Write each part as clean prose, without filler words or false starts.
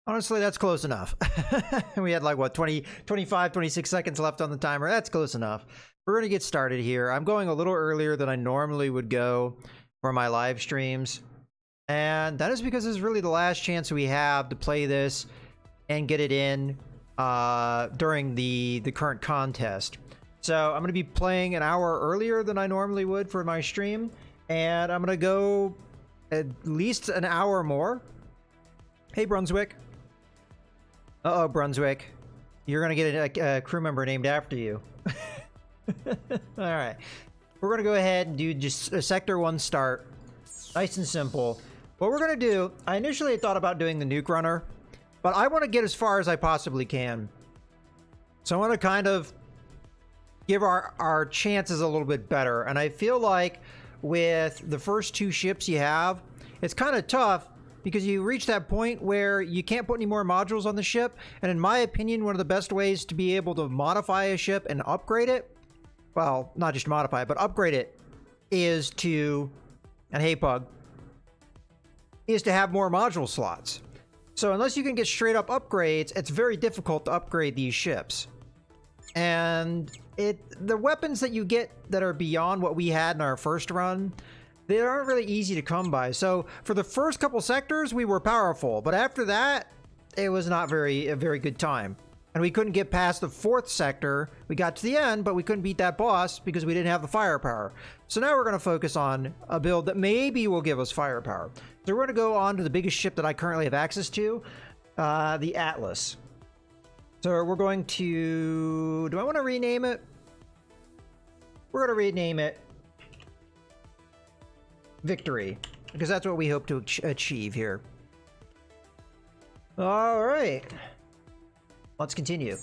Honestly, that's close enough. We had like, what, 20, 25, 26 seconds left on the timer. That's close enough. We're going to get started here. I'm going a little earlier than I normally would go for my live streams. And that is because this is really the last chance we have to play this and get it in during the current contest. So I'm going to be playing an hour earlier than I normally would for my stream. And I'm going to go at least an hour more. Hey, Brunswick. Uh-oh, Brunswick. You're going to get a crew member named after you. Alright. We're going to go ahead and do just a Sector 1 start. Nice and simple. What we're going to do, I initially thought about doing the nuke runner, but I want to get as far as I possibly can. So I want to kind of give our chances a little bit better. And I feel like with the first two ships you have, it's kind of tough because you reach that point where you can't put any more modules on the ship. And in my opinion, one of the best ways to be able to modify a ship and upgrade it, well, not just modify it, but upgrade it, is to, and hey Pug, is to have more module slots. So unless you can get straight up upgrades, it's very difficult to upgrade these ships. And the weapons that you get that are beyond what we had in our first run, they aren't really easy to come by. So for the first couple sectors, we were powerful, but after that, it was not a very good time. And we couldn't get past the fourth sector. We got to the end, but we couldn't beat that boss because we didn't have the firepower. So now we're going to focus on a build that maybe will give us firepower. So we're going to go on to the biggest ship that I currently have access to, the Atlas. So we're going to... Do I want to rename it? We're going to rename it Victory, because that's what we hope to achieve here. All right. Let's continue.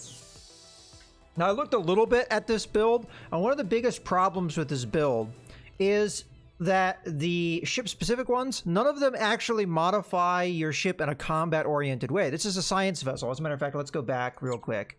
Now, I looked a little bit at this build, and one of the biggest problems with this build is that the ship-specific ones, none of them actually modify your ship in a combat-oriented way. This is a science vessel. As a matter of fact, let's go back real quick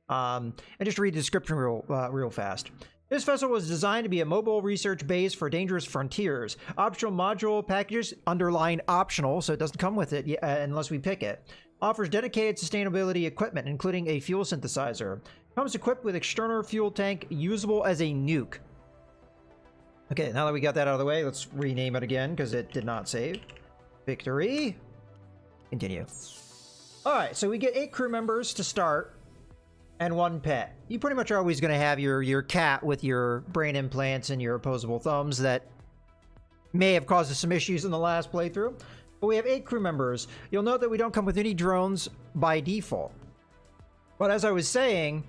and just read the description real fast. This vessel was designed to be a mobile research base for dangerous frontiers. Optional module packages, underline optional, so it doesn't come with it unless we pick it. Offers dedicated sustainability equipment, including a fuel synthesizer. Comes equipped with external fuel tank, usable as a nuke. Okay, now that we got that out of the way, let's rename it again, because it did not save. Victory. Continue. Alright, so we get 8 crew members to start, and 1 pet. You pretty much are always going to have your cat with your brain implants and your opposable thumbs that may have caused us some issues in the last playthrough. But we have 8 crew members. You'll note that we don't come with any drones by default. But as I was saying,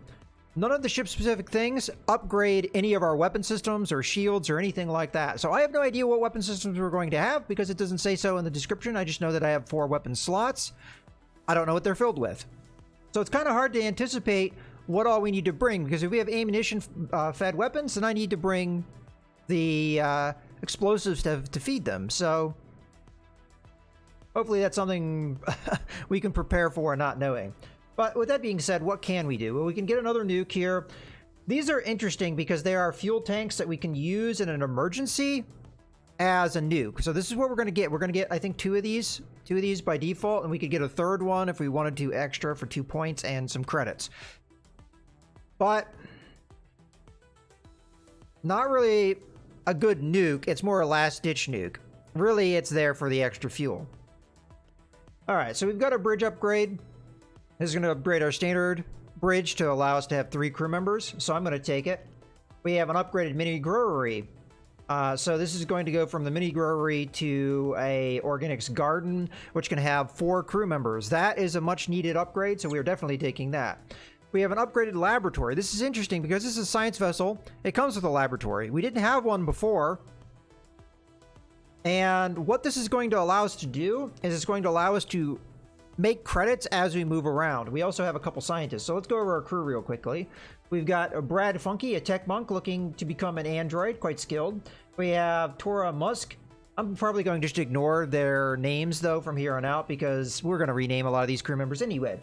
none of the ship-specific things upgrade any of our weapon systems or shields or anything like that. So I have no idea what weapon systems we're going to have because it doesn't say so in the description. I just know that I have 4 weapon slots. I don't know what they're filled with. So it's kind of hard to anticipate what all we need to bring, because if we have ammunition fed weapons, then I need to bring the explosives to feed them. So hopefully that's something we can prepare for not knowing. But with that being said, what can we do? Well, we can get another nuke here. These are interesting because they are fuel tanks that we can use in an emergency as a nuke. So this is what we're going to get. We're going to get, I think, 2 of these by default, and we could get a third one if we wanted to extra for 2 points and some credits. But not really a good nuke. It's more a last-ditch nuke. Really, it's there for the extra fuel. All right, so we've got a bridge upgrade. This is going to upgrade our standard bridge to allow us to have 3 crew members, so I'm going to take it. We have an upgraded mini growery. So this is going to go from the mini growery to a organics garden, which can have 4 crew members. That is a much needed upgrade, so we are definitely taking that. We have an upgraded laboratory. This is interesting because this is a science vessel. It comes with a laboratory. We didn't have one before. And what this is going to allow us to do is it's going to allow us to make credits as we move around. We also have a couple scientists. So let's go over our crew real quickly. We've got Brad Funky, a tech monk looking to become an android, quite skilled. We have Tora Musk. I'm probably going to just ignore their names, though, from here on out, because we're going to rename a lot of these crew members anyway.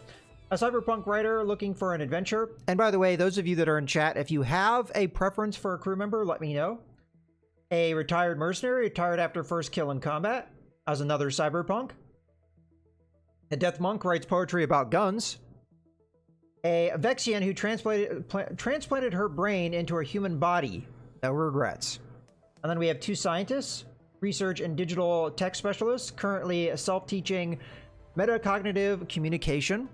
A cyberpunk writer looking for an adventure. And by the way, those of you that are in chat, if you have a preference for a crew member, let me know. A retired mercenary, retired after first kill in combat, as another cyberpunk. A death monk writes poetry about guns. A Vexian who transplanted her brain into a human body. No regrets. And then we have 2 scientists, research and digital tech specialists, currently self-teaching metacognitive communication.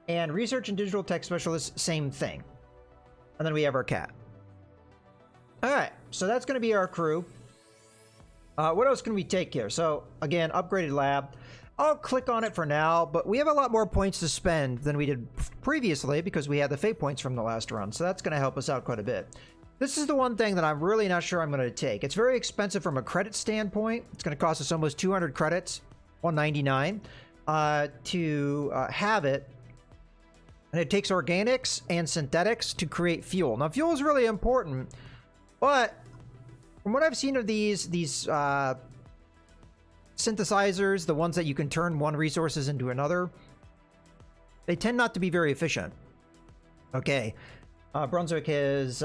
And research and digital tech specialists, same thing. And then we have our cat. All right, so that's going to be our crew. What else can we take here? So again, upgraded lab. I'll click on it for now, but we have a lot more points to spend than we did previously because we had the fate points from the last run. So that's going to help us out quite a bit. This is the one thing that I'm really not sure I'm going to take. It's very expensive from a credit standpoint. It's going to cost us almost 200 credits, 199, to have it. And it takes organics and synthetics to create fuel. Now, fuel is really important, but from what I've seen of these synthesizers, the ones that you can turn one resources into another, they tend not to be very efficient. Okay, Brunswick has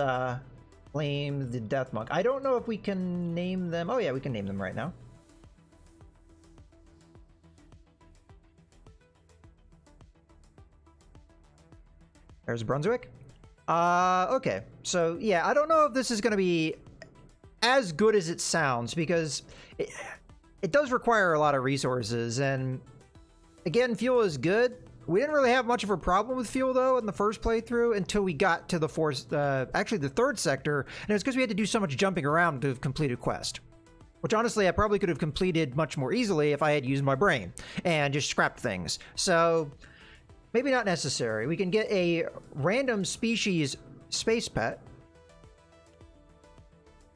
claimed the Death Monk. I don't know if we can name them. Oh yeah, we can name them right now. There's Brunswick. Okay, so yeah, I don't know if this is going to be as good as it sounds because it does require a lot of resources, and again, fuel is good. We didn't really have much of a problem with fuel though in the first playthrough until we got to the actually the 3rd sector, and it's because we had to do so much jumping around to complete a quest. Which honestly, I probably could have completed much more easily if I had used my brain and just scrapped things. So maybe not necessary. We can get a random species space pet,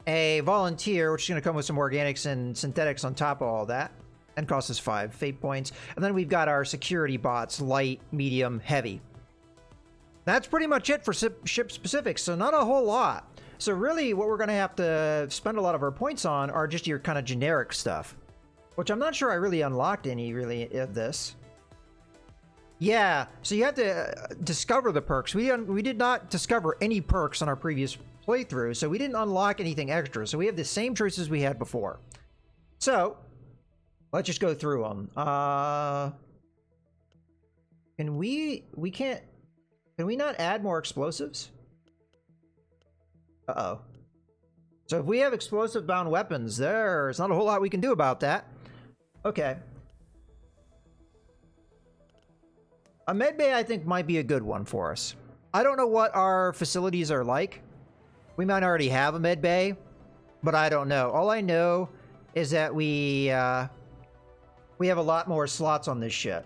a volunteer, which is going to come with some organics and synthetics on top of all that, and cost us 5 fate points. And then we've got our security bots, light, medium, heavy. That's pretty much it for ship specifics, so not a whole lot. So really what we're going to have to spend a lot of our points on are just your kind of generic stuff, which I'm not sure I really unlocked any really of this. Yeah, so you have to discover the perks. We did not discover any perks on our previous playthrough, so we didn't unlock anything extra. So we have the same choices we had before. So let's just go through them. Can we not add more explosives? Uh-oh. So if we have explosive bound weapons, there's not a whole lot we can do about that. Okay. A medbay, I think, might be a good one for us. I don't know what our facilities are like. We might already have a medbay, but I don't know. All I know is that we have a lot more slots on this ship.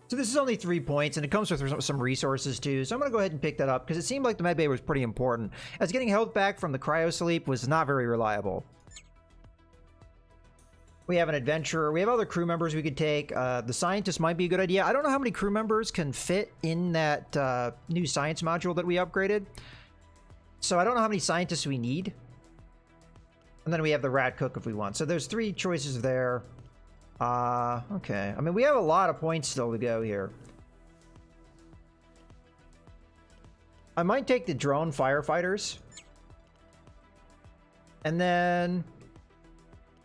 So this is only 3 points, and it comes with some resources too. So I'm going to go ahead and pick that up because it seemed like the medbay was pretty important, as getting health back from the cryo sleep was not very reliable. We have an adventurer. We have other crew members we could take. The scientist might be a good idea. I don't know how many crew members can fit in that new science module that we upgraded. So I don't know how many scientists we need. And then we have the rat cook if we want. So there's 3 choices there. Okay. I mean, we have a lot of points still to go here. I might take the drone firefighters. And then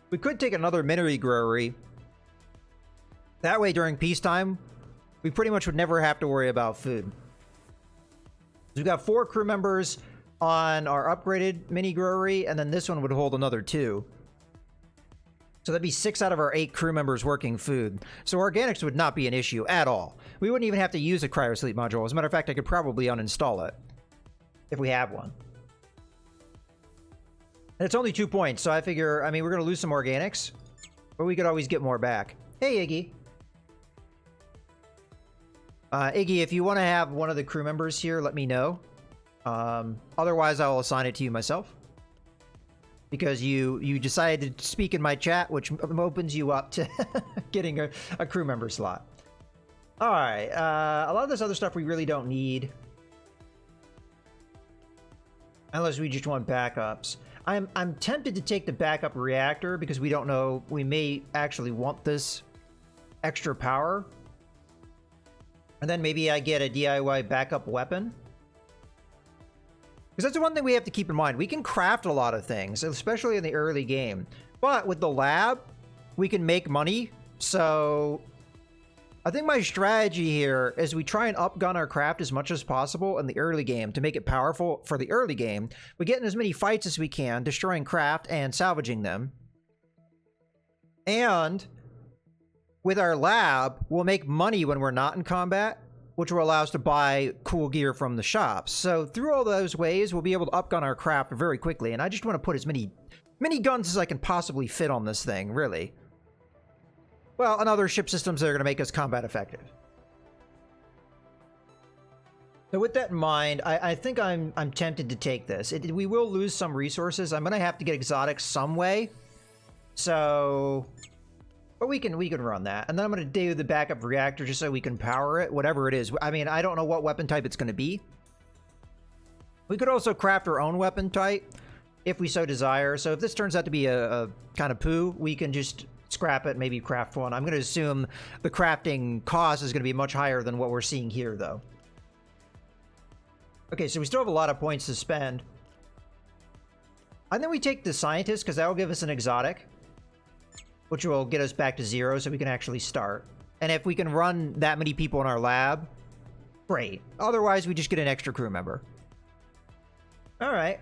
we could take another minery growery. That way, during peacetime, we pretty much would never have to worry about food. So we've got 4 crew members on our upgraded mini growery, and then this one would hold another 2. So that'd be 6 out of our 8 crew members working food. So organics would not be an issue at all. We wouldn't even have to use a cryosleep module. As a matter of fact, I could probably uninstall it if we have one. And it's only 2 points, so I figure, I mean, we're going to lose some organics, but we could always get more back. Hey, Iggy. Iggy, if you want to have one of the crew members here, let me know. Otherwise, I will assign it to you myself. Because you decided to speak in my chat, which opens you up to getting a crew member slot. Alright, a lot of this other stuff we really don't need. Unless we just want backups. I'm tempted to take the backup reactor because we don't know, we may actually want this extra power. And then maybe I get a DIY backup weapon. Because that's the one thing we have to keep in mind. We can craft a lot of things, especially in the early game. But with the lab, we can make money. So I think my strategy here is we try and upgun our craft as much as possible in the early game to make it powerful for the early game. We get in as many fights as we can, destroying craft and salvaging them. And with our lab, we'll make money when we're not in combat, which will allow us to buy cool gear from the shops. So through all those ways, we'll be able to upgun our craft very quickly. And I just want to put as many guns as I can possibly fit on this thing, really. Well, and other ship systems that are going to make us combat effective. So with that in mind, I think I'm tempted to take this. We will lose some resources. I'm going to have to get exotics some way. So... But we can run that. And then I'm going to do the backup reactor just so we can power it, whatever it is. I mean, I don't know what weapon type it's going to be. We could also craft our own weapon type if we so desire. So if this turns out to be a kind of poo, we can just scrap it, maybe craft one. I'm going to assume the crafting cost is going to be much higher than what we're seeing here, though. Okay, so we still have a lot of points to spend. And then we take the scientist, because that will give us an exotic, which will get us back to 0 so we can actually start. And if we can run that many people in our lab, great. Otherwise, we just get an extra crew member. All right.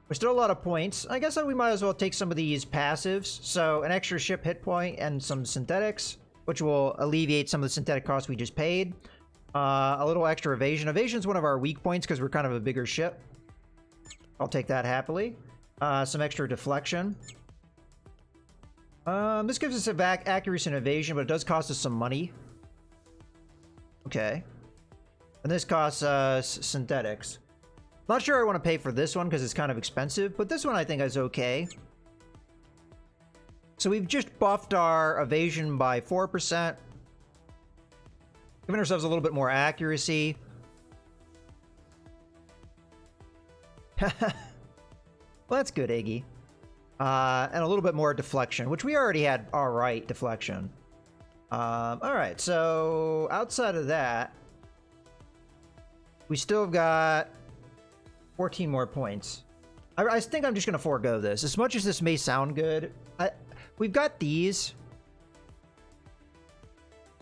We're still a lot of points. I guess we might as well take some of these passives. So an extra ship hit point and some synthetics, which will alleviate some of the synthetic costs we just paid. A little extra evasion. Evasion is one of our weak points because we're kind of a bigger ship. I'll take that happily. Some extra deflection. This gives us accuracy and evasion, but it does cost us some money. Okay. And this costs synthetics. Not sure I want to pay for this one because it's kind of expensive, but this one I think is okay. So we've just buffed our evasion by 4%. Giving ourselves a little bit more accuracy. Well, that's good, Iggy. And a little bit more deflection, which we already had all right deflection. All right, so outside of that, we still got 14 more points. I think I'm just going to forego this. As much as this may sound good, we've got these,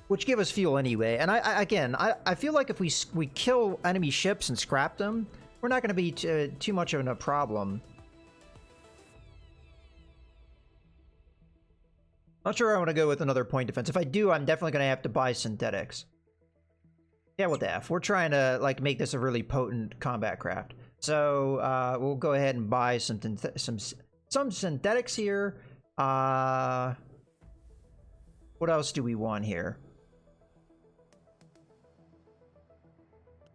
which give us fuel anyway. And I feel like if we kill enemy ships and scrap them, we're not going to be too much of a problem. Not sure I want to go with another point defense. If I do, I'm definitely going to have to buy synthetics. Yeah, what the F? We're trying to like make this a really potent combat craft. So we'll go ahead and buy some synthetics here. What else do we want here?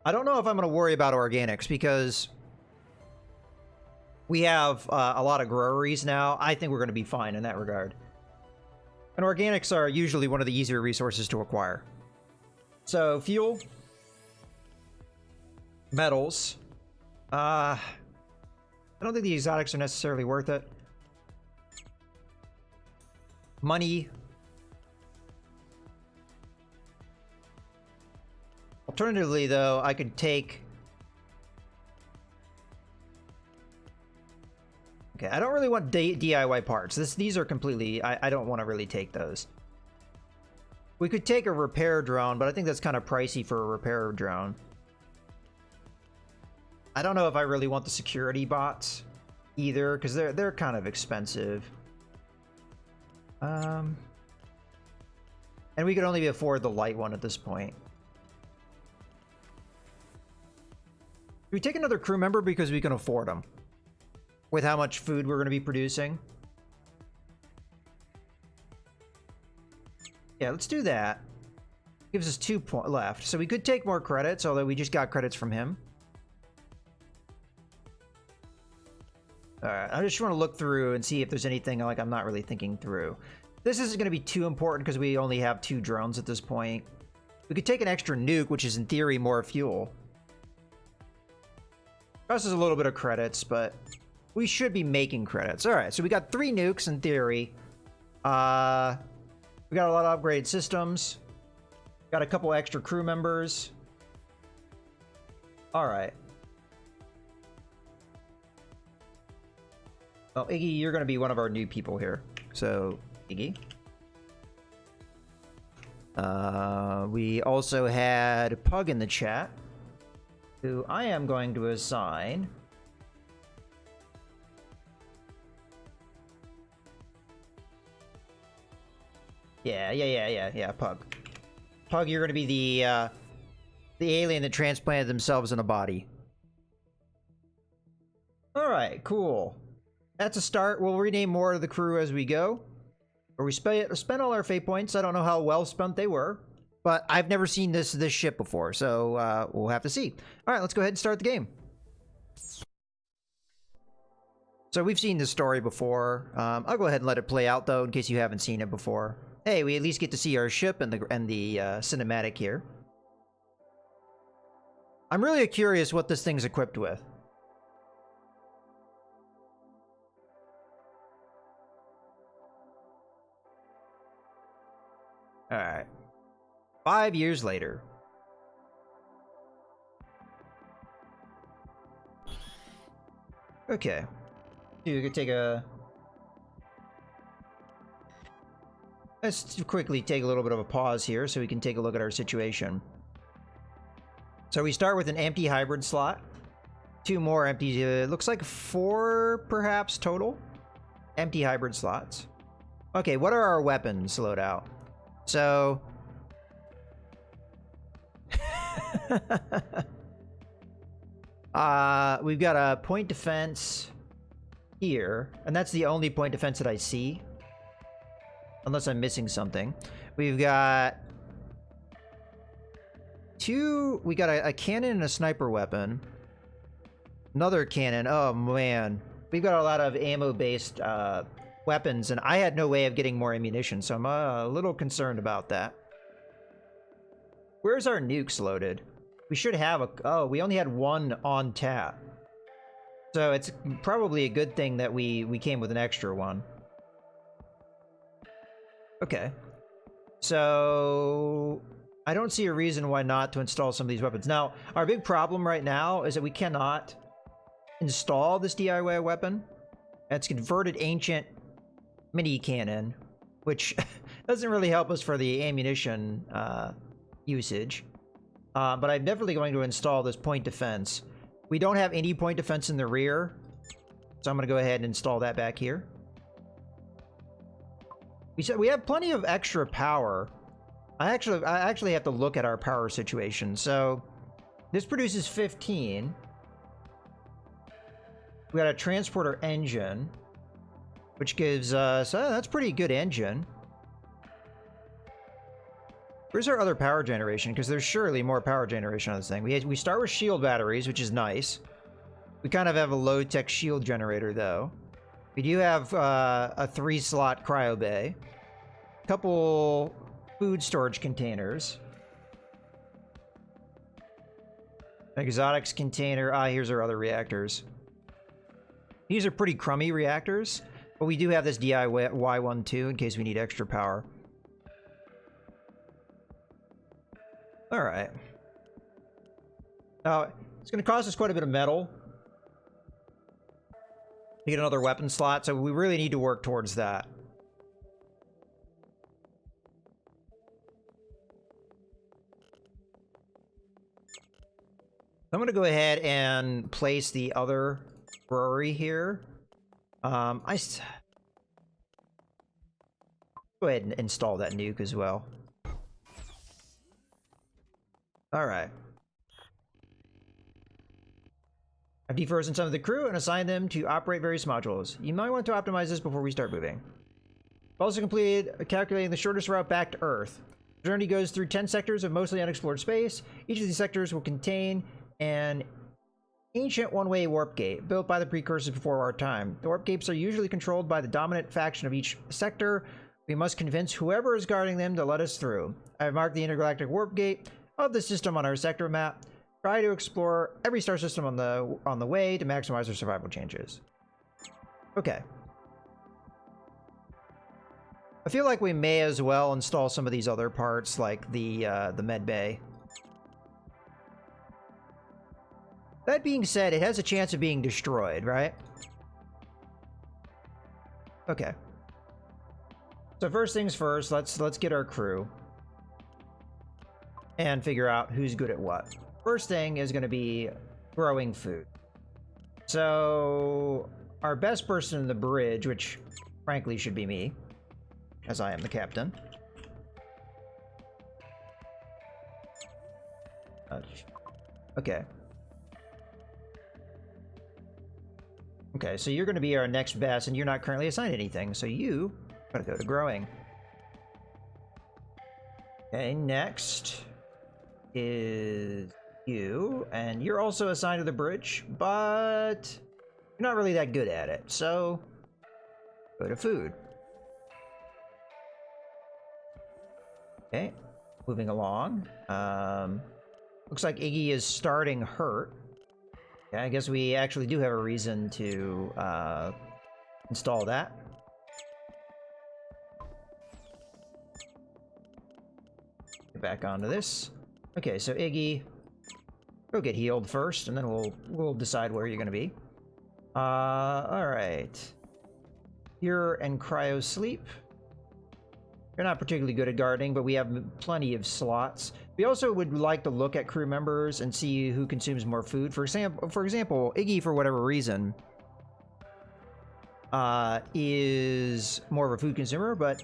I don't know if I'm going to worry about organics because we have a lot of groweries now. I think we're going to be fine in that regard. And organics are usually one of the easier resources to acquire. So, fuel. Metals. I don't think the exotics are necessarily worth it. Money. Alternatively, though, I could take... Okay, I don't really want DIY parts. These are completely... I don't want to really take those. We could take a repair drone, but I think that's kind of pricey for a repair drone. I don't know if I really want the security bots either, because they're kind of expensive. And we could only afford the light one at this point. Do we take another crew member because we can afford them? With how much food we're going to be producing? Yeah, let's do that. Gives us 2 points left. So we could take more credits, although we just got credits from him. Alright, I just want to look through and see if there's anything like I'm not really thinking through. This isn't going to be too important because we only have 2 drones at this point. We could take an extra nuke, which is in theory more fuel. Costs us a little bit of credits, but we should be making credits. Alright, so we got 3 nukes in theory. We got a lot of upgraded systems. Got a couple extra crew members. Alright. Well, Iggy, you're going to be one of our new people here. So, Iggy. We also had Pug in the chat, who I am going to assign. Yeah, Pug. Pug, you're going to be the alien that transplanted themselves in a body. Alright, cool. That's a start. We'll rename more of the crew as we go. Or we spent all our fate points. I don't know how well spent they were. But I've never seen this ship before, so we'll have to see. Alright, let's go ahead and start the game. So we've seen this story before. I'll go ahead and let it play out, though, in case you haven't seen it before. Hey, we at least get to see our ship and the cinematic here. I'm really curious what this thing's equipped with. Alright. 5 years later. Okay. You could take a... Let's quickly take a little bit of a pause here so we can take a look at our situation. So we start with an empty hybrid slot. 2 more empty, looks like 4 perhaps total. Empty hybrid slots. Okay, what are our weapons loadout? So... we've got a point defense here, and that's the only point defense that I see. Unless I'm missing something. We've got... We got a cannon and a sniper weapon. Another cannon. Oh, man. We've got a lot of ammo-based weapons, and I had no way of getting more ammunition, so I'm a little concerned about that. Where's our nukes loaded? We should have a... Oh, we only had 1 on tap. So it's probably a good thing that we came with an extra one. Okay. So... I don't see a reason why not to install some of these weapons. Now, our big problem right now is that we cannot install this DIY weapon. It's converted ancient mini cannon, which doesn't really help us for the ammunition usage. But I'm definitely going to install this point defense. We don't have any point defense in the rear, so I'm going to go ahead and install that back here. We have plenty of extra power. I actually have to look at our power situation. So this produces 15. We got a transporter engine, which gives us that's pretty good engine. Where's our other power generation? Because there's surely more power generation on this thing. We start with shield batteries, which is nice. We kind of have a low-tech shield generator, though. We do have a 3-slot cryo bay. A couple food storage containers. Exotics container. Here's our other reactors. These are pretty crummy reactors, but we do have this DIY one, too, in case we need extra power. Alright. Now, it's going to cost us quite a bit of metal to get another weapon slot, so we really need to work towards that. I'm going to go ahead and place the other brewery here. Go ahead and install that nuke as well. Alright. I've defrozen some of the crew and assigned them to operate various modules. You might want to optimize this before we start moving. I've also completed calculating the shortest route back to Earth. The journey goes through 10 sectors of mostly unexplored space. Each of these sectors will contain an ancient one-way warp gate built by the precursors before our time. The warp gates are usually controlled by the dominant faction of each sector. We must convince whoever is guarding them to let us through. I have marked the intergalactic warp gate of the system on our sector map. Try to explore every star system on the way to maximize our survival chances. Okay. I feel like we may as well install some of these other parts, like the med bay. That being said, it has a chance of being destroyed, right? Okay. So first things first, let's get our crew. and figure out who's good at what. First thing is going to be growing food. So our best person in the bridge, which frankly should be me, as I am the captain. Okay. Okay, so you're going to be our next best, and you're not currently assigned anything, so you gotta go to growing. Okay, next is you, and you're also assigned to the bridge, but you're not really that good at it, so go to food. Okay, moving along. Looks like Iggy is starting hurt. Yeah, I guess we actually do have a reason to install that. Get back onto this. Okay, so Iggy, go get healed first, and then we'll decide where you're gonna be. All right. You're in cryo sleep. You're not particularly good at guarding, but we have plenty of slots. We also would like to look at crew members and see who consumes more food. For example, Iggy, for whatever reason, is more of a food consumer, but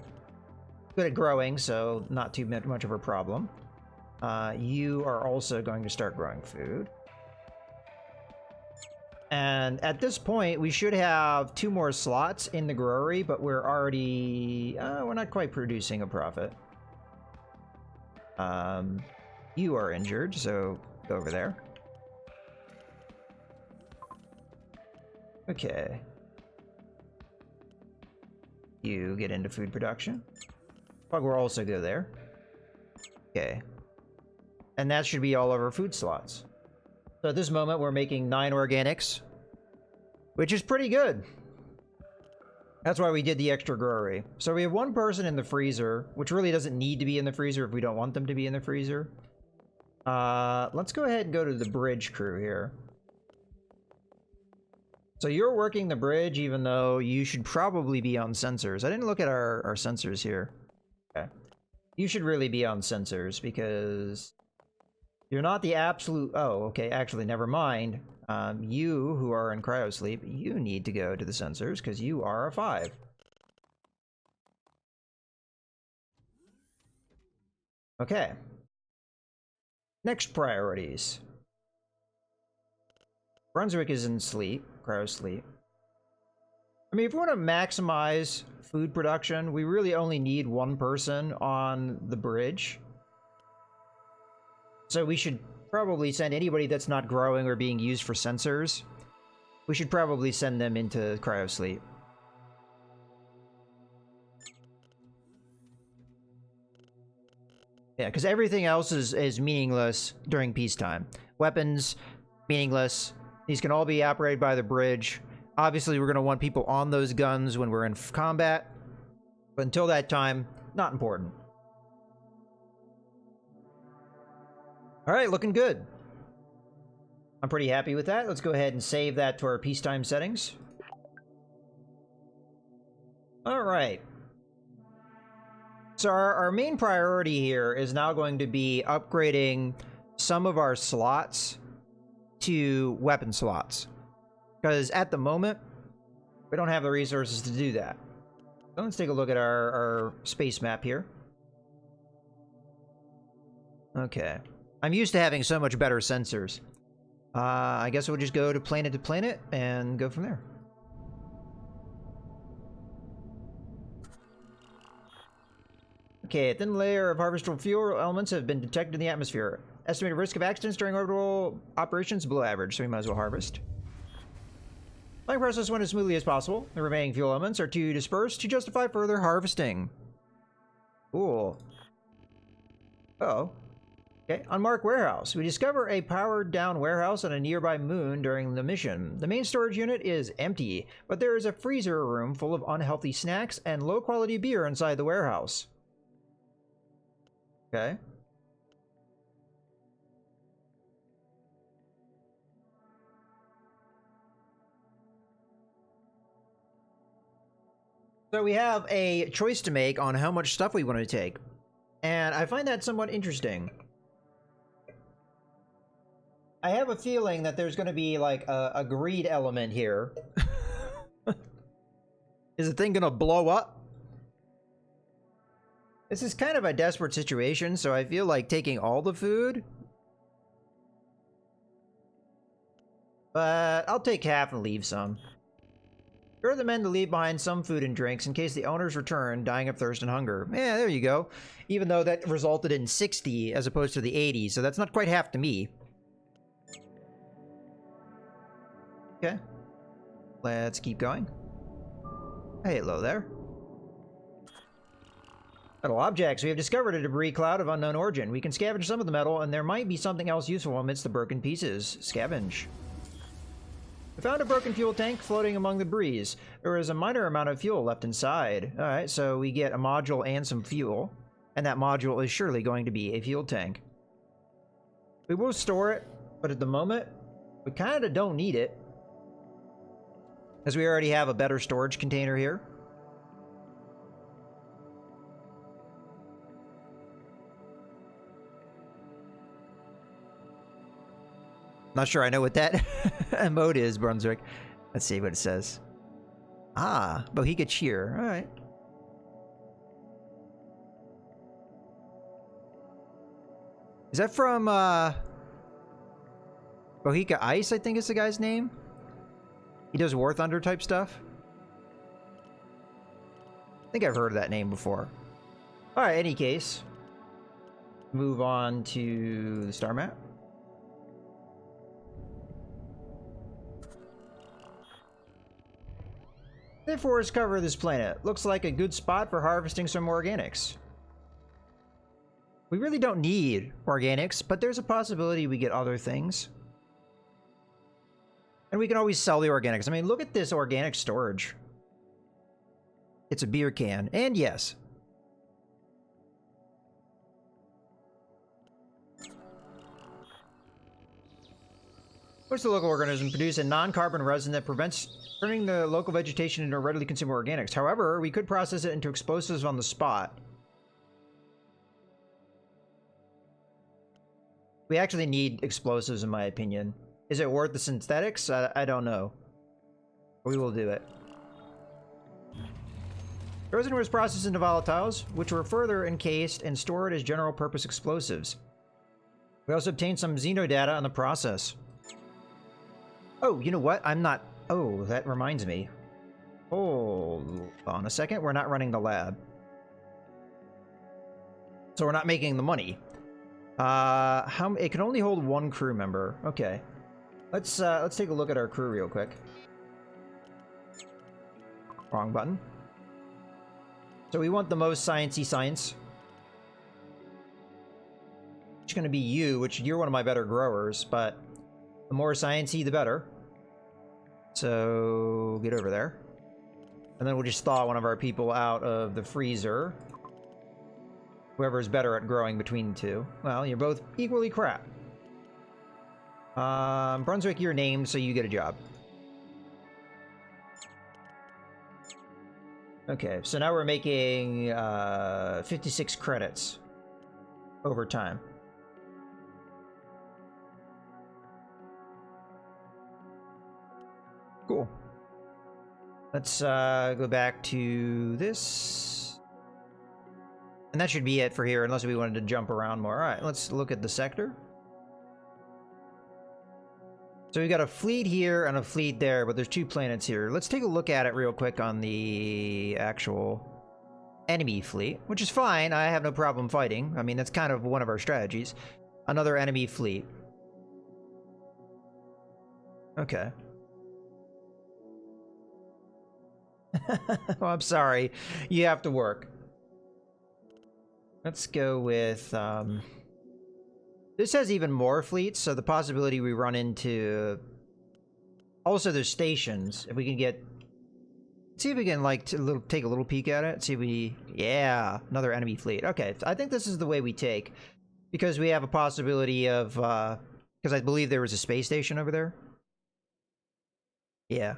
good at growing, so not too much of a problem. You are also going to start growing food. And at this point, we should have 2 more slots in the growery, but we're already... we're not quite producing a profit. You are injured, so go over there. Okay. You get into food production. Pug will also go there. Okay. And that should be all of our food slots. So at this moment, we're making 9 organics, which is pretty good. That's why we did the extra growery. So we have 1 person in the freezer, which really doesn't need to be in the freezer if we don't want them to be in the freezer. Let's go ahead and go to the bridge crew here. So you're working the bridge, even though you should probably be on sensors. I didn't look at our sensors here. Okay. You should really be on sensors because... you're not the absolute... oh, okay, actually, never mind. You, who are in cryosleep, you need to go to the sensors, because you are a 5. Okay. Next priorities. Brunswick is in sleep, cryosleep. I mean, if we want to maximize food production, we really only need 1 person on the bridge. So we should probably send anybody that's not growing or being used for sensors. We should probably send them into cryosleep. Yeah, because everything else is meaningless during peacetime. Weapons, meaningless. These can all be operated by the bridge. Obviously, we're going to want people on those guns when we're in combat. But until that time, not important. All right, looking good. I'm pretty happy with that. Let's go ahead and save that to our peacetime settings. All right. So our main priority here is now going to be upgrading some of our slots to weapon slots. Because at the moment, we don't have the resources to do that. So let's take a look at our space map here. Okay. I'm used to having so much better sensors. I guess we'll just go to planet and go from there. Okay, a thin layer of harvestable fuel elements have been detected in the atmosphere. Estimated risk of accidents during orbital operations below average, so we might as well harvest. Flying process went as smoothly as possible. The remaining fuel elements are too dispersed to justify further harvesting. Cool. Uh-oh. Okay, unmarked warehouse. We discover a powered-down warehouse on a nearby moon during the mission. The main storage unit is empty, but there is a freezer room full of unhealthy snacks and low-quality beer inside the warehouse. Okay. So we have a choice to make on how much stuff we want to take. And I find that somewhat interesting. I have a feeling that there's going to be like a greed element here. Is the thing going to blow up? This is kind of a desperate situation, so I feel like taking all the food. But I'll take half and leave some. Order the men to leave behind some food and drinks in case the owners return, dying of thirst and hunger. Yeah, there you go. Even though that resulted in 60 as opposed to the 80, so that's not quite half to me. Okay. Let's keep going. Hey, hello there. Metal objects. We have discovered a debris cloud of unknown origin. We can scavenge some of the metal, and there might be something else useful amidst the broken pieces. Scavenge. We found a broken fuel tank floating among the debris. There is a minor amount of fuel left inside. Alright, so we get a module and some fuel. And that module is surely going to be a fuel tank. We will store it, but at the moment, we kind of don't need it. As we already have a better storage container here. Not sure I know what that emote is, Brunswick. Let's see what it says. Ah, Bohica Cheer. Alright. Is that from, Bohica Ice, I think is the guy's name? He does War Thunder type stuff. I think I've heard of that name before. Alright, any case. Move on to the star map. The forest cover this planet. Looks like a good spot for harvesting some organics. We really don't need organics, but there's a possibility we get other things. And we can always sell the organics. I mean, look at this organic storage. It's a beer can. And yes. What's the local organism? Produce a non-carbon resin that prevents turning the local vegetation into readily consumable organics. However, we could process it into explosives on the spot. We actually need explosives, in my opinion. Is it worth the synthetics? I don't know. We will do it. Resin was processed into volatiles, which were further encased and stored as general-purpose explosives. We also obtained some xenodata on the process. Oh, you know what? I'm not... Oh, that reminds me. Hold on a second. We're not running the lab. So we're not making the money. It can only hold one crew member. Okay. Let's take a look at our crew real quick. Wrong button. So we want the most sciencey science. It's gonna be you, which you're one of my better growers, but the more sciencey, the better. So get over there. And then we'll just thaw one of our people out of the freezer. Whoever's better at growing between the two. Well, you're both equally crap. Brunswick, you're named, so you get a job. Okay, so now we're making 56 credits over time. Cool. Let's go back to this. And that should be it for here, unless we wanted to jump around more. Alright, let's look at the sector. So we got a fleet here and a fleet there, but there's two planets here. Let's take a look at it real quick on the actual enemy fleet, which is fine. I have no problem fighting. I mean, that's kind of one of our strategies. Another enemy fleet. Okay. Oh, I'm sorry. You have to work. Let's go with... This has even more fleets, so the possibility we run into... Also, there's stations. If we can get... See if we can, like, take a little peek at it. See if we... Yeah, another enemy fleet. Okay, I think this is the way we take. Because we have a possibility of... Because I believe there was a space station over there. Yeah.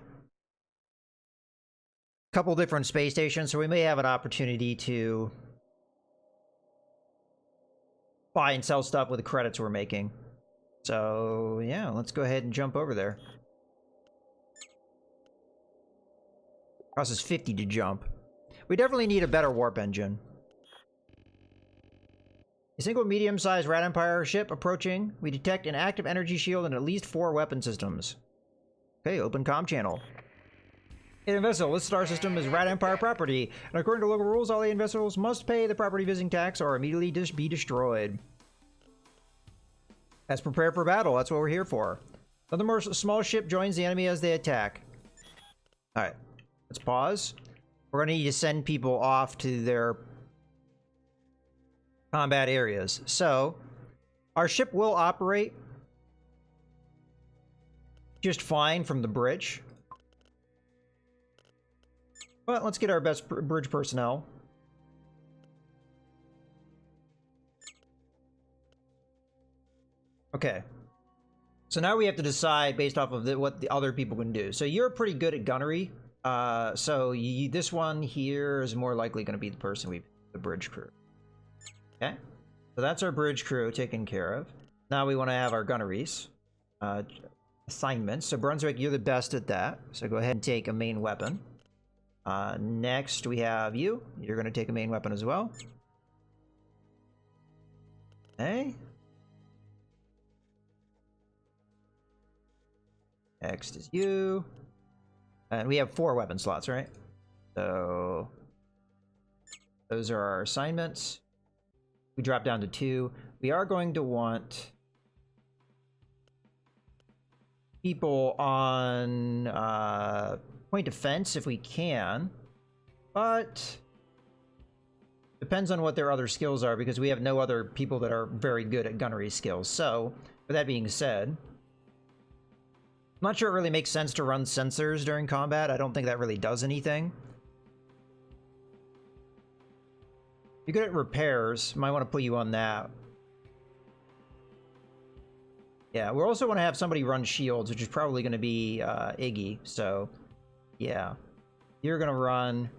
Couple different space stations, so we may have an opportunity to... buy and sell stuff with the credits we're making. So, yeah, let's go ahead and jump over there. Costs us 50 to jump. We definitely need a better warp engine. A single medium-sized Rat Empire ship approaching. We detect an active energy shield and at least 4 weapon systems. Okay, open comm channel. Alien vessel. This star system is Rat Empire property, and according to local rules, all alien vessels must pay the property visiting tax or immediately be destroyed. Let's prepare for battle. That's what we're here for. Another more small ship joins the enemy as they attack. Alright. Let's pause. We're going to need to send people off to their combat areas. So, our ship will operate just fine from the bridge. But let's get our best bridge personnel. Okay. So now we have to decide based off of what the other people can do. So you're pretty good at gunnery. So this one here is more likely going to be the person the bridge crew. Okay. So that's our bridge crew taken care of. Now we want to have our gunneries. Assignments. So Brunswick, you're the best at that. So go ahead and take a main weapon. Next we have you. You're going to take a main weapon as well. Okay. Next is you. And we have 4 weapon slots, right? So those are our assignments. We drop down to 2. We are going to want people on point defense if we can, but depends on what their other skills are because we have no other people that are very good at gunnery skills. So with that being said, I'm not sure it really makes sense to run sensors during combat. I don't think that really does anything. You're good at repairs. Might want to put you on that. Yeah, we also want to have somebody run shields, which is probably going to be Iggy. So, yeah. You're going to run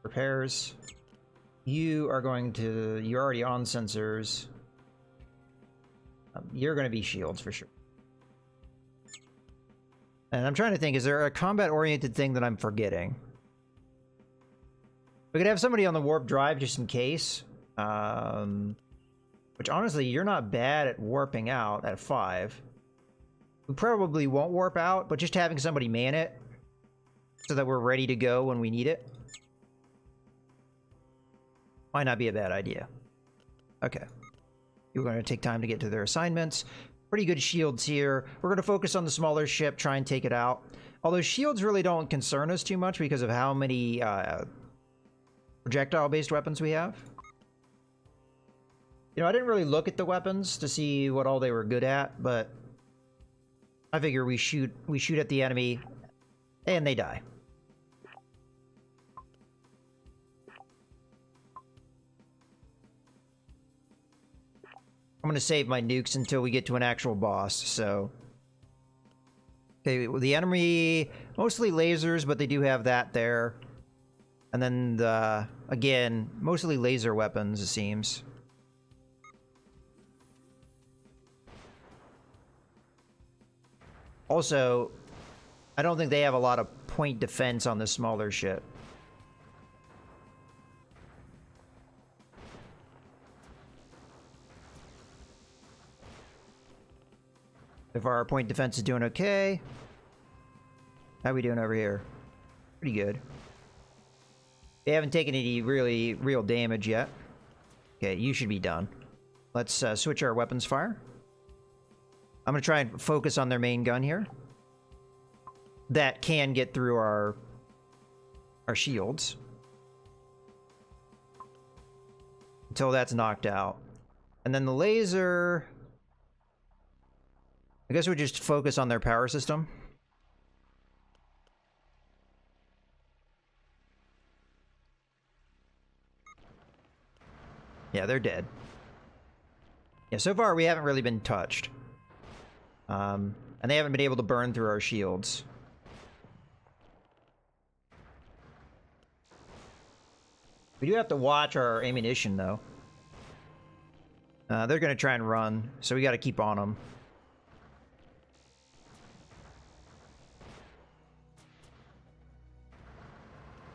repairs. You are going to... You're already on sensors. You're going to be shields for sure. And I'm trying to think, is there a combat-oriented thing that I'm forgetting? We could have somebody on the warp drive just in case. Which, honestly, you're not bad at warping out at 5. We probably won't warp out, but just having somebody man it so that we're ready to go when we need it might not be a bad idea. Okay. You're going to take time to get to their assignments. Pretty good shields here. We're going to focus on the smaller ship, try and take it out. Although shields really don't concern us too much because of how many projectile-based weapons we have. You know, I didn't really look at the weapons to see what all they were good at, but I figure we shoot at the enemy and they die. I'm going to save my nukes until we get to an actual boss, so... Okay, the enemy, mostly lasers, but they do have that there. And then, again, mostly laser weapons, it seems. Also, I don't think they have a lot of point defense on the smaller ship. So far, our point defense is doing okay. How we doing over here? Pretty good. They haven't taken any real damage yet. Okay, you should be done. Let's switch our weapons fire. I'm going to try and focus on their main gun here. That can get through our shields. Until that's knocked out. And then the laser... I guess we just focus on their power system. Yeah, they're dead. Yeah, so far we haven't really been touched. And they haven't been able to burn through our shields. We do have to watch our ammunition, though. They're going to try and run, so we got to keep on them.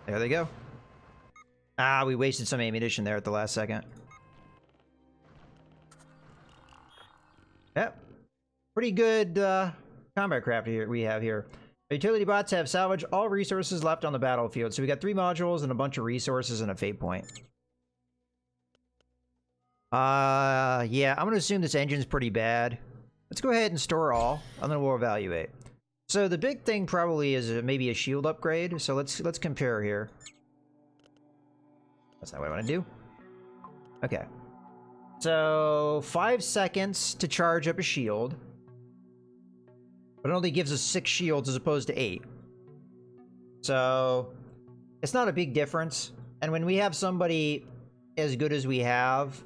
There they go. Ah, we wasted some ammunition there at the last second. Yep. Pretty good combat craft here we have here. Utility bots have salvaged all resources left on the battlefield. So we got 3 modules and a bunch of resources and a fate point. Yeah, I'm gonna assume this engine's pretty bad. Let's go ahead and store all, and then we'll evaluate. So the big thing probably is maybe a shield upgrade. So let's compare here. That's not what I want to do. Okay. So 5 seconds to charge up a shield. But it only gives us 6 shields as opposed to 8. So it's not a big difference. And when we have somebody as good as we have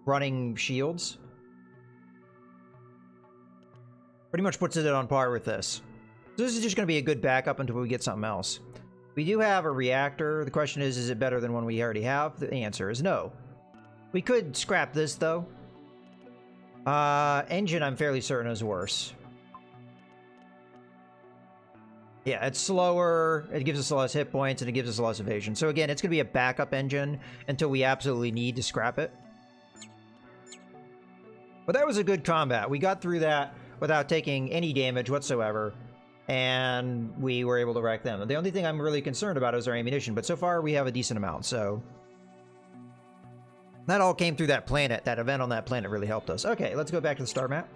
running shields, pretty much puts it on par with this. So this is just going to be a good backup until we get something else. We do have a reactor. The question is it better than one we already have? The answer is no. We could scrap this, though. Engine, I'm fairly certain, is worse. Yeah, it's slower, it gives us less hit points, and it gives us less evasion. So again, it's going to be a backup engine until we absolutely need to scrap it. But that was a good combat. We got through that without taking any damage whatsoever, and we were able to wreck them. The only thing I'm really concerned about is our ammunition, but so far we have a decent amount, so... That all came through that planet. That event on that planet really helped us. Okay, let's go back to the star map.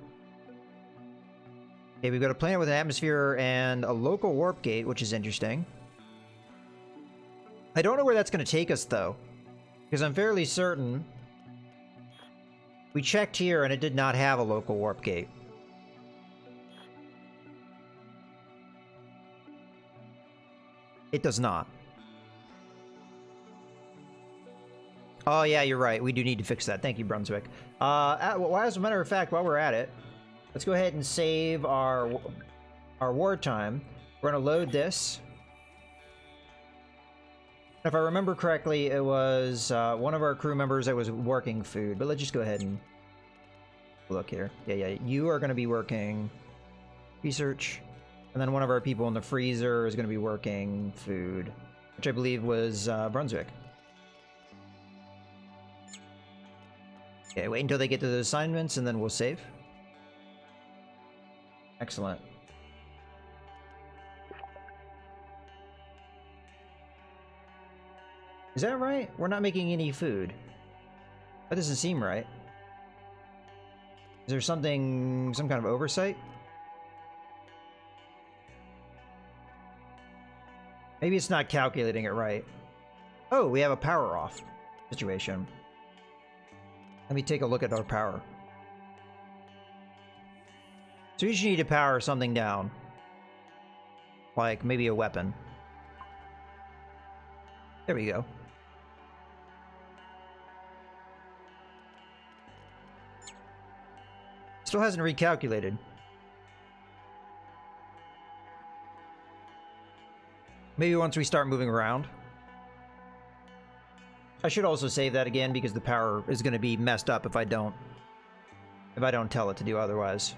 Okay, we've got a planet with an atmosphere and a local warp gate, which is interesting. I don't know where that's going to take us, though, because I'm fairly certain we checked here and it did not have a local warp gate. It does not. Oh, yeah, you're right. We do need to fix that. Thank you, Brunswick. As a matter of fact, while we're at it, let's go ahead and save our wartime. We're going to load this. If I remember correctly, it was one of our crew members that was working food. But let's just go ahead and look here. Yeah, you are going to be working research. And then one of our people in the freezer is going to be working food, which I believe was Brunswick. Okay, wait until they get to the assignments, and then we'll save. Excellent. Is that right? We're not making any food. That doesn't seem right. Is there some kind of oversight? Maybe it's not calculating it right. Oh, we have a power off situation. Let me take a look at our power. So you should need to power something down. Like maybe a weapon. There we go. Still hasn't recalculated. Maybe once we start moving around. I should also save that again because the power is going to be messed up if I don't tell it to do otherwise.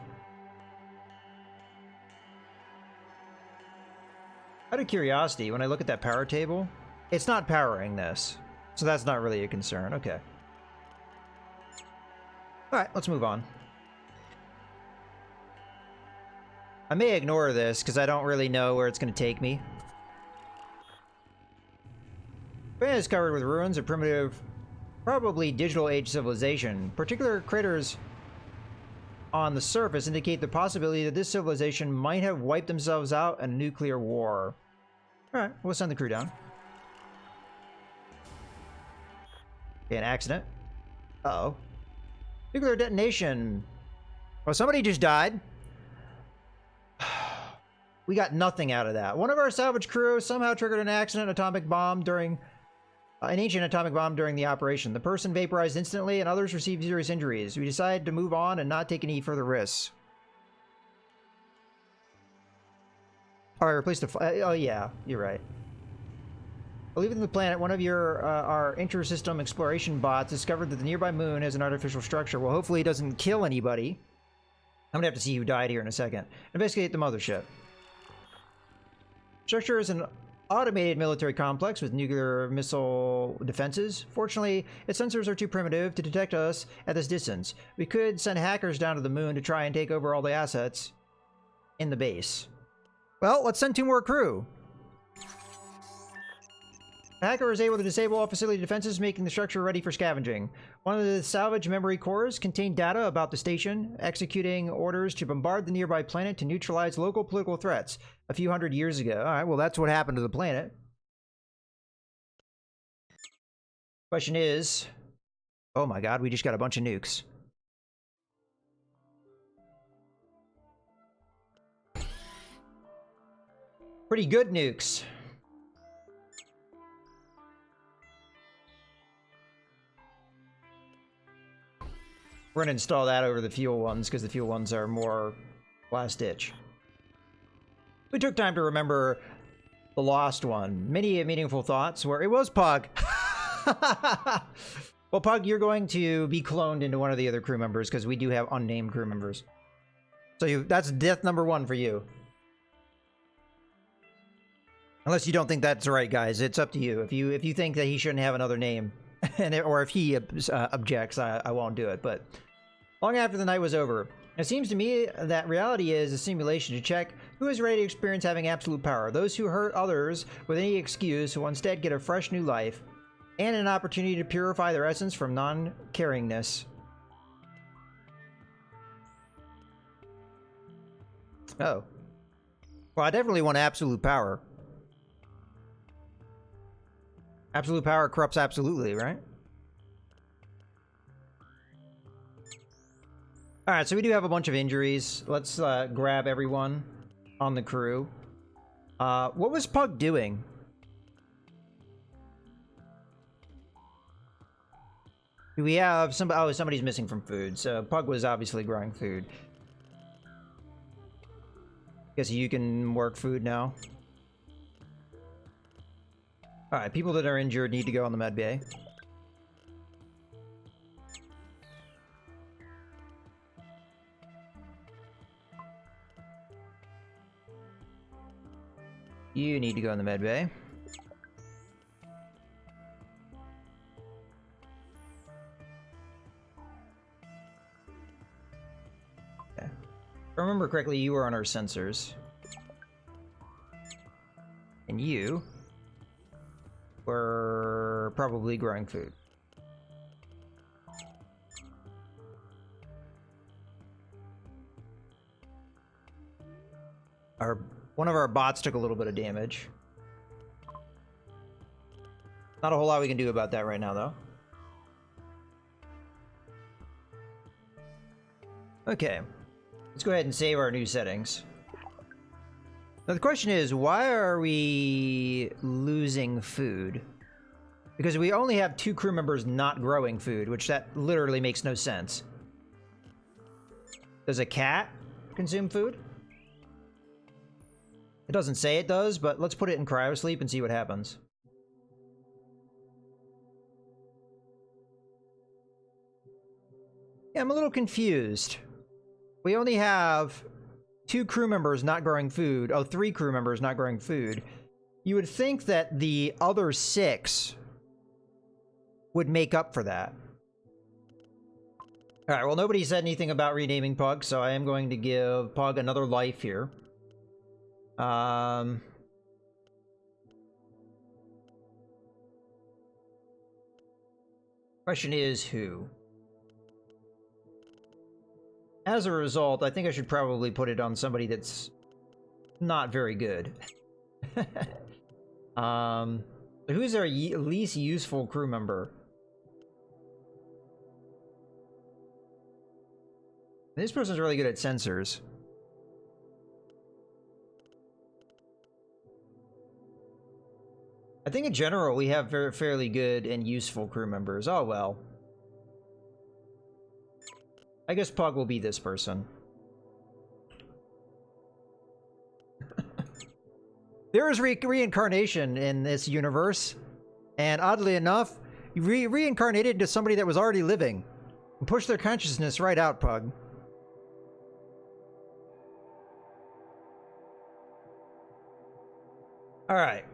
Out of curiosity, when I look at that power table, it's not powering this. So that's not really a concern. Okay. Alright, let's move on. I may ignore this because I don't really know where it's going to take me. Planet is covered with ruins of primitive, probably digital age civilization. Particular craters on the surface indicate the possibility that this civilization might have wiped themselves out in a nuclear war. Alright, we'll send the crew down. Okay, an accident. Uh-oh. Nuclear detonation. Oh, somebody just died. We got nothing out of that. One of our salvage crew somehow triggered an ancient atomic bomb during the operation. The person vaporized instantly and others received serious injuries. We decided to move on and not take any further risks. Alright, replace the... oh yeah, you're right. Leaving the planet, one of our inter-system exploration bots discovered that the nearby moon has an artificial structure. Well, hopefully it doesn't kill anybody. I'm gonna have to see who died here in a second. Investigate the mothership. Structure is an automated military complex with nuclear missile defenses. Fortunately, its sensors are too primitive to detect us at this distance. We could send hackers down to the moon to try and take over all the assets in the base. Well, let's send 2 more crew. The hacker is able to disable all facility defenses, making the structure ready for scavenging. One of the salvage memory cores contained data about the station, executing orders to bombard the nearby planet to neutralize local political threats a few hundred years ago. All right, well, that's what happened to the planet. Question is, oh my god, we just got a bunch of nukes. Pretty good nukes. We're gonna install that over the fuel ones because the fuel ones are more last ditch. We took time to remember the lost one. Many meaningful thoughts where it was Pug. Well, Pug, you're going to be cloned into one of the other crew members because we do have unnamed crew members. So that's death number 1 for you. Unless you don't think that's right, guys. It's up to you. If you think that he shouldn't have another name, or if he objects, I won't do it. But long after the night was over, it seems to me that reality is a simulation to check who is ready to experience having absolute power. Those who hurt others with any excuse will instead get a fresh new life and an opportunity to purify their essence from non-caringness. Oh. Well, I definitely want absolute power. Absolute power corrupts absolutely, right? Alright, so we do have a bunch of injuries. Let's grab everyone on the crew. What was Pug doing? Do we have some... Oh, somebody's missing from food. So Pug was obviously growing food. Guess you can work food now. Alright, people that are injured need to go on the med bay. You need to go in the med bay. Okay. If I remember correctly, you were on our sensors. And you were probably growing food. One of our bots took a little bit of damage. Not a whole lot we can do about that right now, though. Okay. Let's go ahead and save our new settings. Now the question is, why are we losing food? Because we only have 2 crew members not growing food, which that literally makes no sense. Does a cat consume food? It doesn't say it does, but let's put it in cryosleep and see what happens. Yeah, I'm a little confused. We only have 2 crew members not growing food. Oh, 3 crew members not growing food. You would think that the other 6 would make up for that. Alright, well, nobody said anything about renaming Pug, so I am going to give Pug another life here. Question is who? As a result, I think I should probably put it on somebody that's not very good. Who's our least useful crew member? This person's really good at sensors. I think in general we have fairly good and useful crew members. Oh well. I guess Pug will be this person. There is reincarnation in this universe, and oddly enough, you reincarnated into somebody that was already living. And push their consciousness right out, Pug. Alright.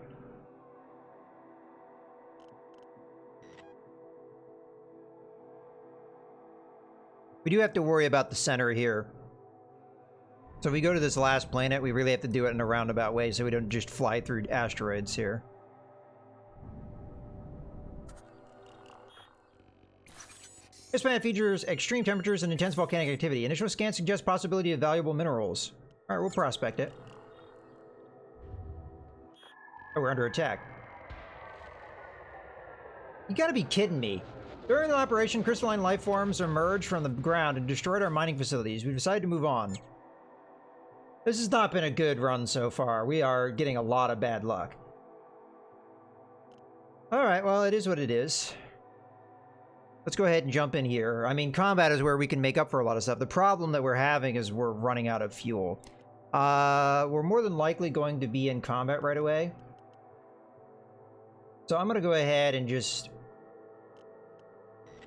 We do have to worry about the center here. So if we go to this last planet, we really have to do it in a roundabout way so we don't just fly through asteroids here. This planet features extreme temperatures and intense volcanic activity. Initial scans suggest possibility of valuable minerals. Alright, we'll prospect it. Oh, we're under attack. You gotta be kidding me. During the operation, crystalline life forms emerged from the ground and destroyed our mining facilities. We've decided to move on. This has not been a good run so far. We are getting a lot of bad luck. Alright, well, it is what it is. Let's go ahead and jump in here. I mean, combat is where we can make up for a lot of stuff. The problem that we're having is we're running out of fuel. We're more than likely going to be in combat right away. So I'm going to go ahead and just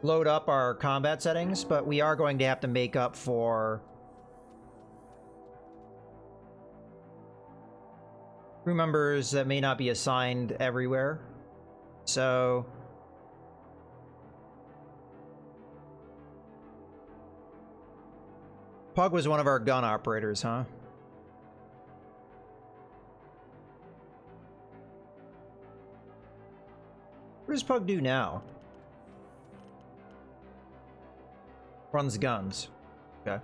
load up our combat settings, but we are going to have to make up for crew members that may not be assigned everywhere. So Pug was one of our gun operators, huh? What does Pug do now? Runs guns. Okay.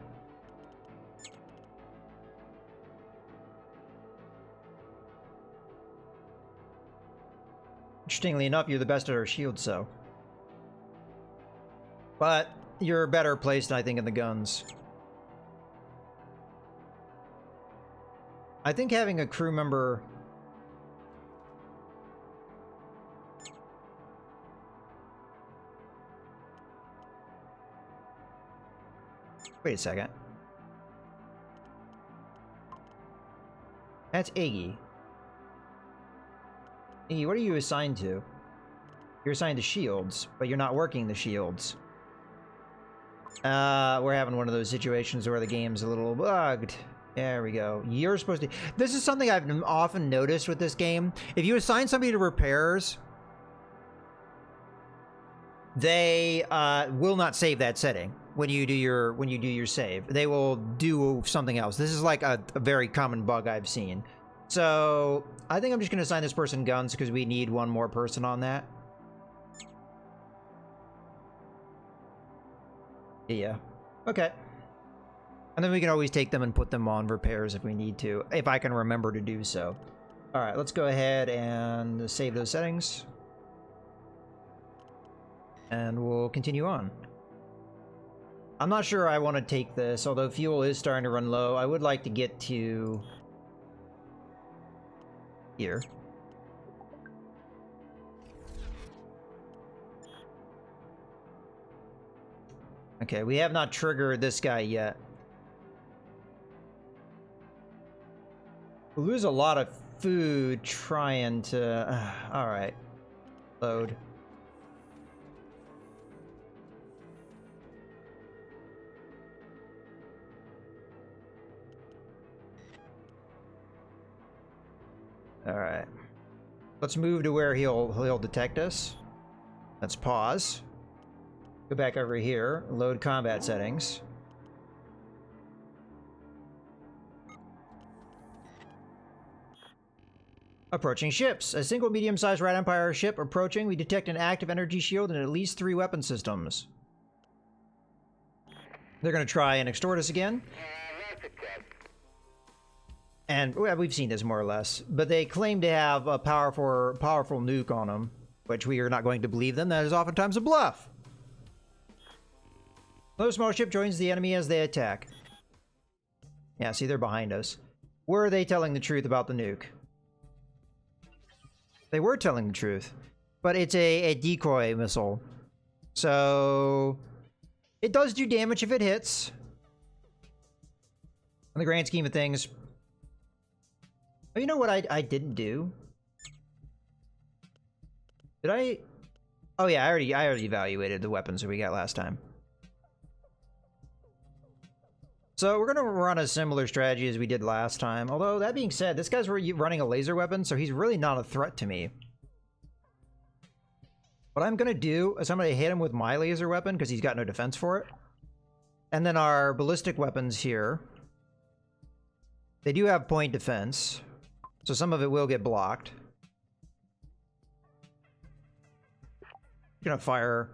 Interestingly enough, you're the best at our shields, so. But you're better placed, I think, in the guns. I think having a crew member... Wait a second. That's Iggy. Iggy, what are you assigned to? You're assigned to shields, but you're not working the shields. We're having one of those situations where the game's a little bugged. There we go. You're supposed to... This is something I've often noticed with this game. If you assign somebody to repairs, they will not save that setting when you do your save. They will do something else. This is like a very common bug I've seen. So I think I'm just going to assign this person guns because we need one more person on that. Yeah. Okay. And then we can always take them and put them on repairs if we need to, if I can remember to do so. All right, let's go ahead and save those settings. And we'll continue on. I'm not sure I want to take this, although fuel is starting to run low. I would like to get to here. Okay, we have not triggered this guy yet. We'll lose a lot of food trying to... Alright. Load. Alright. Let's move to where he'll detect us. Let's pause. Go back over here. Load combat settings. Approaching ships. A single medium-sized Rat Empire ship approaching. We detect an active energy shield and at least 3 weapon systems. They're going to try and extort us again. And well, we've seen this more or less. But they claim to have a powerful nuke on them, which we are not going to believe them. That is oftentimes a bluff. Another small ship joins the enemy as they attack. Yeah, see, they're behind us. Were they telling the truth about the nuke? They were telling the truth, but it's a decoy missile. So it does do damage if it hits. In the grand scheme of things. Oh, you know what I didn't do? Did I? Oh yeah, I already evaluated the weapons that we got last time. So we're going to run a similar strategy as we did last time. Although, that being said, this guy's running a laser weapon, so he's really not a threat to me. What I'm going to do is I'm going to hit him with my laser weapon, because he's got no defense for it. And then our ballistic weapons here. They do have point defense, so some of it will get blocked. Gonna fire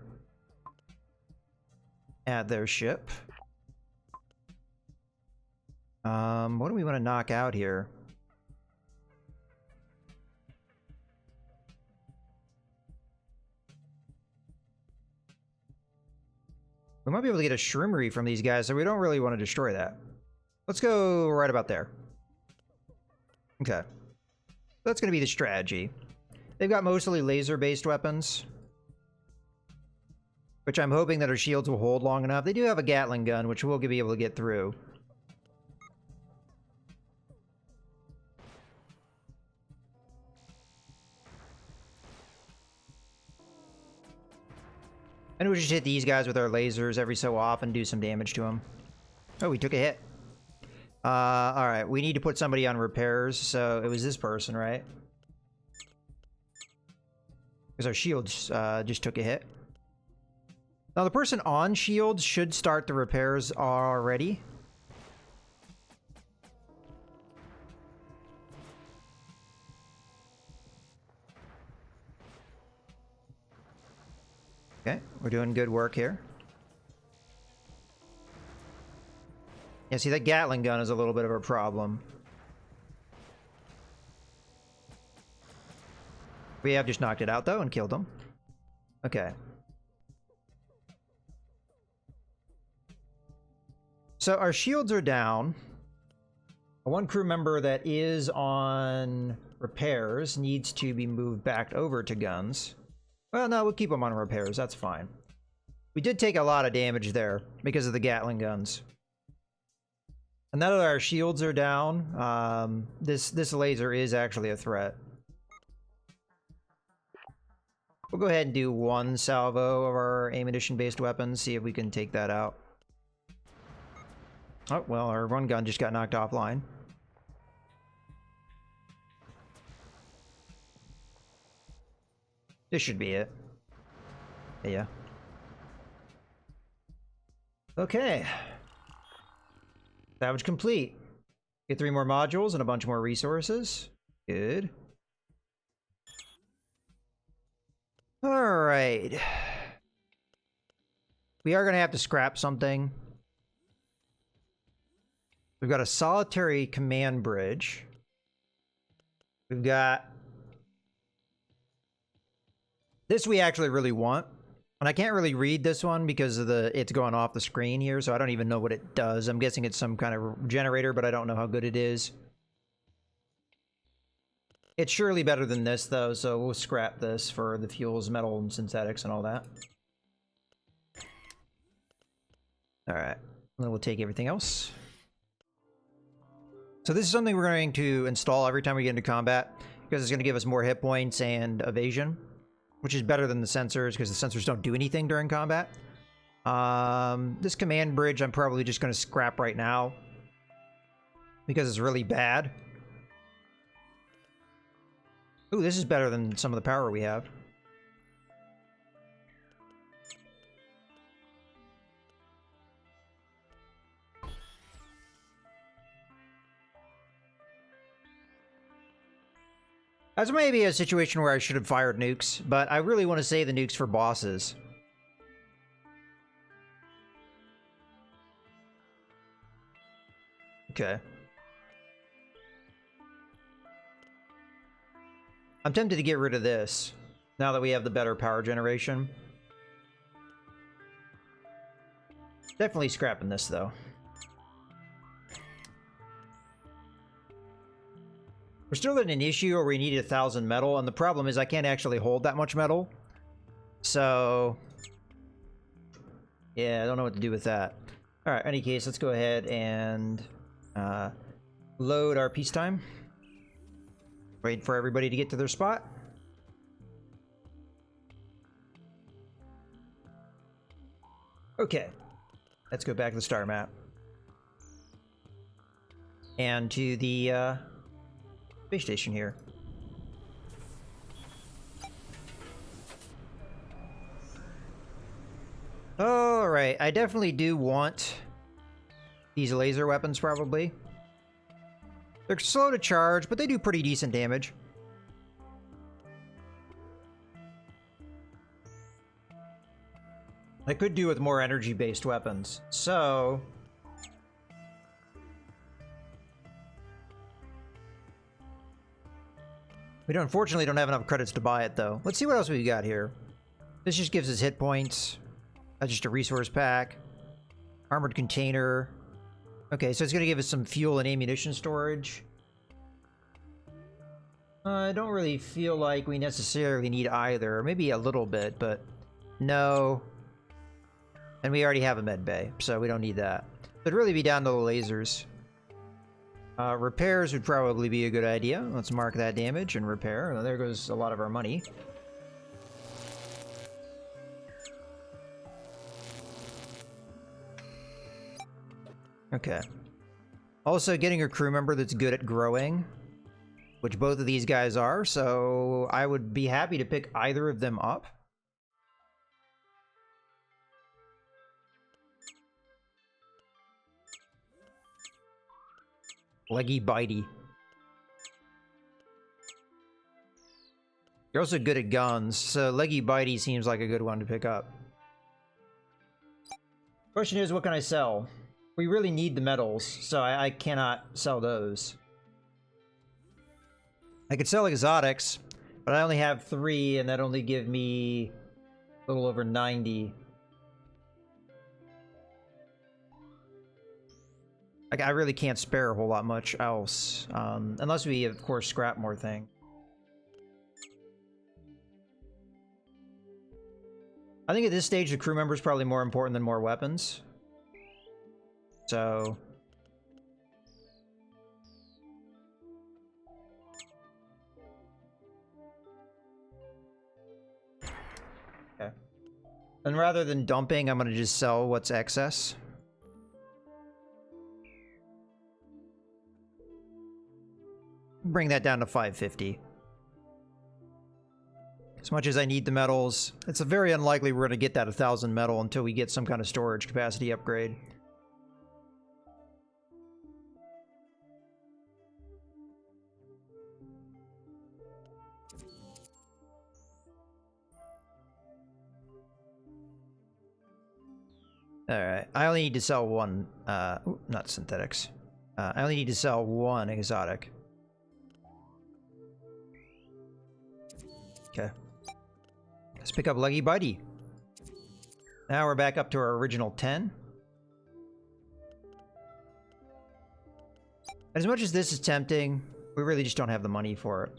at their ship. What do we want to knock out here? We might be able to get a shroomery from these guys, so we don't really want to destroy that. Let's go right about there. Okay. That's going to be the strategy. They've got mostly laser-based weapons, which I'm hoping that our shields will hold long enough. They do have a Gatling gun, which we'll be able to get through. And we'll just hit these guys with our lasers every so often, do some damage to them. Oh, we took a hit. Alright, we need to put somebody on repairs, so it was this person, right? Because our shields just took a hit. Now, the person on shields should start the repairs already. Okay, we're doing good work here. Yeah, see, that Gatling gun is a little bit of a problem. We have just knocked it out, though, and killed him. Okay. So our shields are down. One crew member that is on repairs needs to be moved back over to guns. Well, no, we'll keep them on repairs. That's fine. We did take a lot of damage there because of the Gatling guns. And now that our shields are down, this laser is actually a threat. We'll go ahead and do one salvo of our ammunition-based weapons, see if we can take that out. Oh, well, our one gun just got knocked offline. This should be it. Yeah. Okay. Salvage complete. Get 3 more modules and a bunch more resources. Good. Alright. We are going to have to scrap something. We've got a solitary command bridge. We've got... This we actually really want. And I can't really read this one because of it's going off the screen here, so I don't even know what it does. I'm guessing it's some kind of generator, but I don't know how good it is. It's surely better than this, though, so we'll scrap this for the fuels, metal, and synthetics, and all that. Alright. Then we'll take everything else. So this is something we're going to install every time we get into combat, because it's going to give us more hit points and evasion, which is better than the sensors, because the sensors don't do anything during combat. This command bridge I'm probably just going to scrap right now, because it's really bad. Ooh, this is better than some of the power we have. That's maybe a situation where I should have fired nukes, but I really want to save the nukes for bosses. Okay. I'm tempted to get rid of this, now that we have the better power generation. Definitely scrapping this, though. We're still in an issue where we need 1,000 metal, and the problem is I can't actually hold that much metal. So... yeah, I don't know what to do with that. Alright, in any case, let's go ahead and load our peacetime. Wait for everybody to get to their spot. Okay. Let's go back to the star map. And to the space station here. Alright, I definitely do want These laser weapons, probably. They're slow to charge, but they do pretty decent damage. I could do with more energy-based weapons, so... We unfortunately don't have enough credits to buy it, though. Let's see what else we got here. This just gives us hit points. That's just a resource pack. Armored container. Okay, so it's going to give us some fuel and ammunition storage. I don't really feel like we necessarily need either. Maybe a little bit, but no. And we already have a med bay, so we don't need that. It'd really be down to the lasers. Repairs would probably be a good idea. Let's mark that damage and repair. Well, there goes a lot of our money. Okay. Also, getting a crew member that's good at growing, which both of these guys are, so I would be happy to pick either of them up. Leggy Bitey. You're also good at guns, so Leggy Bitey seems like a good one to pick up. Question is, what can I sell? We really need the metals, so I cannot sell those. I could sell exotics, but I only have 3, and that only give me a little over 90. Like, I really can't spare a whole lot much else, unless we, of course, scrap more things. I think at this stage, the crew member is probably more important than more weapons. So... okay. And rather than dumping, I'm going to just sell what's excess. Bring that down to 550. As much as I need the metals, it's very unlikely we're going to get that 1,000 metal until we get some kind of storage capacity upgrade. Alright, I only need to sell one, not synthetics. I only need to sell one exotic. Okay. Let's pick up Leggy Bitey. Now we're back up to our original 10. As much as this is tempting, we really just don't have the money for it.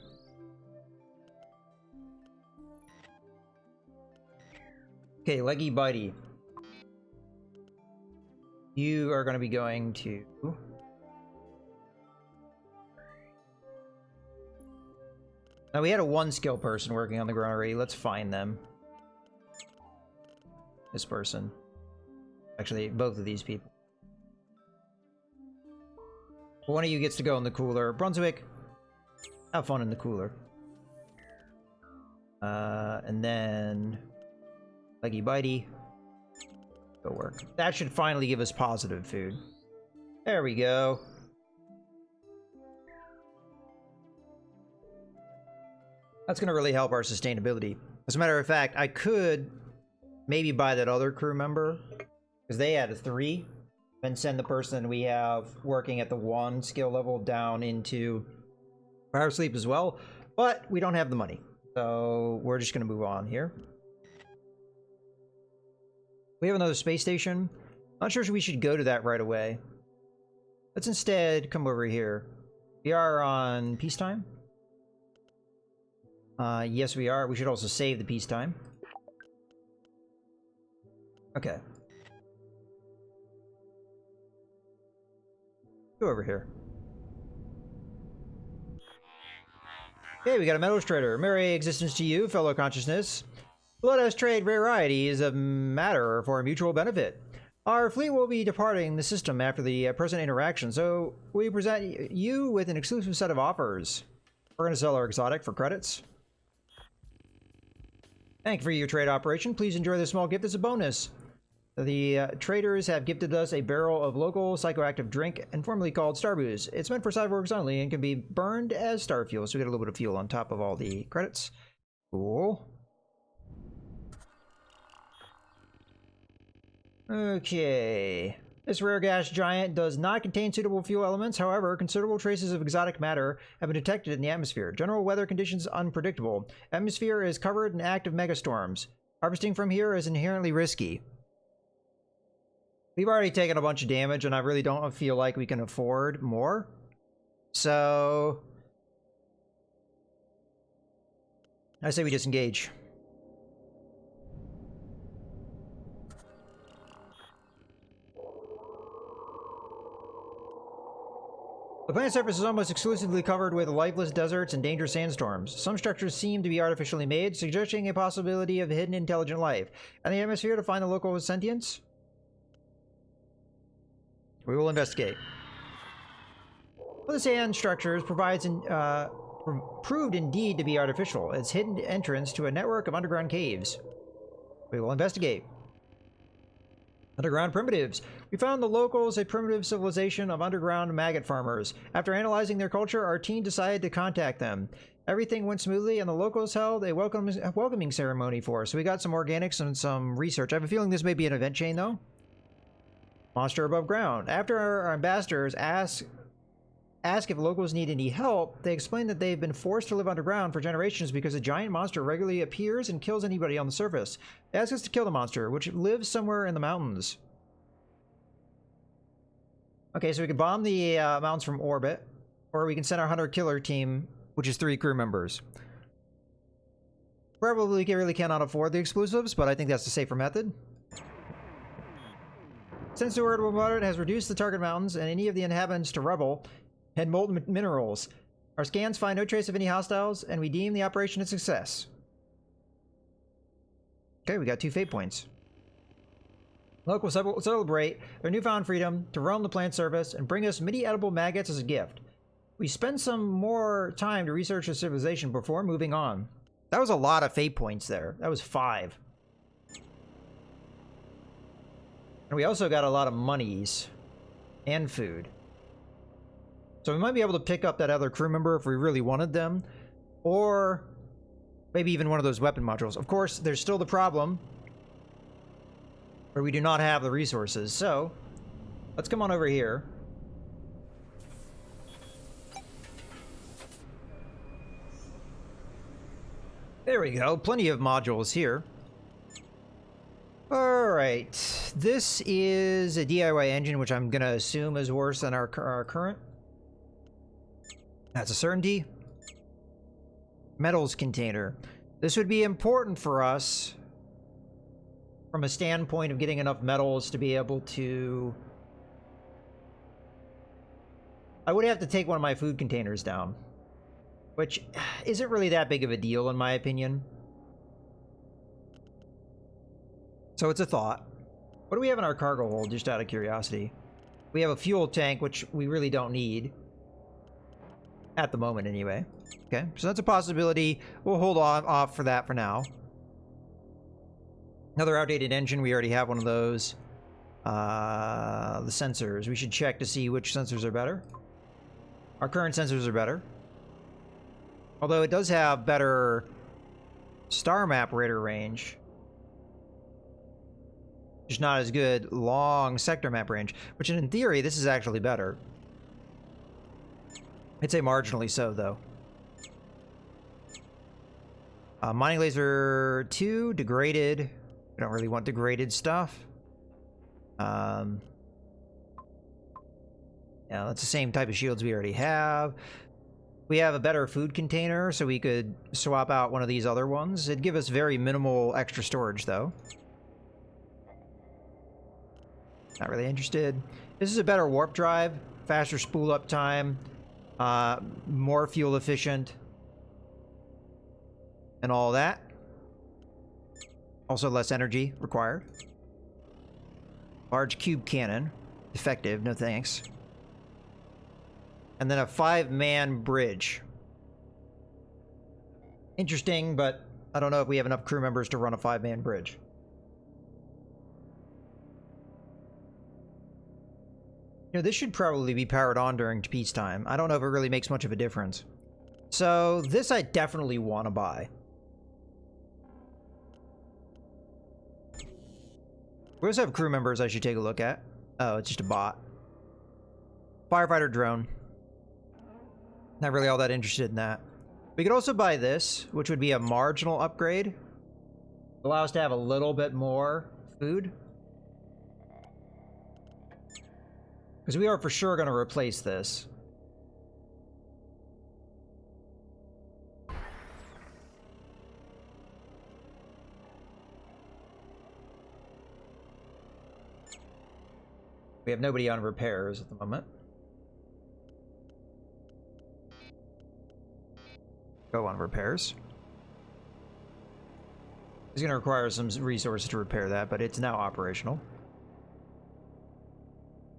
Okay, Leggy Bitey. You are going to be going to... Now, we had a 1-skill person working on the granary. Let's find them. This person. Actually, both of these people. One of you gets to go in the cooler. Brunswick, have fun in the cooler. And then... Leggy Bitey. Go work. That should finally give us positive food. There we go. That's going to really help our sustainability. As a matter of fact, I could maybe buy that other crew member, because they had a 3, and send the person we have working at the 1 skill level down into power sleep as well. But we don't have the money, so we're just going to move on here. We have another space station. Not sure if we should go to that right away. Let's instead come over here. We are on peacetime. Yes, we are. We should also save the peacetime. Okay. Go over here. Okay, we got a metals trader. Merry existence to you, fellow consciousness. Let us trade variety is a matter for mutual benefit. Our fleet will be departing the system after the present interaction, so we present you with an exclusive set of offers. We're going to sell our exotic for credits. Thank you for your trade operation. Please enjoy this small gift as a bonus. The traders have gifted us a barrel of local psychoactive drink, informally called Star Booze. It's meant for cyborgs only and can be burned as star fuel. So we get a little bit of fuel on top of all the credits. Cool. Okay. This rare gas giant does not contain suitable fuel elements. However, considerable traces of exotic matter have been detected in the atmosphere. General weather conditions unpredictable. Atmosphere is covered in active megastorms. Harvesting from here is inherently risky. We've already taken a bunch of damage, and I really don't feel like we can afford more. So I say we disengage. The planet's surface is almost exclusively covered with lifeless deserts and dangerous sandstorms. Some structures seem to be artificially made, suggesting a possibility of hidden intelligent life. And the atmosphere to find the local sentience? We will investigate. One of the sand structures proved indeed to be artificial. Its hidden entrance to a network of underground caves. We will investigate. Underground primitives. We found the locals a primitive civilization of underground maggot farmers. After analyzing their culture, our team decided to contact them. Everything went smoothly, and the locals held a welcoming ceremony for us. So we got some organics and some research. I have a feeling this may be an event chain, though. Monster above ground. After our ambassadors ask if locals need any help, they explain that they've been forced to live underground for generations because a giant monster regularly appears and kills anybody on the surface. They ask us to kill the monster, which lives somewhere in the mountains. Okay, so we can bomb the mountains from orbit, or we can send our hunter-killer team, which is 3 crew members. Probably really cannot afford the explosives, but I think that's the safer method. Since the word about it has reduced the target mountains and any of the inhabitants to rubble and molten minerals. Our scans find no trace of any hostiles, and we deem the operation a success. Okay, we got 2 fate points. Locals celebrate their newfound freedom to roam the planet's surface and bring us many edible maggots as a gift. We spend some more time to research the civilization before moving on. That was a lot of fate points there. That was 5. And we also got a lot of monies and food. So we might be able to pick up that other crew member if we really wanted them. Or maybe even one of those weapon modules. Of course, there's still the problem where we do not have the resources. So let's come on over here. There we go. Plenty of modules here. Alright, this is a DIY engine, which I'm going to assume is worse than our current. That's a certainty. Metals container. This would be important for us from a standpoint of getting enough metals to be able to... I would have to take one of my food containers down, which isn't really that big of a deal in my opinion. So it's a thought. What do we have in our cargo hold, just out of curiosity? We have a fuel tank, which we really don't need. At the moment, anyway. Okay, so that's a possibility. We'll hold off for that for now. Another outdated engine. We already have one of those. The sensors. We should check to see which sensors are better. Our current sensors are better. Although it does have better star map radar range. Just not as good long sector map range, which in theory this is actually better. I'd say marginally so, though. Mining laser 2 degraded. We don't really want degraded stuff. Yeah, that's the same type of shields we already have. We have a better food container, so we could swap out one of these other ones. It'd give us very minimal extra storage, though. Not really interested. This is a better warp drive, faster spool up time, more fuel efficient, and all that. Also less energy required. Large cube cannon. Effective, no thanks. And then a 5-man bridge. Interesting, but I don't know if we have enough crew members to run a 5-man bridge. You know, this should probably be powered on during peacetime. I don't know if it really makes much of a difference. So this I definitely want to buy. We also have crew members I should take a look at. Oh, it's just a bot. Firefighter drone. Not really all that interested in that. We could also buy this, which would be a marginal upgrade. Allow us to have a little bit more food. Because we are for sure going to replace this. We have nobody on repairs at the moment. Go on repairs. It's going to require some resources to repair that, but it's now operational.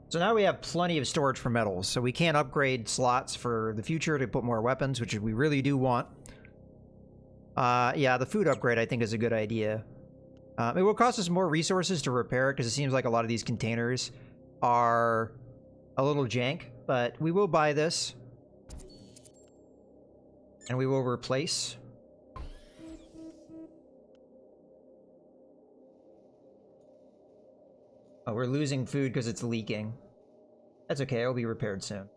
So now we have plenty of storage for metals, so we can upgrade slots for the future to put more weapons, which we really do want. Yeah, the food upgrade I think is a good idea. It will cost us more resources to repair it, because it seems like a lot of these containers are a little jank, but we will buy this. And we will replace. Oh, we're losing food because it's leaking. That's okay, it'll be repaired soon.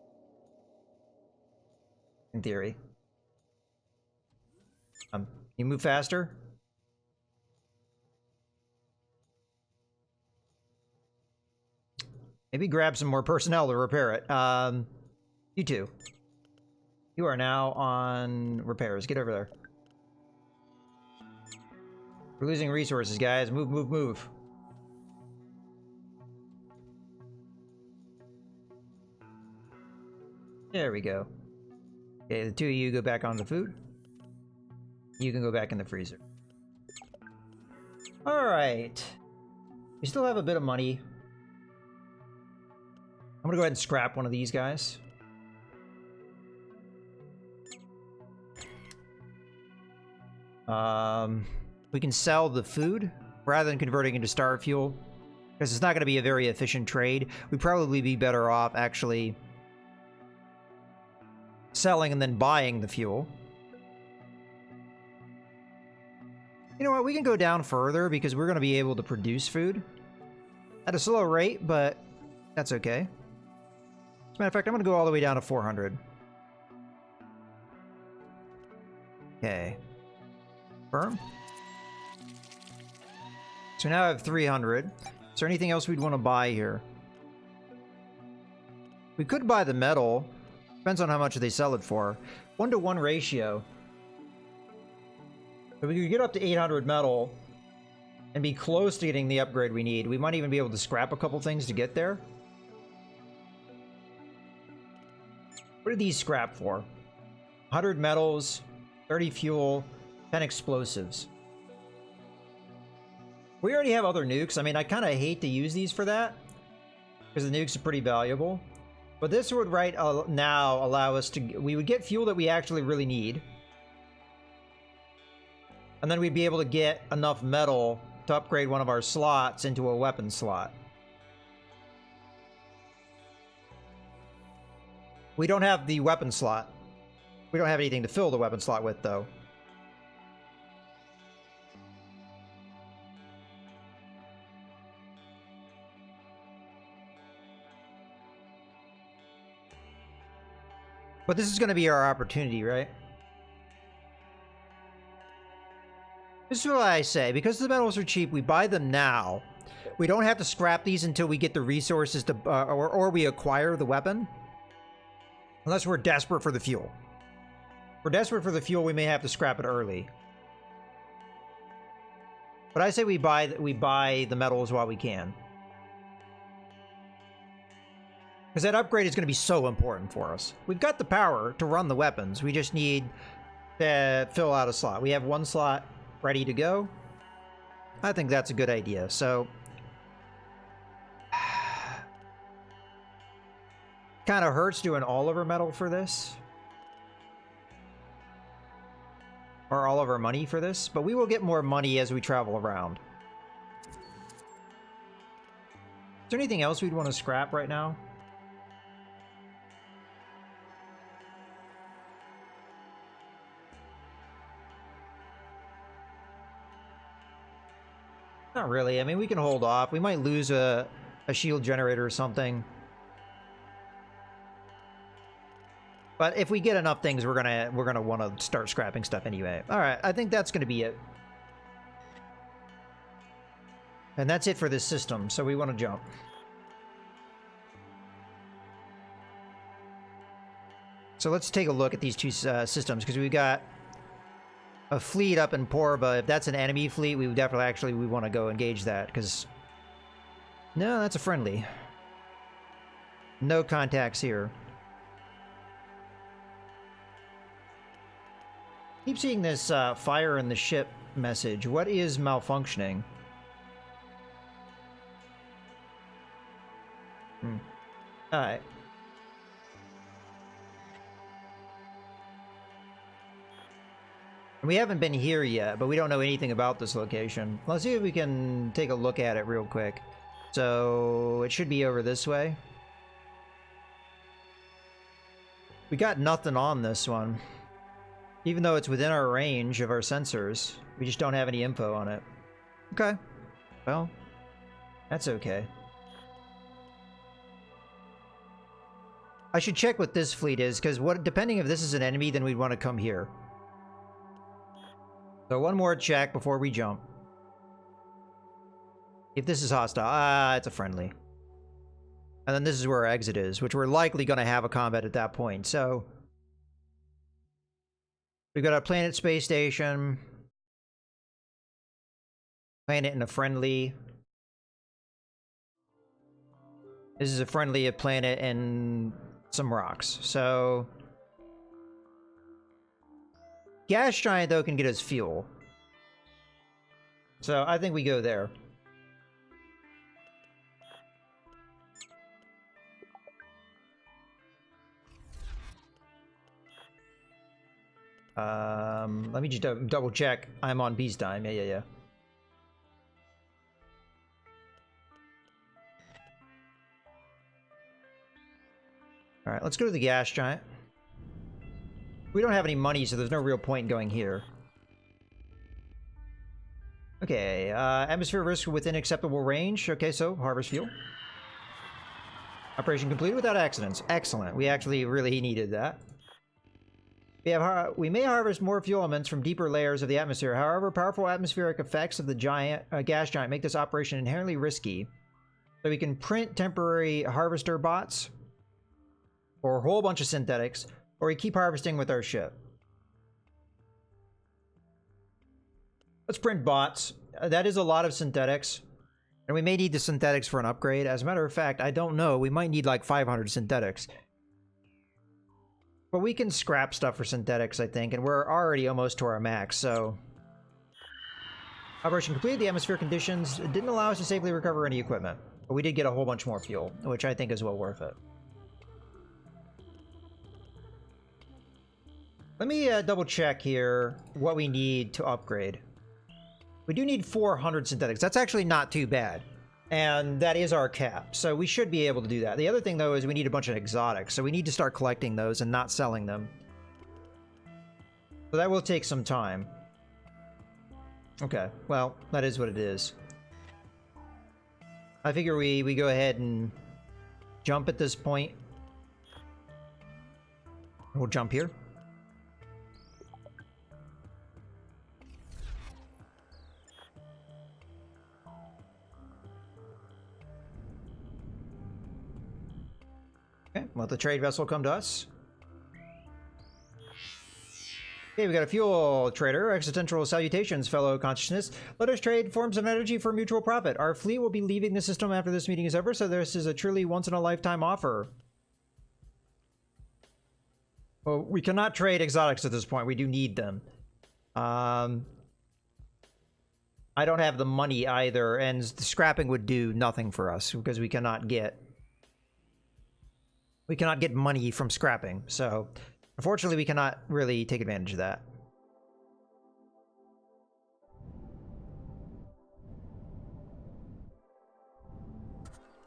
In theory. You move faster? Maybe grab some more personnel to repair it. You two. You are now on repairs. Get over there. We're losing resources, guys. Move, move, move. There we go. Okay, the two of you go back on the food. You can go back in the freezer. Alright. We still have a bit of money. I'm gonna go ahead and scrap one of these guys. We can sell the food rather than converting into star fuel, because it's not going to be a very efficient trade. We'd probably be better off actually selling and then buying the fuel. You know what? We can go down further because we're going to be able to produce food at a slow rate, but that's okay. As a matter of fact, I'm going to go all the way down to 400. Okay. Firm. So now I have 300. Is there anything else we'd want to buy here? We could buy the metal. Depends on how much they sell it for. 1-to-1 ratio. If we could get up to 800 metal and be close to getting the upgrade we need, we might even be able to scrap a couple things to get there. What did these scrap for? 100 metals, 30 fuel, 10 explosives. We already have other nukes. I mean, I kind of hate to use these for that, because the nukes are pretty valuable. But this would now allow us to... We would get fuel that we actually really need. And then we'd be able to get enough metal to upgrade one of our slots into a weapon slot. We don't have the weapon slot. We don't have anything to fill the weapon slot with, though. But this is going to be our opportunity, right? This is what I say. Because the metals are cheap, we buy them now. We don't have to scrap these until we get the resources to... or we acquire the weapon. Unless we're desperate for the fuel. If we're desperate for the fuel, we may have to scrap it early. But I say we buy the metals while we can. Because that upgrade is going to be so important for us. We've got the power to run the weapons. We just need to fill out a slot. We have one slot ready to go. I think that's a good idea. So, kind of hurts doing all of our metal for this. Or all of our money for this. But we will get more money as we travel around. Is there anything else we'd want to scrap right now? Not really. I mean, we can hold off. We might lose a shield generator or something. But if we get enough things, we're gonna want to start scrapping stuff anyway. All right, I think that's gonna be it. And that's it for this system, so we want to jump. So let's take a look at these two systems, because we got a fleet up in Porba. If that's an enemy fleet, we would definitely we want to go engage that, because... No, that's a friendly. No contacts here. Keep seeing this fire in the ship message. What is malfunctioning? Alright. We haven't been here yet, but we don't know anything about this location. Let's see if we can take a look at it real quick. So, it should be over this way. We got nothing on this one. Even though it's within our range of our sensors, we just don't have any info on it. Okay. Well, that's okay. I should check what this fleet is, because depending if this is an enemy, then we'd want to come here. So one more check before we jump. If this is hostile, it's a friendly. And then this is where our exit is, which we're likely going to have a combat at that point. So we've got a planet space station. Planet and a friendly. This is a friendly, a planet, and some rocks. So gas giant, though, can get us fuel. So I think we go there. Let me just double check. I'm on peace time. Yeah. All right, let's go to the gas giant. We don't have any money, so there's no real point in going here. Okay, atmosphere risk within acceptable range. Okay, so harvest fuel. Operation completed without accidents. Excellent. We actually really needed that. We may harvest more fuel elements from deeper layers of the atmosphere. However, powerful atmospheric effects of the gas giant make this operation inherently risky. So we can print temporary harvester bots, or a whole bunch of synthetics, or we keep harvesting with our ship. Let's print bots. That is a lot of synthetics. And we may need the synthetics for an upgrade. As a matter of fact, I don't know. We might need like 500 synthetics. But we can scrap stuff for synthetics, I think. And we're already almost to our max, so... Operation complete. The atmosphere conditions didn't allow us to safely recover any equipment. But we did get a whole bunch more fuel, which I think is well worth it. Let me double check here what we need to upgrade. We do need 400 synthetics. That's actually not too bad. And that is our cap, so we should be able to do that. The other thing, though, is we need a bunch of exotics, so we need to start collecting those and not selling them. So that will take some time. Okay, well, that is what it is. I figure we go ahead and jump at this point. We'll jump here. Okay, let the trade vessel come to us. Okay, we got a fuel trader. Existential salutations, fellow consciousness. Let us trade forms of energy for mutual profit. Our fleet will be leaving the system after this meeting is over, so this is a truly once-in-a-lifetime offer. Well, we cannot trade exotics at this point. We do need them. I don't have the money either, and the scrapping would do nothing for us because we cannot get money from scrapping. So, unfortunately, we cannot really take advantage of that.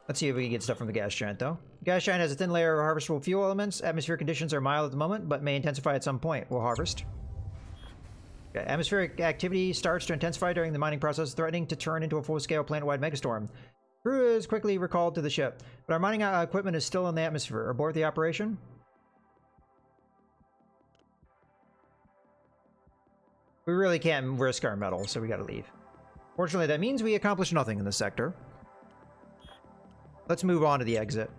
Let's see if we can get stuff from the gas giant, though. Gas giant has a thin layer of harvestable fuel elements. Atmosphere conditions are mild at the moment, but may intensify at some point. We'll harvest. Okay. Atmospheric activity starts to intensify during the mining process, threatening to turn into a full-scale plant-wide megastorm. Crew is quickly recalled to the ship, but our mining equipment is still in the atmosphere. Abort the operation. We really can't risk our metal, so we gotta leave. Fortunately, that means we accomplished nothing in this sector. Let's move on to the exit.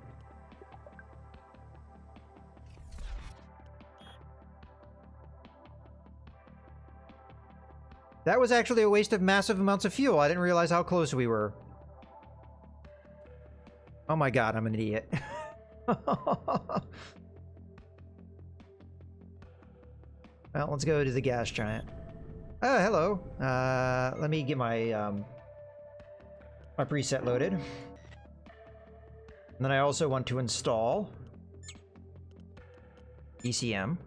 That was actually a waste of massive amounts of fuel. I didn't realize how close we were. Oh my god, I'm an idiot. Well, let's go to the gas giant. Oh, hello. Let me get my my preset loaded. And then I also want to install ECM.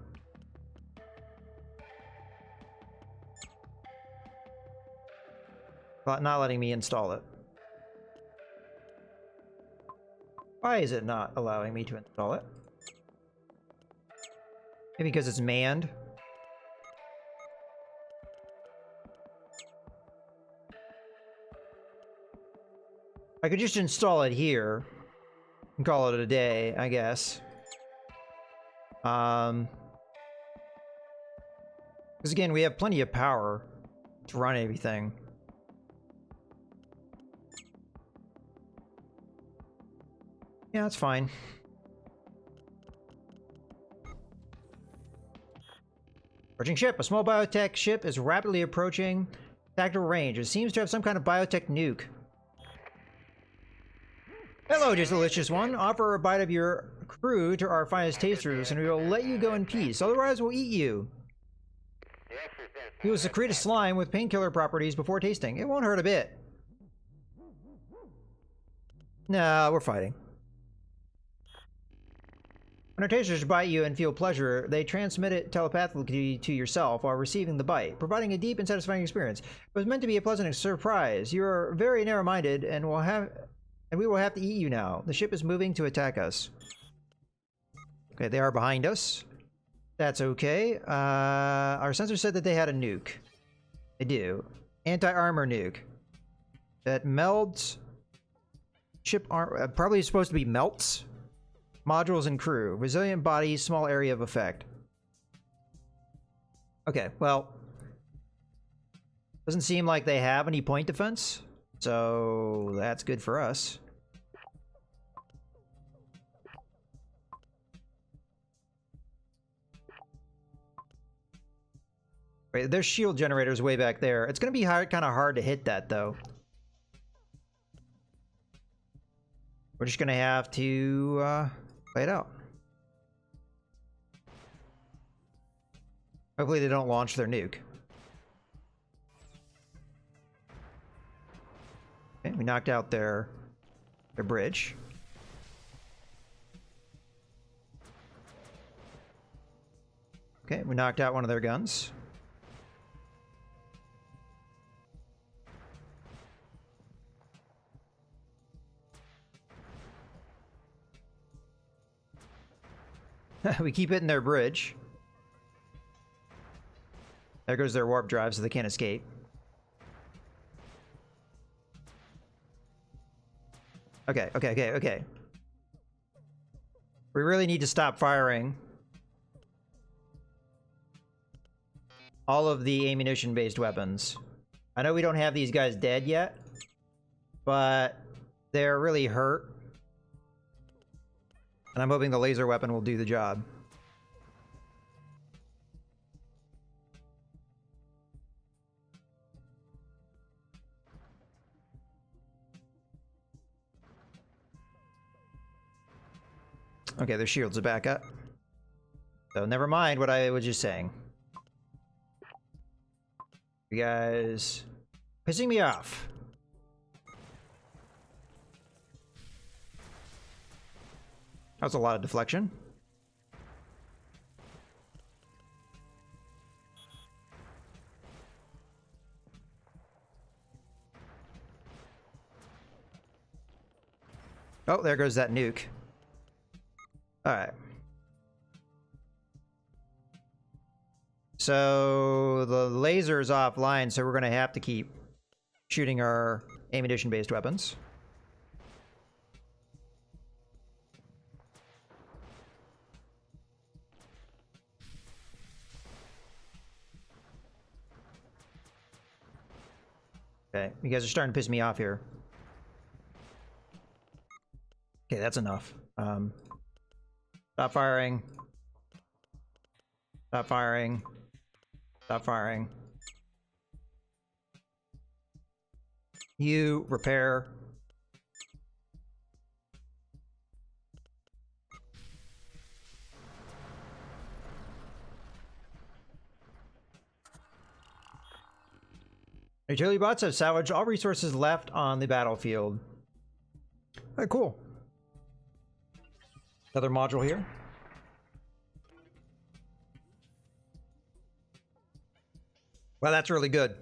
But not letting me install it. Why is it not allowing me to install it? Maybe because it's manned. I could just install it here and call it a day, I guess. Because again, we have plenty of power to run everything. Yeah, that's fine. Approaching ship. A small biotech ship is rapidly approaching tactical range. It seems to have some kind of biotech nuke. Hello, delicious one. Offer a bite of your crew to our finest tasters, and we will let you go in peace. Otherwise, we'll eat you. You will secrete a slime with painkiller properties before tasting. It won't hurt a bit. Nah, we're fighting. When our tasters bite you and feel pleasure, they transmit it telepathically to yourself while receiving the bite, providing a deep and satisfying experience. It was meant to be a pleasant surprise. You are very narrow-minded, and we will have to eat you now. The ship is moving to attack us. Okay, they are behind us. That's okay. Our sensor said that they had a nuke. They do. Anti-armor nuke. That melds ship armor. Probably supposed to be melts. Modules and crew. Resilient bodies, small area of effect. Okay, well. Doesn't seem like they have any point defense. So that's good for us. Right, there's shield generators way back there. It's going to be kind of hard to hit that, though. We're just going to have to play it out. Hopefully they don't launch their nuke. Okay, we knocked out their bridge. Okay, we knocked out one of their guns. We keep hitting their bridge. There goes their warp drive, so they can't escape. Okay. We really need to stop firing all of the ammunition-based weapons. I know we don't have these guys dead yet, but they're really hurt. And I'm hoping the laser weapon will do the job. Okay, their shields are back up. So never mind what I was just saying. You guys pissing me off. That's a lot of deflection. Oh, there goes that nuke. All right. So the laser is offline, so we're going to have to keep shooting our ammunition-based weapons. Okay, you guys are starting to piss me off here. Okay, that's enough. Stop firing. Stop firing. Stop firing. You repair. Utility bots have salvaged all resources left on the battlefield. Alright, cool. Another module here. Well, that's really good.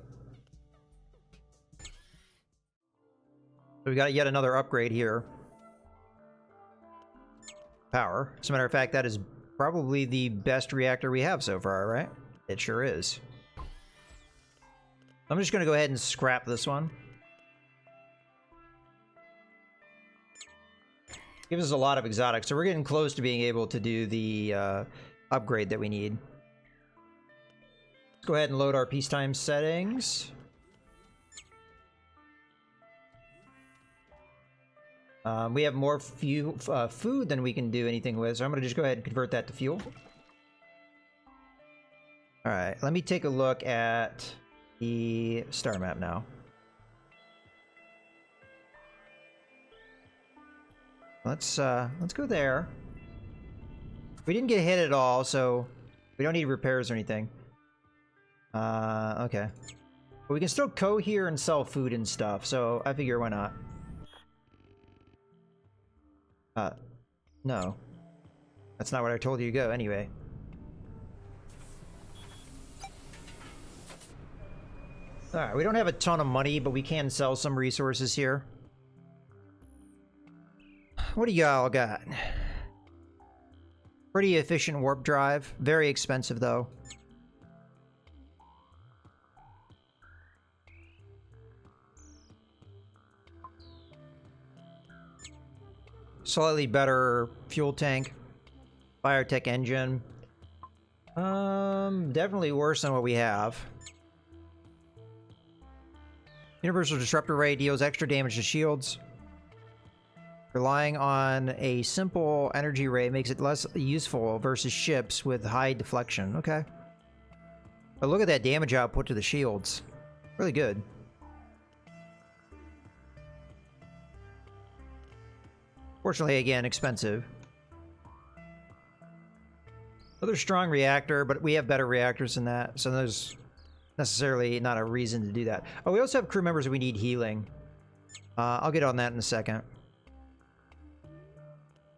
So we got yet another upgrade here. Power. As a matter of fact, that is probably the best reactor we have so far, right? It sure is. I'm just going to go ahead and scrap this one. Gives us a lot of exotics, so we're getting close to being able to do the upgrade that we need. Let's go ahead and load our peacetime settings. We have more food than we can do anything with, so I'm going to just go ahead and convert that to fuel. Alright, let me take a look at the star map now. Let's go there. We didn't get hit at all, so we don't need repairs or anything. Okay. But we can still go here and sell food and stuff, so I figure why not. No. That's not what I told you to go anyway. Alright, we don't have a ton of money, but we can sell some resources here. What do y'all got? Pretty efficient warp drive. Very expensive, though. Slightly better fuel tank. Biotech engine. Definitely worse than what we have. Universal Disruptor Ray deals extra damage to shields. Relying on a simple energy ray makes it less useful versus ships with high deflection. Okay. But look at that damage output to the shields. Really good. Fortunately, again, expensive. Another strong reactor, but we have better reactors than that, so there's necessarily not a reason to do that. Oh, we also have crew members that we need healing. I'll get on that in a second.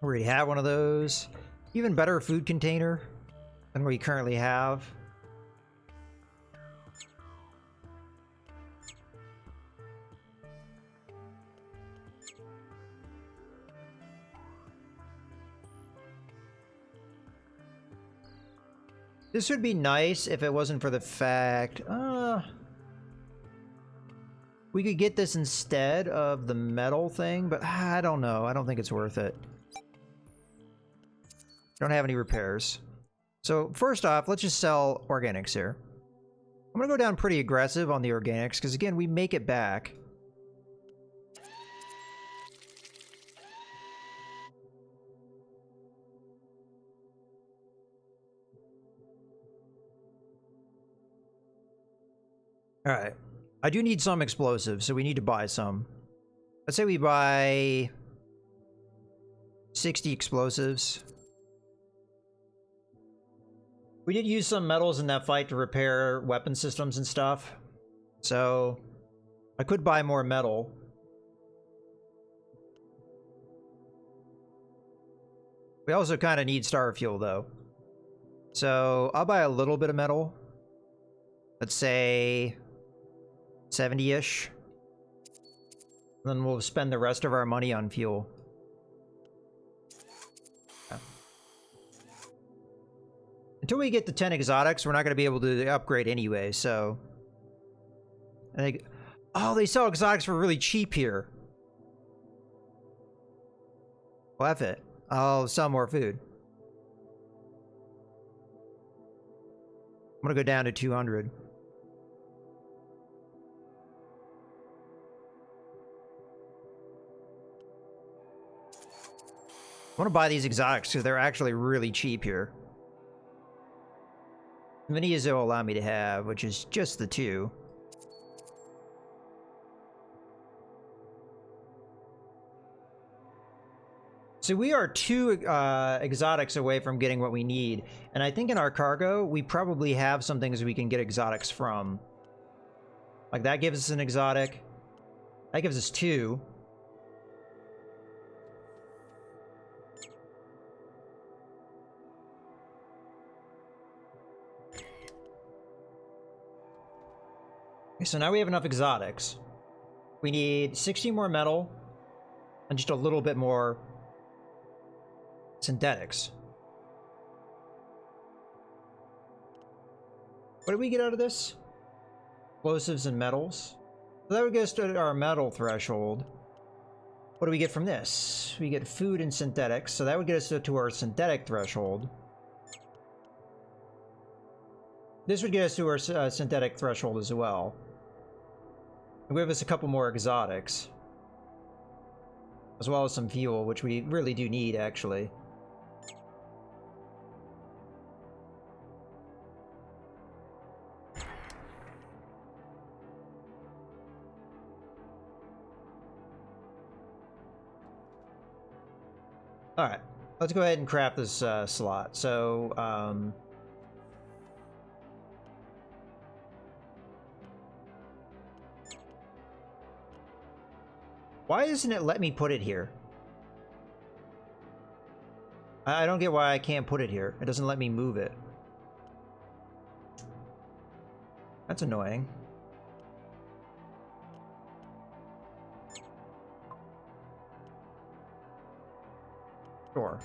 We already have one of those. Even better food container than we currently have. This would be nice if it wasn't for the fact... we could get this instead of the metal thing, but I don't know. I don't think it's worth it. Don't have any repairs. So first off, let's just sell organics here. I'm gonna go down pretty aggressive on the organics, because again, we make it back. Alright. I do need some explosives, so we need to buy some. Let's say we buy 60 explosives. We did use some metals in that fight to repair weapon systems and stuff. So I could buy more metal. We also kind of need star fuel though. So I'll buy a little bit of metal. Let's say 70-ish. Then we'll spend the rest of our money on fuel. Until we get to 10 exotics, we're not going to be able to upgrade anyway, so... I think... Oh, they sell exotics for really cheap here. Well, F it. I'll sell more food. I'm gonna go down to 200. I want to buy these exotics because they're actually really cheap here. Many will allow me to have, which is just the 2. So we are 2 exotics away from getting what we need. And I think in our cargo, we probably have some things we can get exotics from. Like that gives us an exotic. That gives us 2. Okay, so now we have enough exotics. We need 60 more metal and just a little bit more synthetics. What did we get out of this? Explosives and metals. So that would get us to our metal threshold. What do we get from this? We get food and synthetics, so that would get us to our synthetic threshold. This would get us to our synthetic threshold as well. And give us a couple more exotics. As well as some fuel, which we really do need, actually. Alright, let's go ahead and craft this slot. So, why doesn't it let me put it here? I don't get why I can't put it here. It doesn't let me move it. That's annoying. Sure.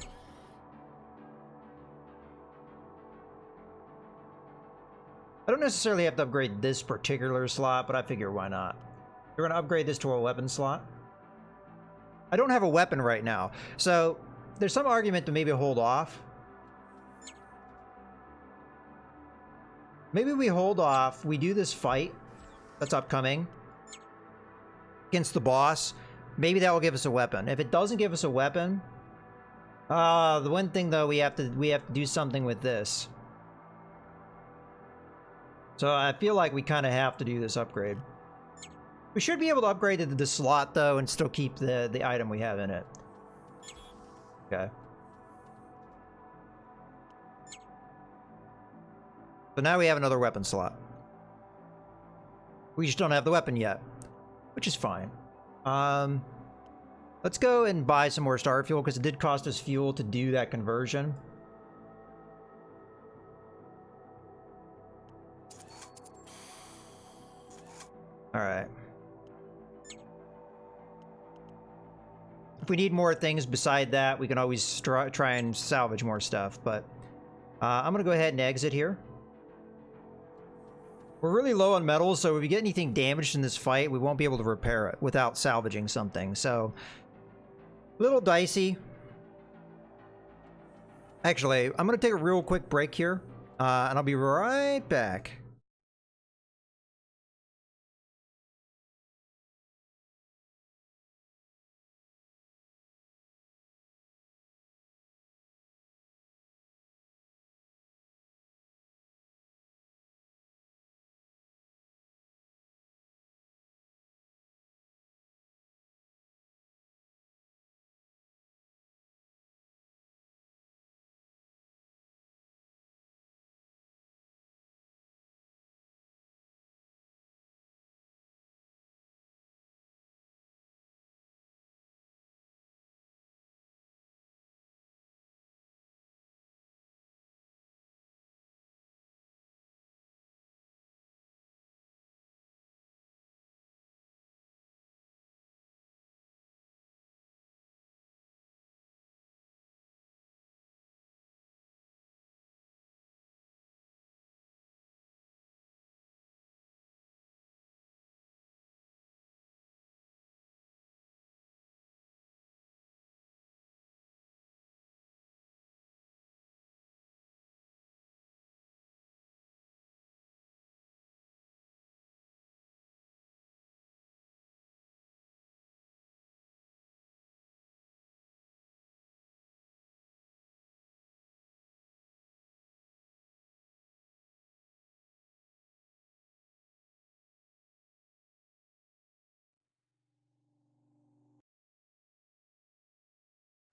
I don't necessarily have to upgrade this particular slot, but I figure why not. We're going to upgrade this to a weapon slot. I don't have a weapon right now, so there's some argument to maybe hold off. Maybe we hold off, we do this fight that's upcoming against the boss. Maybe that will give us a weapon. If it doesn't give us a weapon... the one thing though, we have to do something with this. So I feel like we kind of have to do this upgrade. We should be able to upgrade the slot though and still keep the item we have in it. Okay. So now we have another weapon slot. We just don't have the weapon yet, which is fine. Let's go and buy some more star fuel because it did cost us fuel to do that conversion. All right. If we need more things beside that, we can always try and salvage more stuff, but I'm going to go ahead and exit here. We're really low on metals, so if we get anything damaged in this fight, we won't be able to repair it without salvaging something, so a little dicey. Actually, I'm going to take a real quick break here, and I'll be right back.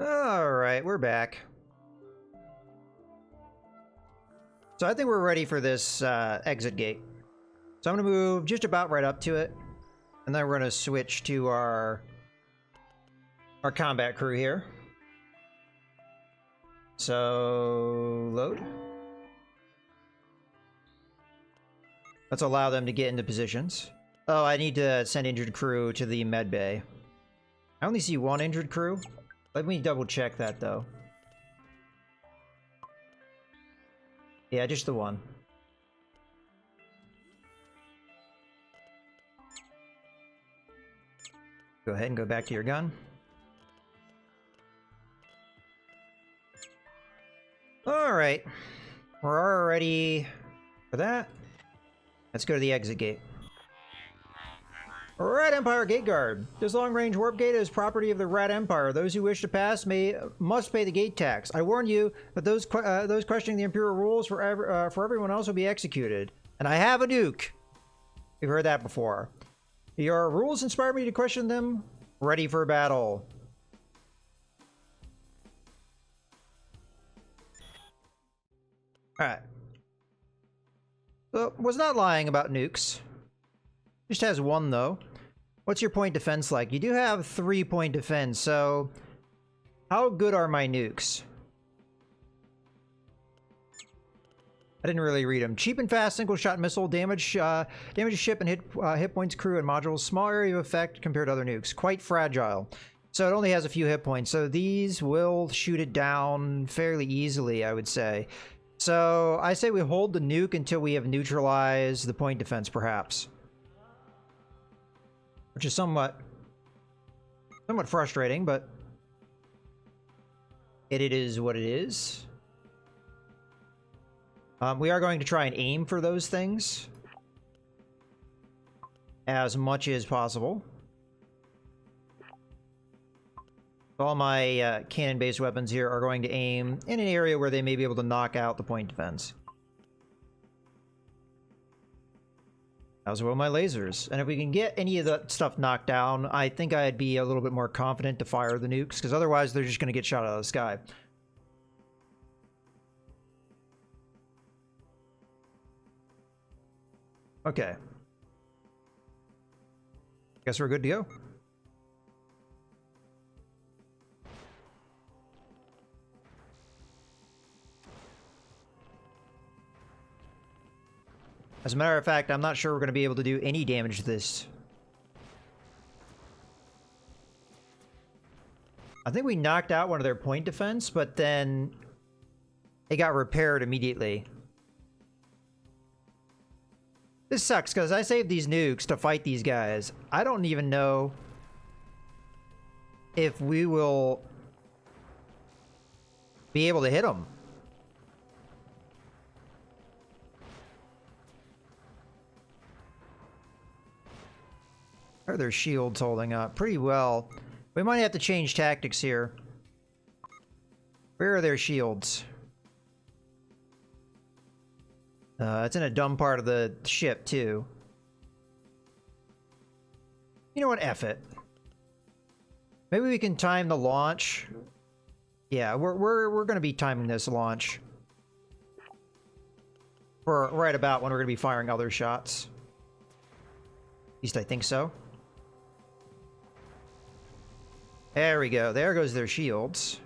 Alright, we're back. So I think we're ready for this exit gate. So I'm going to move just about right up to it. And then we're going to switch to our combat crew here. So, load. Let's allow them to get into positions. Oh, I need to send injured crew to the med bay. I only see one injured crew. Let me double check that though. Yeah, just the one. Go ahead and go back to your gun. Alright. We're all ready for that. Let's go to the exit gate. Red Empire Gate Guard. This long-range warp gate is property of the Red Empire. Those who wish to pass must pay the gate tax. I warn you that those questioning the Imperial rules for everyone else will be executed. And I have a nuke. We've heard that before. Your rules inspire me to question them. Ready for battle. Alright. So, was not lying about nukes. Just has one, though. What's your point defense like? You do have 3-point defense, so... How good are my nukes? I didn't really read them. Cheap and fast single-shot missile. Damage ship and hit points, crew, and modules. Small area of effect compared to other nukes. Quite fragile. So it only has a few hit points. So these will shoot it down fairly easily, I would say. So I say we hold the nuke until we have neutralized the point defense, perhaps. Which is somewhat frustrating, but it is what it is. We are going to try and aim for those things as much as possible. All my cannon-based weapons here are going to aim in an area where they may be able to knock out the point defense. As well my lasers. And if we can get any of that stuff knocked down, I think I'd be a little bit more confident to fire the nukes, because otherwise they're just going to get shot out of the sky. Okay. Guess we're good to go. As a matter of fact, I'm not sure we're going to be able to do any damage to this. I think we knocked out one of their point defense, but then it got repaired immediately. This sucks, because I saved these nukes to fight these guys. I don't even know if we will be able to hit them. Are their shields holding up? Pretty well. We might have to change tactics here. Where are their shields? It's in a dumb part of the ship, too. You know what? F it. Maybe we can time the launch. Yeah, we're going to be timing this launch for right about when we're going to be firing other shots. At least I think so. There we go. There goes their shields.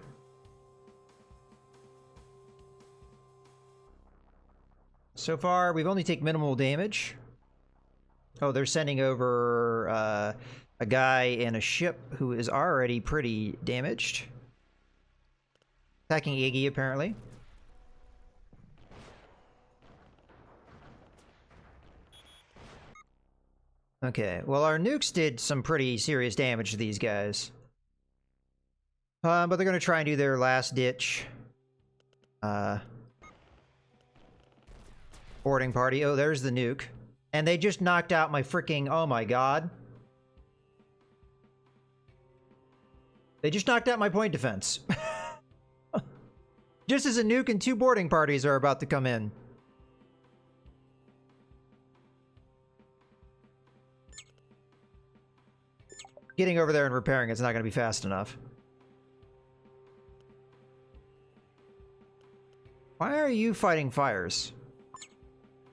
So far, we've only taken minimal damage. Oh, they're sending over a guy in a ship who is already pretty damaged. Attacking Iggy, apparently. Okay, well, our nukes did some pretty serious damage to these guys. But they're going to try and do their last ditch. Boarding party. Oh, there's the nuke. And they just knocked out my freaking... Oh my god. They just knocked out my point defense. Just as a nuke and 2 boarding parties are about to come in. Getting over there and repairing it's not going to be fast enough. Why are you fighting fires?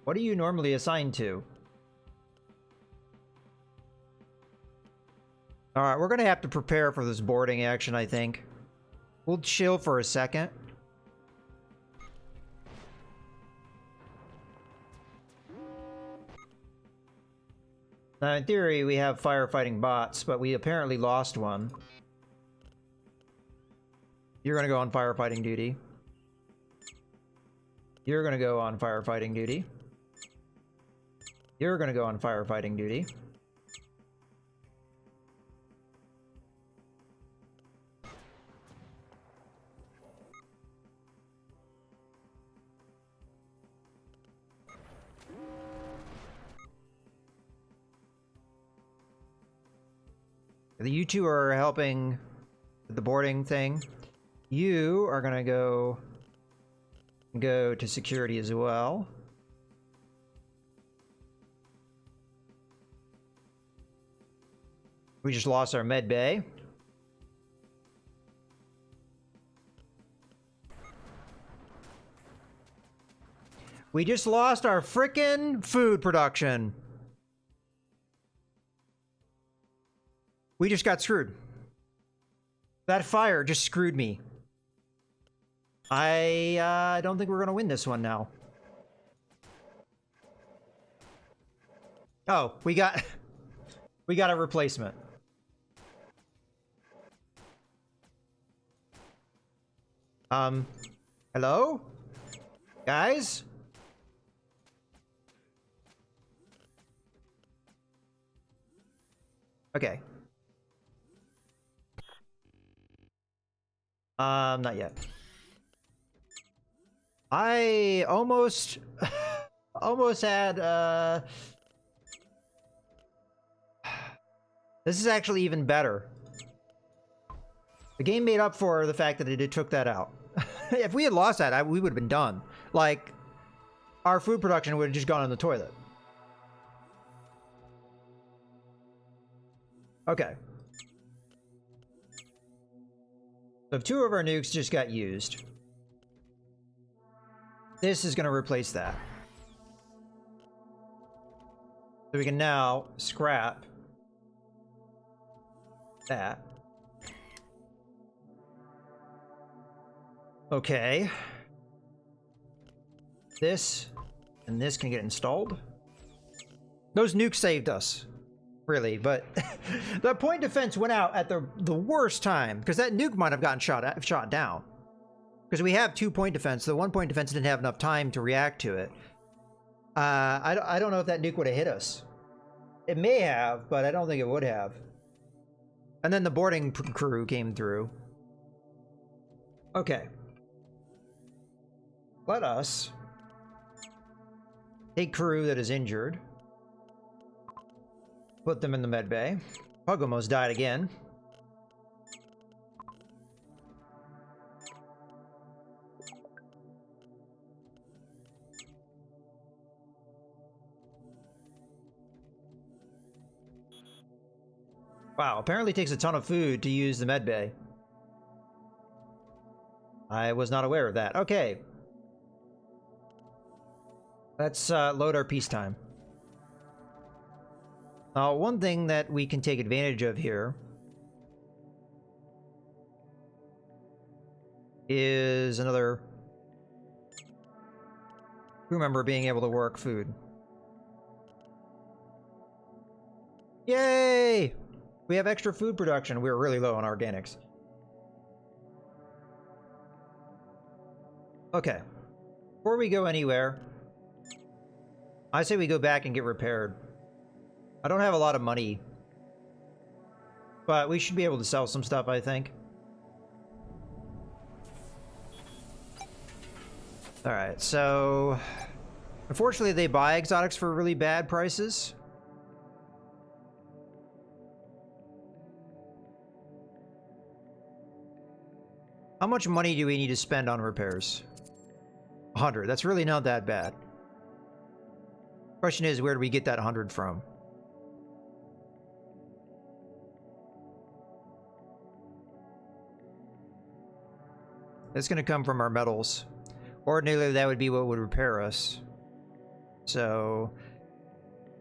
What are you normally assigned to? Alright, we're gonna have to prepare for this boarding action, I think. We'll chill for a second. Now, in theory, we have firefighting bots, but we apparently lost one. You're gonna go on firefighting duty. You're gonna go on firefighting duty. You're gonna go on firefighting duty. You two are helping with the boarding thing. You are gonna go to security as well. We just lost our med bay. We just lost our frickin' food production. We just got screwed. That fire just screwed me. I don't think we're gonna win this one now. Oh, we got a replacement. Hello? Guys? Okay. Not yet. I almost almost had this is actually even better. The game made up for the fact that it took that out. If we had lost that, we would have been done. Like, our food production would have just gone in the toilet. Okay. So 2 of our nukes just got used. This is going to replace that. So we can now scrap that. Okay. This and this can get installed. Those nukes saved us. Really, but the point defense went out at the worst time, because that nuke might have gotten shot down. Because we have 2 point defense. The 1 point defense didn't have enough time to react to it. I don't know if that nuke would have hit us. It may have, but I don't think it would have. And then the boarding crew came through. Okay. Let us take crew that is injured. Put them in the med bay. Pug almost died again. Wow, apparently it takes a ton of food to use the med bay. I was not aware of that. Okay. Let's load our peacetime. One thing that we can take advantage of here is another crew member being able to work food. Yay! We have extra food production. We're really low on organics. Okay. Before we go anywhere, I say we go back and get repaired. I don't have a lot of money, but we should be able to sell some stuff, I think. Alright, so unfortunately they buy exotics for really bad prices. How much money do we need to spend on repairs? 100. That's really not that bad. Question is, where do we get that 100 from? It's going to come from our metals. Ordinarily, that would be what would repair us. So,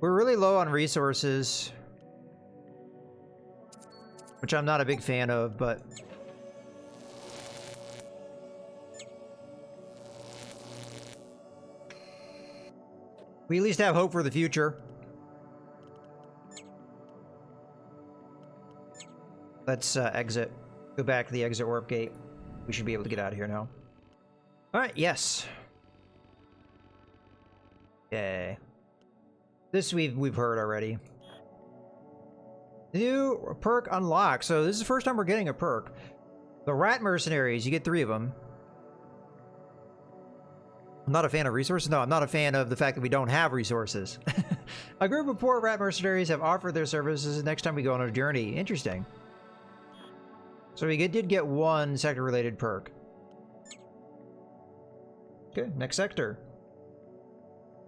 we're really low on resources, which I'm not a big fan of, but we at least have hope for the future. Let's exit. Go back to the exit warp gate. We should be able to get out of here now. Alright, yes. Yay. This we've heard already. New perk unlocked. So this is the first time we're getting a perk. The rat mercenaries, you get 3 of them. I'm not a fan of resources. No, I'm not a fan of the fact that we don't have resources. A group of poor rat mercenaries have offered their services next time we go on a journey. Interesting. So we did get 1 sector-related perk. Okay, next sector.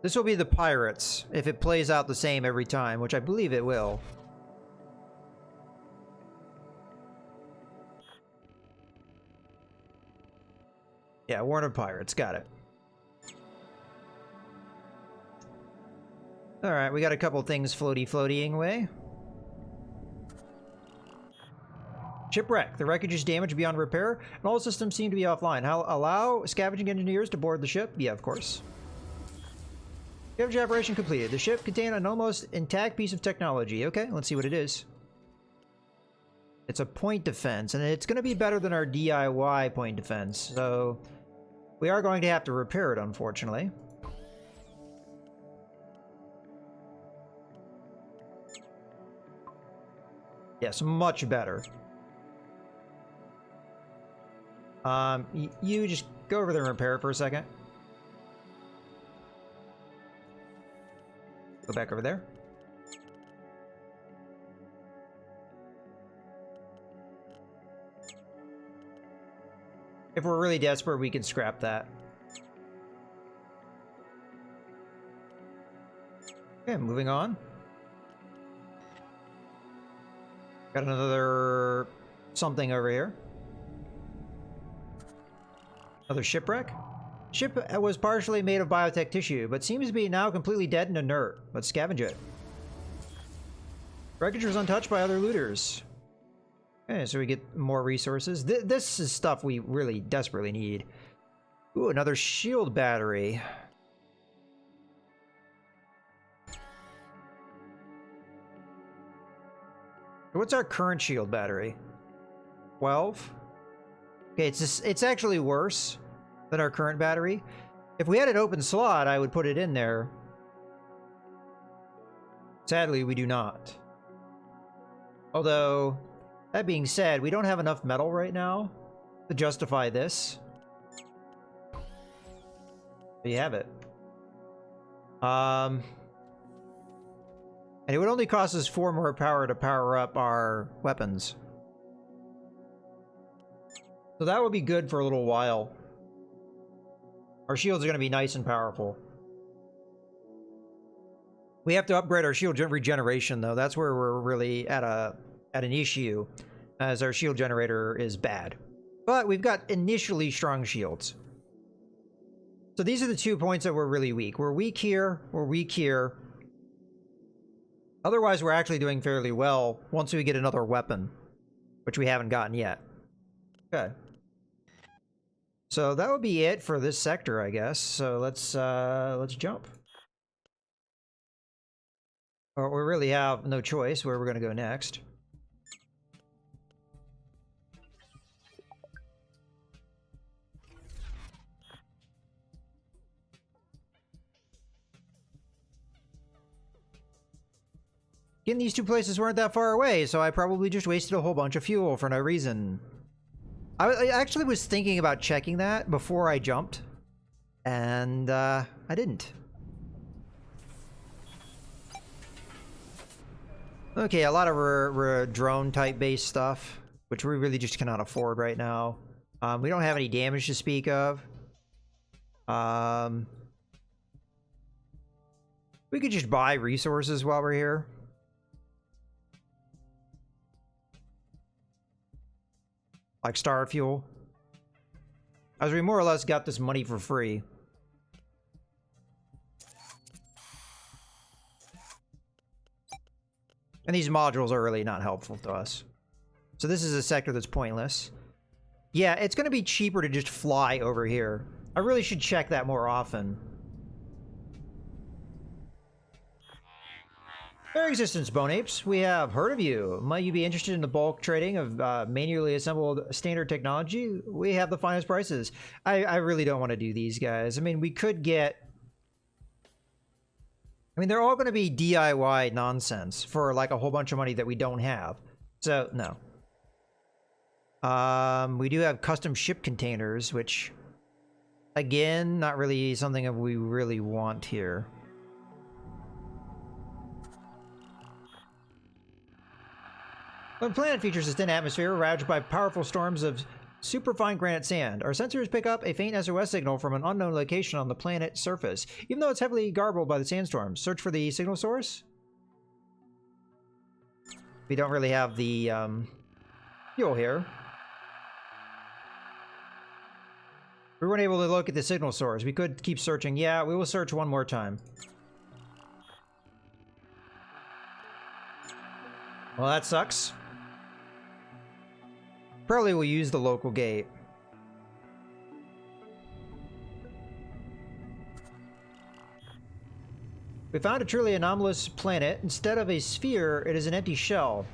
This will be the pirates, if it plays out the same every time, which I believe it will. Yeah, Warren of Pirates, got it. Alright, we got a couple things floating away. Shipwreck. The wreckage is damaged beyond repair, and all systems seem to be offline. Allow scavenging engineers to board the ship? Yeah, of course. Scavenging operation completed. The ship contained an almost intact piece of technology. Okay, let's see what it is. It's a point defense, and it's going to be better than our DIY point defense, so we are going to have to repair it, unfortunately. Yes, much better. You just go over there and repair it for a second. Go back over there. If we're really desperate, we can scrap that. Okay, moving on. Got another something over here. Another shipwreck? Ship was partially made of biotech tissue, but seems to be now completely dead and inert. Let's scavenge it. Wreckage was untouched by other looters. Okay, so we get more resources. This is stuff we really desperately need. Ooh, another shield battery. What's our current shield battery? 12? Okay, it's actually worse than our current battery. If we had an open slot, I would put it in there. Sadly, we do not. Although, that being said, we don't have enough metal right now to justify this. There you have it. And it would only cost us 4 more power to power up our weapons. So that would be good for a little while. Our shields are going to be nice and powerful. We have to upgrade our shield regeneration, though. That's where we're really at an issue, as our shield generator is bad. But we've got initially strong shields. So these are the 2 points that we're really weak. We're weak here. We're weak here. Otherwise, we're actually doing fairly well once we get another weapon, which we haven't gotten yet. Okay. So that would be it for this sector, I guess. So let's jump. Or we really have no choice where we're going to go next. Again, these 2 places weren't that far away, so I probably just wasted a whole bunch of fuel for no reason. I actually was thinking about checking that before I jumped, and I didn't. Okay, a lot of drone type based stuff, which we really just cannot afford right now. We don't have any damage to speak of. We could just buy resources while we're here. Like star fuel. As we more or less got this money for free. And these modules are really not helpful to us. So this is a sector that's pointless. Yeah, it's going to be cheaper to just fly over here. I really should check that more often. Fair existence, Bone Apes. We have heard of you. Might you be interested in the bulk trading of manually assembled standard technology? We have the finest prices. I really don't want to do these guys. I mean, we could get... I mean, they're all going to be DIY nonsense for like a whole bunch of money that we don't have. So, no. We do have custom ship containers, which, again, not really something that we really want here. The planet features a thin atmosphere ravaged by powerful storms of superfine granite sand. Our sensors pick up a faint SOS signal from an unknown location on the planet's surface, even though it's heavily garbled by the sandstorms. Search for the signal source. We don't really have the fuel here. We weren't able to look at the signal source. We could keep searching. Yeah, we will search one more time. Well, that sucks. Probably will use the local gate. We found a truly anomalous planet. Instead of a sphere, it is an empty shell.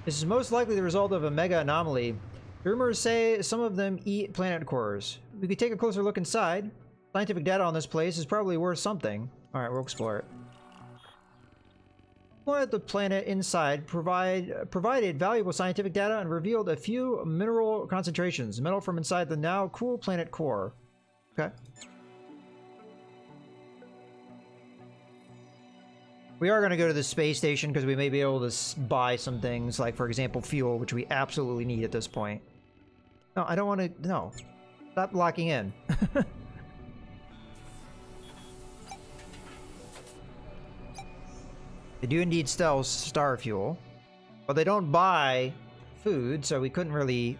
This is most likely the result of a mega anomaly. Rumors say some of them eat planet cores. We could take a closer look inside. Scientific data on this place is probably worth something. Alright, we'll explore it. The planet inside provided valuable scientific data and revealed a few mineral concentrations. Metal from inside the now cool planet core. Okay. We are going to go to the space station because we may be able to buy some things, like, for example, fuel, which we absolutely need at this point. No, I don't want to... No. Stop locking in. They do indeed sell star fuel, but they don't buy food, so we couldn't really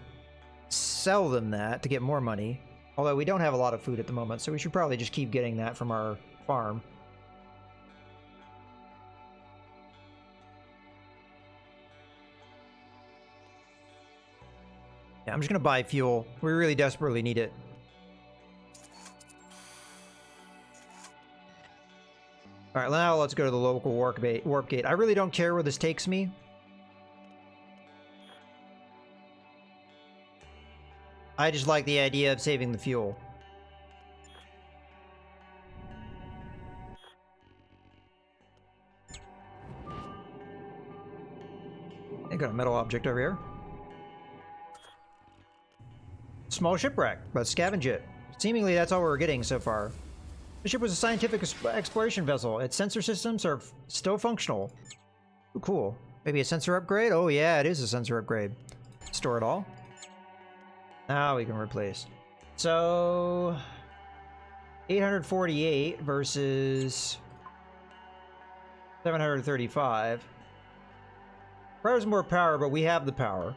sell them that to get more money. Although we don't have a lot of food at the moment, so we should probably just keep getting that from our farm. Yeah, I'm just gonna buy fuel. We really desperately need it. Alright, now let's go to the local warp gate. I really don't care where this takes me. I just like the idea of saving the fuel. I got a metal object over here. Small shipwreck, but scavenge it. Seemingly that's all we're getting so far. The ship was a scientific exploration vessel. Its sensor systems are still functional. Ooh, cool. Maybe a sensor upgrade? Oh yeah, it is a sensor upgrade. Store it all. Now we can replace. So... 848 versus... 735. Requires more power, but we have the power.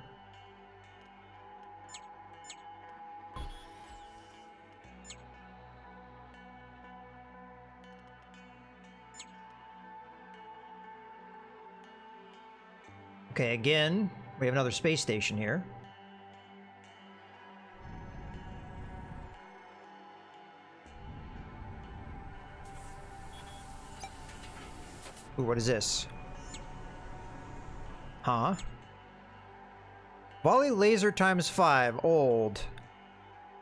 Okay, again, we have another space station here. Ooh, what is this? Huh? Volley laser ×5. Old.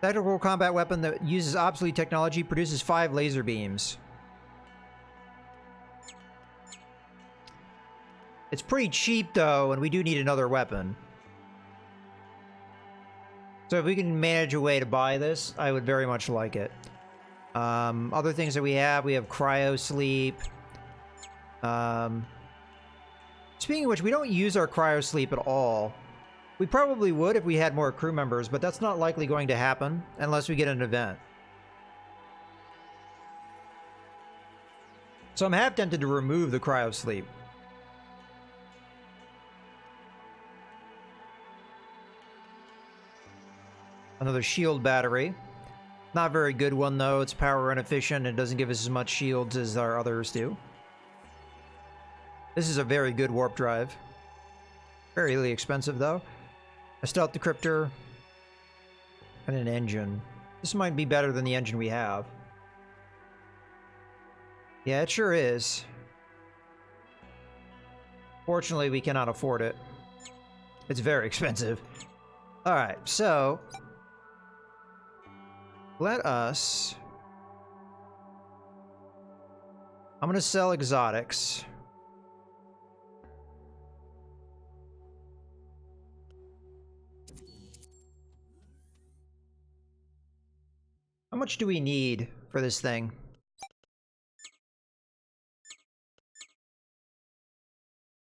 Tactical combat weapon that uses obsolete technology, produces 5 laser beams. It's pretty cheap, though, and we do need another weapon. So if we can manage a way to buy this, I would very much like it. Other things that we have cryo sleep. Speaking of which, we don't use our cryo sleep at all. We probably would if we had more crew members, but that's not likely going to happen unless we get an event. So I'm half tempted to remove the cryo sleep. Another shield battery. Not a very good one, though. It's power inefficient and doesn't give us as much shields as our others do. This is a very good warp drive. Fairly expensive, though. A stealth decryptor. And an engine. This might be better than the engine we have. Yeah, it sure is. Fortunately, we cannot afford it. It's very expensive. Alright, so... let us... I'm gonna sell exotics. How much do we need for this thing?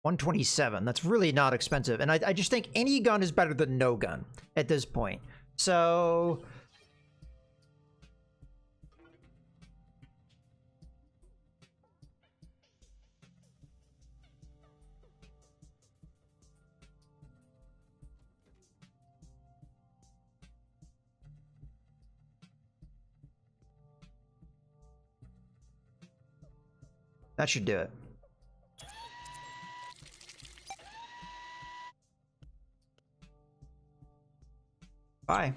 127. That's really not expensive. And I just think any gun is better than no gun at this point. So... that should do it. Bye.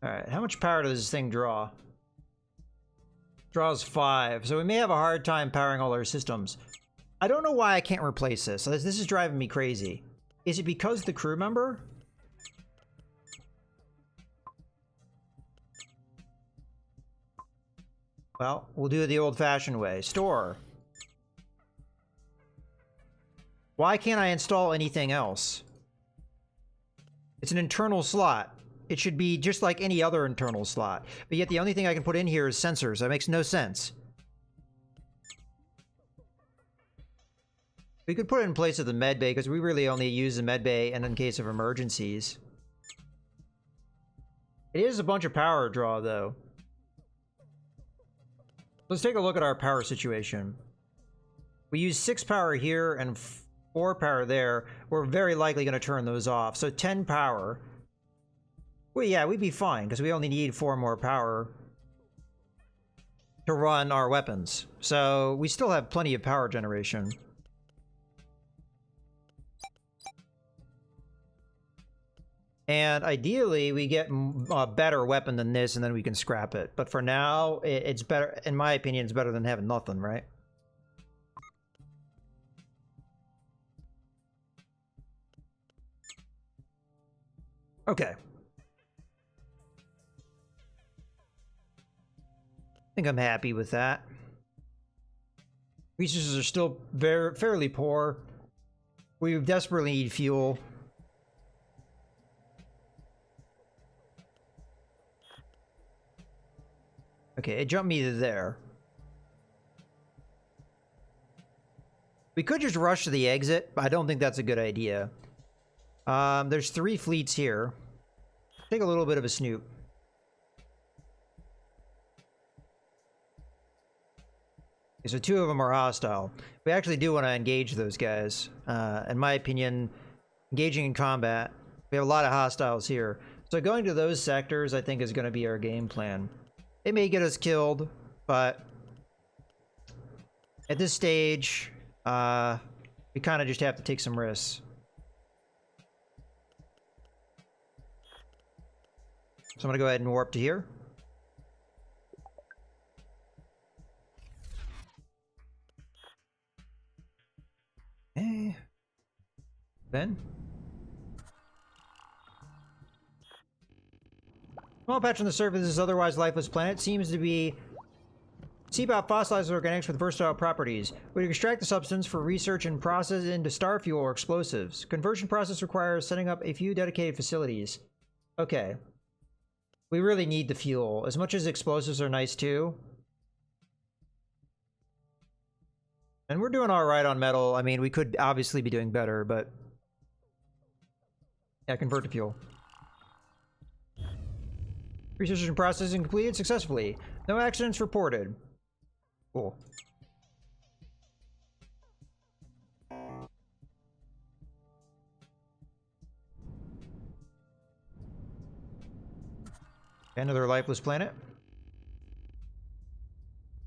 Alright, how much power does this thing draw? Draws 5, so we may have a hard time powering all our systems. I don't know why I can't replace this. This is driving me crazy. Is it because the crew member? Well, we'll do it the old-fashioned way. Store. Why can't I install anything else? It's an internal slot. It should be just like any other internal slot. But yet the only thing I can put in here is sensors. That makes no sense. We could put it in place of the med bay, because we really only use the med bay and in case of emergencies. It is a bunch of power draw, though. Let's take a look at our power situation. We use 6 power here and 4 power there. We're very likely going to turn those off. So 10 power. Well, yeah, we'd be fine, because we only need 4 more power to run our weapons. So we still have plenty of power generation. And ideally, we get a better weapon than this, and then we can scrap it. But for now, it's better, in my opinion, it's better than having nothing, right? Okay. I think I'm happy with that. Resources are still fairly poor. We desperately need fuel. Okay, it jumped me to there. We could just rush to the exit, but I don't think that's a good idea. There's 3 fleets here. Take a little bit of a snoop. Okay, so 2 of them are hostile. We actually do want to engage those guys. In my opinion, engaging in combat, we have a lot of hostiles here. So going to those sectors, I think, is going to be our game plan. It may get us killed, but at this stage, we kind of just have to take some risks. So I'm going to go ahead and warp to here. Okay. Ben? Small patch on the surface of this otherwise lifeless planet seems to be seabed fossilized organics with versatile properties. We extract the substance for research and process it into star fuel or explosives. Conversion process requires setting up a few dedicated facilities. Okay. We really need the fuel. As much as explosives are nice too. And we're doing alright on metal. I mean, we could obviously be doing better, but... yeah, convert to fuel. Research and processing completed successfully. No accidents reported. Cool. Another lifeless planet.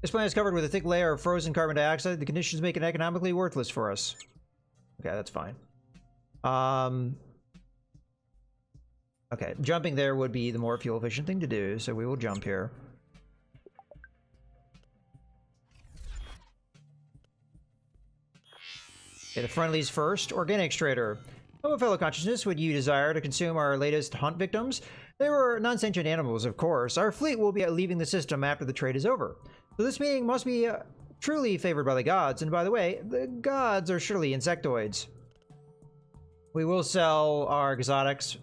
This planet is covered with a thick layer of frozen carbon dioxide. The conditions make it economically worthless for us. Okay, that's fine. Okay, jumping there would be the more fuel-efficient thing to do, so we will jump here. Okay, the friendlies first. Organics trader. Hello, fellow consciousness. Would you desire to consume our latest hunt victims? They were non-sentient animals, of course. Our fleet will be leaving the system after the trade is over. So this being must be truly favored by the gods. And by the way, the gods are surely insectoids. We will sell our exotics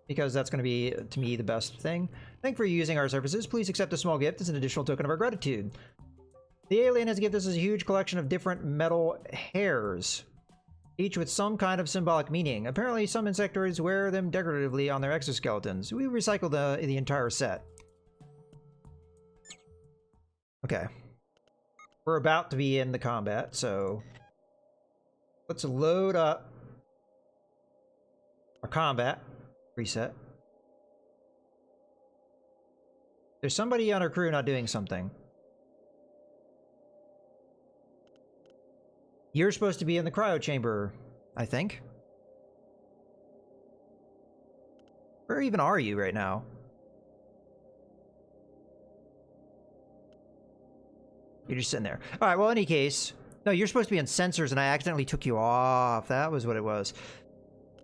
because that's going to be, to me, the best thing. Thank you for using our services. Please accept a small gift as an additional token of our gratitude. The alien has given us a huge collection of different metal hairs, each with some kind of symbolic meaning. Apparently, some insectoids wear them decoratively on their exoskeletons. We recycled the entire set. Okay. We're about to be in the combat, so let's load up our combat. Reset. There's somebody on our crew not doing something. You're supposed to be in the cryo chamber, I think. Where even are you right now? You're just sitting there. Alright, well, in any case... No, you're supposed to be in sensors and I accidentally took you off. That was what it was.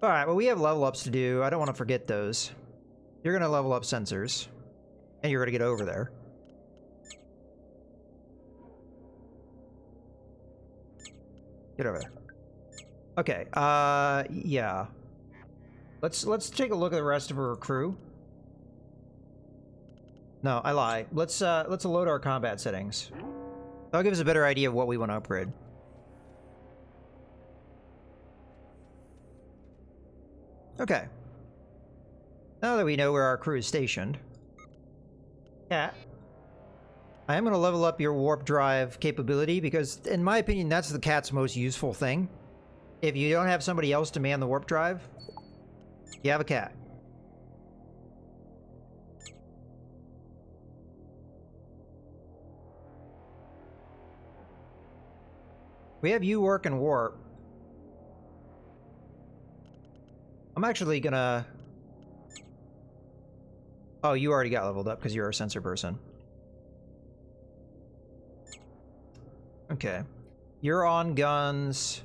Alright, well, we have level ups to do. I don't want to forget those. You're going to level up sensors. And you're going to get over there. Get over there. Okay, yeah. Let's take a look at the rest of our crew. No, I lie. Let's load our combat settings. That'll give us a better idea of what we want to upgrade. Okay. Now that we know where our crew is stationed. Cat. I am going to level up your warp drive capability because, in my opinion, that's the cat's most useful thing. If you don't have somebody else to man the warp drive, you have a cat. We have you work and warp. I'm actually gonna... Oh, you already got leveled up because you're a sensor person. Okay. You're on guns.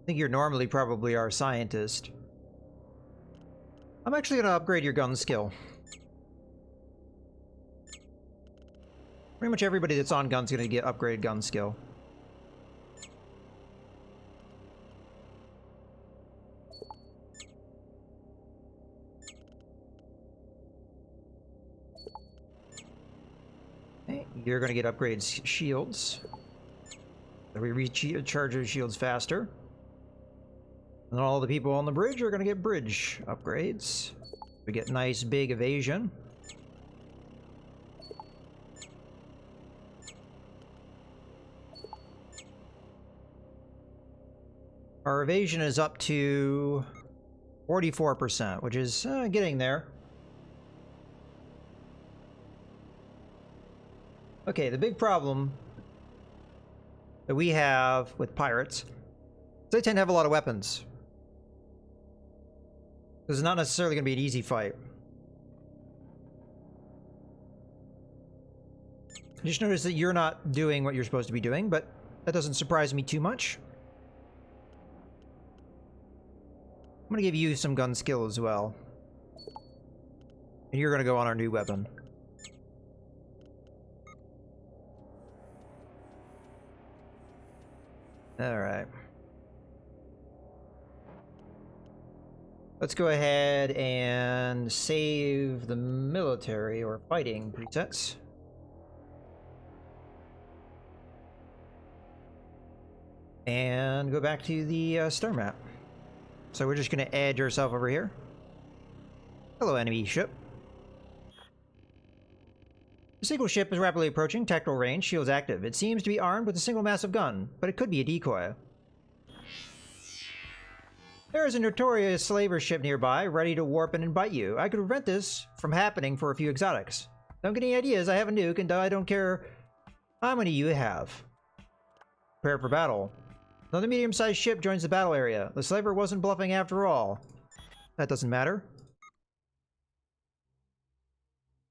I think you're normally probably our scientist. I'm actually gonna upgrade your gun skill. Pretty much everybody that's on gun's gonna get upgraded gun skill. Okay, you're gonna get upgrades shields. So we recharge our shields faster. And all the people on the bridge are gonna get bridge upgrades. We get nice big evasion. Our evasion is up to 44%, which is getting there. Okay, the big problem that we have with pirates is they tend to have a lot of weapons. This is not necessarily going to be an easy fight. I just noticed that you're not doing what you're supposed to be doing, but that doesn't surprise me too much. I'm gonna give you some gun skill as well. And you're gonna go on our new weapon. Alright. Let's go ahead and save the military or fighting presets. And go back to the star map. So we're just going to edge ourselves over here. Hello, enemy ship. The single ship is rapidly approaching. Tactical range. Shields active. It seems to be armed with a single massive gun, but it could be a decoy. There is a notorious slaver ship nearby, ready to warp in and bite you. I could prevent this from happening for a few exotics. Don't get any ideas, I have a nuke, and I don't care how many you have. Prepare for battle. Another medium-sized ship joins the battle area. The slaver wasn't bluffing after all. That doesn't matter.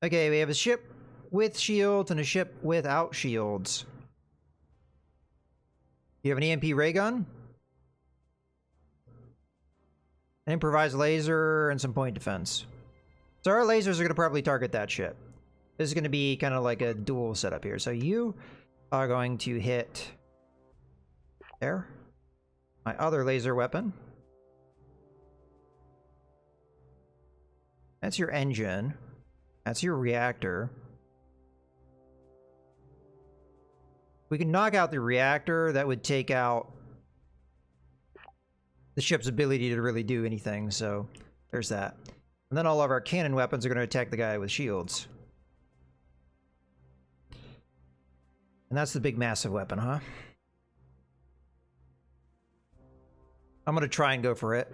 Okay, we have a ship with shields and a ship without shields. You have an EMP ray gun? An improvised laser and some point defense. So our lasers are going to probably target that ship. This is going to be kind of like a dual setup here. So you are going to hit there. My other laser weapon. That's your engine. That's your reactor. We can knock out the reactor. That would take out the ship's ability to really do anything. So there's that. And then all of our cannon weapons are going to attack the guy with shields. And that's the big massive weapon, huh? I'm going to try and go for it.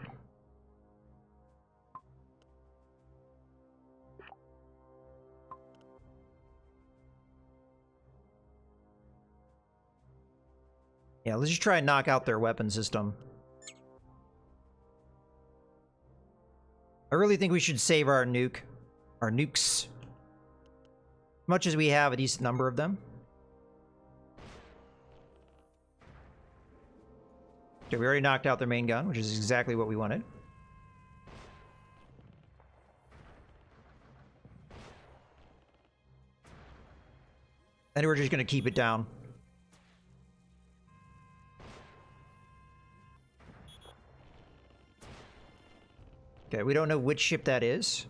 Yeah, let's just try and knock out their weapon system. I really think we should save our nukes. As much as we have a decent number of them. Okay, we already knocked out their main gun, which is exactly what we wanted. And we're just going to keep it down. Okay, we don't know which ship that is.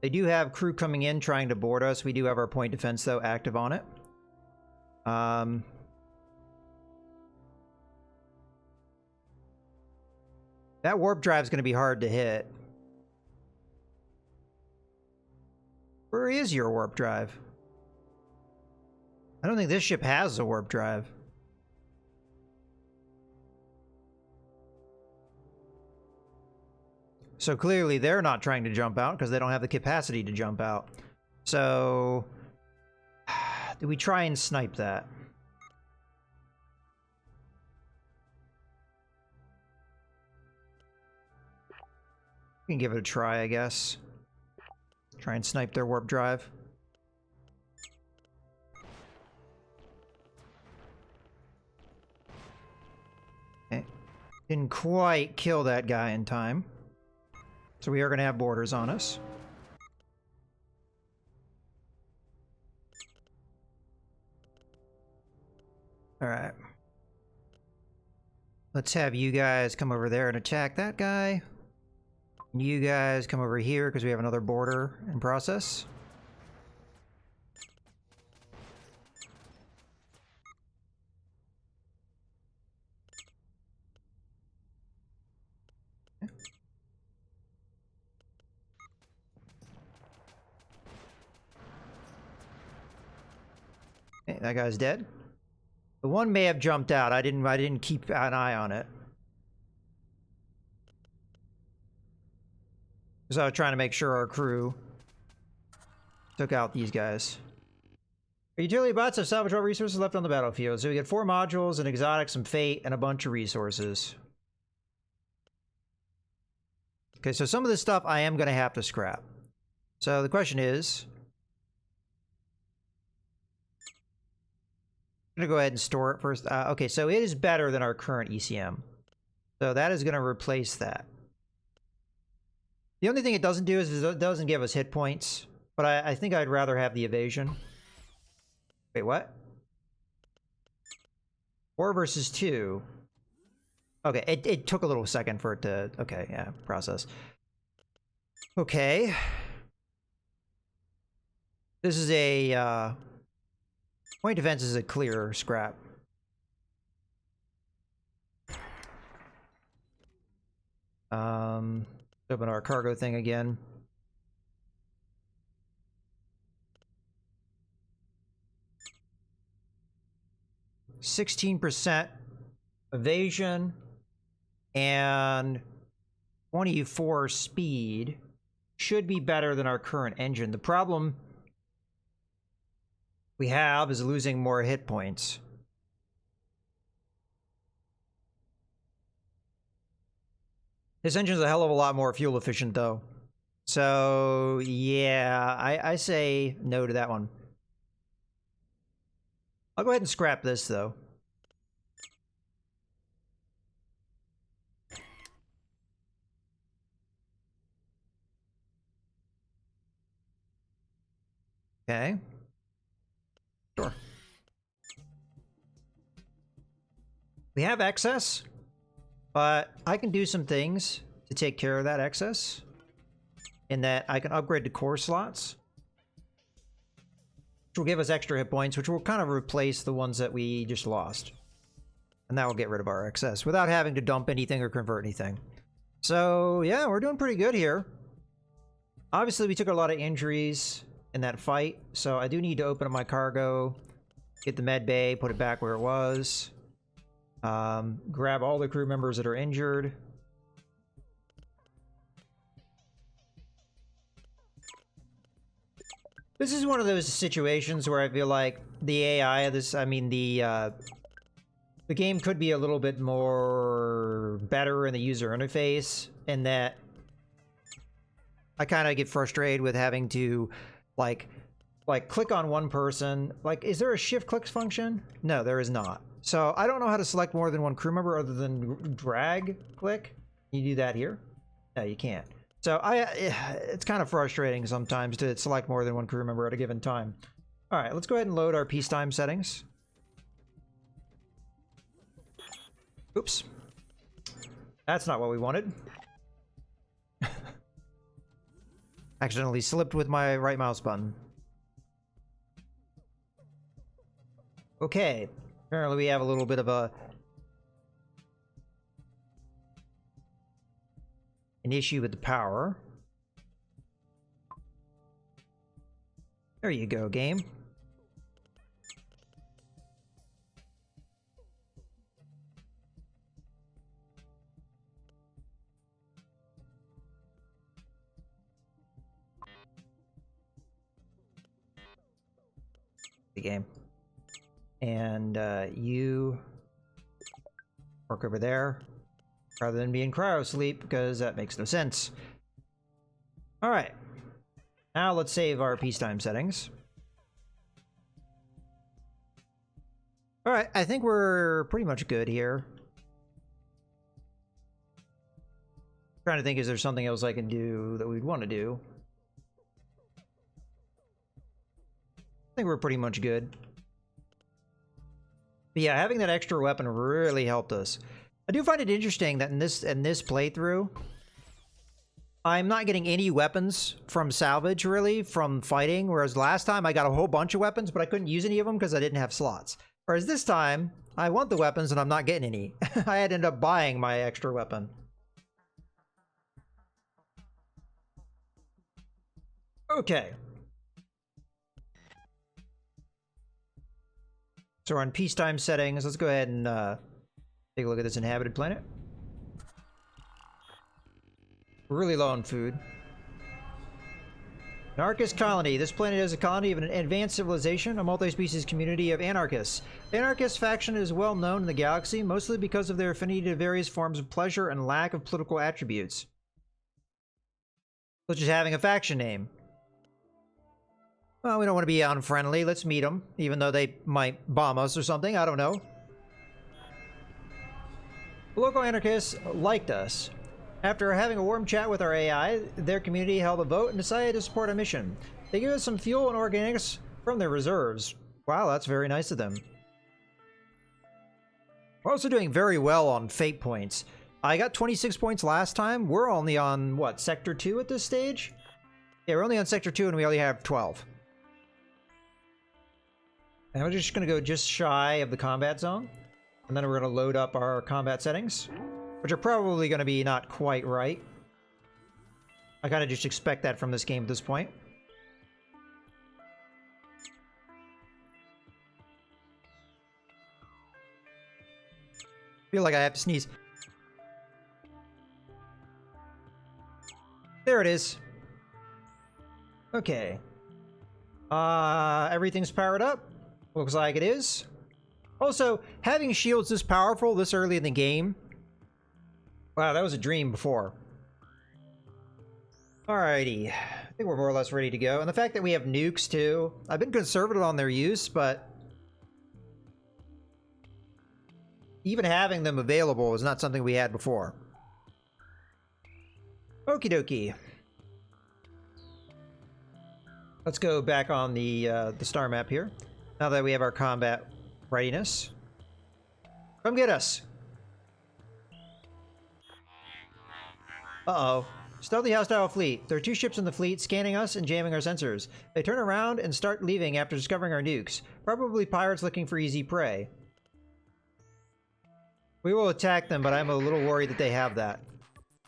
They do have crew coming in trying to board us. We do have our point defense, though, active on it. That warp drive is going to be hard to hit. Where is your warp drive? I don't think this ship has a warp drive. So clearly they're not trying to jump out because they don't have the capacity to jump out. So do we try and snipe that? We can give it a try, I guess. Try and snipe their warp drive. Okay. Didn't quite kill that guy in time. So we are going to have boarders on us. Alright. Let's have you guys come over there and attack that guy. And you guys come over here because we have another boarder in process. Okay, that guy's dead. The one may have jumped out. I didn't keep an eye on it. Because I was trying to make sure our crew took out these guys. Our utility bots have salvaged all resources left on the battlefield. So we get 4 modules, an exotic, some fate, and a bunch of resources. Okay, so some of this stuff I am going to have to scrap. So the question is... I'm going to go ahead and store it first. Okay, so it is better than our current ECM. So that is going to replace that. The only thing it doesn't do is it doesn't give us hit points. But I think I'd rather have the evasion. Wait, what? 4 versus 2. Okay, it took a little second for it to... Okay, yeah, process. Okay. This is a... Point defense is a clear scrap. Open our cargo thing again. %16 evasion and 24 speed should be better than our current engine. The problem we have is losing more hit points. This engine's a hell of a lot more fuel efficient, though. So, yeah, I say no to that one. I'll go ahead and scrap this, though. Okay. Sure. We have excess, but I can do some things to take care of that excess. In that I can upgrade the core slots, which will give us extra hit points, which will kind of replace the ones that we just lost. And that will get rid of our excess without having to dump anything or convert anything. So, yeah, we're doing pretty good here. Obviously, we took a lot of injuries in that fight, so I do need to open up my cargo, get the med bay, put it back where it was, grab all the crew members that are injured. This is one of those situations where I feel like the AI of this, I mean, the game could be a little bit more better in the user interface, in that I kind of get frustrated with having to, like click on one person. Like, is there a shift clicks function? No, there is not. So I don't know how to select more than one crew member other than drag click. Can you do that here? No, you can't. So it's kind of frustrating sometimes to select more than one crew member at a given time. All right, let's go ahead and load our peacetime settings. Oops. That's not what we wanted. Accidentally slipped with my right mouse button. Okay. Apparently we have a little bit of an issue with the power. There you go, game. The game. And you work over there rather than be in cryo sleep, because that makes no sense. All right, now let's save our peacetime settings. All right, I think we're pretty much good here. Trying to think, is there something else I can do that we'd want to do? I think we're pretty much good. But yeah, having that extra weapon really helped us. I do find it interesting that in this playthrough, I'm not getting any weapons from salvage, really, from fighting, whereas last time I got a whole bunch of weapons, but I couldn't use any of them because I didn't have slots. Whereas this time, I want the weapons and I'm not getting any. I had to end up buying my extra weapon. Okay. So we're on peacetime settings. Let's go ahead and take a look at this inhabited planet. We're really low on food. Anarchist colony. This planet is a colony of an advanced civilization, a multi-species community of anarchists. The anarchist faction is well known in the galaxy, mostly because of their affinity to various forms of pleasure and lack of political attributes. Such as having a faction name. Well, we don't want to be unfriendly. Let's meet them, even though they might bomb us or something. I don't know. The local anarchists liked us. After having a warm chat with our AI, their community held a vote and decided to support our mission. They gave us some fuel and organics from their reserves. Wow, that's very nice of them. We're also doing very well on fate points. I got 26 points last time. We're only on, what, Sector 2 at this stage? Yeah, we're only on Sector 2 and we only have 12. And we're just going to go just shy of the combat zone. And then we're going to load up our combat settings, which are probably going to be not quite right. I kind of just expect that from this game at this point. Feel like I have to sneeze. There it is. Okay. Everything's powered up. Looks like it is. Also, having shields this powerful this early in the game. Wow, that was a dream before. Alrighty. I think we're more or less ready to go. And the fact that we have nukes too. I've been conservative on their use, but even having them available is not something we had before. Okie dokie. Let's go back on the star map here. Now that we have our combat readiness. Come get us. Uh-oh. Stealthy hostile fleet. There are 2 ships in the fleet scanning us and jamming our sensors. They turn around and start leaving after discovering our nukes. Probably pirates looking for easy prey. We will attack them, but I'm a little worried that they have that.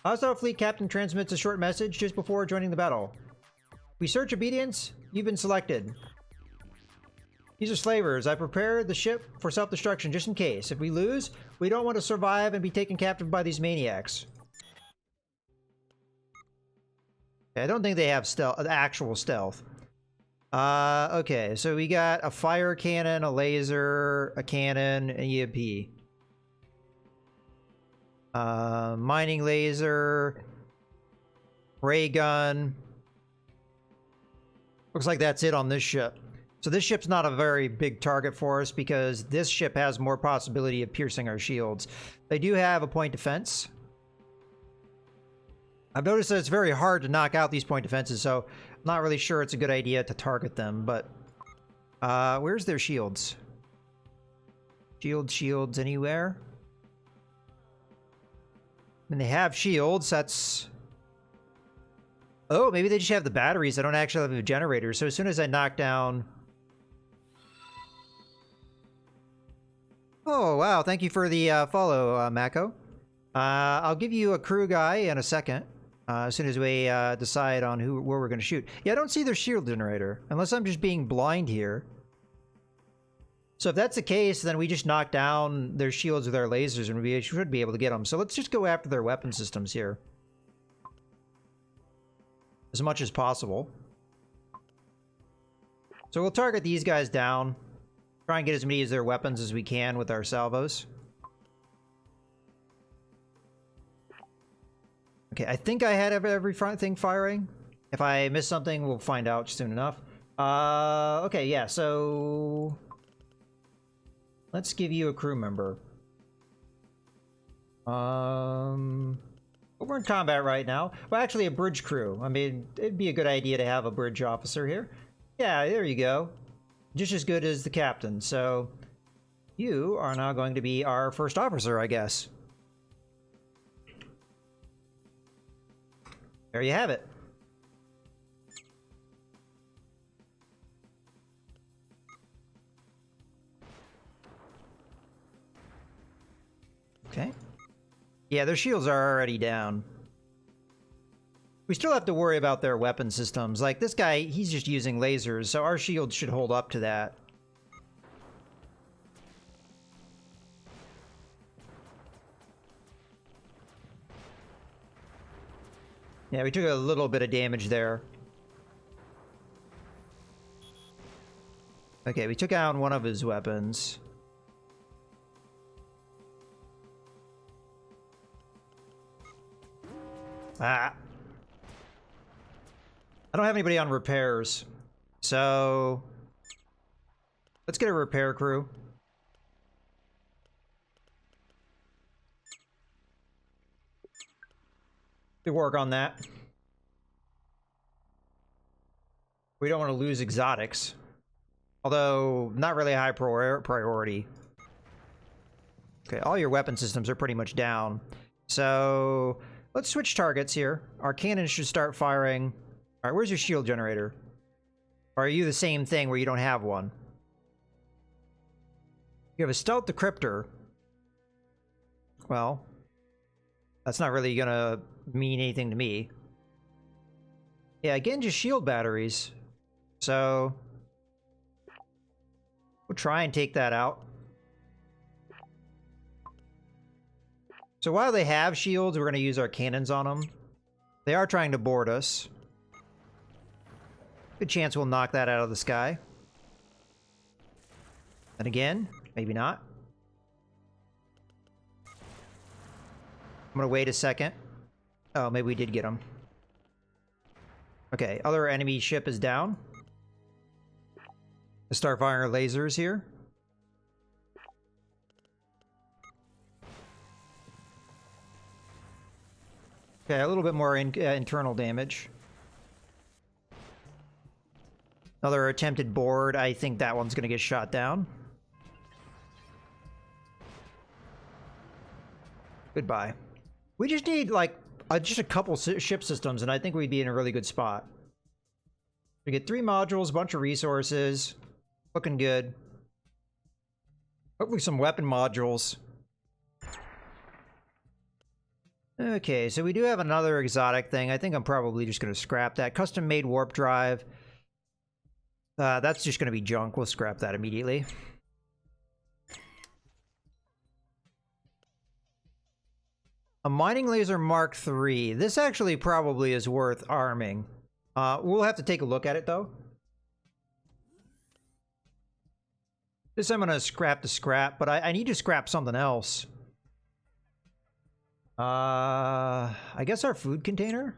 Hostile fleet captain transmits a short message just before joining the battle. We search obedience. You've been selected. These are slavers. I prepared the ship for self-destruction just in case. If we lose, we don't want to survive and be taken captive by these maniacs. I don't think they have stealth, actual stealth. Okay, so we got a fire cannon, a laser, a cannon, an EMP. Mining laser, ray gun. Looks like that's it on this ship. So this ship's not a very big target for us because this ship has more possibility of piercing our shields. They do have a point defense. I've noticed that it's very hard to knock out these point defenses, so I'm not really sure it's a good idea to target them, but where's their shields? Shields anywhere? I mean, they have shields, that's... Oh, maybe they just have the batteries. They don't actually have a generator, so as soon as I knock down... Oh, wow, thank you for the follow, Mako. I'll give you a crew guy in a second. As soon as we decide on where we're going to shoot. Yeah, I don't see their shield generator, unless I'm just being blind here. So if that's the case, then we just knock down their shields with our lasers, and we should be able to get them. So let's just go after their weapon systems here. As much as possible. So we'll target these guys down. Try and get as many of their weapons as we can with our salvos. Okay, I think I had every front thing firing. If I miss something, we'll find out soon enough. Okay, yeah, so... Let's give you a crew member. Well, we're in combat right now. Well, actually, a bridge crew. I mean, it'd be a good idea to have a bridge officer here. Yeah, there you go. Just as good as the captain. So, you are now going to be our first officer, I guess. There you have it. Okay. Yeah, their shields are already down. We still have to worry about their weapon systems. Like, this guy, he's just using lasers, so our shields should hold up to that. Yeah, we took a little bit of damage there. Okay, we took out one of his weapons. Ah. I don't have anybody on repairs. So... let's get a repair crew. We work on that. We don't want to lose exotics. Although, not really a high priority. Okay, all your weapon systems are pretty much down. So, let's switch targets here. Our cannons should start firing. Alright, where's your shield generator? Or are you the same thing where you don't have one? You have a stealth decryptor. Well, that's not really gonna mean anything to me. Yeah, again, just shield batteries. So, we'll try and take that out. So while they have shields, we're going to use our cannons on them. They are trying to board us. Good chance we'll knock that out of the sky. And again, maybe not. I'm gonna wait a second. Oh, maybe we did get him. Okay, other enemy ship is down. Let's start firing lasers here. Okay, a little bit more internal damage. Another attempted board. I think that one's gonna get shot down. Goodbye. We just need, like, just a couple ship systems, and I think we'd be in a really good spot. We get 3 modules, a bunch of resources. Looking good. Hopefully some weapon modules. Okay, so we do have another exotic thing. I think I'm probably just going to scrap that. Custom-made warp drive. That's just going to be junk. We'll scrap that immediately. A mining laser Mark III. This actually probably is worth arming. We'll have to take a look at it, though. This I'm going to scrap the scrap, but I need to scrap something else. I guess our food container?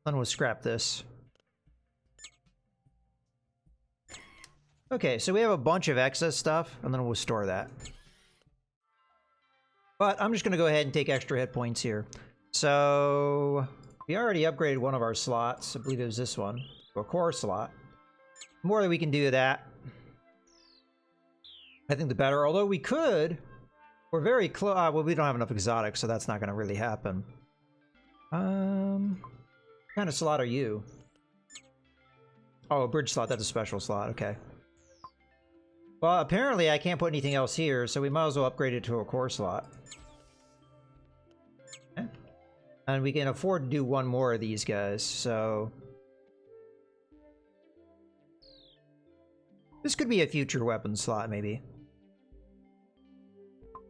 Then we'll scrap this. Okay, so we have a bunch of excess stuff, and then we'll store that. But I'm just going to go ahead and take extra hit points here. So we already upgraded one of our slots. I believe it was this one. A core slot. The more that we can do that, I think the better. Although we could, we're very close. Well, we don't have enough exotics, so that's not going to really happen. What kind of slot are you? Oh, a bridge slot. That's a special slot. Okay. Well, apparently I can't put anything else here, so we might as well upgrade it to a core slot. Okay. And we can afford to do one more of these guys, so... This could be a future weapon slot, maybe.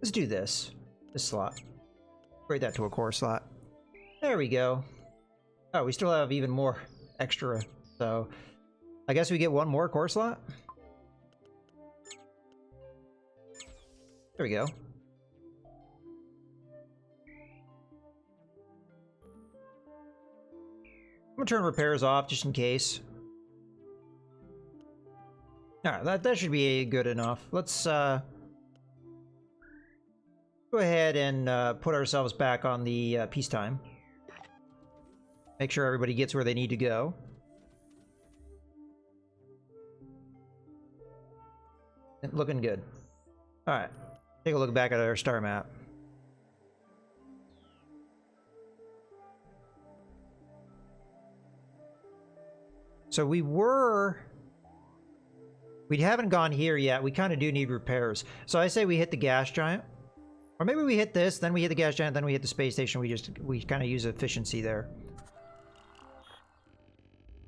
Let's do this. This slot. Upgrade that to a core slot. There we go. Oh, we still have even more extra, so... I guess we get one more core slot? There we go. I'm gonna turn repairs off just in case. Alright, that should be good enough. Let's go ahead and put ourselves back on the peacetime. Make sure everybody gets where they need to go. Looking good. Alright. Take a look back at our star map. So we haven't gone here yet. We kind of do need repairs. So I say we hit the gas giant. Or maybe we hit this, then we hit the gas giant, then we hit the space station. We kind of use efficiency there.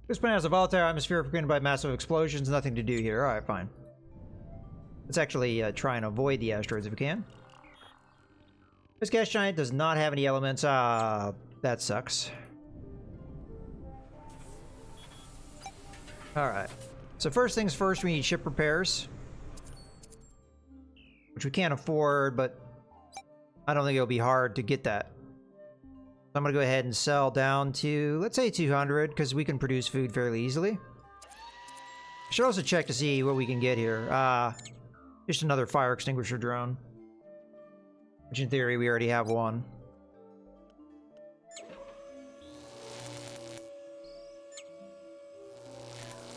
This planet has a volatile atmosphere frequented by massive explosions. Nothing to do here. Alright, fine. Let's actually try and avoid the asteroids if we can. This gas giant does not have any elements. That sucks. Alright. So first things first, we need ship repairs. Which we can't afford, but I don't think it'll be hard to get that. So I'm going to go ahead and sell down to, let's say 200, because we can produce food fairly easily. I should also check to see what we can get here. Just another fire extinguisher drone. Which in theory, we already have one.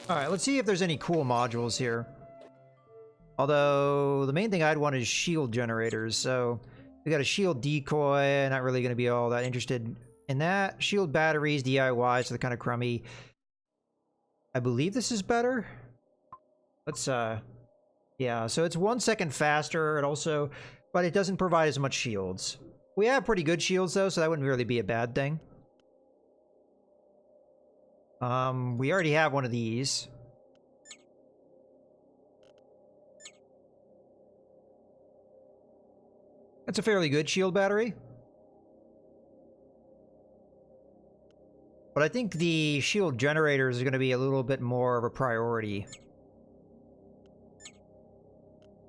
Alright, let's see if there's any cool modules here. Although, the main thing I'd want is shield generators, so... We got a shield decoy, not really going to be all that interested in that. Shield batteries, DIY, so they're kind of crummy. I believe this is better. Let's, yeah, so it's 1 second faster, and also... But it doesn't provide as much shields. We have pretty good shields, though, so that wouldn't really be a bad thing. We already have one of these. That's a fairly good shield battery. But I think the shield generators are going to be a little bit more of a priority.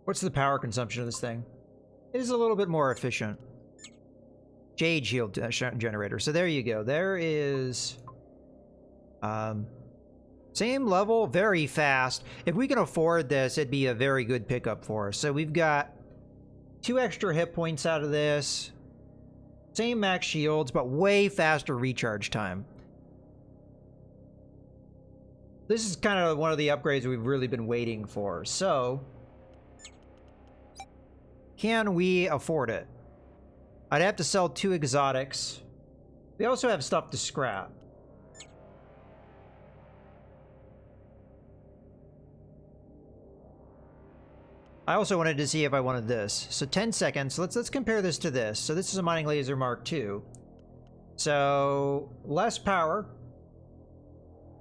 What's the power consumption of this thing? It is a little bit more efficient. Jade shield generator. So there you go. There is... same level, very fast. If we can afford this, it'd be a very good pickup for us. So we've got 2 extra hit points out of this. Same max shields, but way faster recharge time. This is kind of one of the upgrades we've really been waiting for. So, can we afford it? I'd have to sell 2 exotics. We also have stuff to scrap. I also wanted to see if I wanted this. So 10 seconds. Let's compare this to this. So this is a mining laser Mark II. So less power,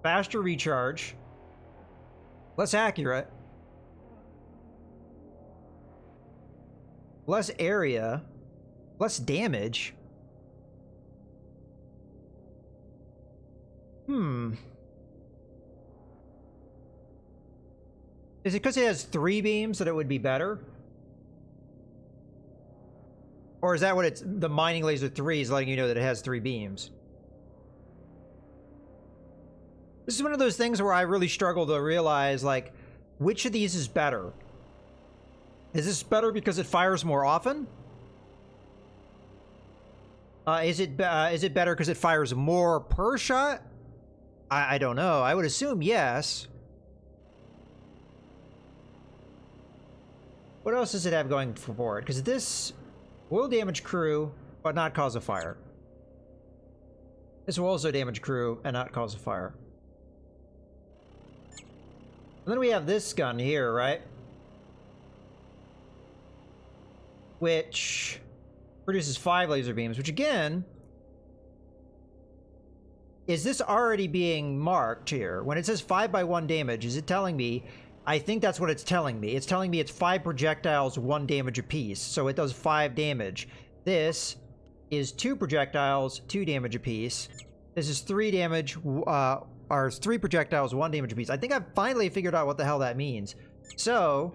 faster recharge, less accurate, less area, less damage. Is it because it has 3 beams that it would be better? Or is that what it's... the mining laser 3 is letting you know that it has 3 beams? This is one of those things where I really struggle to realize, like, which of these is better? Is this better because it fires more often? Is it better because it fires more per shot? I don't know. I would assume yes. What else does it have going for it? Because this will damage crew, but not cause a fire. This will also damage crew and not cause a fire. And then we have this gun here, right? Which produces 5 laser beams, which again... is this already being marked here? When it says 5/1 damage, is it telling me... I think that's what it's telling me. It's telling me it's 5 projectiles, 1 damage apiece. So it does 5 damage. This is 2 projectiles, 2 damage apiece. This is 3 damage, or 3 projectiles, 1 damage apiece. I think I've finally figured out what the hell that means. So,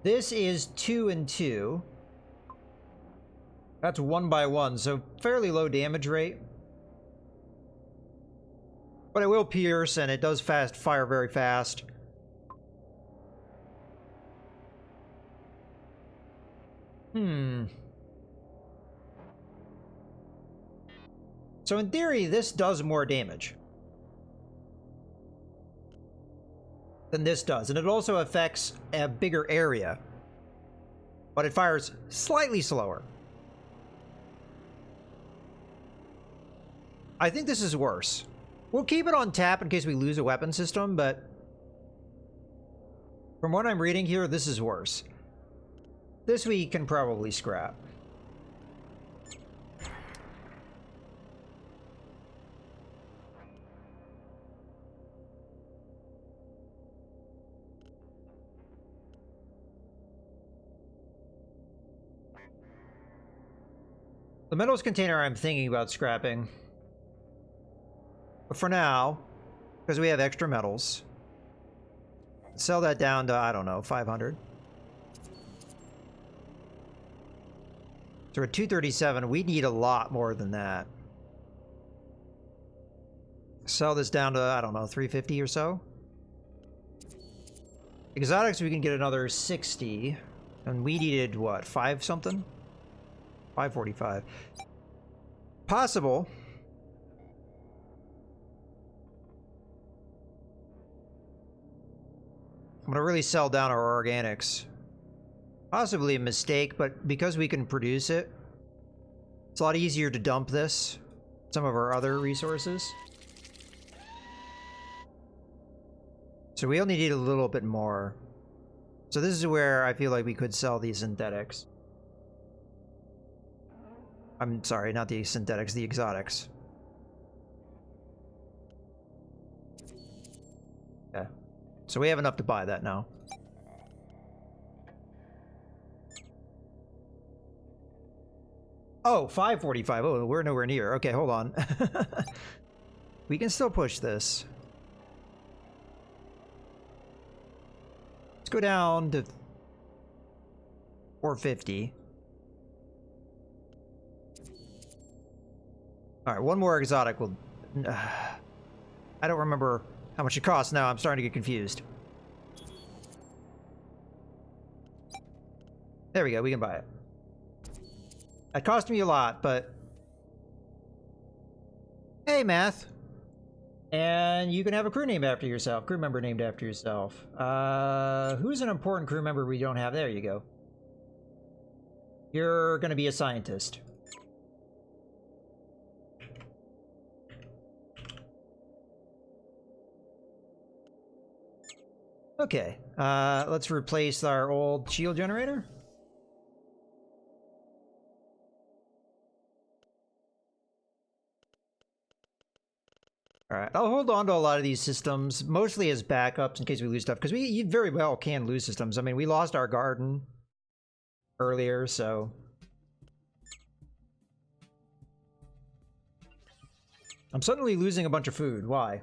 this is 2 and 2. That's 1/1, so fairly low damage rate. But it will pierce, and it does fire very fast. So in theory, this does more damage than this does. And it also affects a bigger area. But it fires slightly slower. I think this is worse. We'll keep it on tap in case we lose a weapon system, but from what I'm reading here, this is worse. This we can probably scrap. The metals container I'm thinking about scrapping. But for now, because we have extra metals, sell that down to, I don't know, 500. So we're at 237. We need a lot more than that. Sell this down to, I don't know, 350 or so. Exotics, we can get another 60. And we needed, what, 5 something? 545. Possible. I'm gonna really sell down our organics. Possibly a mistake, but because we can produce it, it's a lot easier to dump this. Some of our other resources. So we only need a little bit more. So this is where I feel like we could sell these synthetics. I'm sorry, not the synthetics, the exotics. Yeah. So we have enough to buy that now. Oh, 545. Oh, we're nowhere near. Okay, hold on. We can still push this. Let's go down to 450. All right, one more exotic will... I don't remember how much it costs now. I'm starting to get confused. There we go. We can buy it. That cost me a lot, but... Hey, math. And you can have a crew name after yourself. Crew member named after yourself. Who's an important crew member we don't have? There you go. You're going to be a scientist. Okay. Let's replace our old shield generator. Alright, I'll hold on to a lot of these systems, mostly as backups in case we lose stuff, because you very well can lose systems. I mean, we lost our garden earlier, so... I'm suddenly losing a bunch of food. Why?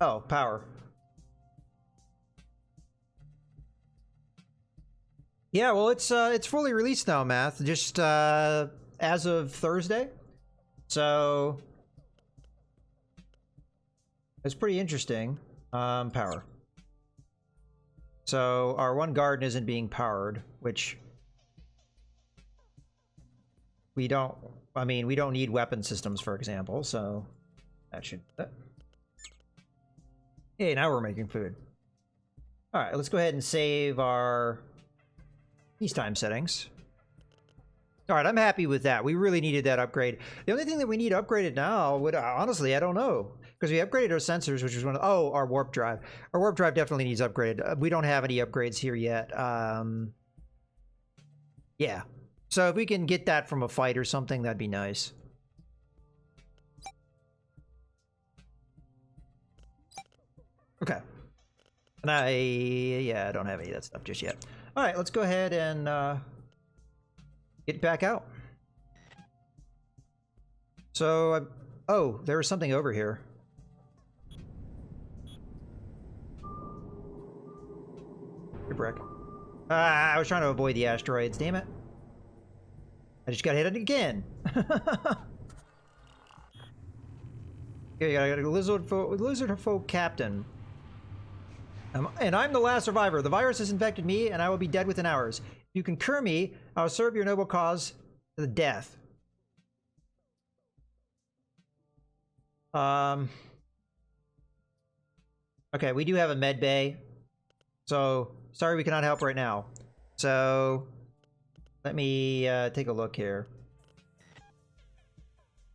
Oh, power. Yeah, well, it's fully released now, Math. Just as of Thursday, so it's pretty interesting. Power. So our one garden isn't being powered, which we don't. I mean, we don't need weapon systems, for example. So that should. Hey, now we're making food. All right, let's go ahead and save our peacetime settings. All right, I'm happy with that. We really needed that upgrade. The only thing that we need upgraded now would, honestly, I don't know. Because we upgraded our sensors, which was one of, oh, our warp drive. Our warp drive definitely needs upgraded. We don't have any upgrades here yet. Yeah. So if we can get that from a fight or something, that'd be nice. Okay. And I don't have any of that stuff just yet. All right, let's go ahead and get back out. So, oh, there was something over here. Good brick. Ah, I was trying to avoid the asteroids, damn it. I just got hit again. Okay, I got a lizard folk captain. And I'm the last survivor. The virus has infected me, and I will be dead within hours. If you can cure me, I will serve your noble cause to the death. Okay, we do have a med bay. So, sorry we cannot help right now. So, let me take a look here.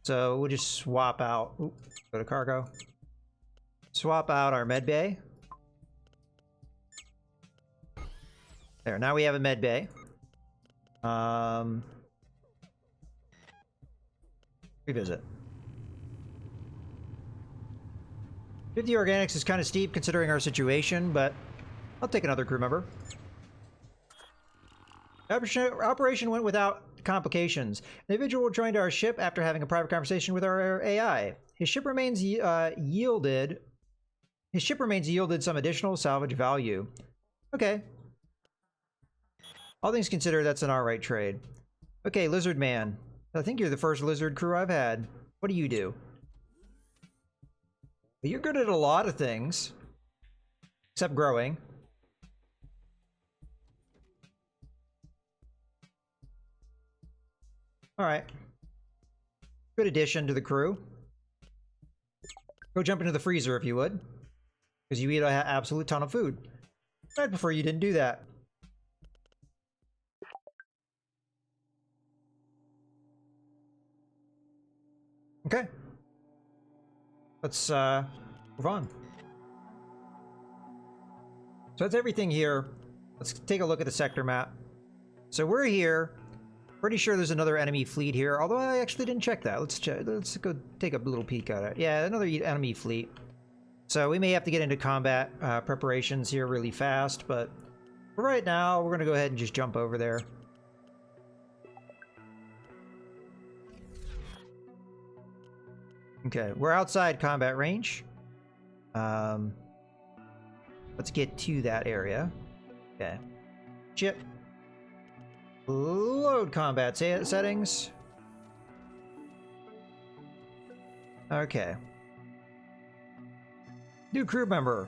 So, we'll just swap out. Ooh, go to cargo. Swap out our med bay. There, now we have a med bay. Revisit. 50 organics is kind of steep considering our situation, but I'll take another crew member. Operation went without complications. An individual joined our ship after having a private conversation with our AI. His ship remains yielded some additional salvage value. Okay. All things considered, that's an alright trade. Okay, Lizard Man. I think you're the first lizard crew I've had. What do you do? You're good at a lot of things. Except growing. Alright. Good addition to the crew. Go jump into the freezer if you would. Because you eat an absolute ton of food. I'd prefer you didn't do that. Okay. Let's move on. So that's everything here. Let's take a look at the sector map. So we're here. Pretty sure there's another enemy fleet here, although I actually didn't check that. Let's check. Let's go take a little peek at it. Yeah, another enemy fleet. So we may have to get into combat preparations here really fast, but for right now, we're going to go ahead and just jump over there. Okay, we're outside combat range. Let's get to that area. Okay. Chip. Load combat settings. Okay. New crew member.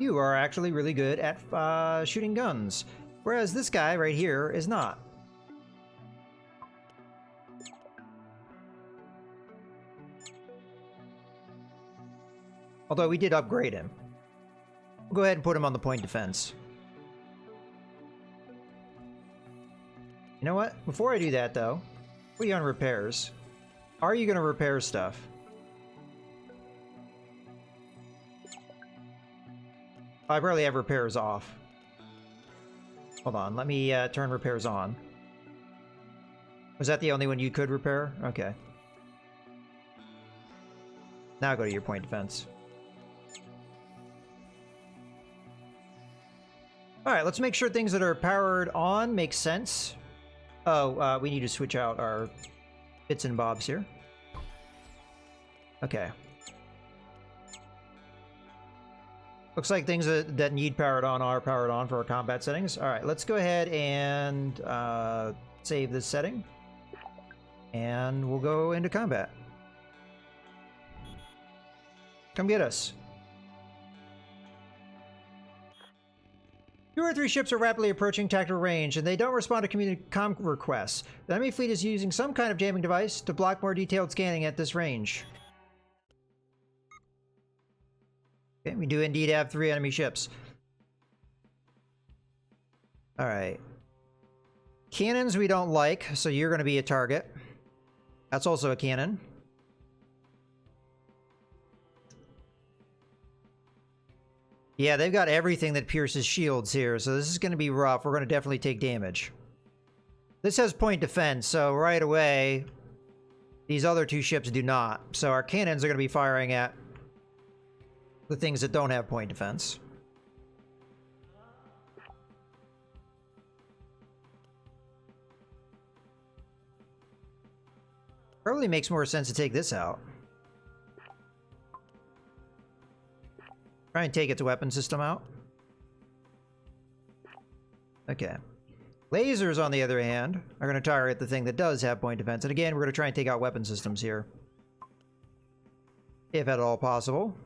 You are actually really good at shooting guns, whereas this guy right here is not. Although we did upgrade him. We'll go ahead and put him on the point defense. You know what? Before I do that, though, what are you on repairs? Are you going to repair stuff? I barely have repairs off. Hold on, let me turn repairs on. Was that the only one you could repair? Okay. Now go to your point defense. Alright, let's make sure things that are powered on make sense. Oh, we need to switch out our bits and bobs here. Okay. Looks like things that need powered on are powered on for our combat settings. Alright, let's go ahead and save this setting. And we'll go into combat. Come get us. 2 or 3 ships are rapidly approaching tactical range, and they don't respond to comm requests. The enemy fleet is using some kind of jamming device to block more detailed scanning at this range. Okay, we do indeed have 3 enemy ships. Alright. Cannons we don't like, so you're going to be a target. That's also a cannon. Yeah, they've got everything that pierces shields here, so this is going to be rough. We're going to definitely take damage. This has point defense, so right away, these other 2 ships do not. So our cannons are going to be firing at the things that don't have point defense. Probably makes more sense to take this out. Try and take its weapon system out. Okay. Lasers, on the other hand, are going to target the thing that does have point defense. And again, we're going to try and take out weapon systems here. If at all possible.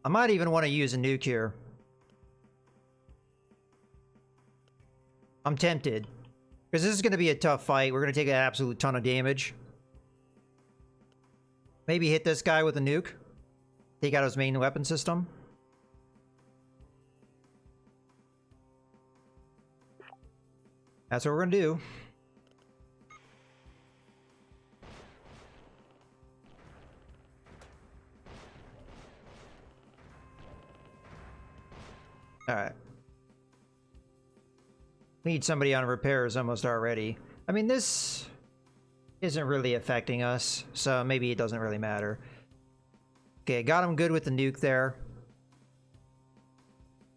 I might even want to use a nuke here. I'm tempted. Because this is going to be a tough fight. We're going to take an absolute ton of damage. Maybe hit this guy with a nuke. Take out his main weapon system. That's what we're going to do. Alright. Need somebody on repairs almost already. I mean, this isn't really affecting us, so maybe it doesn't really matter. Okay, got him good with the nuke there.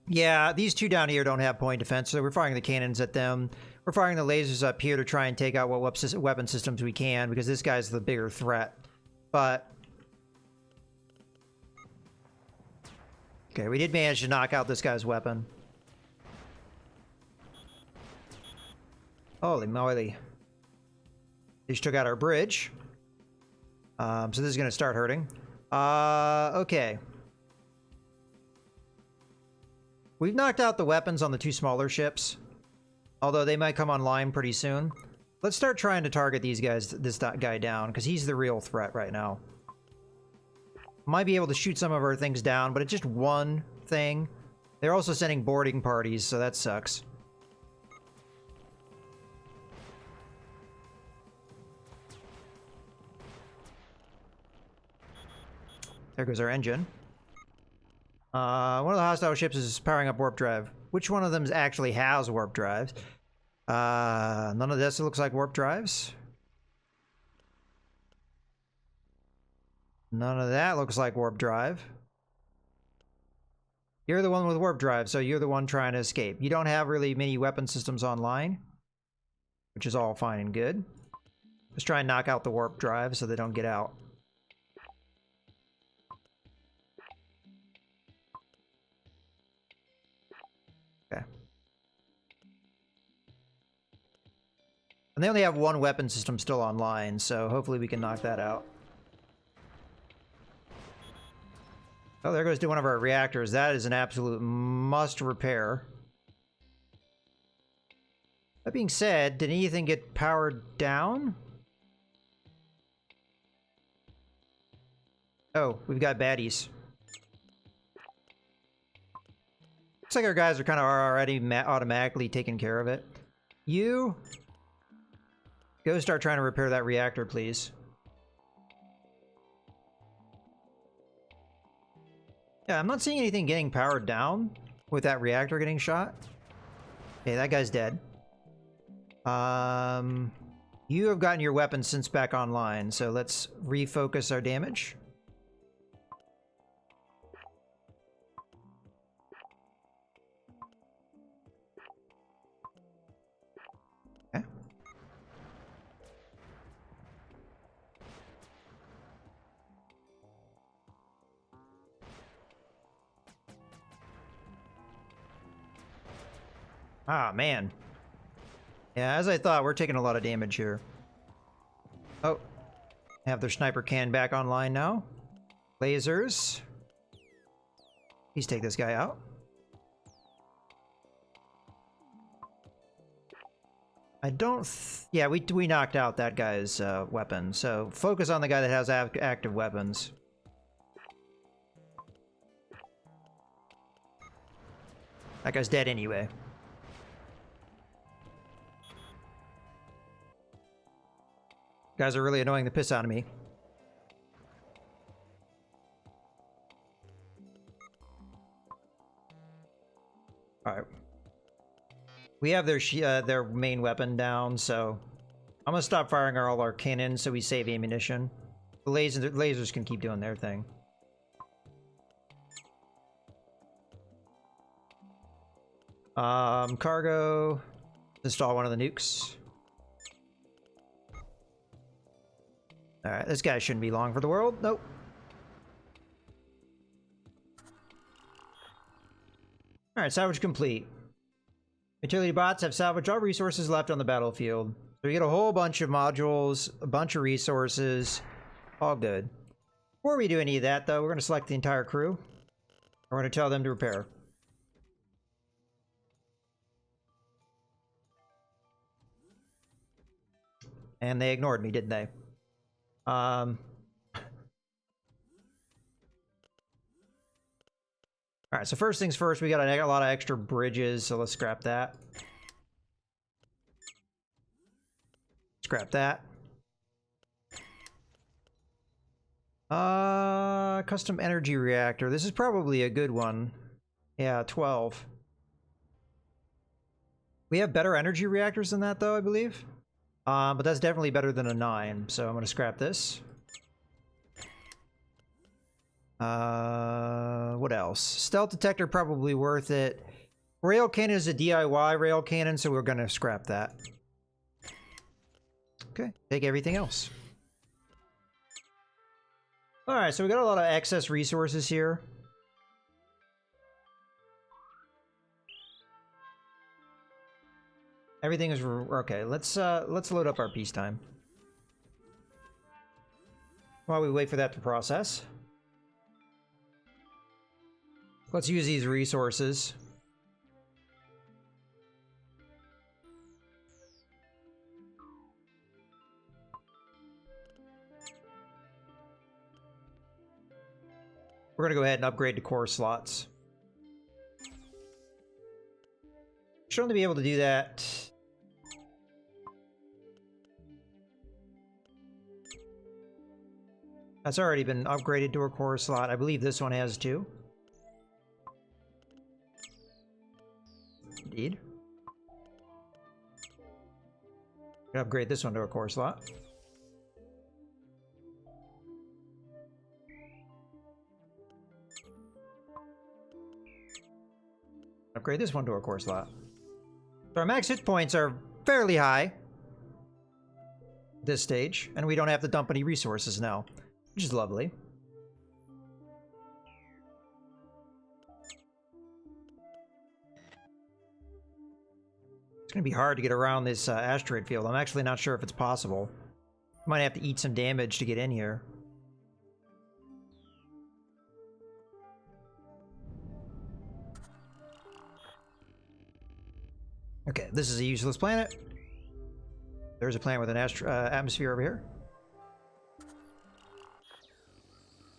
Yeah, these 2 down here don't have point defense, so we're firing the cannons at them. We're firing the lasers up here to try and take out what weapon systems we can, because this guy's the bigger threat. But okay, we did manage to knock out this guy's weapon. Holy moly. They just took out our bridge. So this is going to start hurting. Okay. We've knocked out the weapons on the 2 smaller ships. Although they might come online pretty soon. Let's start trying to target these guys, this guy down, because he's the real threat right now. Might be able to shoot some of our things down, but it's just one thing. They're also sending boarding parties, so that sucks. There goes our engine. One of the hostile ships is powering up warp drive. Which one of them actually has warp drives? None of this looks like warp drives. None of that looks like warp drive. You're the one with warp drive, so you're the one trying to escape. You don't have really many weapon systems online, which is all fine and good. Just try and knock out the warp drive so they don't get out. Okay. And they only have one weapon system still online, so hopefully we can knock that out. Oh, there goes to one of our reactors. That is an absolute must repair. That being said, did anything get powered down? Oh, we've got baddies. Looks like our guys are kind of already automatically taking care of it. You go start trying to repair that reactor, please. Yeah, I'm not seeing anything getting powered down with that reactor getting shot. Okay, that guy's dead. You have gotten your weapon since back online, so let's refocus our damage. Okay. Ah, man. Yeah, as I thought, we're taking a lot of damage here. Oh. Have their sniper cannon back online now. Lasers. Please take this guy out. I don't... yeah, we knocked out that guy's weapon, so focus on the guy that has active weapons. That guy's dead anyway. Guys are really annoying the piss out of me. Alright. We have their main weapon down, so I'm gonna stop firing all our cannons so we save ammunition. The lasers can keep doing their thing. Cargo. Install one of the nukes. Alright, this guy shouldn't be long for the world. Nope. Alright, salvage complete. Utility bots have salvaged all resources left on the battlefield. So we get a whole bunch of modules, a bunch of resources. All good. Before we do any of that, though, we're going to select the entire crew. We're going to tell them to repair. And they ignored me, didn't they? Alright, so first things first, we got a lot of extra bridges, so let's scrap that. Scrap that. Custom energy reactor. This is probably a good one. Yeah, 12. We have better energy reactors than that, though, I believe. But that's definitely better than a 9, so I'm going to scrap this. What else? Stealth detector, probably worth it. Rail cannon is a DIY rail cannon, so we're going to scrap that. Okay, take everything else. Alright, so we got a lot of excess resources here. Everything is okay. Let's load up our peacetime while we wait for that to process. Let's use these resources. We're gonna go ahead and upgrade to core slots. Should only be able to do that. That's already been upgraded to a core slot. I believe this one has too. Indeed. Upgrade this one to a core slot. upgrade this one to a core slot. So our max hit points are fairly high at this stage, and we don't have to dump any resources now, which is lovely. It's going to be hard to get around this asteroid field. I'm actually not sure if it's possible. Might have to eat some damage to get in here. Okay, this is a useless planet. There's a planet with an atmosphere over here.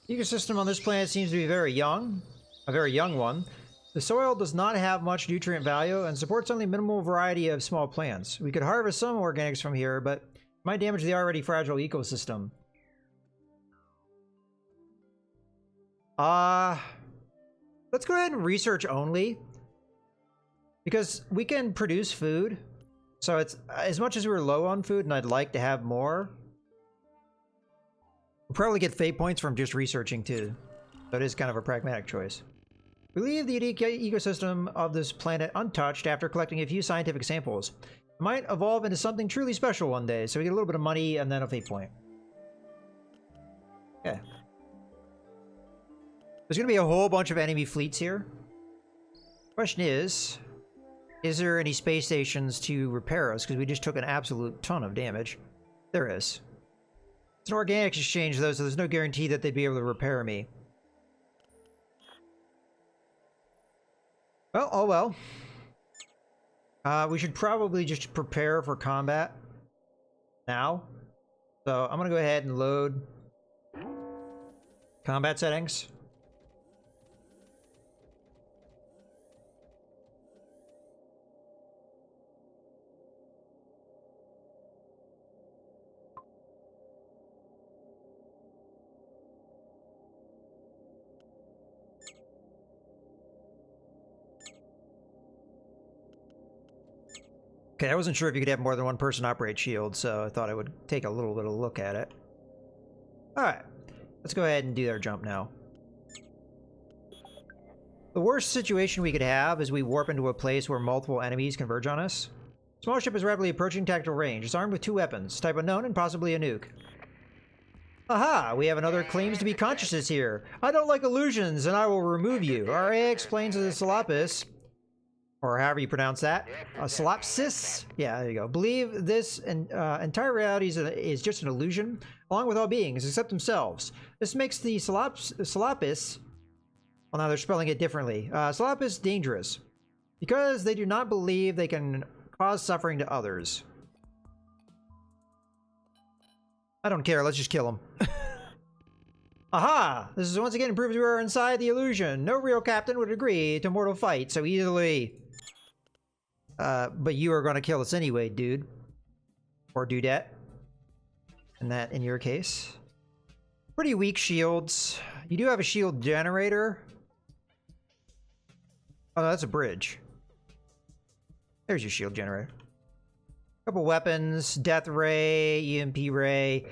The ecosystem on this planet seems to be very young, a very young one. The soil does not have much nutrient value and supports only minimal variety of small plants. We could harvest some organics from here, but it might damage the already fragile ecosystem. Let's go ahead and research only. Because we can produce food, so it's as much as we're low on food and I'd like to have more, we'll probably get fate points from just researching too. So it is kind of a pragmatic choice. We leave the unique ecosystem of this planet untouched after collecting a few scientific samples. It might evolve into something truly special one day, so we get a little bit of money and then a fate point. Okay. There's gonna be a whole bunch of enemy fleets here. Question is there any space stations to repair us? Because we just took an absolute ton of damage. There is. It's an organic exchange, though, so there's no guarantee that they'd be able to repair me. Well, oh well. We should probably just prepare for combat now. So I'm going to go ahead and load combat settings. Okay, I wasn't sure if you could have more than one person operate shields, so I thought I would take a little bit of a look at it. Alright, let's go ahead and do our jump now. The worst situation we could have is we warp into a place where multiple enemies converge on us. Small ship is rapidly approaching tactical range. It's armed with 2 weapons, type unknown and possibly a nuke. Aha! We have another claims to be consciousness here. I don't like illusions, and I will remove you. RA explains to the Salapis, or however you pronounce that. Solipsis? Yeah, there you go. Believe this entire reality is just an illusion, along with all beings, except themselves. This makes the Salapis, well, now they're spelling it differently. Salapis dangerous, because they do not believe they can cause suffering to others. I don't care, let's just kill them. Aha! This is once again proves we are inside the illusion. No real captain would agree to mortal fight so easily. But you are gonna kill us anyway, dude. Or dudette. And that in your case. Pretty weak shields. You do have a shield generator. Oh, no, that's a bridge. There's your shield generator. Couple weapons. Death Ray, EMP Ray.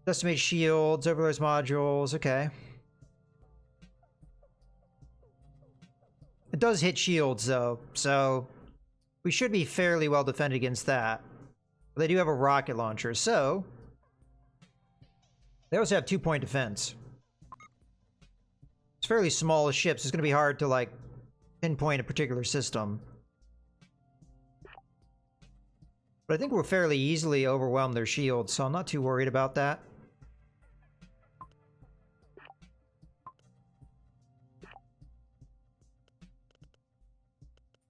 Decimate shields, overload modules, okay. It does hit shields, though, so we should be fairly well defended against that. But they do have a rocket launcher, so they also have 2-point defense. It's fairly small ships. It's going to be hard to, like, pinpoint a particular system. But I think we'll fairly easily overwhelm their shields, so I'm not too worried about that.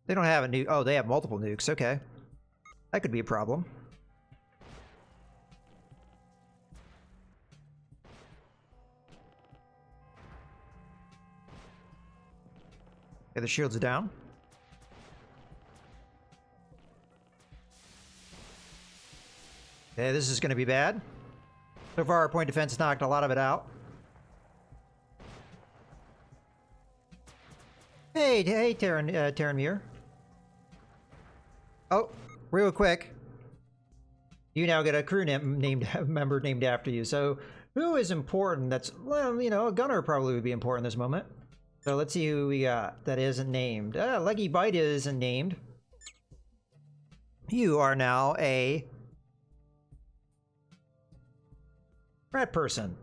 They don't have a nuke. Oh, they have multiple nukes. Okay. That could be a problem. Okay, the shields are down. Okay, this is going to be bad. So far, our point defense knocked a lot of it out. Hey, Terran Muir. Oh, real quick. You now get a crew member named after you. So, who is important? That's, well, you know, a gunner probably would be important in this moment. So let's see who we got that isn't named. Leggy Bite isn't named. You are now a rat person.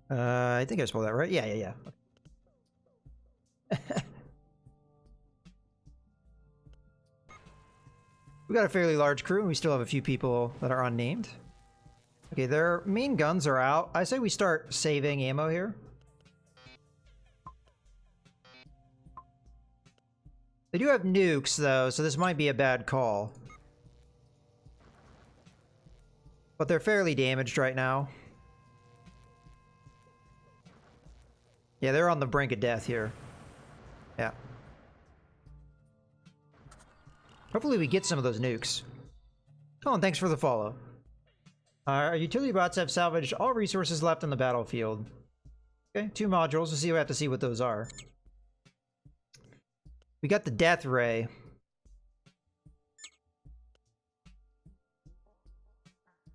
I think I spelled that right. Yeah. We got a fairly large crew, and we still have a few people that are unnamed. Okay, their main guns are out. I say we start saving ammo here. They do have nukes, though, so this might be a bad call. But they're fairly damaged right now. Yeah, they're on the brink of death here. Yeah. Hopefully we get some of those nukes. Oh, and thanks for the follow. Our utility bots have salvaged all resources left on the battlefield. Okay, 2 modules. We have to see what those are. We got the death ray.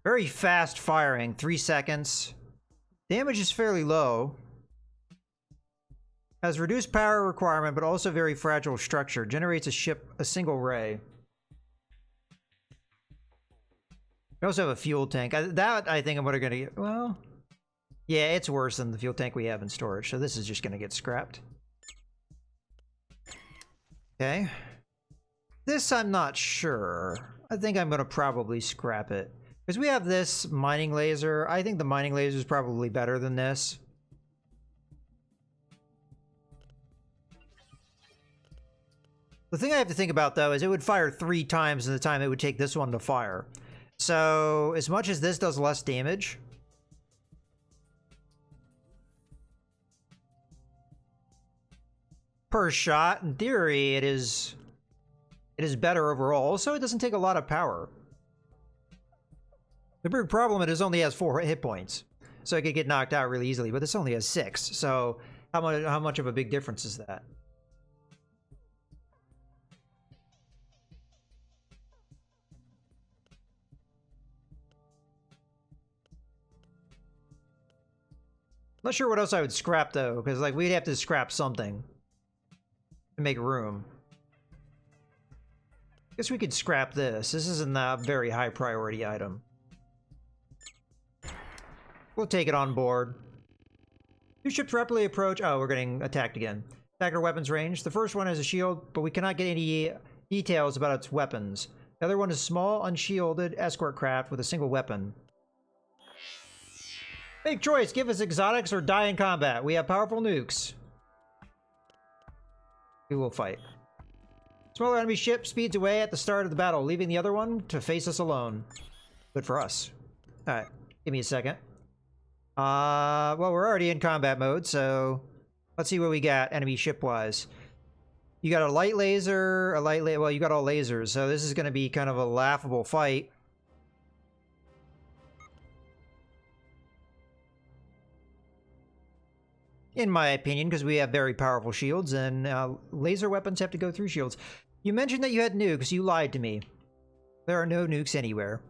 Very fast firing, 3 seconds. Damage is fairly low. Has reduced power requirement, but also very fragile structure. Generates a single ray. We also have a fuel tank. That, I think, I'm gonna get... Well... Yeah, it's worse than the fuel tank we have in storage, so this is just gonna get scrapped. Okay. This, I'm not sure. I think I'm gonna probably scrap it. Because we have this mining laser. I think the mining laser is probably better than this. The thing I have to think about, though, is it would fire 3 times in the time it would take this one to fire. So, as much as this does less damage... per shot, in theory, it is better overall. Also, it doesn't take a lot of power. The big problem is it only has 4 hit points. So it could get knocked out really easily, but this only has 6. So, how much of a big difference is that? Not sure what else I would scrap, though, because, like, we'd have to scrap something to make room. Guess we could scrap this. This isn't a very high priority item. We'll take it on board. 2 ships rapidly approach. Oh, we're getting attacked again. Attacker weapons range. The first one has a shield, but we cannot get any details about its weapons. The other one is small, unshielded escort craft with a single weapon. Make choice. Give us exotics or die in combat. We have powerful nukes. We will fight. Smaller enemy ship speeds away at the start of the battle, leaving the other one to face us alone. Good for us. Alright, give me a second. Well, we're already in combat mode, so let's see what we got enemy ship-wise. You got a light laser, well, you got all lasers, so this is going to be kind of a laughable fight. In my opinion, because we have very powerful shields, and laser weapons have to go through shields. You mentioned that you had nukes. You lied to me. There are no nukes anywhere.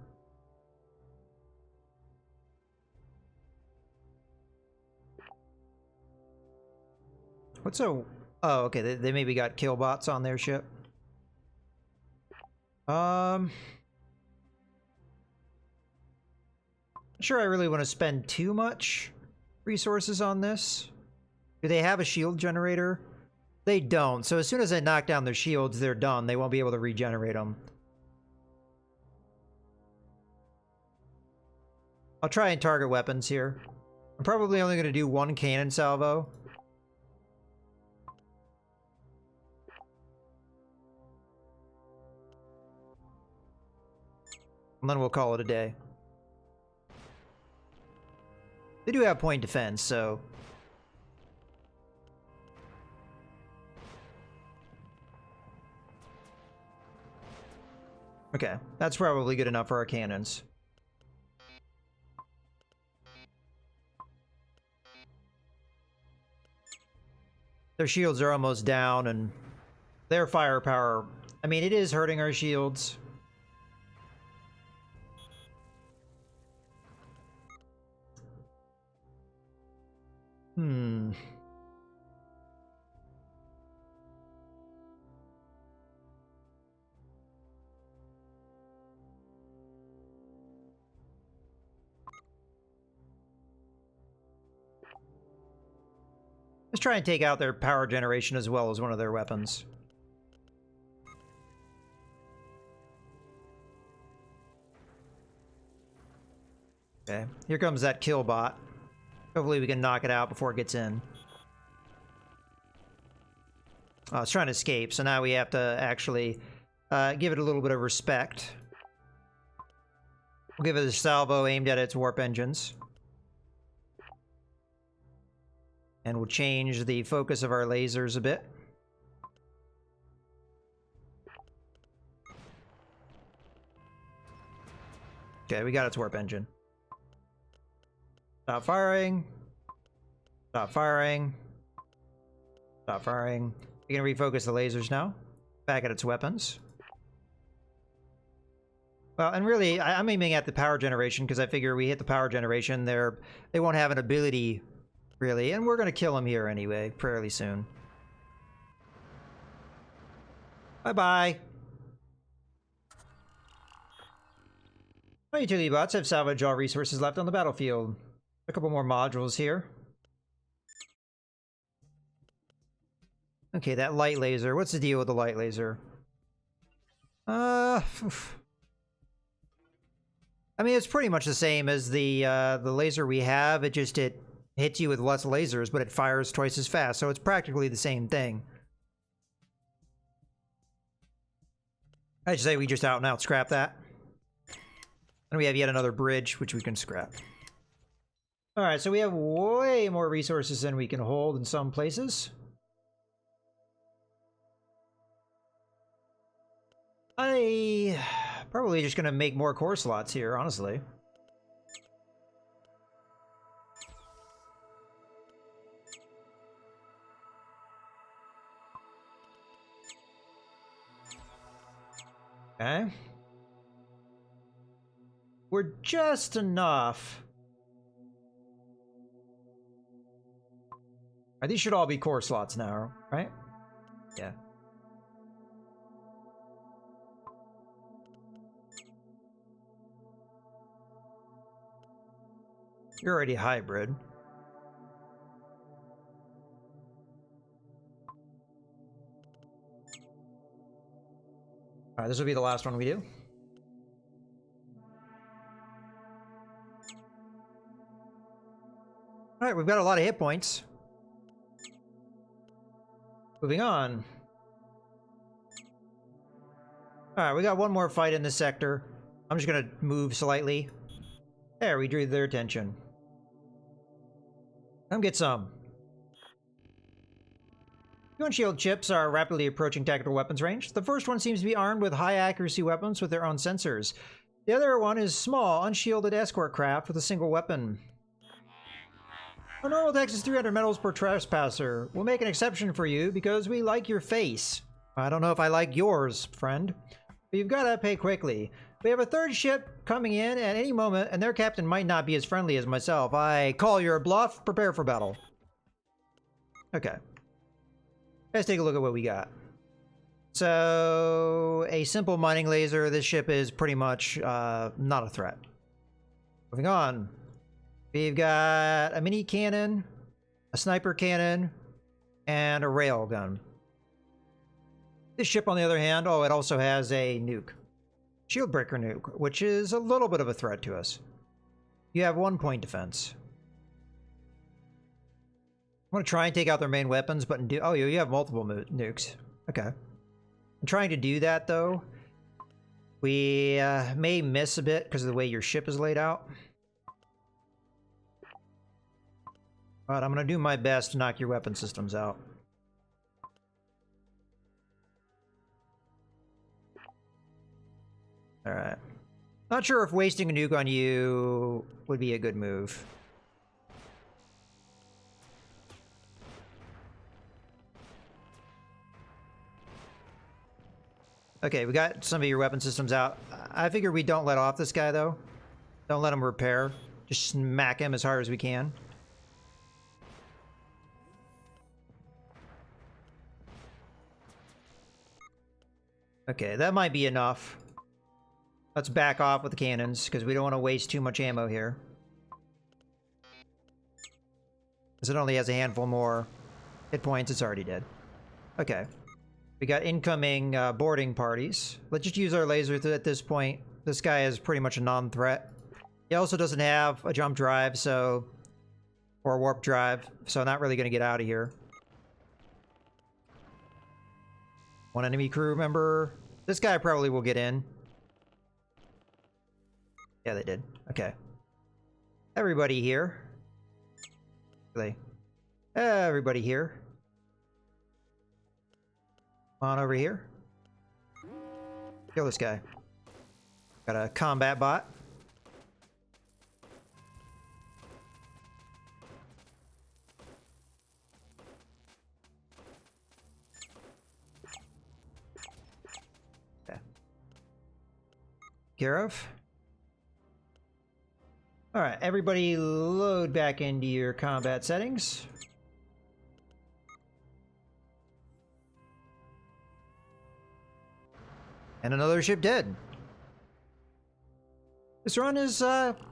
What's a... Oh, okay. They maybe got killbots on their ship. Not sure I really want to spend too much resources on this. Do they have a shield generator? They don't. So as soon as I knock down their shields, they're done. They won't be able to regenerate them. I'll try and target weapons here. I'm probably only going to do 1 cannon salvo. And then we'll call it a day. They do have point defense, so... Okay, that's probably good enough for our cannons. Their shields are almost down, and their firepower... I mean, it is hurting our shields. Let's try and take out their power generation as well as one of their weapons. Okay, here comes that kill bot. Hopefully we can knock it out before it gets in. Oh, it's trying to escape, so now we have to actually give it a little bit of respect. We'll give it a salvo aimed at its warp engines. And we'll change the focus of our lasers a bit. Okay, we got its warp engine. Stop firing. Stop firing. Stop firing. We can refocus the lasers now. Back at its weapons. Well, and really, I'm aiming at the power generation because I figure we hit the power generation, they won't have an ability, really. And we're going to kill them here anyway, fairly soon. Bye-bye. My utility bots have salvaged all resources left on the battlefield. A couple more modules here. Okay, that light laser. What's the deal with the light laser? I mean, it's pretty much the same as the laser we have. It hits you with less lasers, but it fires twice as fast, so it's practically the same thing. I'd say we just out and out scrap that. And we have yet another bridge, which we can scrap. Alright, so we have way more resources than we can hold in some places. I probably just gonna make more core slots here, honestly. Okay. We're just enough. Alright, these should all be core slots now, right? Yeah. You're already hybrid. Alright, this will be the last one we do. Alright, we've got a lot of hit points. Moving on. Alright, we got one more fight in this sector. I'm just gonna move slightly. There, we drew their attention. Come get some. Two shield chips are rapidly approaching tactical weapons range. The first one seems to be armed with high accuracy weapons with their own sensors. The other one is small, unshielded escort craft with a single weapon. Our normal tax is 300 medals per trespasser. We'll make an exception for you because we like your face. I don't know if I like yours, friend. But you've got to pay quickly. We have a third ship coming in at any moment, and their captain might not be as friendly as myself. I call your bluff. Prepare for battle. Okay. Let's take a look at what we got. So, a simple mining laser. This ship is pretty much not a threat. Moving on. We've got a mini cannon, a sniper cannon, and a rail gun. This ship, on the other hand, it also has a nuke. Shield breaker nuke, which is a little bit of a threat to us. You have 1 point defense. I'm going to try and take out their main weapons, but oh, you have multiple nukes. Okay. I'm trying to do that, though. We may miss a bit because of the way your ship is laid out. But I'm going to do my best to knock your weapon systems out. Alright. Not sure if wasting a nuke on you would be a good move. Okay, we got some of your weapon systems out. I figure we don't let off this guy, though. Don't let him repair. Just smack him as hard as we can. Okay, that might be enough. Let's back off with the cannons, because we don't want to waste too much ammo here. Because it only has a handful more. Hit points, it's already dead. Okay. We got incoming boarding parties. Let's just use our laser at this point. This guy is pretty much a non-threat. He also doesn't have a jump drive, so... or a warp drive, so not really going to get out of here. One enemy crew member. This guy probably will get in. Yeah, they did. Okay. Everybody here. Everybody here. Come on over here. Kill this guy. Got a combat bot. Okay. Garov. Alright, everybody load back into your combat settings. And another ship dead. This run is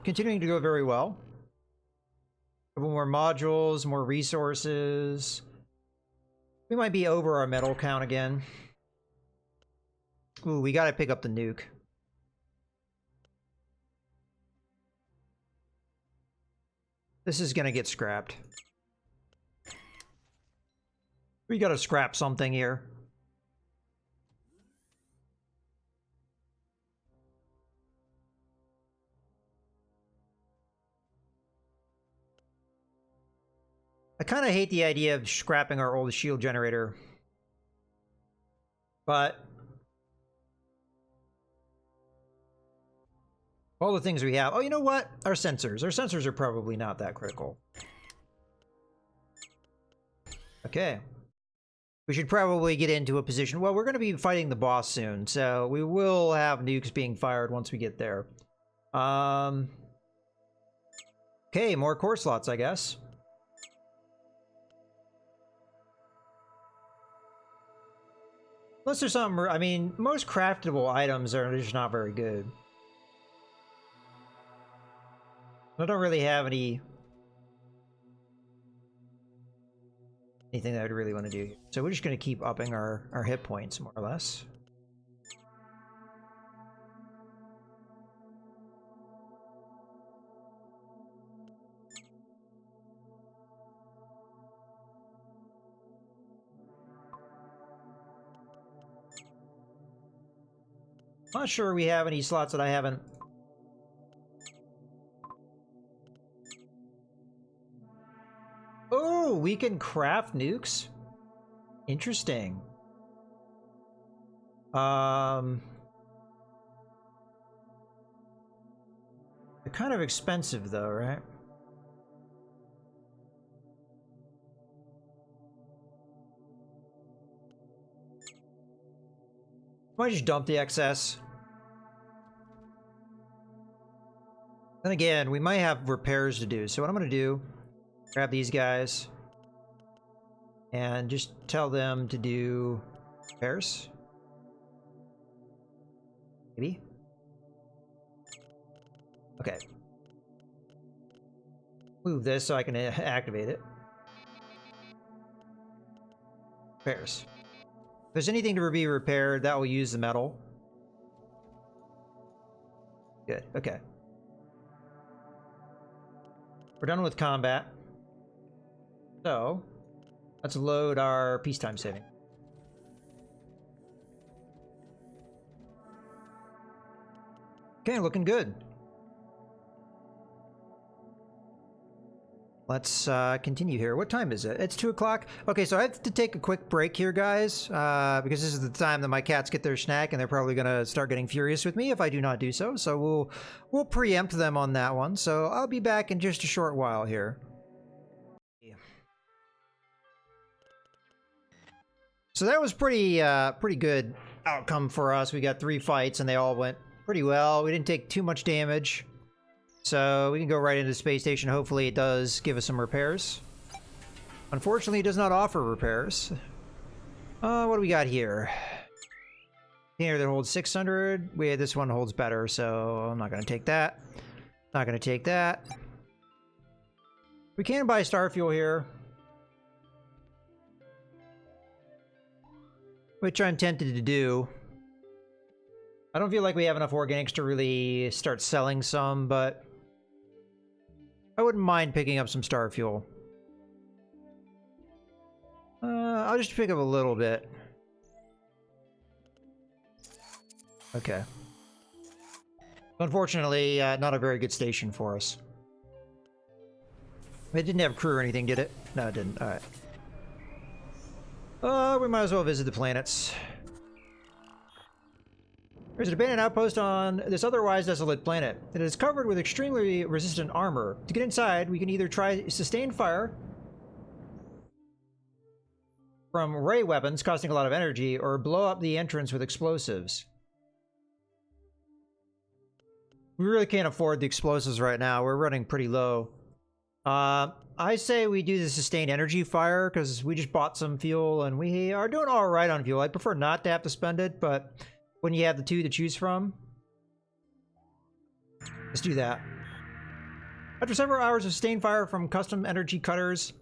continuing to go very well. A couple more modules, more resources. We might be over our metal count again. Ooh, we gotta pick up the nuke. This is gonna get scrapped. We gotta scrap something here. I kind of hate the idea of scrapping our old shield generator. But... all the things we have... oh, you know what? Our sensors. Our sensors are probably not that critical. Okay. We should probably get into a position... well, we're going to be fighting the boss soon, so we will have nukes being fired once we get there. Okay, more core slots, I guess. Unless there's something... I mean, most craftable items are just not very good. I don't really have anything that I'd really want to do. So we're just going to keep upping our hit points, more or less. Not sure we have any slots that I haven't... oh, we can craft nukes? Interesting. They're kind of expensive though, right? Might just dump the excess. Then again, we might have repairs to do. So what I'm going to do, grab these guys and just tell them to do repairs. Maybe. Okay. Move this so I can activate it. Repairs. If there's anything to be repaired, that will use the metal. Good, okay. We're done with combat. So, let's load our peacetime saving. Okay, looking good. Let's continue here. What time is it? It's 2 o'clock. Okay, so I have to take a quick break here, guys, because this is the time that my cats get their snack, and they're probably gonna start getting furious with me if I do not do so. So we'll preempt them on that one. So I'll be back in just a short while here. So that was pretty good outcome for us. We got 3 fights, and they all went pretty well. We didn't take too much damage. So we can go right into the space station. Hopefully it does give us some repairs. Unfortunately, it does not offer repairs. What do we got here? Here that holds 600. This one holds better, so I'm not going to take that. Not going to take that. We can buy star fuel here. which I'm tempted to do. I don't feel like we have enough organics to really start selling some, but I wouldn't mind picking up some star fuel. I'll just pick up a little bit. Okay. Unfortunately, not a very good station for us. It didn't have crew or anything, did it? No, it didn't. Alright. We might as well visit the planets. There's an abandoned outpost on this otherwise desolate planet. It is covered with extremely resistant armor. To get inside, we can either try sustained fire from ray weapons costing a lot of energy, or blow up the entrance with explosives. We really can't afford the explosives right now. We're running pretty low. I say we do the sustained energy fire, because we just bought some fuel and we are doing all right on fuel. I prefer not to have to spend it, but when you have the two to choose from, let's do that. After several hours of sustained fire from custom energy cutters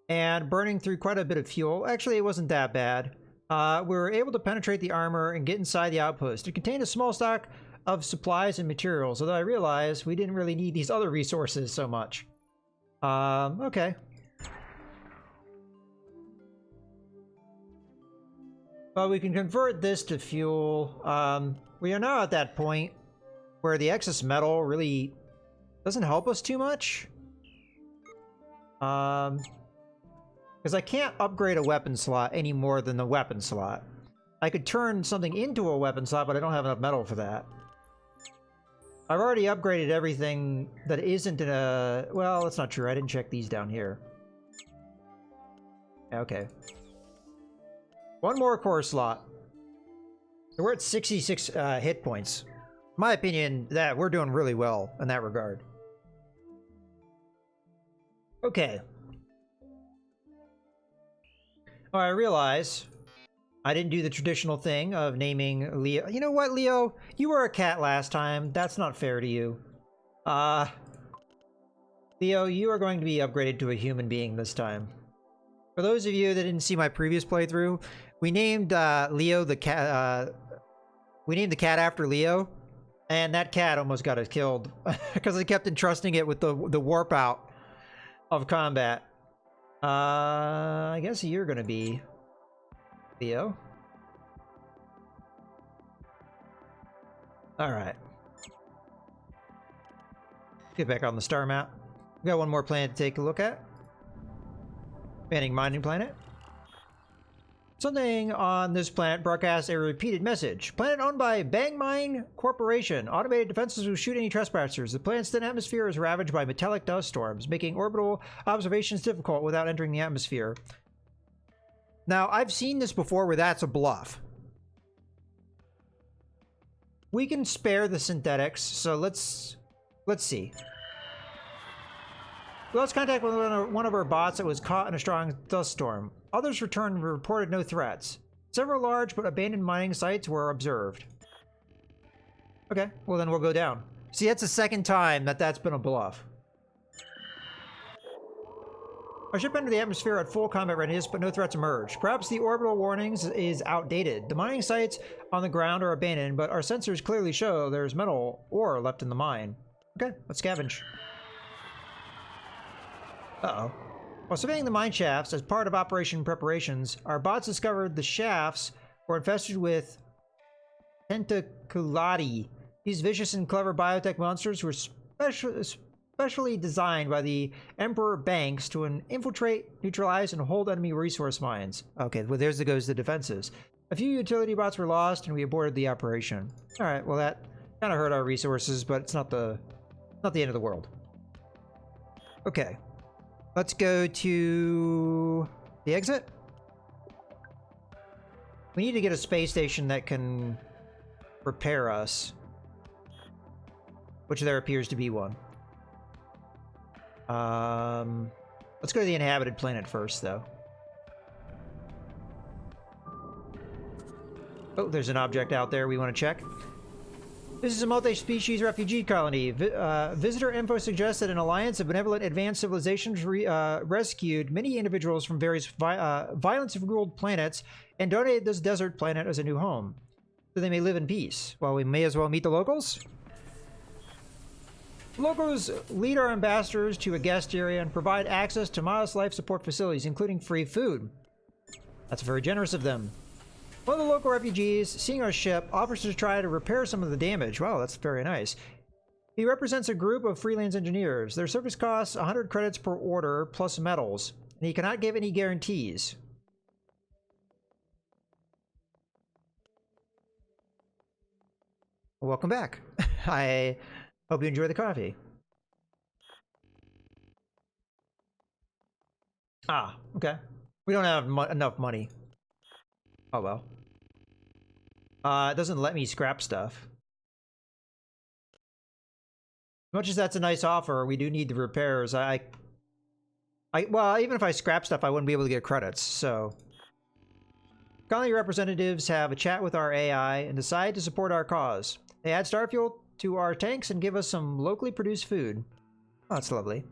and burning through quite a bit of fuel, actually it wasn't that bad, we were able to penetrate the armor and get inside the outpost. It contained a small stock of supplies and materials, although I realized we didn't really need these other resources so much. Okay. Well, we can convert this to fuel. We are now at that point where the excess metal really doesn't help us too much. Because I can't upgrade a weapon slot any more than the weapon slot. I could turn something into a weapon slot, but I don't have enough metal for that. I've already upgraded everything that isn't in a... Well, that's not true. I didn't check these down here. Okay. One more core slot. We're at 66 hit points. In my opinion, that we're doing really well in that regard. Okay. Oh, I realize I didn't do the traditional thing of naming Leo. You know what, Leo? You were a cat last time. That's not fair to you. Leo, you are going to be upgraded to a human being this time. For those of you that didn't see my previous playthrough, we named Leo the cat. We named the cat after Leo, and that cat almost got us killed because I kept entrusting it with the warp out of combat. I guess you're gonna be Leo. All right. Get back on the star map. We got one more planet to take a look at. Banning mining planet. Something on this planet broadcasts a repeated message. Planet owned by Bang Mine Corporation. Automated defenses will shoot any trespassers. The planet's thin atmosphere is ravaged by metallic dust storms, making orbital observations difficult without entering the atmosphere. Now, I've seen this before where that's a bluff. We can spare the synthetics, so let's see. We lost contact with one of our bots that was caught in a strong dust storm. Others returned and reported no threats. Several large but abandoned mining sites were observed. Okay, well then we'll go down. See, that's the second time that that's been a bluff. Our ship entered the atmosphere at full combat readiness, but no threats emerged. Perhaps the orbital warnings is outdated. The mining sites on the ground are abandoned, but our sensors clearly show there's metal ore left in the mine. Okay, let's scavenge. Uh-oh. While surveying the mine shafts as part of operation preparations, our bots discovered the shafts were infested with tentaculati. These vicious and clever biotech monsters were specially designed by the Emperor Banks to infiltrate, neutralize, and hold enemy resource mines. Okay, well there's the goes the defenses. A few utility bots were lost, and we aborted the operation. All right, well that kind of hurt our resources, but it's not the end of the world. Okay. Let's go to the exit. We need to get a space station that can repair us, which there appears to be one. Let's go to the inhabited planet first, though. Oh, there's an object out there we want to check. This is a multi-species refugee colony. Visitor info suggests that an alliance of benevolent advanced civilizations rescued many individuals from various violence-ruled planets and donated this desert planet as a new home, so they may live in peace. Well, we may as well meet the locals. Locals lead our ambassadors to a guest area and provide access to modest life support facilities, including free food. That's very generous of them. One of the local refugees, seeing our ship, offers to try to repair some of the damage. Wow, that's very nice. He represents a group of freelance engineers. Their service costs 100 credits per order, plus metals. And he cannot give any guarantees. Welcome back. I hope you enjoy the coffee. Ah, okay. We don't have enough money. Oh well. It doesn't let me scrap stuff. As much as that's a nice offer, we do need the repairs. Well, even if I scrap stuff, I wouldn't be able to get credits, so. Colony representatives have a chat with our AI and decide to support our cause. They add star fuel to our tanks and give us some locally produced food. Oh, that's lovely.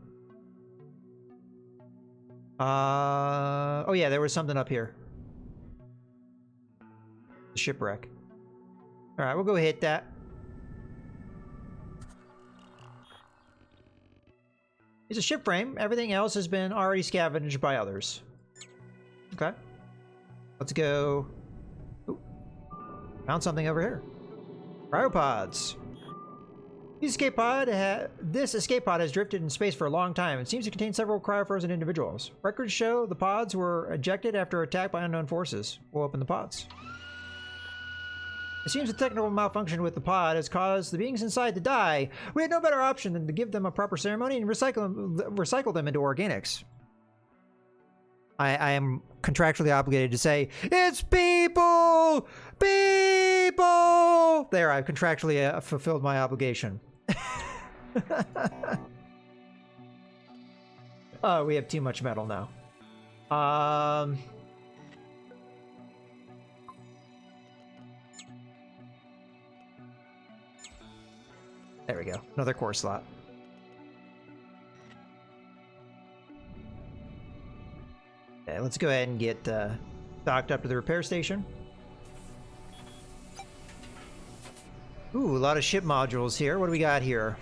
Oh yeah, there was something up here. The shipwreck. Alright, we'll go hit that. It's a ship frame. Everything else has been already scavenged by others. Okay. Let's go. Ooh. Found something over here. Cryopods. This escape pod has drifted in space for a long time and seems to contain several cryofrozen individuals. Records show the pods were ejected after attack by unknown forces. We'll open the pods. It seems a technical malfunction with the pod has caused the beings inside to die. We had no better option than to give them a proper ceremony and recycle them into organics. I am contractually obligated to say, it's people! People! There, I've contractually fulfilled my obligation. Oh, we have too much metal now. There we go. Another core slot. Okay, let's go ahead and get docked up to the repair station. Ooh, a lot of ship modules here. What do we got here?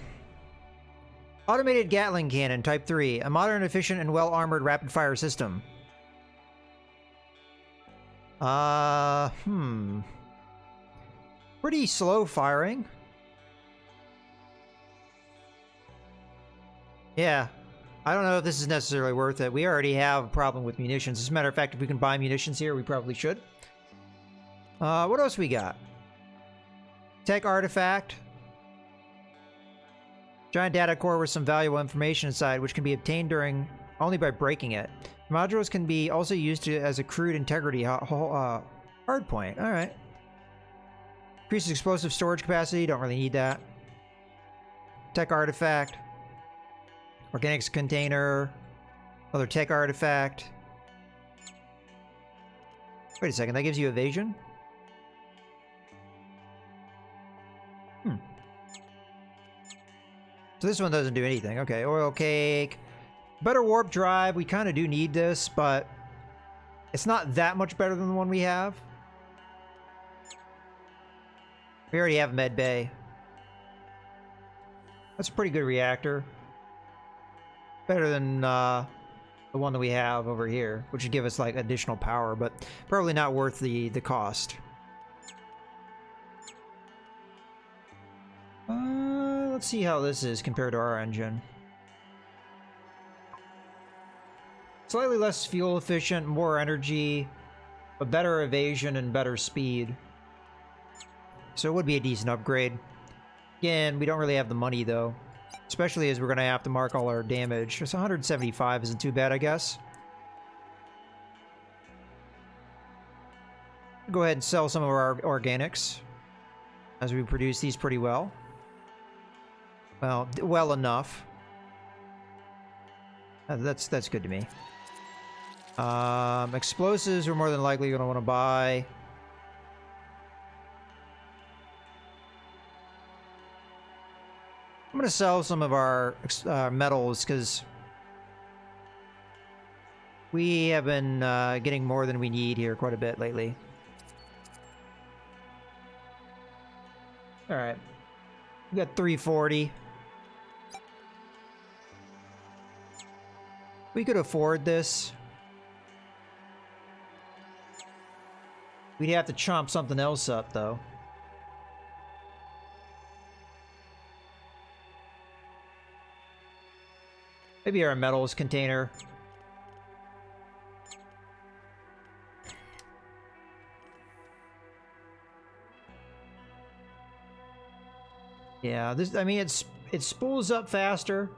Automated Gatling Cannon, Type 3. A modern, efficient, and well-armored rapid-fire system. Pretty slow firing. Yeah. I don't know if this is necessarily worth it. We already have a problem with munitions. As a matter of fact, if we can buy munitions here, we probably should. What else we got? Tech artifact. Giant data core with some valuable information inside, which can be obtained only by breaking it. Modules can be also used as a crude integrity hard point. All right. Increases explosive storage capacity. Don't really need that. Tech artifact. Organics container. Another tech artifact. Wait a second, that gives you evasion? So this one doesn't do anything. Okay, oil cake. Better warp drive. We kind of do need this, but it's not that much better than the one we have. We already have med bay. That's a pretty good reactor. Better than the one that we have over here, which would give us like additional power, but probably not worth the cost. Let's see how this is compared to our engine. Slightly less fuel efficient, more energy, but better evasion and better speed. So it would be a decent upgrade. Again, we don't really have the money though. Especially as we're going to have to mark all our damage. So 175 isn't too bad, I guess. Go ahead and sell some of our organics, as we produce these pretty well. Well, well enough. That's good to me. Explosives we're more than likely going to want to buy. I'm gonna sell some of our metals because we have been getting more than we need here quite a bit lately. All right, we got 340. We could afford this. We'd have to chomp something else up, though. Maybe our metals container. Yeah, this, I mean, it spools up faster.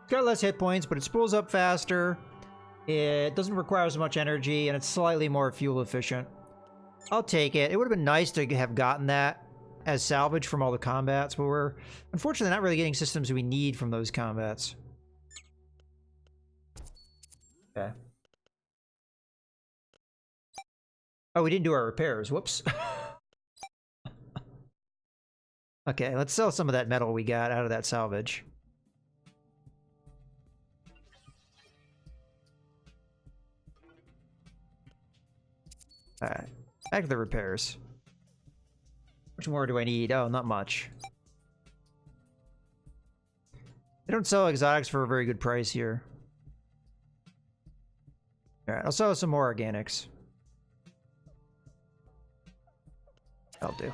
It's got less hit points, but it spools up faster. It doesn't require as much energy, and it's slightly more fuel efficient. I'll take it. It would have been nice to have gotten that as salvage from all the combats, but we're unfortunately not really getting systems we need from those combats. Okay. Oh, we didn't do our repairs. Whoops. Okay, let's sell some of that metal we got out of that salvage. Alright, back to the repairs. Which more do I need? Oh, not much. They don't sell exotics for a very good price here. Alright, I'll sell some more organics. That'll do.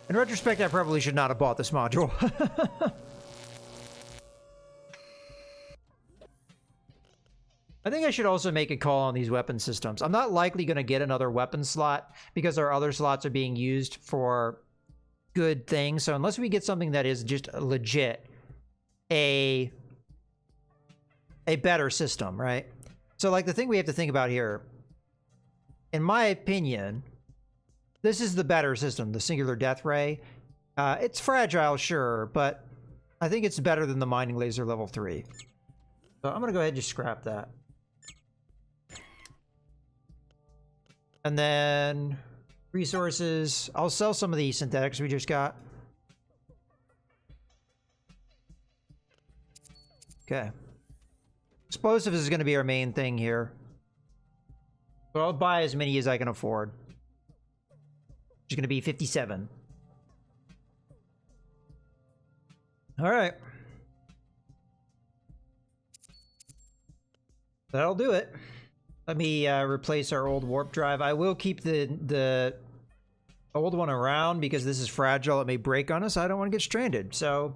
In retrospect, I probably should not have bought this module. I think I should also make a call on these weapon systems. I'm not likely going to get another weapon slot because our other slots are being used for good things. So unless we get something that is just legit a better system, right? So like the thing we have to think about here, in my opinion, this is the better system, the singular death ray. It's fragile, sure, but I think it's better than the mining laser level 3. So I'm going to go ahead and just scrap that. And then resources. I'll sell some of the synthetics we just got. Okay. Explosives is going to be our main thing here. So I'll buy as many as I can afford. Which is going to be 57. All right. That'll do it. Let me replace our old warp drive. I will keep the old one around because this is fragile. It may break on us. I don't want to get stranded. So,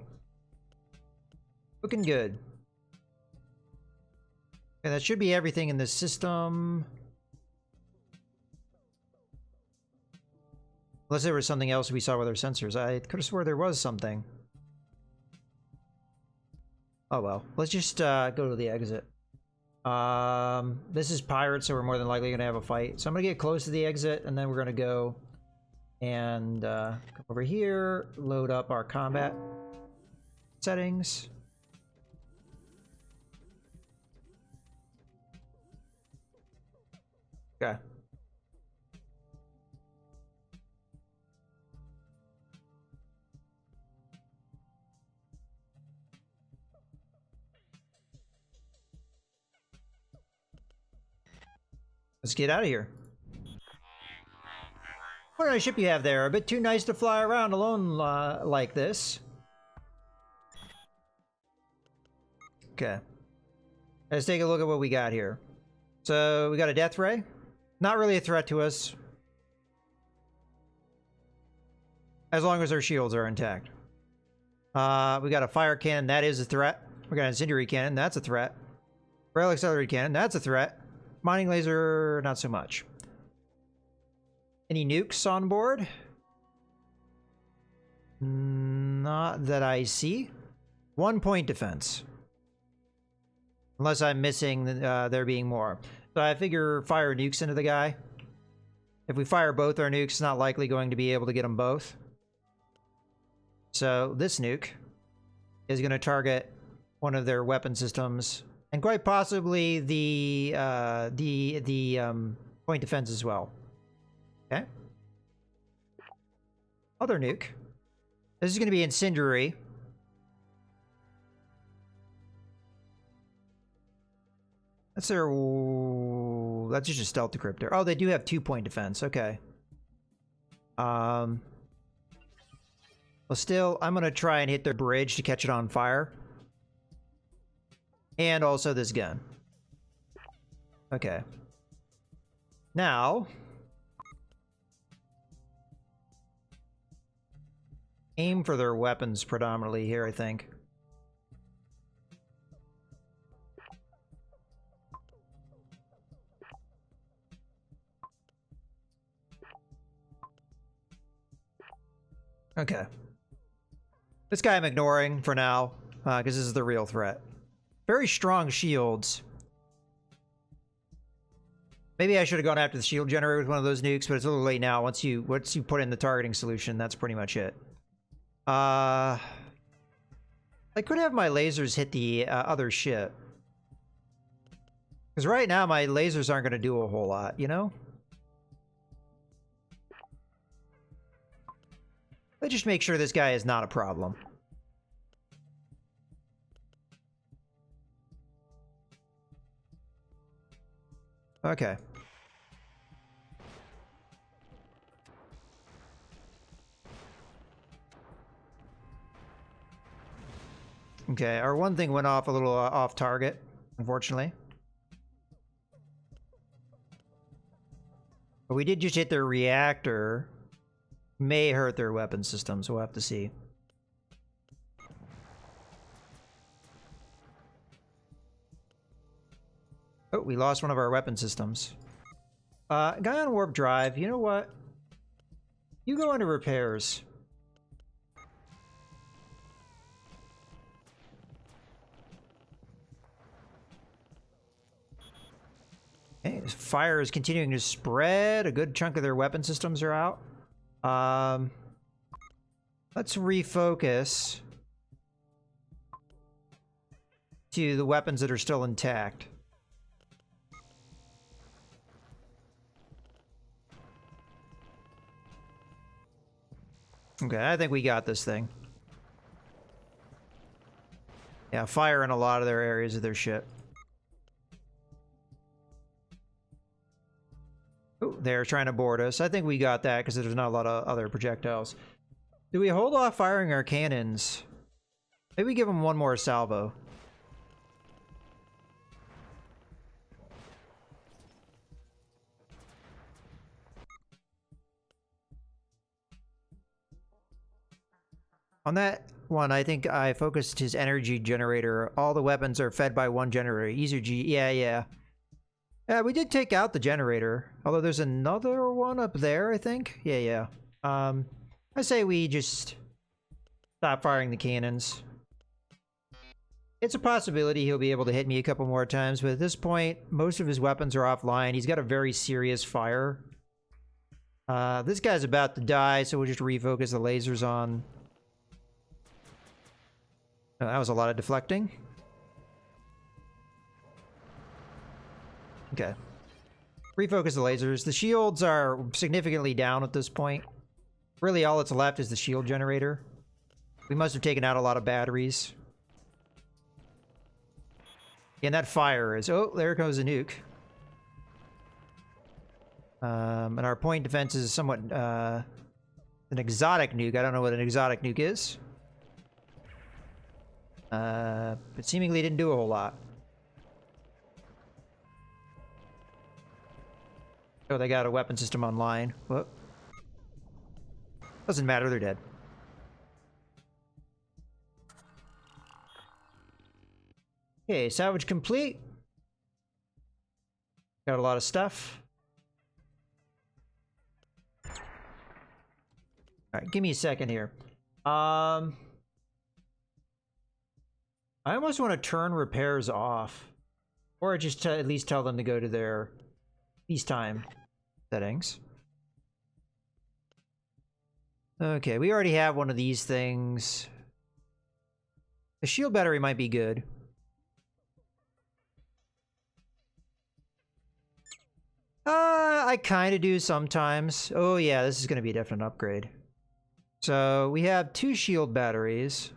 looking good. And that should be everything in this system. Unless there was something else we saw with our sensors. I could have swore there was something. Oh well. Let's just go to the exit. This is pirates, so we're more than likely going to have a fight. So I'm going to get close to the exit, and then we're going to go and come over here, load up our combat settings. Okay. Let's get out of here. What kind of ship you have there? A bit too nice to fly around alone like this. Okay. Let's take a look at what we got here. So we got a death ray. Not really a threat to us. As long as our shields are intact. We got a fire cannon. That is a threat. We got an incendiary cannon. That's a threat. Rail accelerated cannon. That's a threat. Mining laser, not so much. Any nukes on board? Not that I see. 1 point defense. Unless I'm missing there being more. So I figure fire nukes into the guy. If we fire both our nukes, it's not likely going to be able to get them both. So this nuke is going to target one of their weapon systems. And quite possibly the point defense as well. Okay. Other nuke. This is going to be incendiary. That's their... That's just a stealth decryptor. Oh, they do have 2-point defense. Okay. Well, still, I'm going to try and hit their bridge to catch it on fire. And also this gun. Okay. Now... aim for their weapons predominantly here, I think. Okay. This guy I'm ignoring for now, because this is the real threat. Very strong shields. Maybe I should have gone after the shield generator with one of those nukes, but it's a little late now. Once you put in the targeting solution, that's pretty much it. I could have my lasers hit the other ship. Because right now my lasers aren't going to do a whole lot, you know? Let's just make sure this guy is not a problem. Okay. Okay, our one thing went off a little off target, unfortunately. But we did just hit their reactor. May hurt their weapon systems, we'll have to see. Oh, we lost one of our weapon systems. Guy on warp drive, you know what? You go into repairs. Okay, fire is continuing to spread. A good chunk of their weapon systems are out. Let's refocus to the weapons that are still intact. Okay, I think we got this thing. Yeah, fire in a lot of their areas of their ship. Oh, they're trying to board us. I think we got that because there's not a lot of other projectiles. Do we hold off firing our cannons? Maybe give them one more salvo. On that one, I think I focused his energy generator. All the weapons are fed by one generator. Easier G. Yeah. Yeah, we did take out the generator. Although there's another one up there, I think. Yeah. I say we just stop firing the cannons. It's a possibility he'll be able to hit me a couple more times, but at this point, most of his weapons are offline. He's got a very serious fire. This guy's about to die, so we'll just refocus the lasers on... Oh, that was a lot of deflecting. Okay. Refocus the lasers. The shields are significantly down at this point. Really, all that's left is the shield generator. We must have taken out a lot of batteries. And that fire is... Oh, there goes a nuke. And our point defense is somewhat... an exotic nuke. I don't know what an exotic nuke is. But seemingly didn't do a whole lot. Oh, they got a weapon system online. Whoop. Doesn't matter, they're dead. Okay, salvage complete. Got a lot of stuff. Alright, give me a second here. I almost want to turn repairs off. Or just at least tell them to go to their peacetime settings. Okay, we already have one of these things. The shield battery might be good. I kind of do sometimes. Oh yeah, this is going to be a definite upgrade. So we have 2 shield batteries.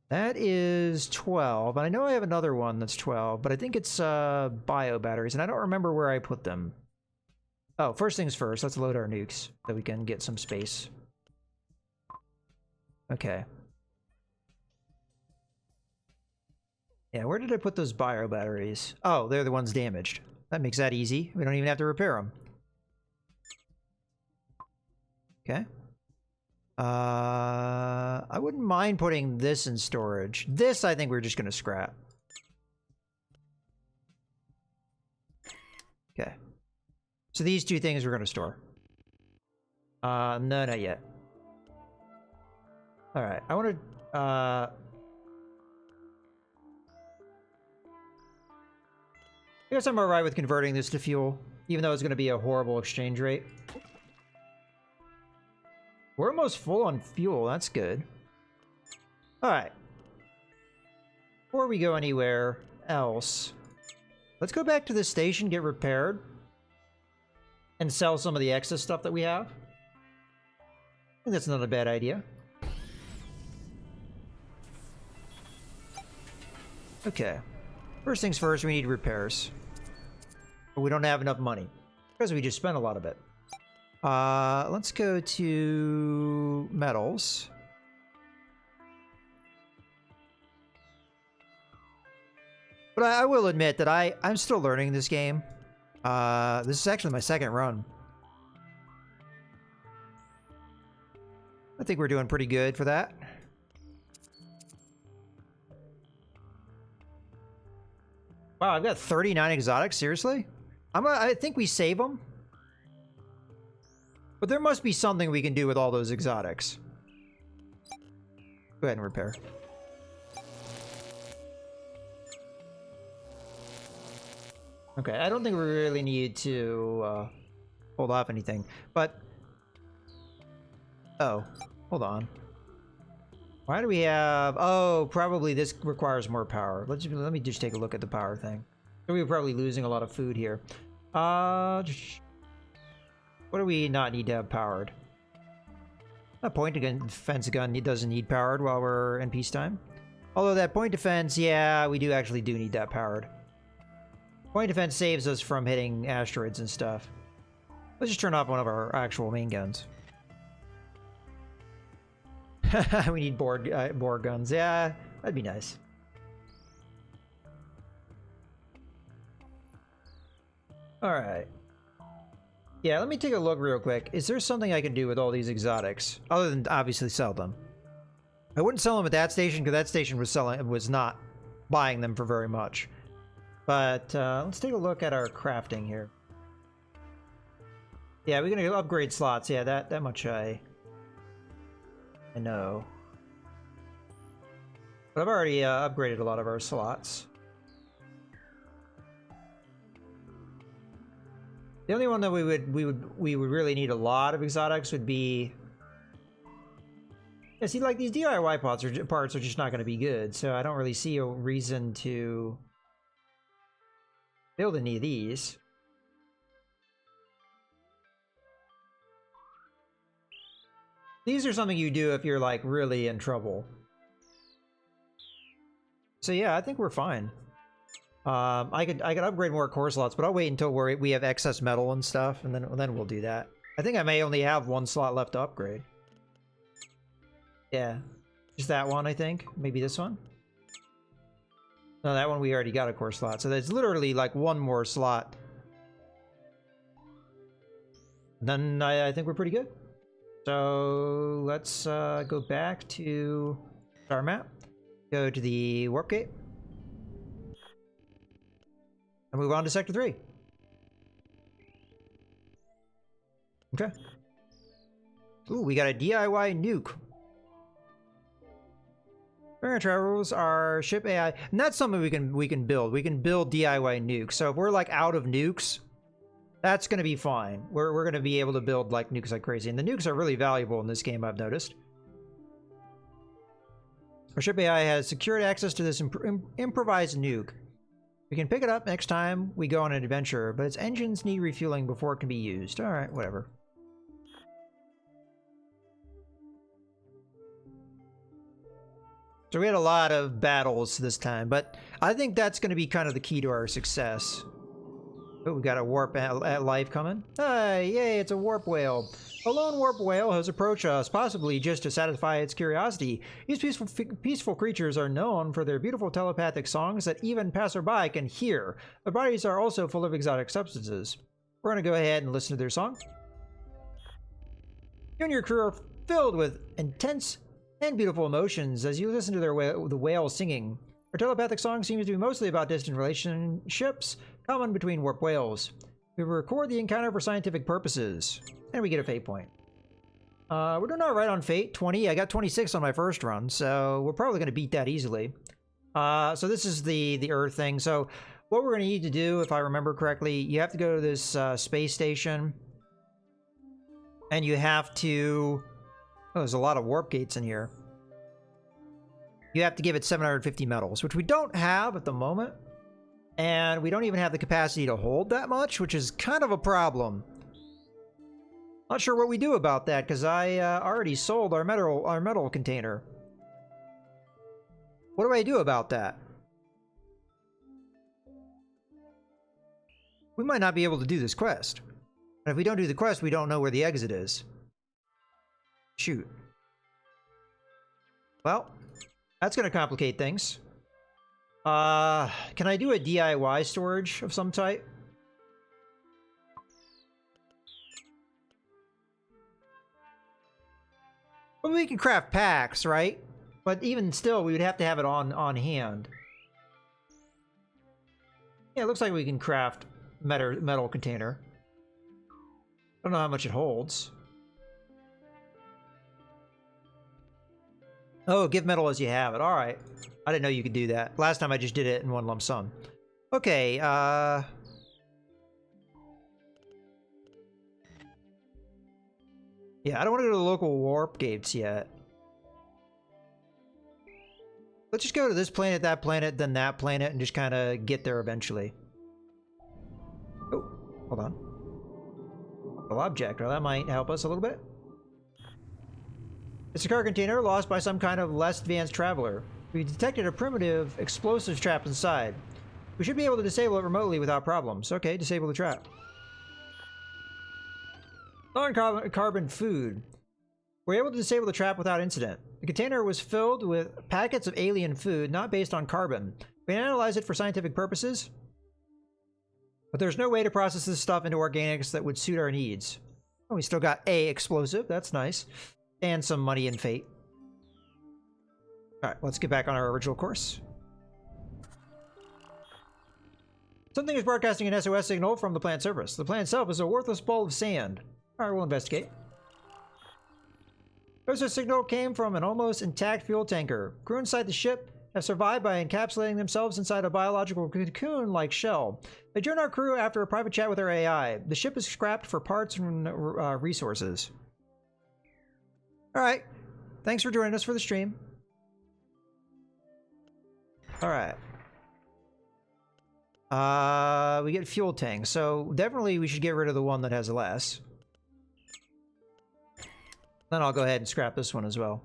That is 12. And I know I have another one that's 12, but I think it's bio batteries, and I don't remember where I put them. Oh, first things first, let's load our nukes so we can get some space. Okay. Yeah, where did I put those bio batteries? Oh, they're the ones damaged. That makes that easy. We don't even have to repair them. Okay. I wouldn't mind putting this in storage. This, I think we're just going to scrap. Okay. So these 2 things we're going to store. No, not yet. All right. I want to... I guess I'm alright with converting this to fuel, even though it's going to be a horrible exchange rate. We're almost full on fuel. That's good. Alright. Before we go anywhere else, let's go back to the station, get repaired, and sell some of the excess stuff that we have. I think that's not a bad idea. Okay. First things first, we need repairs. But we don't have enough money, because we just spent a lot of it. Let's go to metals. But I will admit that I'm still learning this game. This is actually my 2nd run. I think we're doing pretty good for that. Wow, I've got 39 exotics, seriously? I think we save them. But there must be something we can do with all those exotics. Go ahead and repair. Okay, I don't think we really need to hold off anything, but... Oh, hold on. Why do we have... Oh, probably this requires more power. Let me just take a look at the power thing. We're probably losing a lot of food here. What do we not need to have powered? A point defense gun doesn't need powered while we're in peacetime. Although that point defense, yeah, we do need that powered. Point defense saves us from hitting asteroids and stuff. Let's just turn off one of our actual main guns. We need bore guns. Yeah, that'd be nice. Alright. Yeah, let me take a look real quick. Is there something I can do with all these exotics? Other than obviously sell them. I wouldn't sell them at that station because that station was not buying them for very much. But let's take a look at our crafting here. Yeah, we're gonna upgrade slots. Yeah, that much I know. But I've already upgraded a lot of our slots. The only one that we would really need a lot of exotics would be... Yeah, see, like these DIY parts are just not going to be good, so I don't really see a reason to build any of these. These are something you do if you're like really in trouble. So yeah, I think we're fine. I could upgrade more core slots, but I'll wait until we have excess metal and stuff, and then we'll do that. I think I may only have 1 slot left to upgrade. Yeah, just that one, I think. Maybe this one. No, that one we already got a core slot, so there's literally like 1 more slot. Then I think we're pretty good. So let's go back to our map. Go to the warp gate. And move on to Sector 3. Okay. Ooh, we got a DIY nuke. We're gonna traverse our ship AI, and that's something we can build. We can build DIY nukes. So if we're like out of nukes, that's gonna be fine. We're gonna be able to build like nukes like crazy, and the nukes are really valuable in this game, I've noticed. Our ship AI has secured access to this improvised nuke. We can pick it up next time we go on an adventure, but its engines need refueling before it can be used. Alright, whatever. So we had a lot of battles this time, but I think that's going to be kind of the key to our success. Oh, we got a warp at life coming. Hey, yay, it's a warp whale. A lone warp whale has approached us, possibly just to satisfy its curiosity. These peaceful creatures are known for their beautiful telepathic songs that even passerby can hear. Their bodies are also full of exotic substances. We're going to go ahead and listen to their song. You and your crew are filled with intense and beautiful emotions as you listen to the whale singing. Our telepathic song seems to be mostly about distant relationships common between warp whales. We record the encounter for scientific purposes, and we get a fate point. We're doing all right on fate, 20. I got 26 on my first run, so we're probably going to beat that easily. So this is the Earth thing. So what we're going to need to do, if I remember correctly, you have to go to this space station, and you have to... Oh, there's a lot of warp gates in here. You have to give it 750 metals, which we don't have at the moment. And we don't even have the capacity to hold that much, which is kind of a problem. Not sure what we do about that, because I already sold our metal container. What do I do about that? We might not be able to do this quest. And if we don't do the quest, we don't know where the exit is. Shoot. Well, that's going to complicate things. Can I do a DIY storage of some type? Well, we can craft packs, right? But even still, we would have to have it on hand. Yeah, it looks like we can craft metal container. I don't know how much it holds. Oh, give metal as you have it. All right. I didn't know you could do that. Last time I just did it in one lump sum. Okay, yeah, I don't want to go to the local warp gates yet. Let's just go to this planet, then that planet, and just kind of get there eventually. Oh, hold on. Well, object. Well, that might help us a little bit. It's a car container lost by some kind of less advanced traveler. We detected a primitive explosives trap inside. We should be able to disable it remotely without problems. Okay, disable the trap. Non-carbon food. We're able to disable the trap without incident. The container was filled with packets of alien food not based on carbon. We can analyze it for scientific purposes, but there's no way to process this stuff into organics that would suit our needs. Oh, we still got a explosive. That's nice. And some money and fate. Alright, let's get back on our original course. Something is broadcasting an SOS signal from the plant surface. The plant itself is a worthless ball of sand. Alright, we'll investigate. The SOS signal came from an almost intact fuel tanker. Crew inside the ship have survived by encapsulating themselves inside a biological cocoon-like shell. They joined our crew after a private chat with our AI. The ship is scrapped for parts and resources. Alright, thanks for joining us for the stream. Alright. We get fuel tanks, so definitely we should get rid of the one that has less. Then I'll go ahead and scrap this one as well.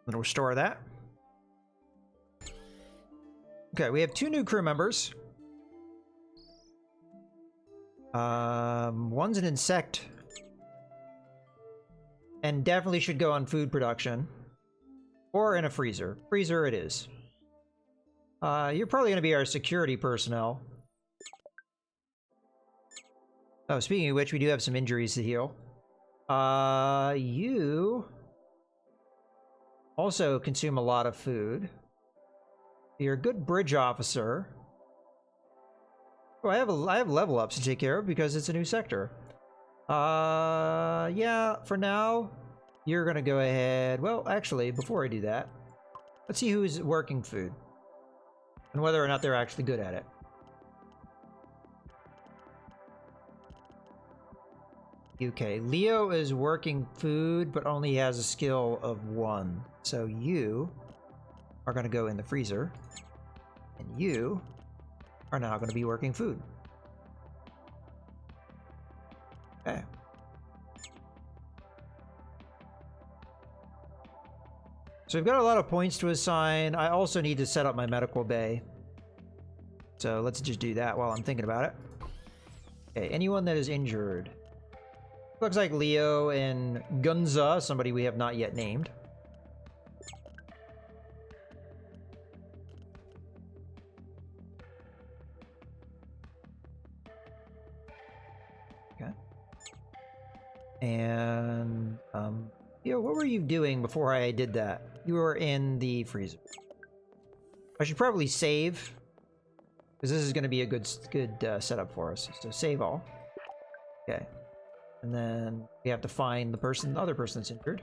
Then restore that. Okay, we have 2 new crew members. One's an insect. And definitely should go on food production. Or in a freezer. Freezer it is. You're probably going to be our security personnel. Oh, speaking of which, we do have some injuries to heal. You also consume a lot of food. You're a good bridge officer. Oh, I have level ups to take care of because it's a new sector. Yeah, for now, you're gonna go ahead. Well, actually, before I do that, let's see who's working food and whether or not they're actually good at it. Okay, Leo is working food, but only has a skill of 1. So you are gonna go in the freezer. And you are now going to be working food. Okay. So we've got a lot of points to assign. I also need to set up my medical bay. So let's just do that while I'm thinking about it. Okay, anyone that is injured. Looks like Leo and Gunza, somebody we have not yet named. Okay. And, Leo, what were you doing before I did that? You were in the freezer. I should probably save, because this is going to be a good setup for us. So save all. Okay. And then we have to find the other person that's injured.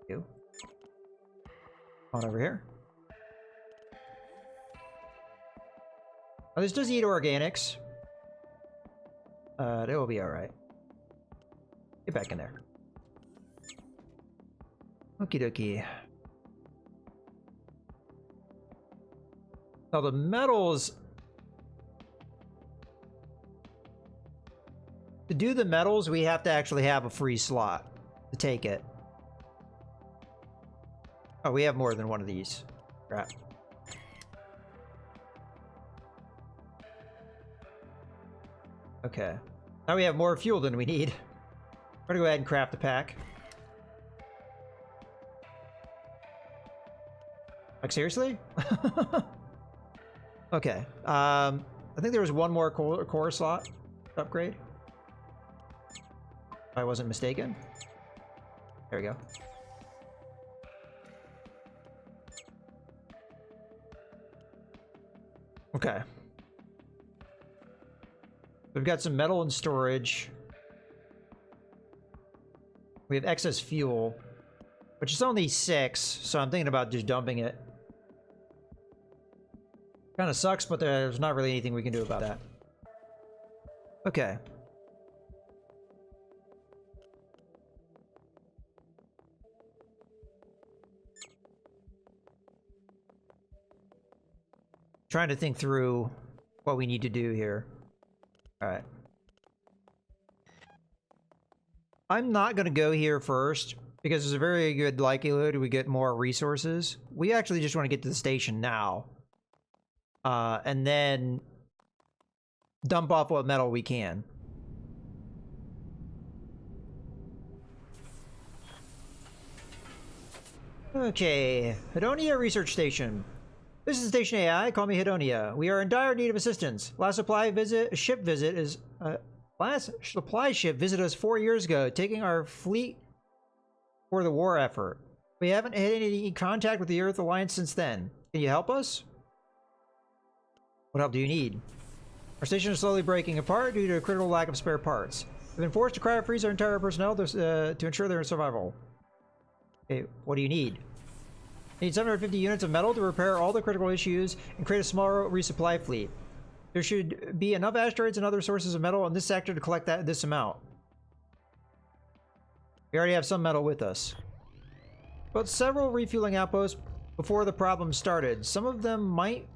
You. On over here. Oh, this does eat organics. It will be alright. Get back in there. Okie dokie. Now the metals... To do the metals, we have to actually have a free slot to take it. Oh, we have more than one of these. Crap. Okay. Now we have more fuel than we need. We're gonna go ahead and craft a pack. Like, seriously? Okay. I think there was one more core slot upgrade. If I wasn't mistaken. There we go. Okay. We've got some metal in storage. We have excess fuel, which is only 6, so I'm thinking about just dumping it. Kind of sucks, but there's not really anything we can do about that. Okay. Trying to think through what we need to do here. Alright. I'm not going to go here first, because there's a very good likelihood we get more resources. We actually just want to get to the station now. And then dump off what metal we can. Okay, Hedonia Research Station. This is Station AI, call me Hedonia. We are in dire need of assistance. Last supply ship visited us 4 years ago, taking our fleet for the war effort. We haven't had any contact with the Earth Alliance since then. Can you help us? What help do you need? Our station is slowly breaking apart due to a critical lack of spare parts. We've been forced to cryo-freeze our entire personnel to ensure their survival. Okay, what do you need? I need 750 units of metal to repair all the critical issues and create a smaller resupply fleet. There should be enough asteroids and other sources of metal in this sector to collect this amount. We already have some metal with us. But several refueling outposts before the problem started. Some of them might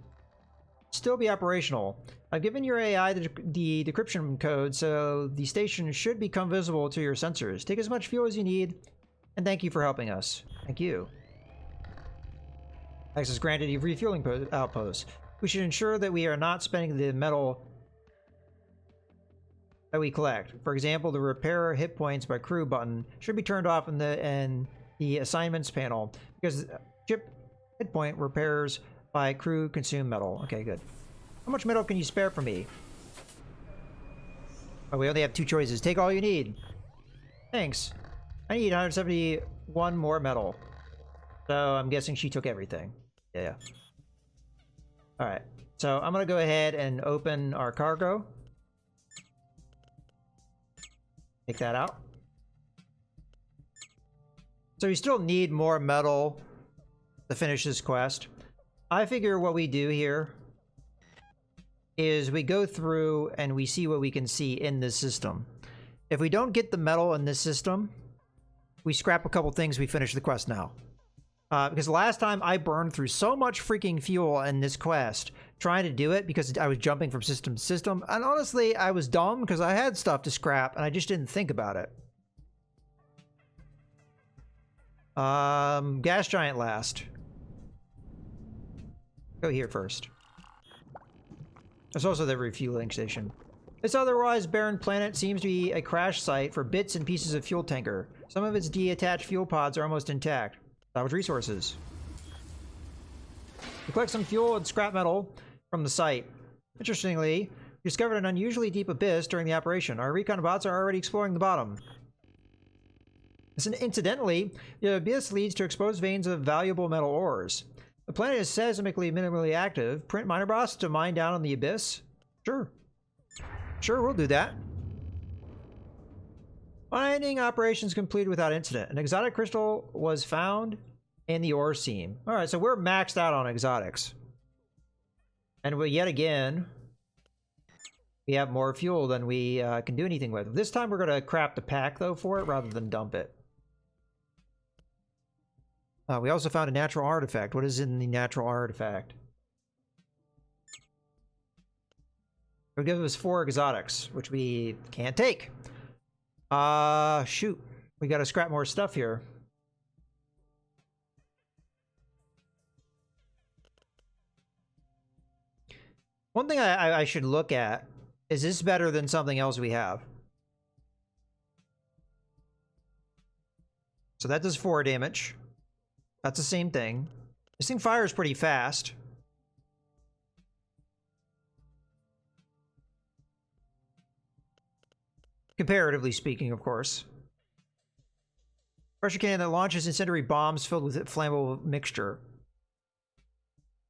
still be operational. I've given your AI the decryption code, so the station should become visible to your sensors. Take as much fuel as you need, and thank you for helping us. Thank you. Access granted a refueling outpost. We should ensure that we are not spending the metal that we collect. For example, the repair hit points by crew button should be turned off in the assignments panel, because ship hit point repairs by crew consume metal. Okay, good. How much metal can you spare for me? Oh, we only have 2 choices. Take all you need. Thanks. I need 171 more metal. So I'm guessing she took everything. Yeah. Alright. So I'm going to go ahead and open our cargo. Take that out. So we still need more metal to finish this quest. I figure what we do here is we go through and we see what we can see in this system. If we don't get the metal in this system, we scrap a couple things, we finish the quest now. Because last time I burned through so much freaking fuel in this quest trying to do it because I was jumping from system to system. And honestly, I was dumb because I had stuff to scrap and I just didn't think about it. Gas giant last. Go here first. There's also the refueling station. This otherwise barren planet seems to be a crash site for bits and pieces of fuel tanker. Some of its detached fuel pods are almost intact. Salvage resources. We collect some fuel and scrap metal from the site. Interestingly, we discovered an unusually deep abyss during the operation. Our recon bots are already exploring the bottom. Incidentally, the abyss leads to exposed veins of valuable metal ores. The planet is seismically minimally active. Print miner boss to mine down on the abyss? Sure. Sure, we'll do that. Mining operations completed without incident. An exotic crystal was found in the ore seam. Alright, so we're maxed out on exotics. And yet again, we have more fuel than we can do anything with. This time we're going to craft a pack, though, for it rather than dump it. We also found a natural artifact. What is in the natural artifact? It'll give us 4 exotics, which we can't take. Shoot. We gotta scrap more stuff here. One thing I should look at, is this better than something else we have? So that does 4 damage. That's the same thing. This thing fires pretty fast. Comparatively speaking, of course. Pressure cannon that launches incendiary bombs filled with flammable mixture.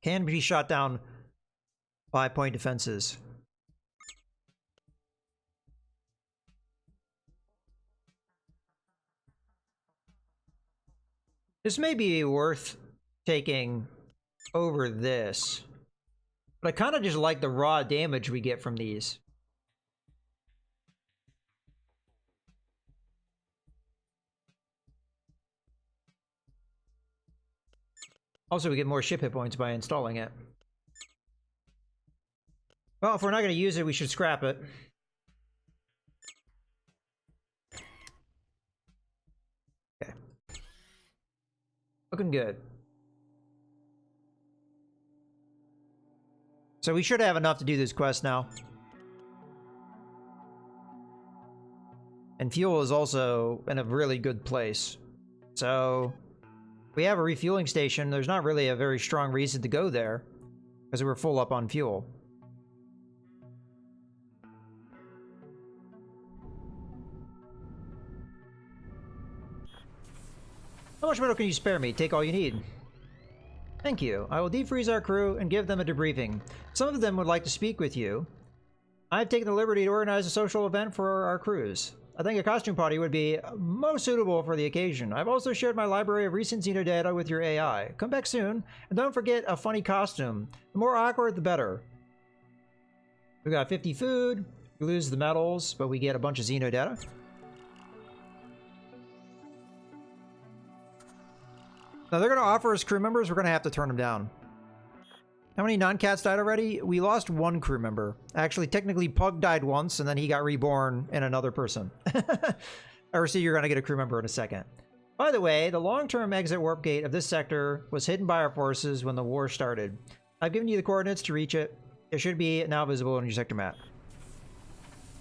Can be shot down by point defenses. This may be worth taking over this. But I kind of just like the raw damage we get from these. Also, we get more ship hit points by installing it. Well, if we're not going to use it, we should scrap it. Okay. Looking good. So we should have enough to do this quest now. And fuel is also in a really good place. So we have a refueling station. There's not really a very strong reason to go there because we're full up on fuel. How much metal can you spare me? Take all you need. Thank you. I will defreeze our crew and give them a debriefing. Some of them would like to speak with you. I've taken the liberty to organize a social event for our crews. I think a costume party would be most suitable for the occasion. I've also shared my library of recent xenodata with your AI. Come back soon, and don't forget a funny costume. The more awkward, the better. We got 50 food. We lose the metals, but we get a bunch of xenodata. Now they're going to offer us crew members. We're going to have to turn them down. How many non-cats died already? We lost 1 crew member. Actually, technically, Pug died once, and then he got reborn in another person. Ursi, you're going to get a crew member in a second. By the way, the long-term exit warp gate of this sector was hidden by our forces when the war started. I've given you the coordinates to reach it. It should be now visible on your sector map.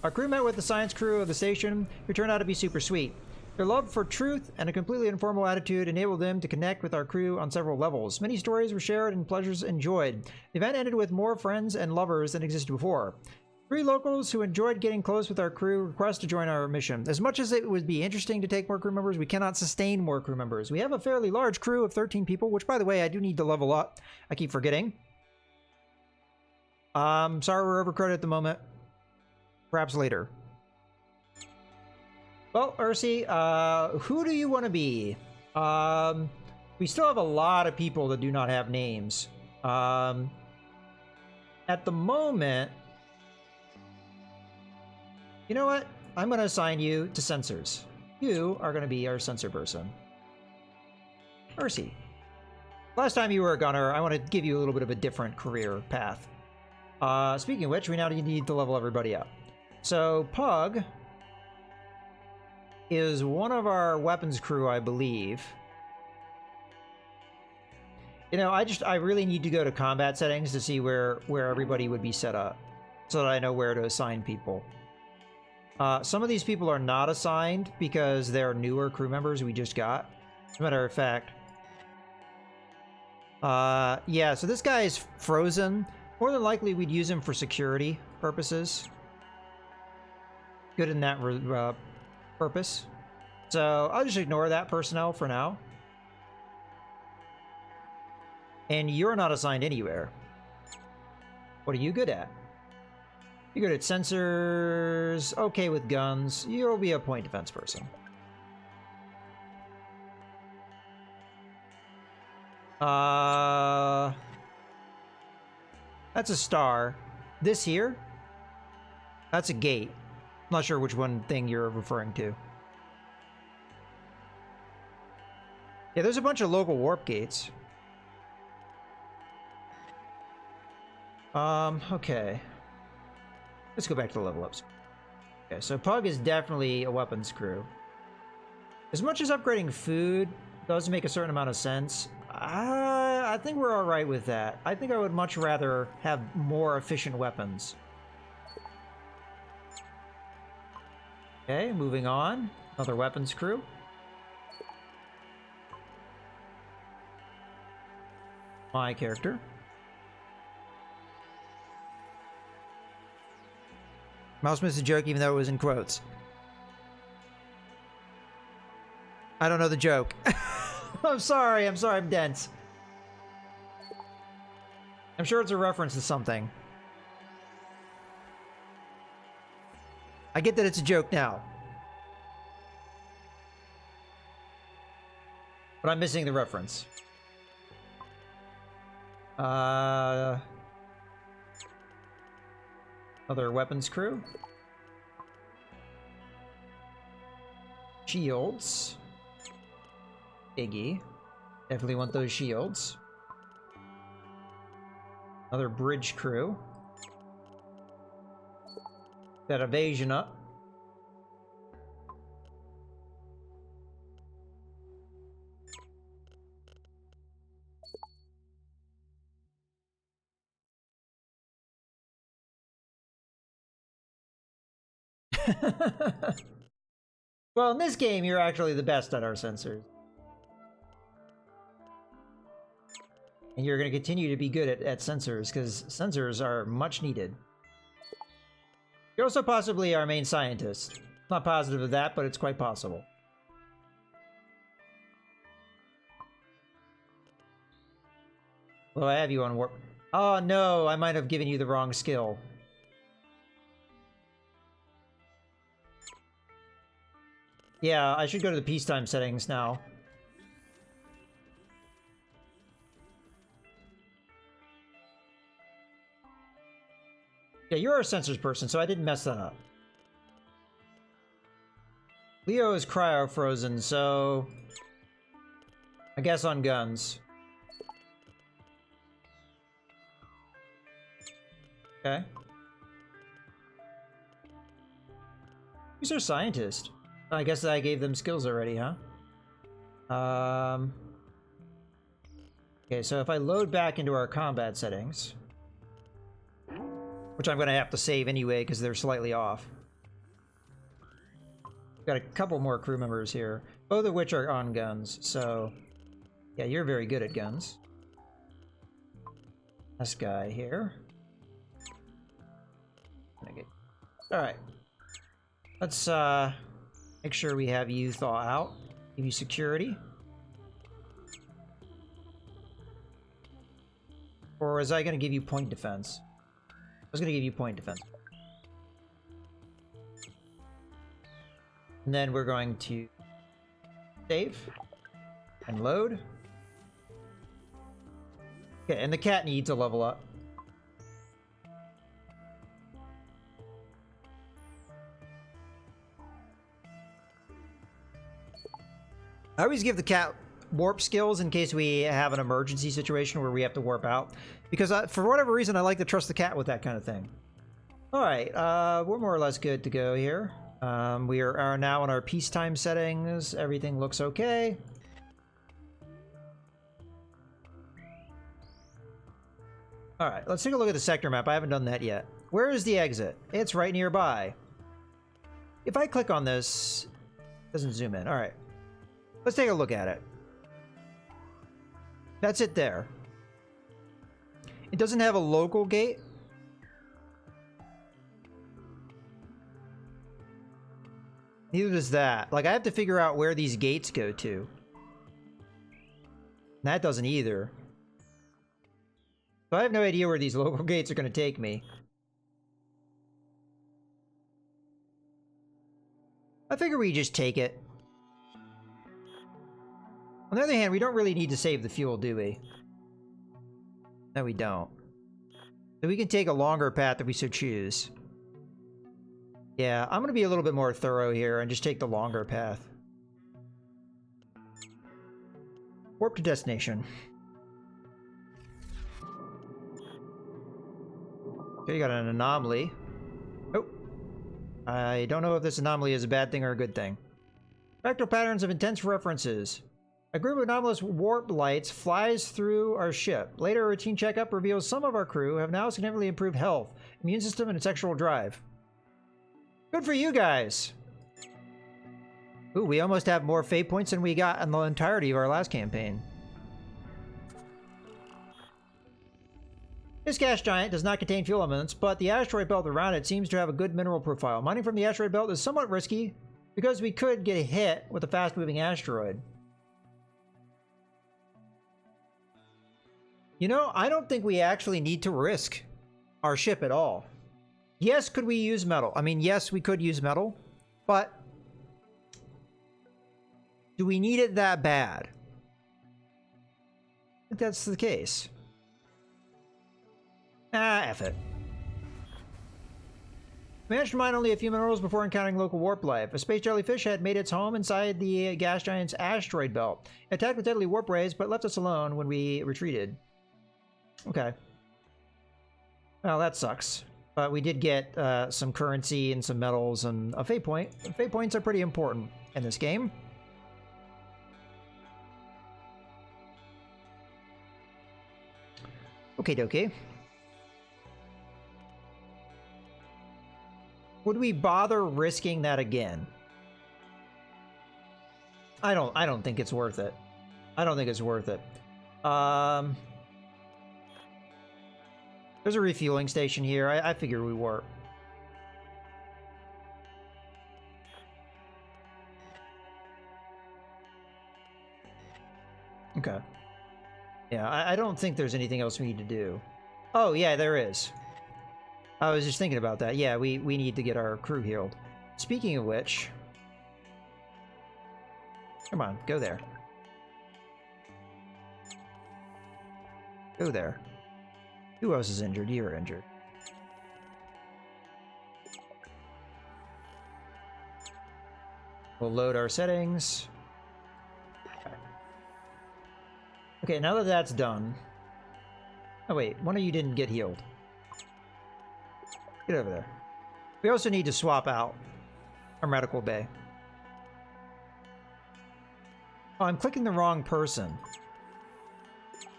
Our crew met with the science crew of the station, who turned out to be super sweet. Their love for truth and a completely informal attitude enabled them to connect with our crew on several levels. Many stories were shared and pleasures enjoyed. The event ended with more friends and lovers than existed before. 3 locals who enjoyed getting close with our crew request to join our mission. As much as it would be interesting to take more crew members, we cannot sustain more crew members. We have a fairly large crew of 13 people, which, by the way, I do need to level up. I keep forgetting. Sorry we're overcrowded at the moment. Perhaps later. Well, Ursi, who do you want to be? We still have a lot of people that do not have names. At the moment, you know what? I'm going to assign you to sensors. You are going to be our sensor person. Ursi. Last time you were a gunner, I want to give you a little bit of a different career path. Speaking of which, we now need to level everybody up. So, Pug is one of our weapons crew, I believe. You know, I really need to go to combat settings to see where everybody would be set up, so that I know where to assign people. Some of these people are not assigned because they're newer crew members we just got. As a matter of fact. Yeah, so this guy is frozen. More than likely, we'd use him for security purposes. Good in that purpose. So I'll just ignore that personnel for now. And you're not assigned anywhere. What are you good at? You're good at sensors, okay with guns. You'll be a point defense person. That's a star. This here? That's a gate. I'm not sure which one thing you're referring to. Yeah, there's a bunch of local warp gates. Okay. Let's go back to the level ups. Okay, so Pug is definitely a weapons crew. As much as upgrading food does make a certain amount of sense, I think we're alright with that. I think I would much rather have more efficient weapons. Okay, moving on. Another weapons crew. My character. Mouse missed a joke even though it was in quotes. I don't know the joke. I'm sorry, I'm dense. I'm sure it's a reference to something. I get that it's a joke now. But I'm missing the reference. Other weapons crew. Shields. Iggy. Definitely want those shields. Another bridge crew. That evasion up. Well, in this game, you're actually the best at our sensors. And you're going to continue to be good at sensors, because sensors are much needed. You're also possibly our main scientist. Not positive of that, but it's quite possible. Well, I have you on warp. Oh no, I might have given you the wrong skill. Yeah, I should go to the peacetime settings now. Yeah, you're a sensors person, so I didn't mess that up. Leo is cryo-frozen, so... I guess on guns. Okay. Who's our scientist? I guess I gave them skills already, huh? Okay, so if I load back into our combat settings... Which I'm going to have to save anyway, because they're slightly off. Got a couple more crew members here, both of which are on guns, so... Yeah, you're very good at guns. This guy here. Alright. Let's, make sure we have you thaw out. Give you security. Or was I going to give you point defense? I was going to give you point defense. And then we're going to save and load. Okay, and the cat needs a level up. I always give the cat warp skills in case we have an emergency situation where we have to warp out. Because for whatever reason, I like to trust the cat with that kind of thing. All right, we're more or less good to go here. We are now in our peacetime settings. Everything looks okay. All right, let's take a look at the sector map. I haven't done that yet. Where is the exit? It's right nearby. If I click on this, it doesn't zoom in. All right, let's take a look at it. That's it there. It doesn't have a local gate. Neither does that. Like, I have to figure out where these gates go to. That doesn't either. So I have no idea where these local gates are going to take me. I figure we just take it. On the other hand, we don't really need to save the fuel, do we? No, we don't. So we can take a longer path if we so choose. Yeah, I'm going to be a little bit more thorough here and just take the longer path. Warp to destination. Okay, you got an anomaly. Oh. I don't know if this anomaly is a bad thing or a good thing. Fractal patterns of intense references. A group of anomalous warp lights flies through our ship. Later, a routine checkup reveals some of our crew have now significantly improved health, immune system, and sexual drive. Good for you guys! Ooh, we almost have more fate points than we got in the entirety of our last campaign. This gas giant does not contain fuel elements, but the asteroid belt around it seems to have a good mineral profile. Mining from the asteroid belt is somewhat risky because we could get hit with a fast-moving asteroid. You know, I don't think we actually need to risk our ship at all. Yes, could we use metal? I mean, yes, we could use metal, but do we need it that bad? I think that's the case. Ah, F it. We managed to mine only a few minerals before encountering local warp life. A space jellyfish had made its home inside the gas giant's asteroid belt. It attacked with deadly warp rays, but left us alone when we retreated. Okay. Well, that sucks. But we did get some currency and some metals and a fate point. Fate points are pretty important in this game. Okay, dokie. Would we bother risking that again? I don't think it's worth it. I don't think it's worth it. There's a refueling station here. I figure we warp. Okay. Yeah, I don't think there's anything else we need to do. Oh, yeah, there is. I was just thinking about that. Yeah, we need to get our crew healed. Speaking of which... Come on, go there. Go there. Who else is injured? You're injured. We'll load our settings. Okay, now that that's done... Oh wait, one of you didn't get healed. Get over there. We also need to swap out our medical bay. Oh, I'm clicking the wrong person.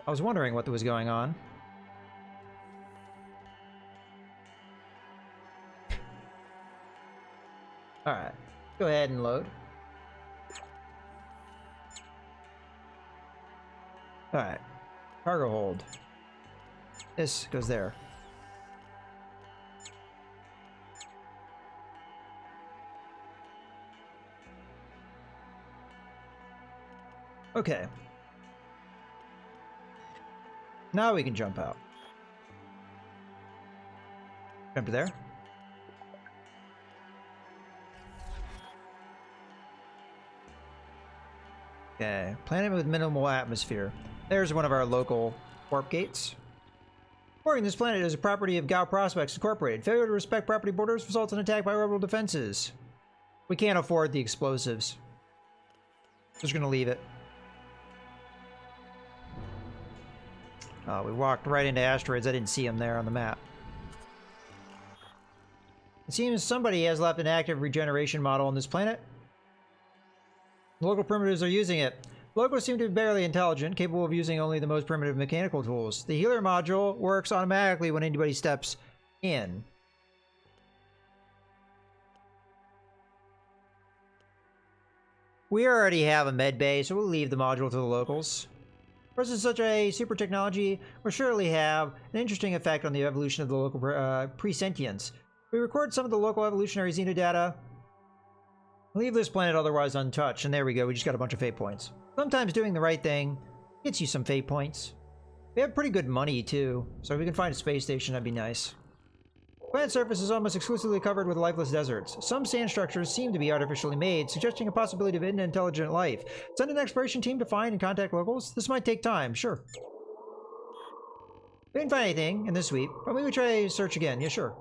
I was wondering what was going on. Alright, go ahead and load. Alright, cargo hold. This goes there. Okay. Now we can jump out. Jump to there. Okay, planet with minimal atmosphere. There's one of our local warp gates. Boarding this planet is a property of Gao Prospects Incorporated. Failure to respect property borders results in attack by orbital defenses. We can't afford the explosives. Just gonna leave it. We walked right into asteroids. I didn't see them there on the map. It seems somebody has left an active regeneration model on this planet. The local primitives are using it. Locals seem to be barely intelligent, capable of using only the most primitive mechanical tools. The healer module works automatically when anybody steps in. We already have a med bay, so we'll leave the module to the locals. Versus such a super technology will surely have an interesting effect on the evolution of the local pre-sentients. We record some of the local evolutionary xenodata. Leave this planet otherwise untouched, and there we go, we just got a bunch of fate points. Sometimes doing the right thing gets you some fate points. We have pretty good money, too, so if we can find a space station, that'd be nice. Planet surface is almost exclusively covered with lifeless deserts. Some sand structures seem to be artificially made, suggesting a possibility of intelligent life. Send an exploration team to find and contact locals? This might take time, sure. We didn't find anything in this sweep, but maybe we try search again. Yeah, sure.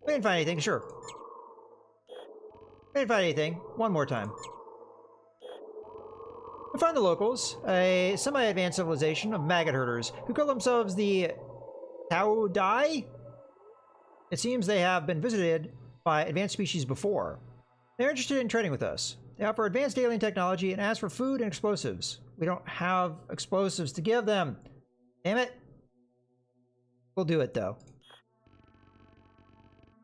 We didn't find anything, sure. We didn't find anything. One more time. We find the locals, a semi-advanced civilization of maggot herders, who call themselves the Tao Dai? It seems they have been visited by advanced species before. They're interested in trading with us. They offer advanced alien technology and ask for food and explosives. We don't have explosives to give them. Damn it. We'll do it, though.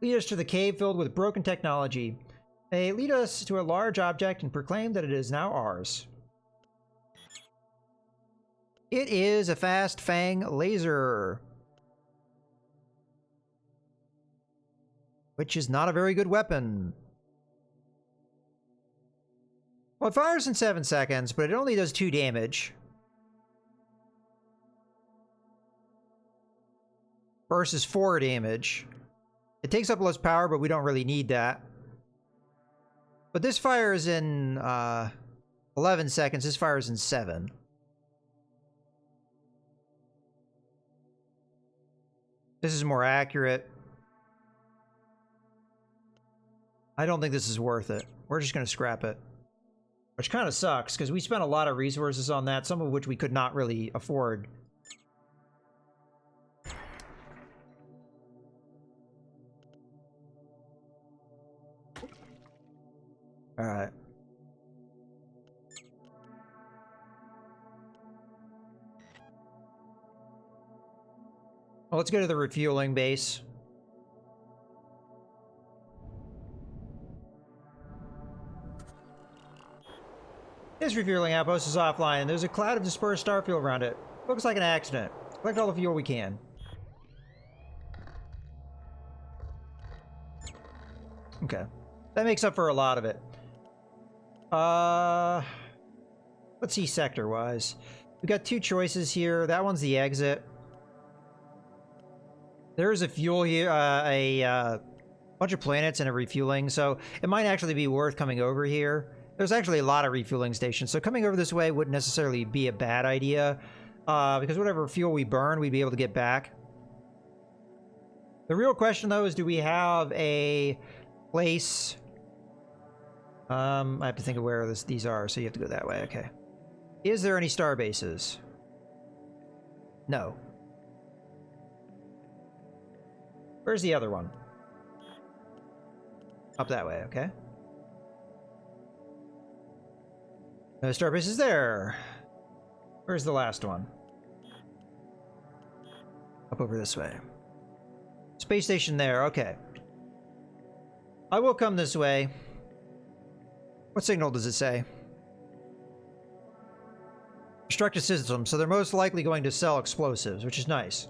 Lead us to the cave filled with broken technology. They lead us to a large object and proclaim that it is now ours. It is a fast fang laser. Which is not a very good weapon. Well, it fires in 7 seconds, but it only does 2 damage. Versus 4 damage. It takes up less power, but we don't really need that. But this fires in 11 seconds. This fires in 7. This is more accurate. I don't think this is worth it. We're just going to scrap it. Which kind of sucks, because we spent a lot of resources on that, some of which we could not really afford. Alright. Well, let's go to the refueling base. This refueling outpost is offline, and there's a cloud of dispersed starfuel around it. Looks like an accident. Collect all the fuel we can. Okay. That makes up for a lot of it. Let's see sector-wise. We got 2 choices here. That one's the exit. There's a fuel here, a bunch of planets and a refueling, so it might actually be worth coming over here. There's actually a lot of refueling stations, so coming over this way wouldn't necessarily be a bad idea, because whatever fuel we burn, we'd be able to get back. The real question, though, is do we have a place... I have to think of where these are, so you have to go that way, okay. Is there any star bases? No. Where's the other one? Up that way, okay. No star bases there. Where's the last one? Up over this way. Space station there, okay. I will come this way. What signal does it say? Destructive system, so they're most likely going to sell explosives, which is nice.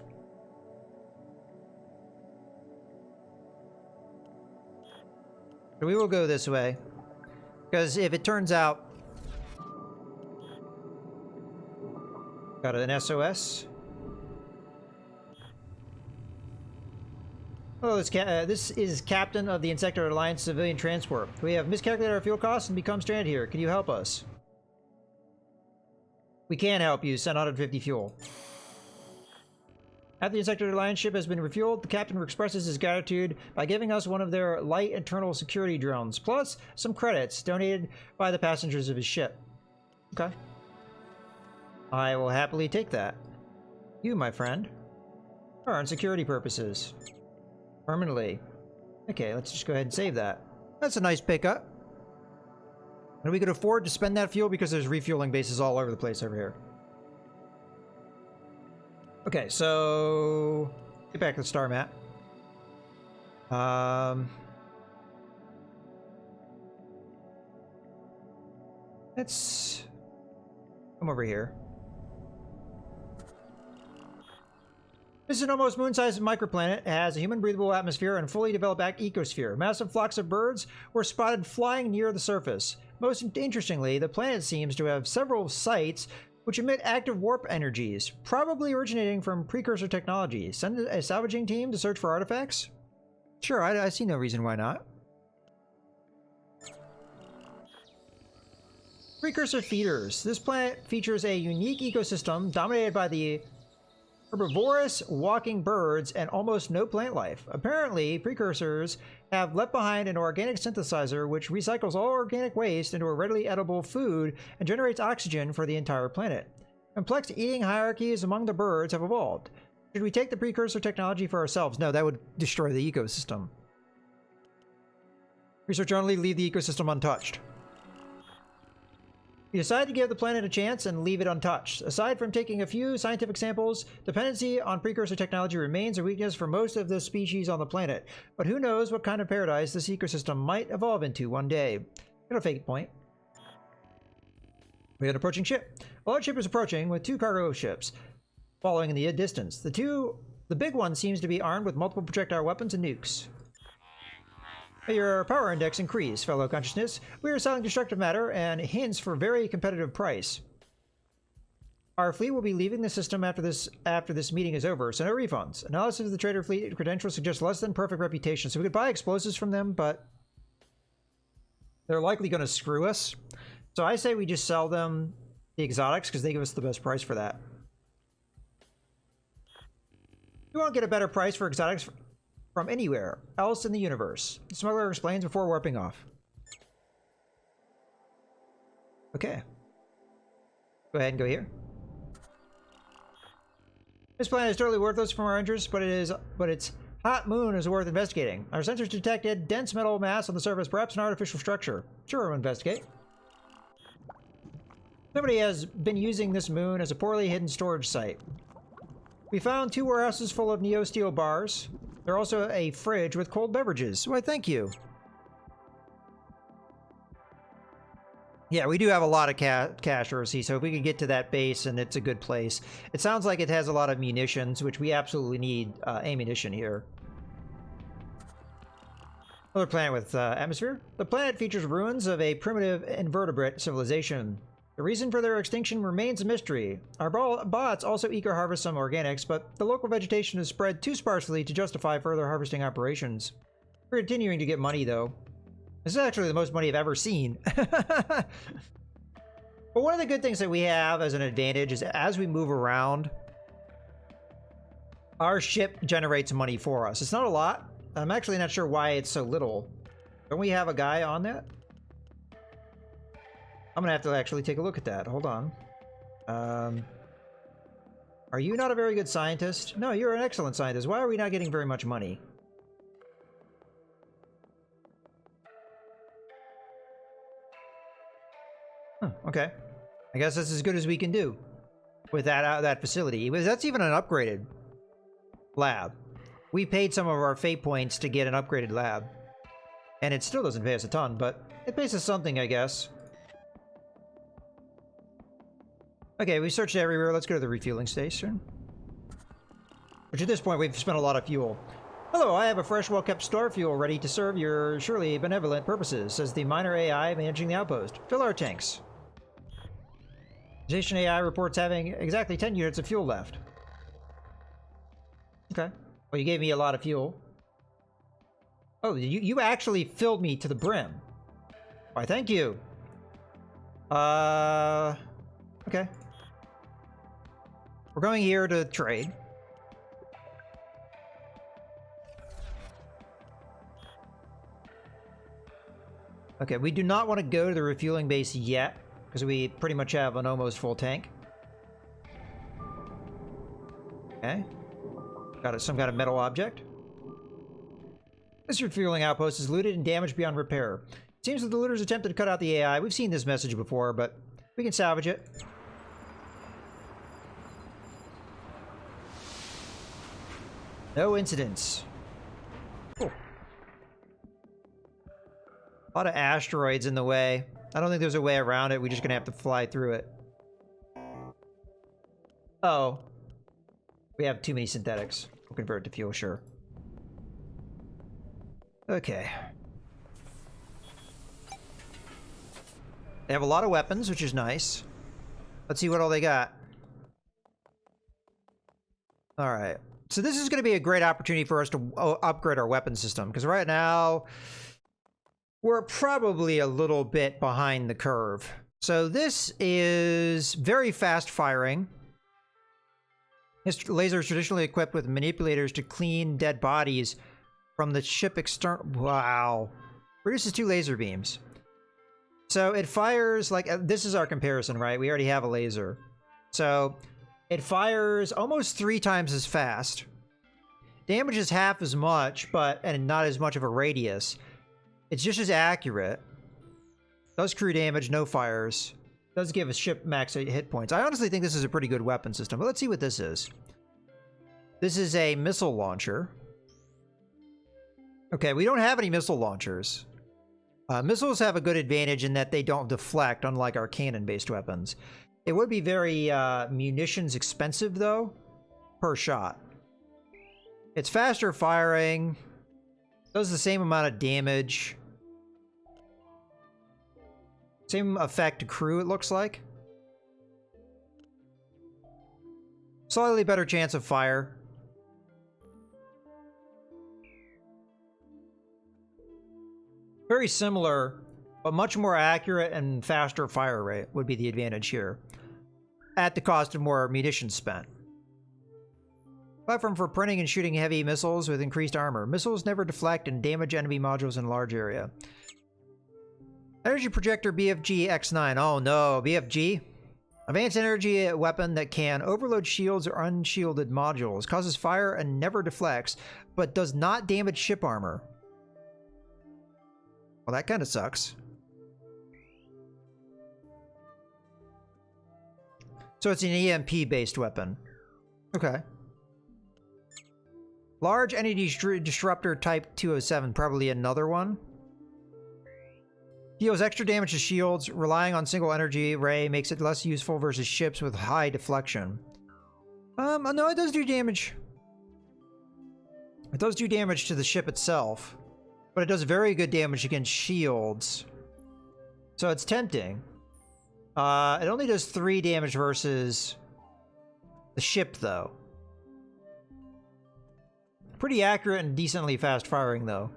So we will go this way, because if it turns out... Got an SOS. Hello, this is Captain of the Insectoid Alliance Civilian Transport. We have miscalculated our fuel costs and become stranded here. Can you help us? We can help you. Send 150 fuel. After the Insectoid Alliance ship has been refueled, the captain expresses his gratitude by giving us one of their light internal security drones, plus some credits donated by the passengers of his ship. Okay. I will happily take that. You, my friend, are on security purposes. Permanently. Okay, let's just go ahead and save that. That's a nice pickup. And we could afford to spend that fuel because there's refueling bases all over the place over here. Okay, so get back to the star map. Let's come over here. This is an almost moon-sized microplanet. It has a human-breathable atmosphere and fully developed ecosphere. Massive flocks of birds were spotted flying near the surface. Most interestingly, the planet seems to have several sites which emit active warp energies, probably originating from precursor technology. Send a salvaging team to search for artifacts? Sure, I see no reason why not. Precursor feeders. This planet features a unique ecosystem dominated by the herbivorous walking birds and almost no plant life. Apparently, precursors have left behind an organic synthesizer which recycles all organic waste into a readily edible food and generates oxygen for the entire planet. Complex eating hierarchies among the birds have evolved. Should we take the precursor technology for ourselves? No, that would destroy the ecosystem. Research only, leave the ecosystem untouched. We decide to give the planet a chance and leave it untouched. Aside from taking a few scientific samples, dependency on precursor technology remains a weakness for most of the species on the planet. But who knows what kind of paradise this ecosystem might evolve into one day. Got a fake point. We have an approaching ship. A large ship is approaching with two cargo ships following in the distance. The big one seems to be armed with multiple projectile weapons and nukes. Your power index increased, fellow consciousness. We are selling destructive matter and hints for very competitive price. Our fleet will be leaving the system after this meeting is over, so no refunds. Analysis of the trader fleet credentials suggests less than perfect reputation, so we could buy explosives from them, but they're likely going to screw us. So I say we just sell them the exotics because they give us the best price for that. You won't get a better price for exotics from anywhere else in the universe. The smuggler explains before warping off. Okay. Go ahead and go here. This planet is totally worthless from our interests, but its hot moon is worth investigating. Our sensors detected dense metal mass on the surface, perhaps an artificial structure. Sure, we'll investigate. Somebody has been using this moon as a poorly hidden storage site. We found 2 warehouses full of neo-steel bars. There's also a fridge with cold beverages. Why, thank you. Yeah, we do have a lot of cash receipts, so if we could get to that base and it's a good place. It sounds like it has a lot of munitions, which we absolutely need ammunition here. Another planet with atmosphere. The planet features ruins of a primitive invertebrate civilization. The reason for their extinction remains a mystery. Our bots also eco-harvest some organics, but the local vegetation is spread too sparsely to justify further harvesting operations. We're continuing to get money, though. This is actually the most money I've ever seen. But one of the good things that we have as an advantage is as we move around, our ship generates money for us. It's not a lot. I'm actually not sure why it's so little. Don't we have a guy on that? I'm gonna have to actually take a look at that. Hold on. Are you not a very good scientist? No, you're an excellent scientist. Why are we not getting very much money? Huh, okay. I guess that's as good as we can do with that facility. That's even an upgraded lab. We paid some of our fate points to get an upgraded lab. And it still doesn't pay us a ton, but it pays us something, I guess. Okay, we searched everywhere. Let's go to the refueling station. Which at this point, we've spent a lot of fuel. Hello, I have a fresh, well-kept star fuel ready to serve your surely benevolent purposes, says the minor AI managing the outpost. Fill our tanks. Station AI reports having exactly 10 units of fuel left. Okay. Well, you gave me a lot of fuel. Oh, you actually filled me to the brim. Why, thank you. Okay. We're going here to trade. Okay, we do not want to go to the refueling base yet, because we pretty much have an almost full tank. Okay. Got some kind of metal object. This refueling outpost is looted and damaged beyond repair. It seems that the looters attempted to cut out the AI. We've seen this message before, but we can salvage it. No incidents. Cool. A lot of asteroids in the way. I don't think there's a way around it. We're just gonna have to fly through it. Oh. We have too many synthetics. We'll convert it to fuel, sure. Okay. They have a lot of weapons, which is nice. Let's see what all they got. Alright. So this is going to be a great opportunity for us to upgrade our weapon system, because right now we're probably a little bit behind the curve. So this is very fast firing. This laser is traditionally equipped with manipulators to clean dead bodies from the ship external. Wow. Produces 2 laser beams. So it fires like, this is our comparison, right? We already have a laser. So it fires almost 3 times as fast. Damages half as much, and not as much of a radius. It's just as accurate. Does crew damage, no fires. Does give a ship max hit points. I honestly think this is a pretty good weapon system, but let's see what this is. This is a missile launcher. Okay, we don't have any missile launchers. Missiles have a good advantage in that they don't deflect, unlike our cannon-based weapons. It would be very munitions expensive, though, per shot. It's faster firing. Does the same amount of damage. Same effect to crew, it looks like. Slightly better chance of fire. Very similar, but much more accurate and faster fire rate would be the advantage here, at the cost of more munitions spent. Platform for printing and shooting heavy missiles with increased armor. Missiles never deflect and damage enemy modules in a large area. Energy projector BFG X9. Oh no, BFG? Advanced energy weapon that can overload shields or unshielded modules. Causes fire and never deflects, but does not damage ship armor. Well, that kind of sucks. So it's an EMP-based weapon. Okay. Large energy disruptor type 207, probably another one. Deals extra damage to shields. Relying on single energy ray makes it less useful versus ships with high deflection. No, it does do damage. It does do damage to the ship itself, but it does very good damage against shields. So it's tempting. It only does 3 damage versus the ship, though. Pretty accurate and decently fast firing, though.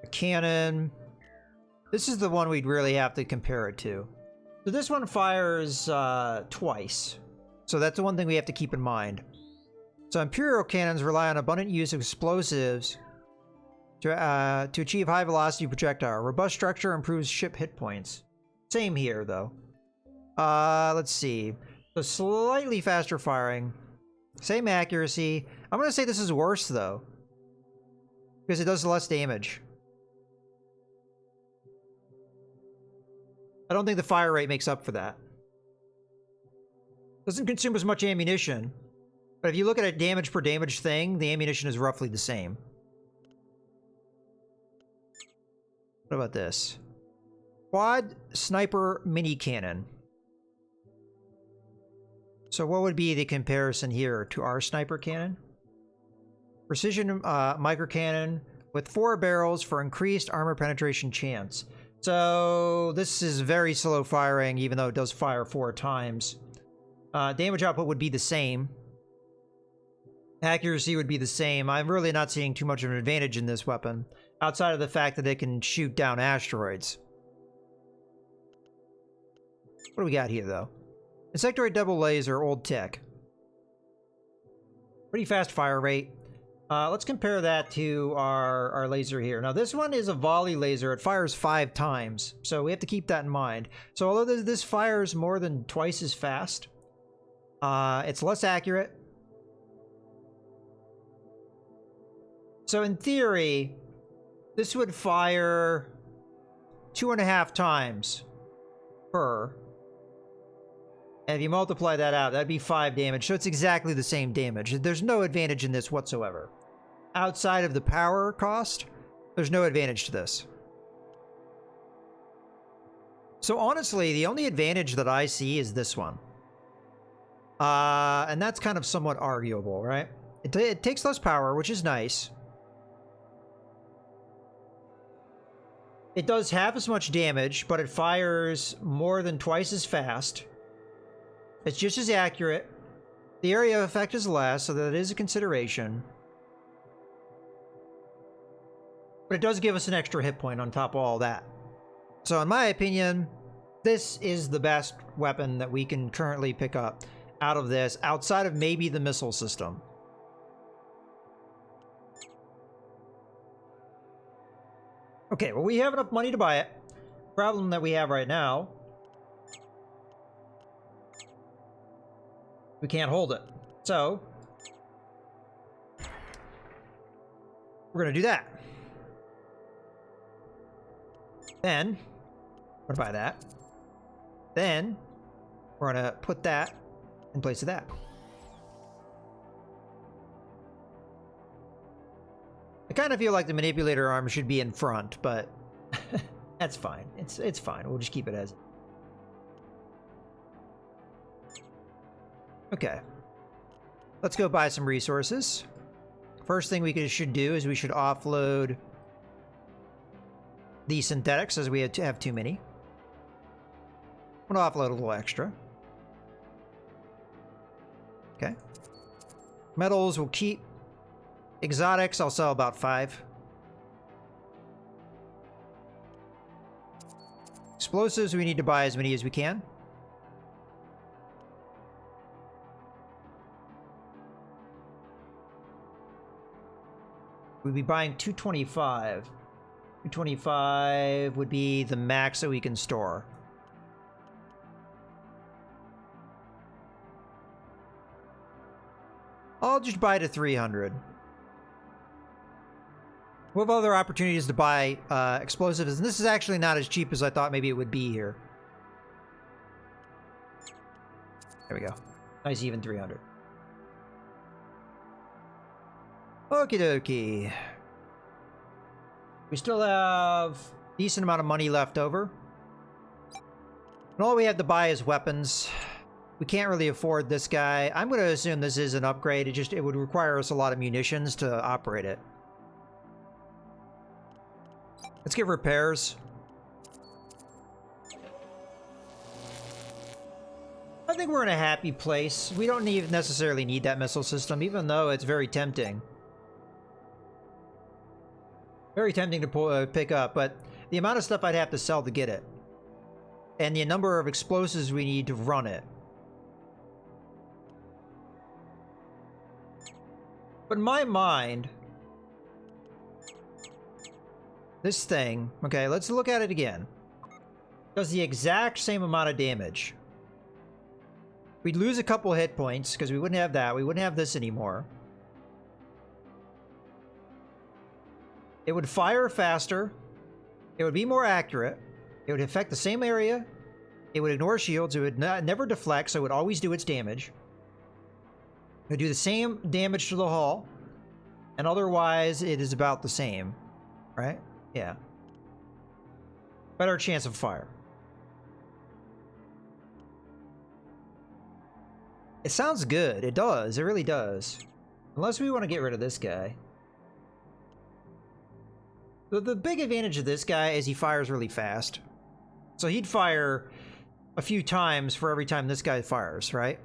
A cannon. This is the one we'd really have to compare it to. So this one fires twice. So that's the one thing we have to keep in mind. So Imperial cannons rely on abundant use of explosives to achieve high velocity projectile. Robust structure improves ship hit points. Same here, though. Let's see. So slightly faster firing. Same accuracy. I'm going to say this is worse, though, because it does less damage. I don't think the fire rate makes up for that. Doesn't consume as much ammunition, but if you look at a damage per damage thing, the ammunition is roughly the same. What about this? Quad sniper mini cannon. So what would be the comparison here to our sniper cannon? Precision micro cannon with 4 barrels for increased armor penetration chance. So this is very slow firing, even though it does fire 4 times. Damage output would be the same. Accuracy would be the same. I'm really not seeing too much of an advantage in this weapon, outside of the fact that it can shoot down asteroids. What do we got here, though? Insectoid double laser, old tech. Pretty fast fire rate. Let's compare that to our laser here. Now, this one is a volley laser. It fires 5 times, so we have to keep that in mind. So although this fires more than twice as fast, It's less accurate. So in theory, this would fire 2.5 times per. And if you multiply that out, that'd be 5 damage. So it's exactly the same damage. There's no advantage in this whatsoever. Outside of the power cost, there's no advantage to this. So honestly, the only advantage that I see is this one. And that's kind of somewhat arguable, right? It takes less power, which is nice. It does half as much damage, but it fires more than twice as fast. It's just as accurate. The area of effect is less, so that is a consideration. But it does give us an extra hit point on top of all that. So in my opinion, this is the best weapon that we can currently pick up out of this, outside of maybe the missile system. Okay, well, we have enough money to buy it. Problem that we have right now, we can't hold it. So we're gonna do that. Then we're gonna buy that. Then we're gonna put that in place of that. I kind of feel like the manipulator arm should be in front, but that's fine. It's fine. We'll just keep it as. Okay. Let's go buy some resources. First thing we should do is we should offload the synthetics, as we have too many. I'm gonna offload a little extra. Okay. Metals we'll keep. Exotics I'll sell about 5. Explosives we need to buy as many as we can. We'd be buying 225. 225 would be the max that we can store. I'll just buy to 300. We have other opportunities to buy explosives, and this is actually not as cheap as I thought maybe it would be here. There we go. Nice even 300. Okie dokie. We still have a decent amount of money left over. And all we have to buy is weapons. We can't really afford this guy. I'm going to assume this is an upgrade. It would require us a lot of munitions to operate it. Let's get repairs. I think we're in a happy place. We don't necessarily need that missile system, even though it's very tempting. Very tempting to pick up, but the amount of stuff I'd have to sell to get it, and the number of explosives we need to run it. But in my mind, this thing, okay, let's look at it again. Does the exact same amount of damage. We'd lose a couple hit points because we wouldn't have that. We wouldn't have this anymore. It would fire faster. It would be more accurate. It would affect the same area. It would ignore shields. It would never deflect, so it would always do its damage. It would do the same damage to the hull. And otherwise, it is about the same. Right? Yeah. Better chance of fire. It sounds good. It does. It really does. Unless we want to get rid of this guy. The big advantage of this guy is he fires really fast. So he'd fire a few times for every time this guy fires, right?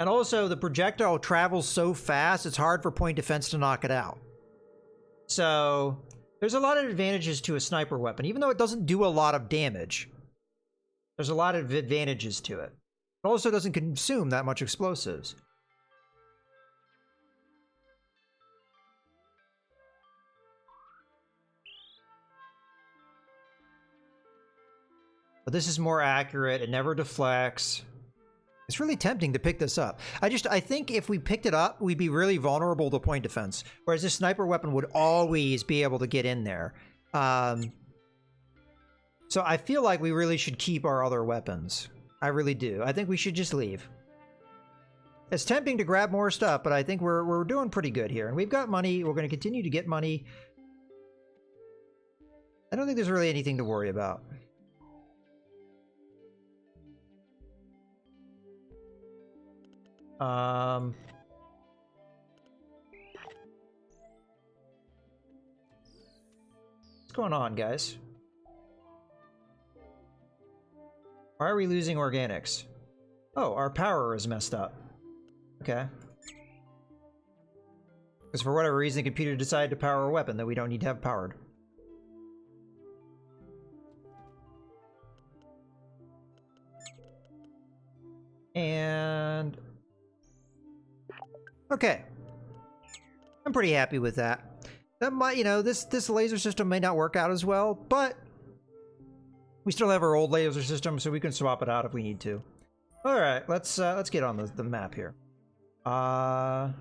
And also, the projectile travels so fast, it's hard for point defense to knock it out. So there's a lot of advantages to a sniper weapon. Even though it doesn't do a lot of damage, there's a lot of advantages to it. It also doesn't consume that much explosives. But this is more accurate. It never deflects. It's really tempting to pick this up. I think if we picked it up, we'd be really vulnerable to point defense. Whereas this sniper weapon would always be able to get in there. So I feel like we really should keep our other weapons. I really do. I think we should just leave. It's tempting to grab more stuff, but I think we're doing pretty good here. And we've got money. We're going to continue to get money. I don't think there's really anything to worry about. What's going on, guys? Why are we losing organics? Oh, our power is messed up. Okay. Because for whatever reason, the computer decided to power a weapon that we don't need to have powered. And... okay. I'm pretty happy with that. That might, you know, this laser system may not work out as well, but we still have our old laser system, so we can swap it out if we need to. All right, let's get on the map here. I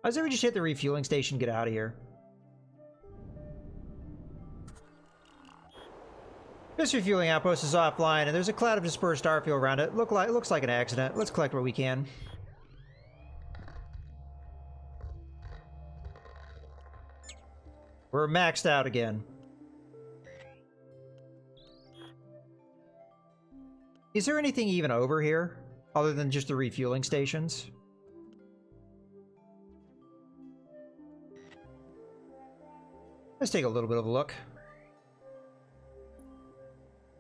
say we just hit the refueling station, get out of here. This refueling outpost is offline, and there's a cloud of dispersed starfield around it. Looks like an accident. Let's collect what we can. We're maxed out again. Is there anything even over here other than just the refueling stations? Let's take a little bit of a look.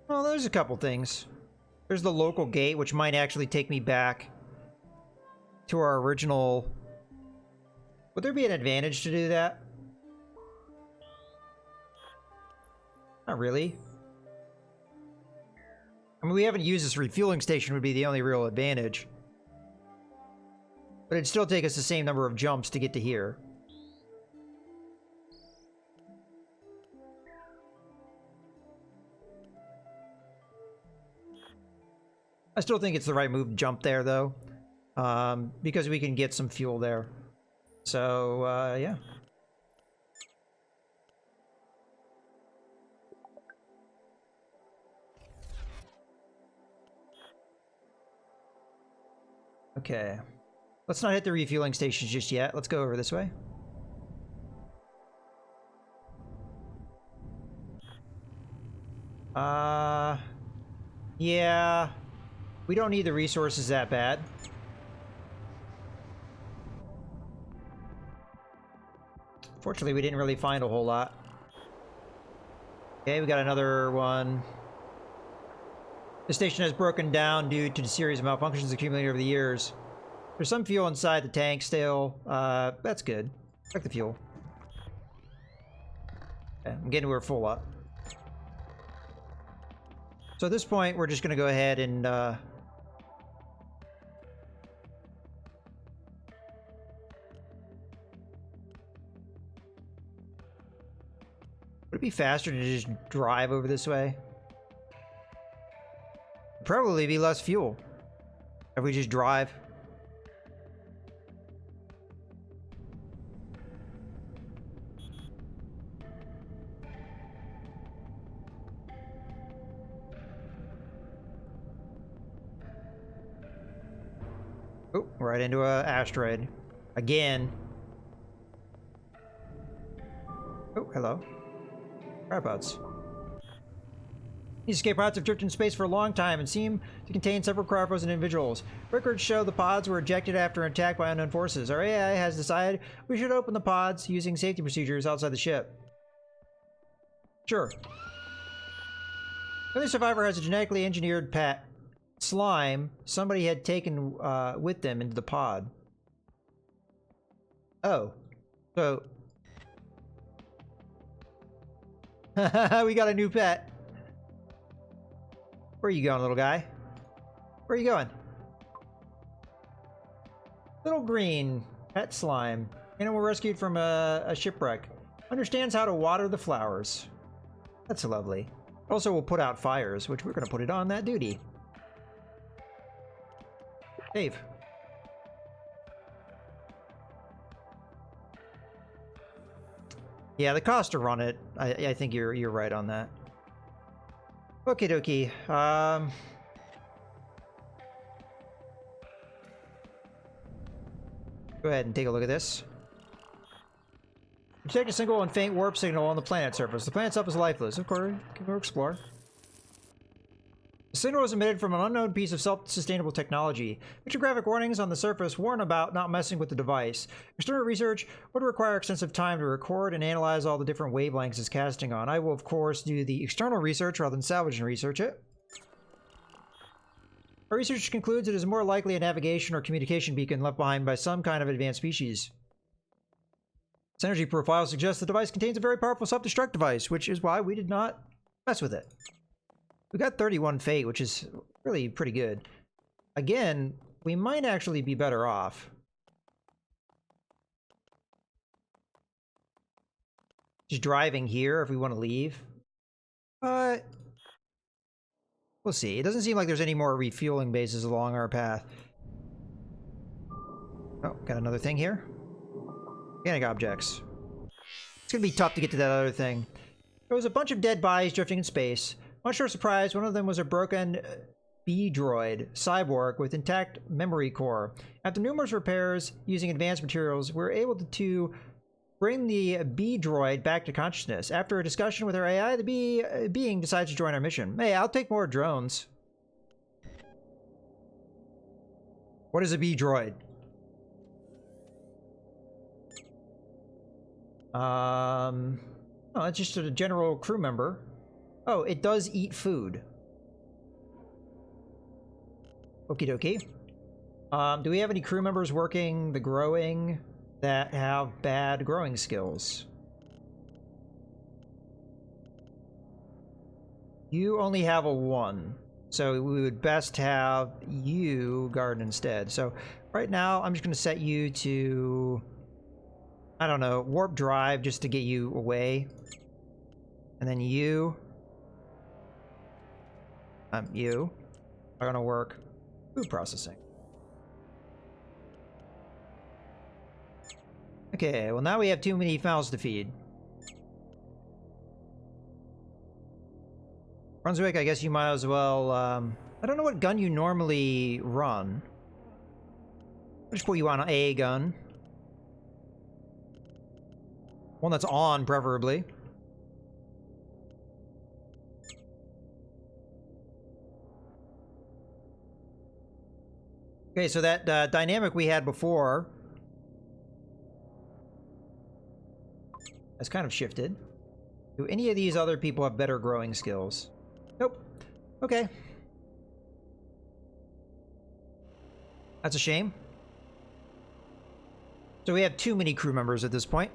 Well, there's a couple things. There's the local gate, which might actually take me back to our original... Would there be an advantage to do that? Not really. I mean, we haven't used this refueling station, would be the only real advantage. But it'd still take us the same number of jumps to get to here. I still think it's the right move to jump there, though. Because we can get some fuel there. So, yeah. Okay. Let's not hit the refueling stations just yet. Let's go over this way. Yeah. We don't need the resources that bad. Fortunately, we didn't really find a whole lot. Okay, we got another one. The station has broken down due to the series of malfunctions accumulated over the years. There's some fuel inside the tank still. That's good. Check the fuel. Okay, I'm getting her full up. So at this point, we're just going to go ahead and... would it be faster to just drive over this way? Probably be less fuel if we just drive. Oh, right into an asteroid again. Oh, hello. Crypods. These escape pods have drifted in space for a long time and seem to contain several cryophones and individuals. Records show the pods were ejected after an attack by unknown forces. Our AI has decided we should open the pods using safety procedures outside the ship. Sure. Every survivor has a genetically engineered pet slime somebody had taken with them into the pod. Oh. So... we got a new pet. Where are you going, little guy? Where are you going? Little green pet slime. Animal rescued from a shipwreck. Understands how to water the flowers. That's lovely. Also will put out fires, which we're going to put it on that duty. Dave. Yeah, the cost to run it, I think you're right on that. Okie dokie. Go ahead and take a look at this. Detect a single and faint warp signal on the planet surface. The planet itself is lifeless. Of course, can we explore? The signal was emitted from an unknown piece of self-sustainable technology. Pictographic warnings on the surface warn about not messing with the device. External research would require extensive time to record and analyze all the different wavelengths it's casting on. I will, of course, do the external research rather than salvage and research it. Our research concludes it is more likely a navigation or communication beacon left behind by some kind of advanced species. Its energy profile suggests the device contains a very powerful self-destruct device, which is why we did not mess with it. We got 31 fate, which is really pretty good. Again, we might actually be better off just driving here if we want to leave. But we'll see. It doesn't seem like there's any more refueling bases along our path. Oh, got another thing here. Organic objects. It's gonna be tough to get to that other thing. There was a bunch of dead bodies drifting in space. Much to our surprise, one of them was a broken B-droid cyborg with intact memory core. After numerous repairs using advanced materials, we were able to bring the B-droid back to consciousness. After a discussion with our AI, the being decides to join our mission. Hey, I'll take more drones. What is a B-droid? Oh, it's just a general crew member. Oh, it does eat food. Okie dokie. Do we have any crew members working the growing that have bad growing skills? You only have a 1. So we would best have you guard instead. So right now, I'm just going to set you to, I don't know, warp drive just to get you away. And then you are going to work food processing. Okay, well now we have too many mouths to feed. Brunswick, I guess you might as well, I don't know what gun you normally run. I'll just put you on a gun. One that's on, preferably. Okay, so that dynamic we had before has kind of shifted. Do any of these other people have better growing skills? Nope. Okay. That's a shame. So we have too many crew members at this point.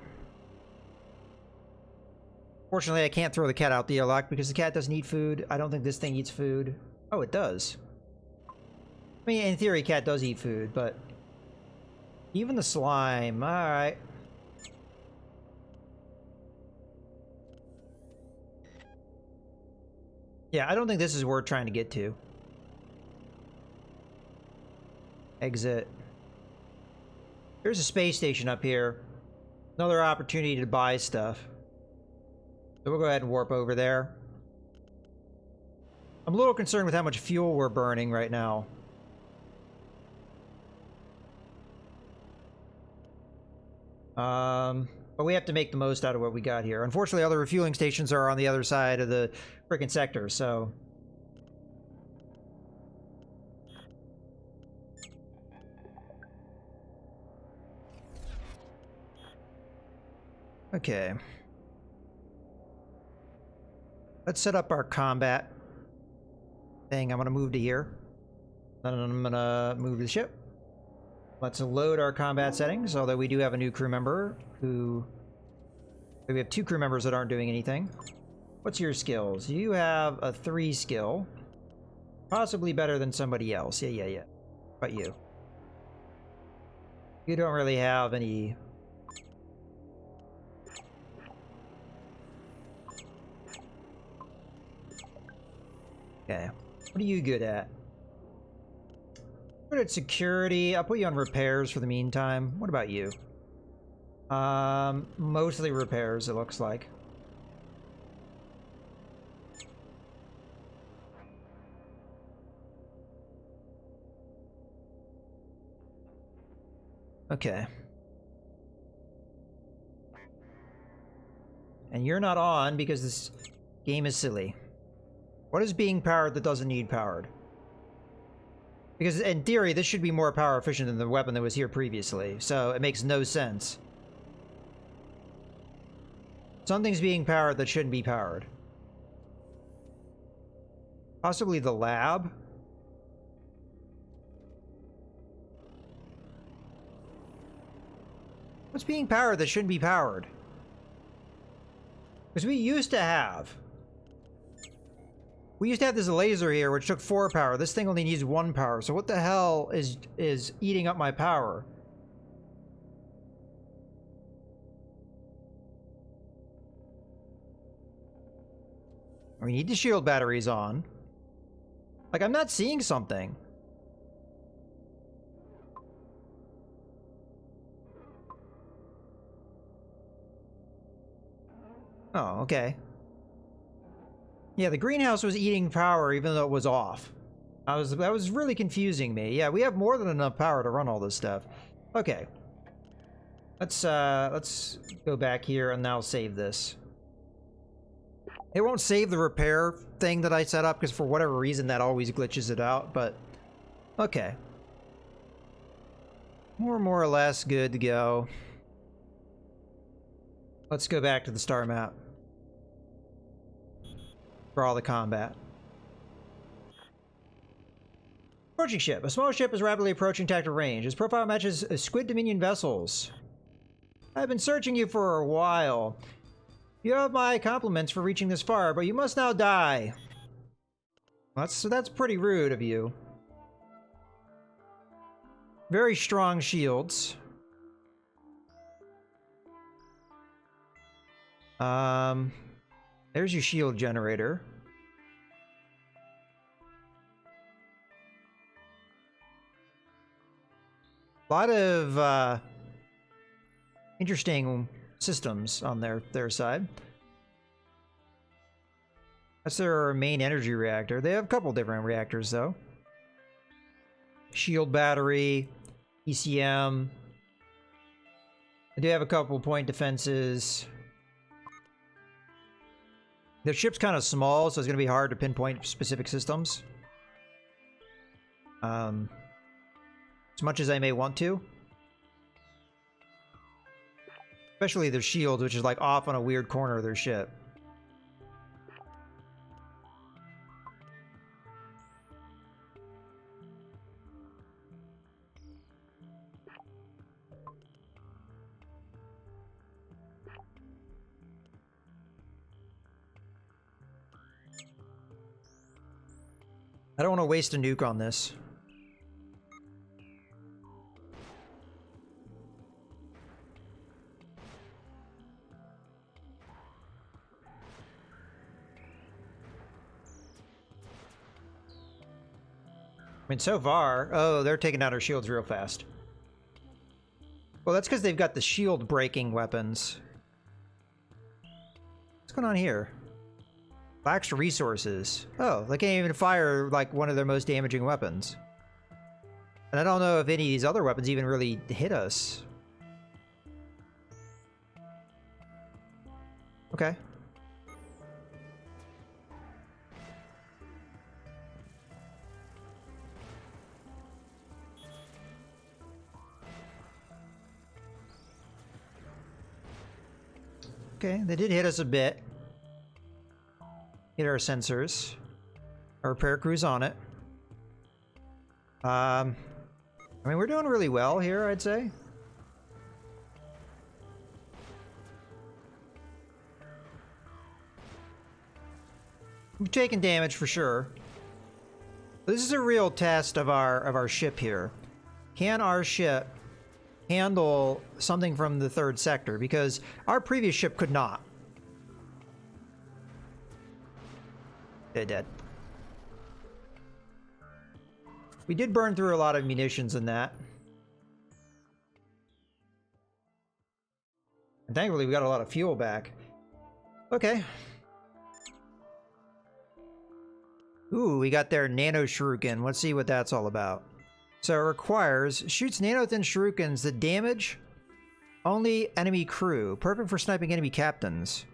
Fortunately, I can't throw the cat out the airlock because the cat doesn't eat food. I don't think this thing eats food. Oh, it does. I mean, in theory, cat does eat food, but even the slime. All right. Yeah, I don't think this is worth trying to get to. Exit. There's a space station up here. Another opportunity to buy stuff. So we'll go ahead and warp over there. I'm a little concerned with how much fuel we're burning right now. But we have to make the most out of what we got here. Unfortunately, other refueling stations are on the other side of the frickin' sector, so... Okay. Let's set up our combat thing. I'm gonna move to here. Then I'm gonna move to the ship. Let's load our combat settings, although we do have a new crew member who... We have 2 crew members that aren't doing anything. What's your skills? You have a 3 skill. Possibly better than somebody else. Yeah. How about you? You don't really have any... Okay. What are you good at? Put it at security. I'll put you on repairs for the meantime. What about you? Mostly repairs, it looks like. Okay. And you're not on because this game is silly. What is being powered that doesn't need powered? Because in theory, this should be more power efficient than the weapon that was here previously, so it makes no sense. Something's being powered that shouldn't be powered. Possibly the lab? What's being powered that shouldn't be powered? Because we used to have this laser here which took 4 power. This thing only needs 1 power. So what the hell is eating up my power? We need the shield batteries on. Like, I'm not seeing something. Oh, okay. Yeah, the greenhouse was eating power even though it was off. That was really confusing me. Yeah, we have more than enough power to run all this stuff. Okay. Let's go back here and now save this. It won't save the repair thing that I set up because for whatever reason that always glitches it out, but okay. We're more or less good to go. Let's go back to the star map for all the combat. Approaching ship. A small ship is rapidly approaching tactical range. Its profile matches Squid Dominion vessels. I've been searching you for a while. You have my compliments for reaching this far, but you must now die. That's pretty rude of you. Very strong shields. There's your shield generator. A lot of interesting systems on their side. That's their main energy reactor. They have a couple different reactors though. Shield battery, ECM. They do have a couple point defenses. Their ship's kind of small, so it's going to be hard to pinpoint specific systems. As much as I may want to. Especially their shields, which is like off on a weird corner of their ship. I don't want to waste a nuke on this. I mean, so far... Oh, they're taking out our shields real fast. Well, that's because they've got the shield-breaking weapons. What's going on here? Lacks resources. Oh, they can't even fire, like, one of their most damaging weapons. And I don't know if any of these other weapons even really hit us. Okay. Okay, they did hit us a bit. Hit our sensors. Our repair crew's on it. I mean, we're doing really well here, I'd say. We've taken damage for sure. This is a real test of our ship here. Can our ship handle something from the third sector? Because our previous ship could not. They're dead. We did burn through a lot of munitions in that. And thankfully, we got a lot of fuel back. Okay. Ooh, we got their nano shuriken. Let's see what that's all about. So it requires shoots nano-thin shurikens that damage only enemy crew. Perfect for sniping enemy captains.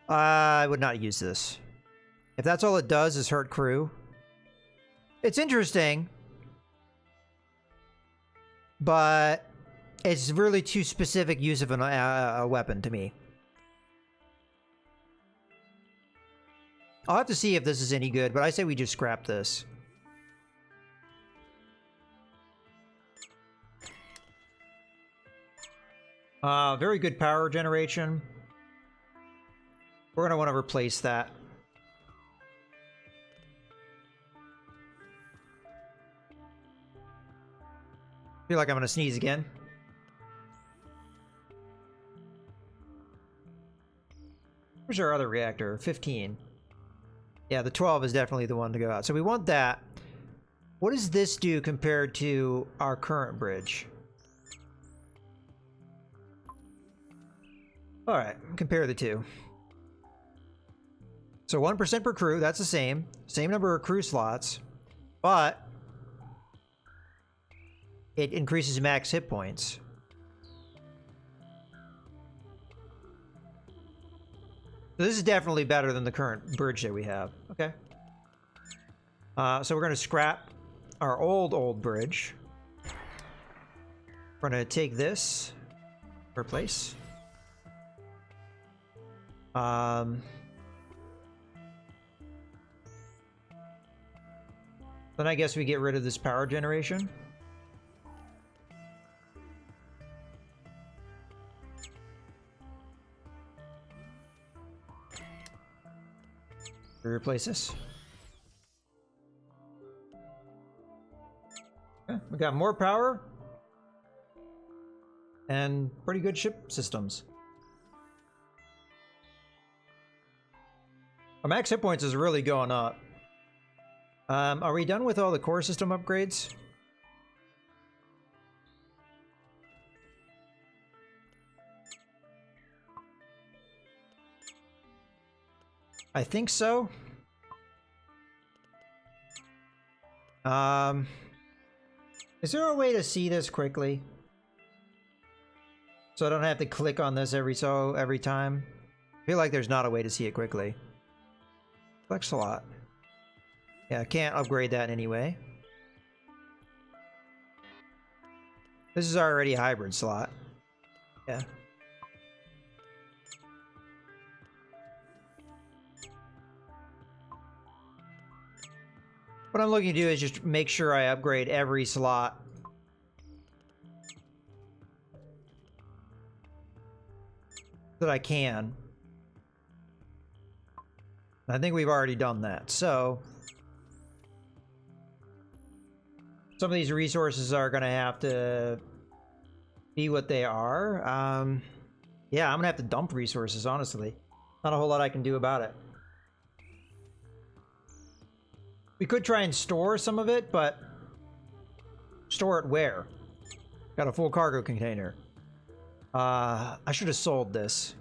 I would not use this. If that's all it does is hurt crew. It's interesting. But it's really too specific use of a weapon to me. I'll have to see if this is any good, but I say we just scrap this. Very good power generation. We're going to want to replace that. Feel like I'm going to sneeze again. Where's our other reactor? 15. Yeah, the 12 is definitely the one to go out. So we want that. What does this do compared to our current bridge? All right, compare the two. So 1% per crew, that's the same. Same number of crew slots, but it increases max hit points. So this is definitely better than the current bridge that we have. Okay. So we're going to scrap our old bridge. We're going to take this, replace. Then I guess we get rid of this power generation. We replace this. Okay, we got more power and pretty good ship systems. Our max hit points is really going up. Are we done with all the core system upgrades? I think so. Is there a way to see this quickly? So I don't have to click on this every time? I feel like there's not a way to see it quickly. Flex a lot. Yeah, I can't upgrade that in any way. This is already a hybrid slot. Yeah. What I'm looking to do is just make sure I upgrade every slot. That I can. I think we've already done that, so some of these resources are gonna have to be what they are. Yeah, I'm gonna have to dump resources, honestly. Not a whole lot I can do about it. We could try and store some of it, but store it where? Got a full cargo container. I should have sold this.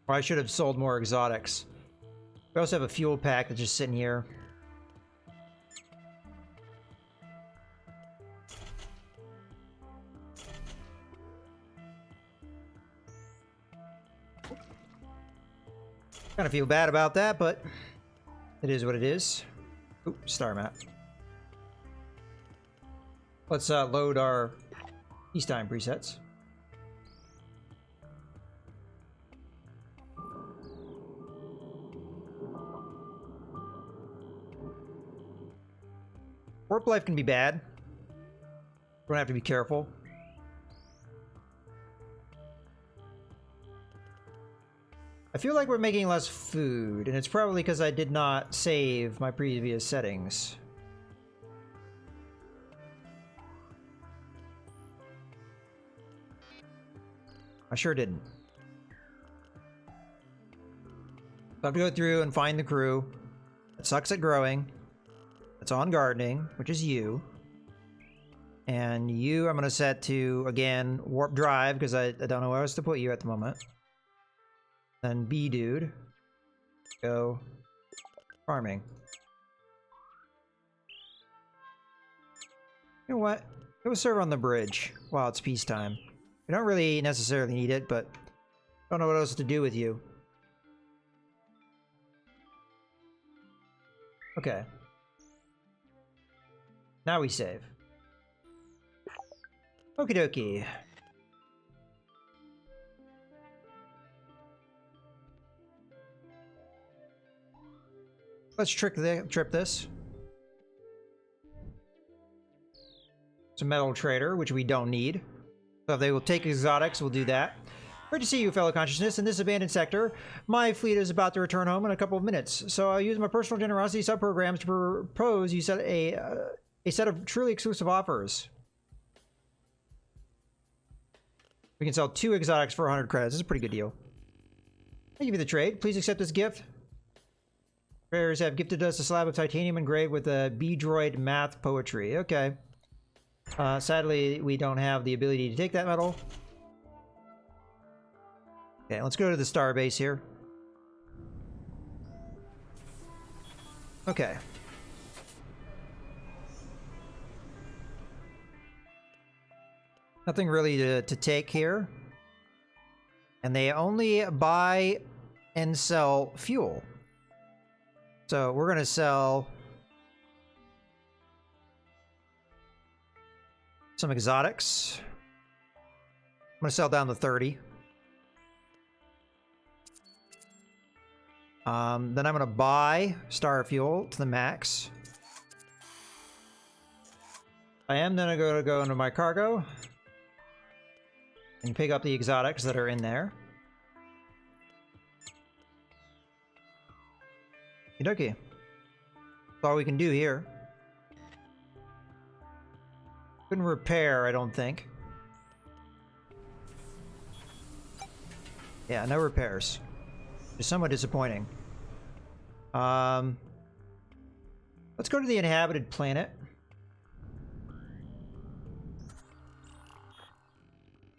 Or I should have sold more exotics. We also have a fuel pack that's just sitting here. Kind of feel bad about that, but it is what it is. Oop, star map. Let's load our peacetime presets. Warp life can be bad. We're gonna have to be careful. I feel like we're making less food, and it's probably because I did not save my previous settings. I sure didn't. So I have to go through and find the crew. It sucks at growing. It's on gardening, which is you. And you, I'm going to set to, again, warp drive, because I don't know where else to put you at the moment. Then B dude. Go farming. You know what? Go serve on the bridge while it's peacetime. We don't really necessarily need it, but I don't know what else to do with you. Okay. Now we save. Okie dokie. Let's trip this. It's a metal trader, which we don't need. So if they will take exotics, we'll do that. Great to see you, fellow consciousness. In this abandoned sector, my fleet is about to return home in a couple of minutes. So I'll use my personal generosity sub-programs to propose you set a set of truly exclusive offers. We can sell 2 exotics for 100 credits. This is a pretty good deal. Thank you for the trade. Please accept this gift. Prayers have gifted us a slab of titanium engraved with a B-droid math poetry. Okay. Sadly, we don't have the ability to take that metal. Okay, let's go to the star base here. Okay. Nothing really to take here. And they only buy and sell fuel. So we're going to sell some exotics. I'm going to sell down to 30. Then I'm going to buy star fuel to the max. I am then going to go into my cargo and pick up the exotics that are in there. Okie. That's all we can do here. Couldn't repair, I don't think. Yeah, no repairs. It's somewhat disappointing. Let's go to the inhabited planet.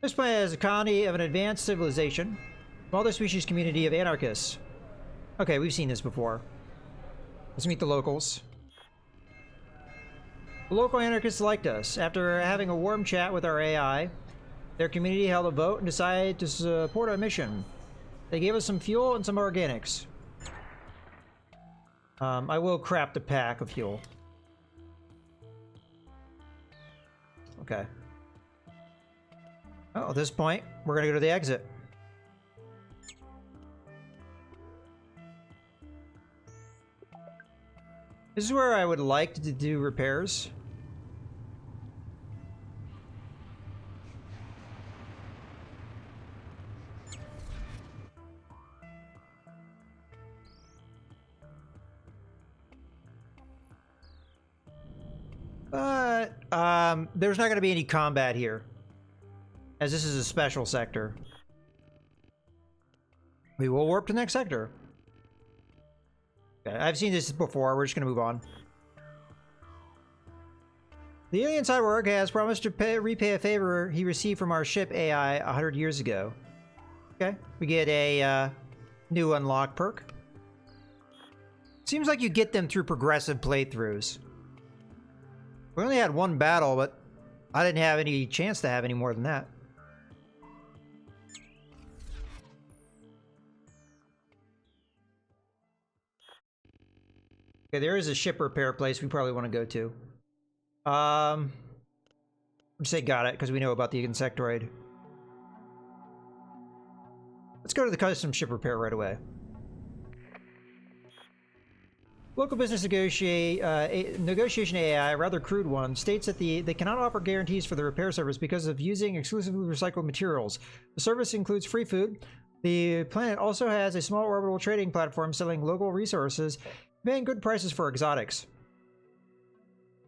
This planet is a colony of an advanced civilization. Multi-species community of anarchists. Okay, we've seen this before. Let's meet the locals. The local anarchists liked us. After having a warm chat with our AI, their community held a vote and decided to support our mission. They gave us some fuel and some organics. I will craft a pack of fuel. Okay. Oh, at this point, we're gonna go to the exit. This is where I would like to do repairs. But, there's not going to be any combat here, as this is a special sector. We will warp to the next sector. Okay, I've seen this before. We're just going to move on. The alien cyborg has promised to repay a favor he received from our ship AI 100 years ago. Okay, we get a new unlock perk. Seems like you get them through progressive playthroughs. We only had one battle, but I didn't have any chance to have any more than that. Okay, there is a ship repair place we probably want to go to. I'd say got it, because we know about the insectoid. Let's go to the custom ship repair right away. Local business negotiation AI, a rather crude one, states that they cannot offer guarantees for the repair service because of using exclusively recycled materials. The service includes free food. The planet also has a small orbital trading platform selling local resources, paying good prices for exotics.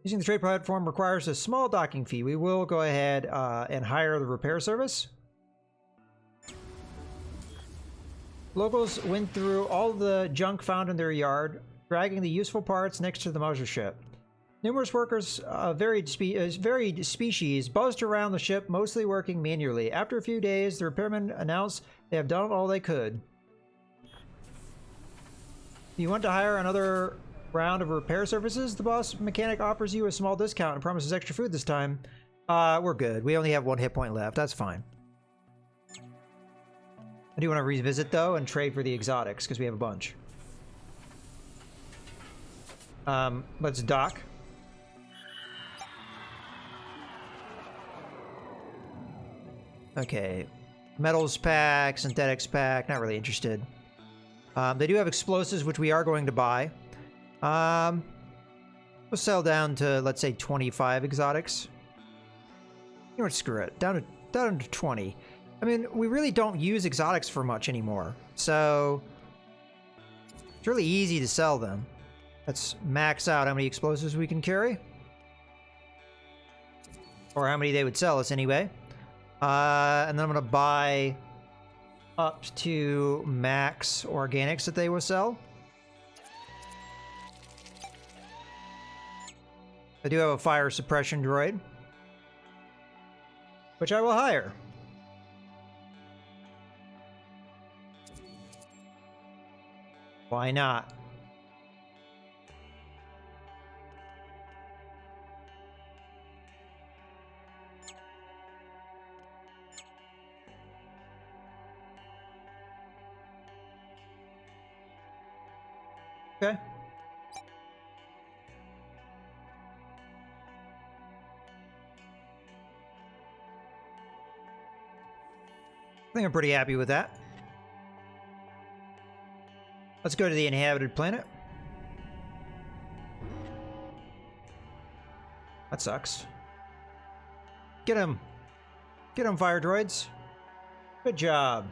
Using the trade platform requires a small docking fee. We will go ahead and hire the repair service. Locals went through all the junk found in their yard, dragging the useful parts next to the mothership. Numerous workers of varied species buzzed around the ship, mostly working manually. After a few days, the repairmen announced they have done all they could. You want to hire another round of repair services? The boss mechanic offers you a small discount and promises extra food this time. We're good. We only have 1 hit point left. That's fine. I do want to revisit, though, and trade for the exotics, because we have a bunch. Let's dock. Okay. Metals pack, synthetics pack, not really interested. They do have explosives, which we are going to buy. We'll sell down to, let's say, 25 exotics. You know what, screw it. Down to 20. I mean, we really don't use exotics for much anymore, so it's really easy to sell them. Let's max out how many explosives we can carry. Or how many they would sell us anyway. And then I'm going to buy up to max organics that they will sell. I do have a fire suppression droid, which I will hire. Why not? Okay. I think I'm pretty happy with that. Let's go to the inhabited planet. That sucks. Get him. Get him, fire droids. Good job.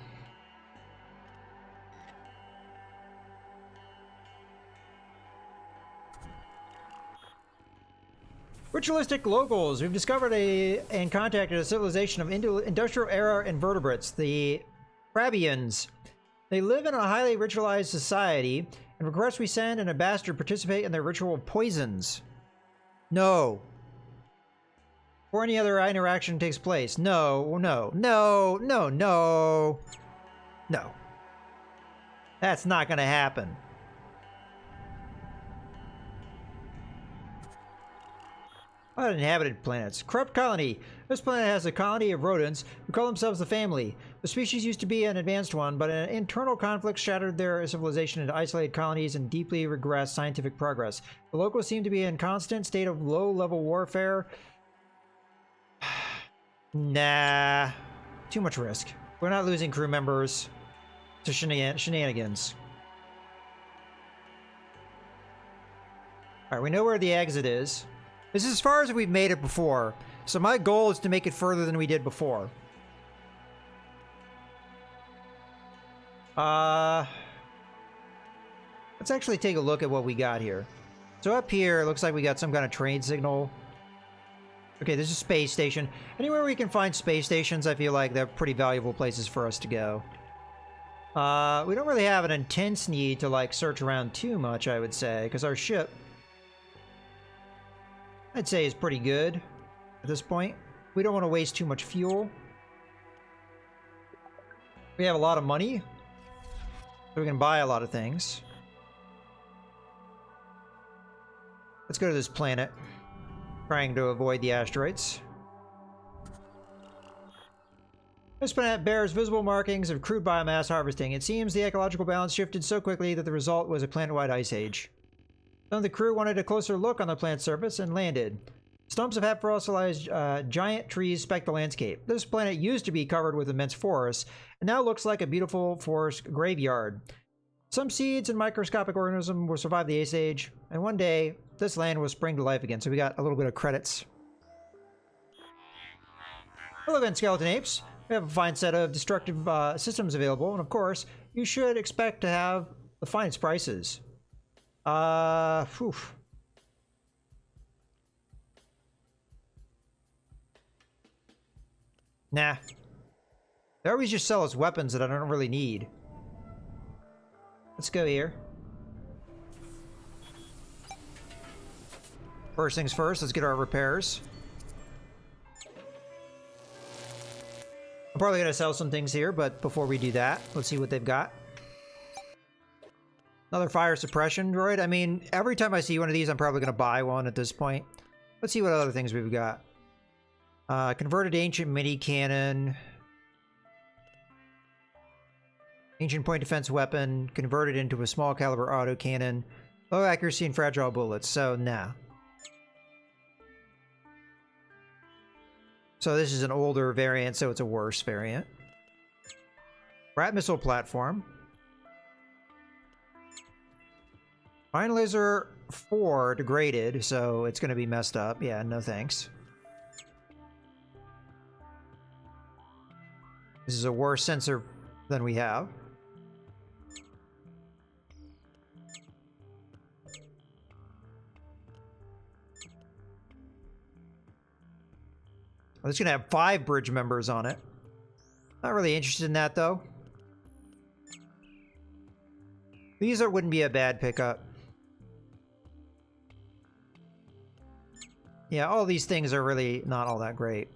Ritualistic locals. We've discovered and contacted a civilization of industrial era invertebrates, the Crabians. They live in a highly ritualized society, and request we send an ambassador to participate in their ritual poisons. No. Or any other interaction takes place. No, no, no, no, no. No. That's not gonna happen. Uninhabited planets. Corrupt colony. This planet has a colony of rodents who call themselves the Family. The species used to be an advanced one, but an internal conflict shattered their civilization into isolated colonies and deeply regressed scientific progress. The locals seem to be in constant state of low-level warfare. Nah. Too much risk. We're not losing crew members to shenanigans. Alright, we know where the exit is. This is as far as we've made it before, so my goal is to make it further than we did before. Let's actually take a look at what we got here. So up here, it looks like we got some kind of trade signal. Okay, there's a space station. Anywhere we can find space stations, I feel like they're pretty valuable places for us to go. We don't really have an intense need to, like, search around too much, I would say, because our ship, I'd say, is pretty good at this point. We don't want to waste too much fuel. We have a lot of money, so we can buy a lot of things. Let's go to this planet, trying to avoid the asteroids. This planet bears visible markings of crude biomass harvesting. It seems the ecological balance shifted so quickly that the result was a planet-wide ice age. Some of the crew wanted a closer look on the planet's surface and landed. Stumps of half-fossilized giant trees speck the landscape. This planet used to be covered with immense forests, and now looks like a beautiful forest graveyard. Some seeds and microscopic organisms will survive the ice age, and one day, this land will spring to life again. So we got a little bit of credits. Hello again, skeleton apes. We have a fine set of destructive systems available, and of course, you should expect to have the finest prices. Whew. Nah. They always just sell us weapons that I don't really need. Let's go here. First things first, let's get our repairs. I'm probably gonna sell some things here, but before we do that, let's see what they've got. Another fire suppression droid. I mean, every time I see one of these, I'm probably gonna buy one at this point. Let's see what other things we've got. Converted ancient mini cannon. Ancient point defense weapon. Converted into a small caliber autocannon. Low accuracy and fragile bullets. So, nah. So this is an older variant, so it's a worse variant. Rat missile platform. Mine laser 4 degraded, so it's going to be messed up. Yeah, no thanks. This is a worse sensor than we have. Well, it's going to have 5 bridge members on it. Not really interested in that, though. These wouldn't be a bad pickup. Yeah, all these things are really not all that great.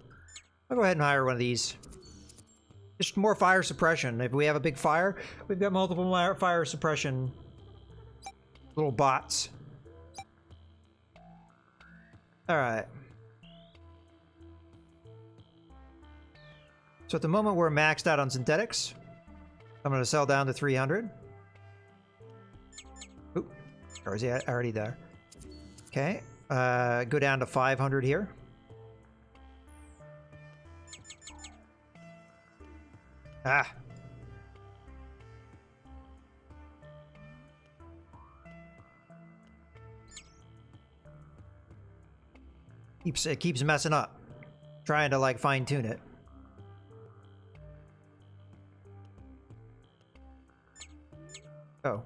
I'll go ahead and hire one of these. Just more fire suppression. If we have a big fire, we've got multiple fire suppression little bots. Alright. So at the moment we're maxed out on synthetics. I'm going to sell down to 300. Oop. Or is he already there? Okay. Go down to 500 here. Ah. It keeps messing up. Trying to like fine tune it. Oh.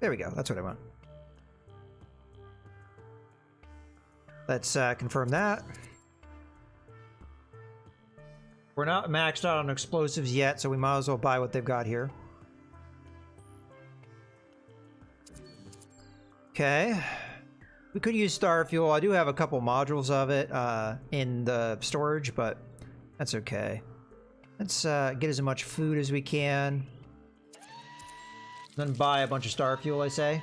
There we go. That's what I want. Let's confirm that. We're not maxed out on explosives yet, so we might as well buy what they've got here. Okay. We could use star fuel. I do have a couple modules of it in the storage, but that's okay. Let's get as much food as we can. Then buy a bunch of star fuel, I say.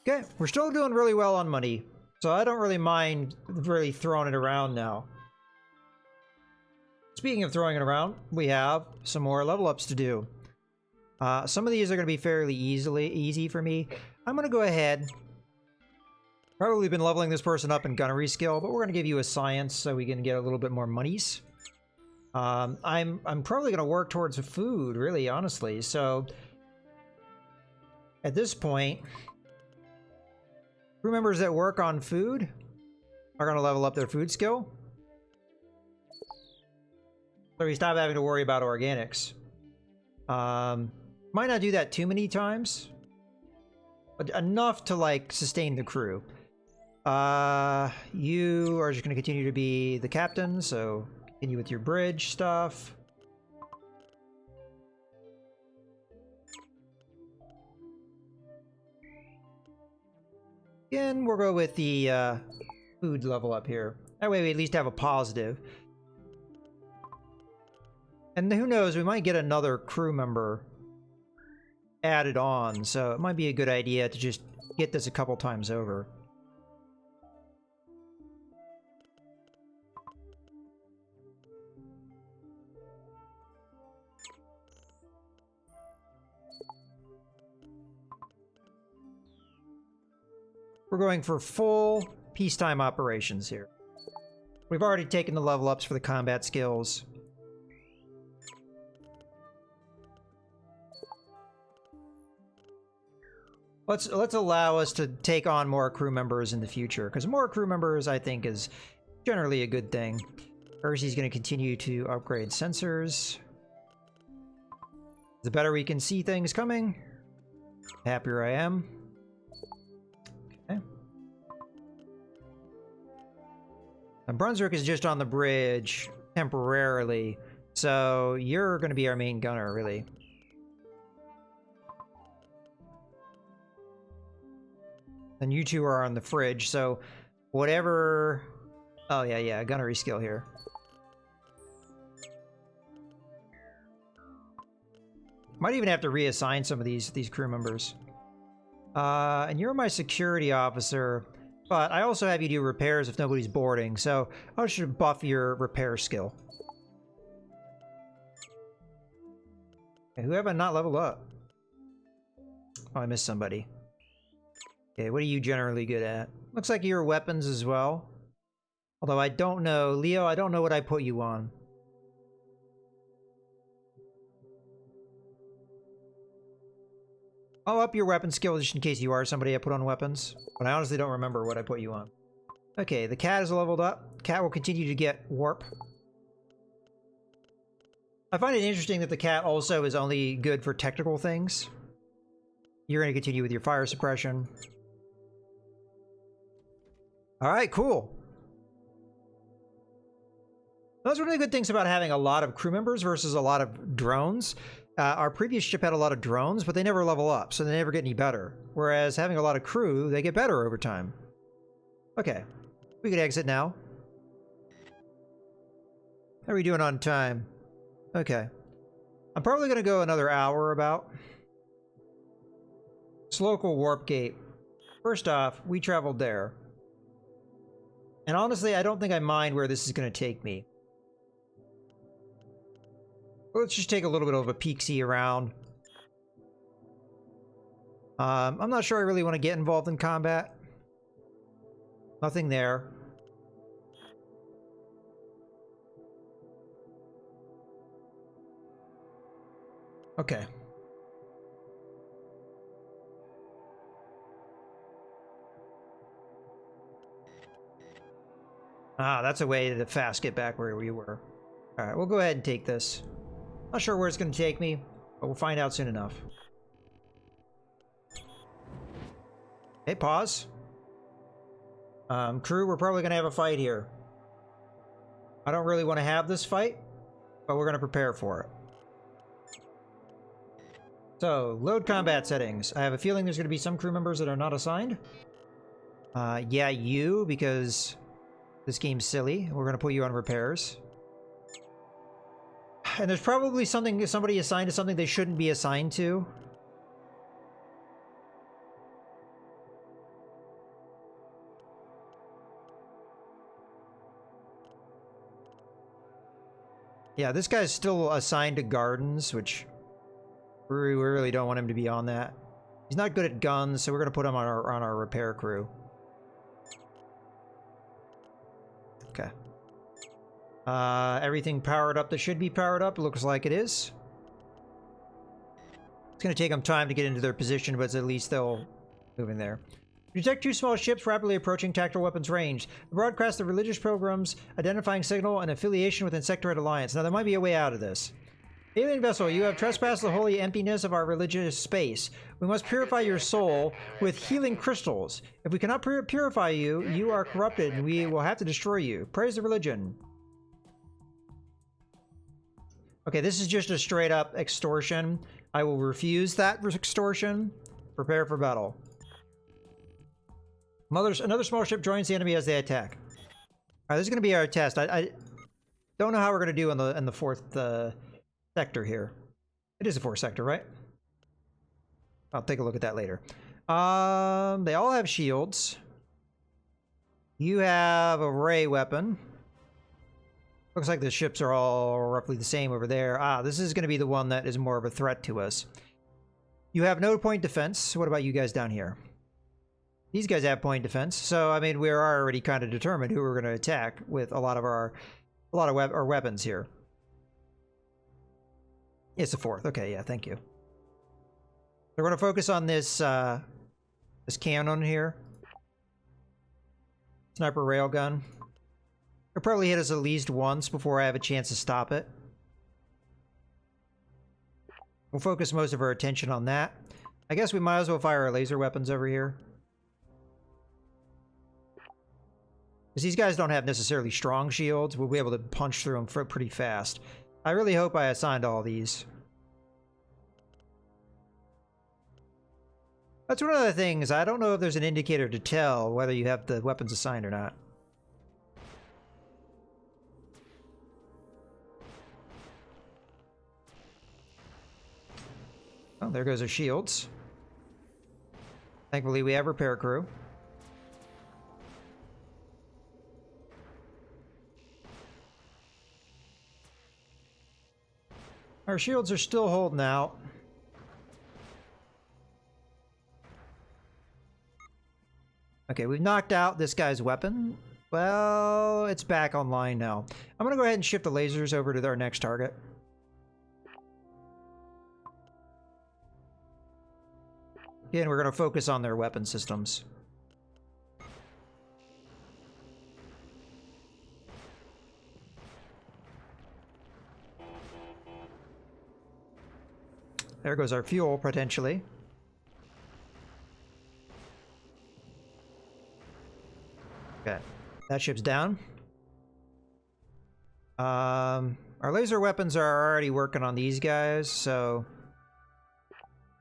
Okay, we're still doing really well on money, so I don't really mind really throwing it around now. Speaking of throwing it around, we have some more level ups to do. Some of these are going to be fairly easy for me. I'm going to go ahead. Probably been leveling this person up in gunnery skill, but we're going to give you a science so we can get a little bit more monies. I'm probably going to work towards food, really, honestly. So at this point, crew members that work on food are going to level up their food skill. So we stop having to worry about organics. Might not do that too many times, but enough to like sustain the crew. You are just going to continue to be the captain, so continue with your bridge stuff. Again, we'll go with the food level up here. That way we at least have a positive. And who knows, we might get another crew member added on, so it might be a good idea to just get this a couple times over. We're going for full peacetime operations here. We've already taken the level ups for the combat skills. Let's allow us to take on more crew members in the future, because more crew members, I think, is generally a good thing. Ursi's going to continue to upgrade sensors. The better we can see things coming, the happier I am. Okay. And Brunswick is just on the bridge temporarily, so you're going to be our main gunner, really. And you two are on the fridge, so whatever... Oh, yeah, gunnery skill here. Might even have to reassign some of these crew members. And you're my security officer, but I also have you do repairs if nobody's boarding, so I should buff your repair skill. Okay, who have I not leveled up? Oh, I missed somebody. Okay, what are you generally good at? Looks like you're weapons as well. Although I don't know. Leo, I don't know what I put you on. I'll up your weapon skill just in case you are somebody I put on weapons. But I honestly don't remember what I put you on. Okay, the cat is leveled up. Cat will continue to get warp. I find it interesting that the cat also is only good for technical things. You're going to continue with your fire suppression. Alright, cool. Those are one of the good things about having a lot of crew members versus a lot of drones. Our previous ship had a lot of drones, but they never level up, so they never get any better. Whereas having a lot of crew, they get better over time. Okay. We could exit now. How are we doing on time? Okay. I'm probably going to go another hour about. It's local warp gate. First off, we traveled there. And honestly, I don't think I mind where this is going to take me. Let's just take a little bit of a peek-see around. I'm not sure I really want to get involved in combat. Nothing there. Okay. Ah, that's a way to fast get back where we were. Alright, we'll go ahead and take this. Not sure where it's going to take me, but we'll find out soon enough. Hey, pause. Crew, we're probably going to have a fight here. I don't really want to have this fight, but we're going to prepare for it. So, load combat settings. I have a feeling there's going to be some crew members that are not assigned. Yeah, you, because this game's silly. We're going to put you on repairs. And there's probably somebody assigned to something they shouldn't be assigned to. Yeah, this guy's still assigned to gardens, which we really don't want him to be on that. He's not good at guns, so we're going to put him on our repair crew. Okay. Everything powered up that should be powered up. Looks like it is. It's going to take them time to get into their position, but at least they'll move in there. Detect two small ships rapidly approaching tactical weapons range. Broadcast the religious programs, identifying signal, and affiliation with Insectoid Alliance. Now, there might be a way out of this. Alien vessel, you have trespassed the holy emptiness of our religious space. We must purify your soul with healing crystals. If we cannot purify you, you are corrupted, and we will have to destroy you. Praise the religion. Okay, this is just a straight-up extortion. I will refuse that extortion. Prepare for battle. Another small ship joins the enemy as they attack. Alright, this is going to be our test. I don't know how we're going to do in the fourth sector here. It is a fourth sector, right? I'll take a look at that later. They all have shields. You have a ray weapon. Looks like the ships are all roughly the same over there. Ah, this is going to be the one that is more of a threat to us. You have no point defense. What about you guys down here? These guys have point defense. So, I mean, we're already kind of determined who we're going to attack with a lot of our weapons here. It's a fourth. Okay, yeah, thank you. We're going to focus on this this cannon here. Sniper railgun. It'll probably hit us at least once before I have a chance to stop it. We'll focus most of our attention on that. I guess we might as well fire our laser weapons over here. Because these guys don't have necessarily strong shields. We'll be able to punch through them pretty fast. I really hope I assigned all these. That's one of the things. I don't know if there's an indicator to tell whether you have the weapons assigned or not. Oh, there goes our shields. Thankfully, we have repair crew. Our shields are still holding out. Okay, we've knocked out this guy's weapon. Well, it's back online now. I'm gonna go ahead and shift the lasers over to our next target. Again, we're gonna focus on their weapon systems. There goes our fuel, potentially. Okay, that ship's down. Our laser weapons are already working on these guys, so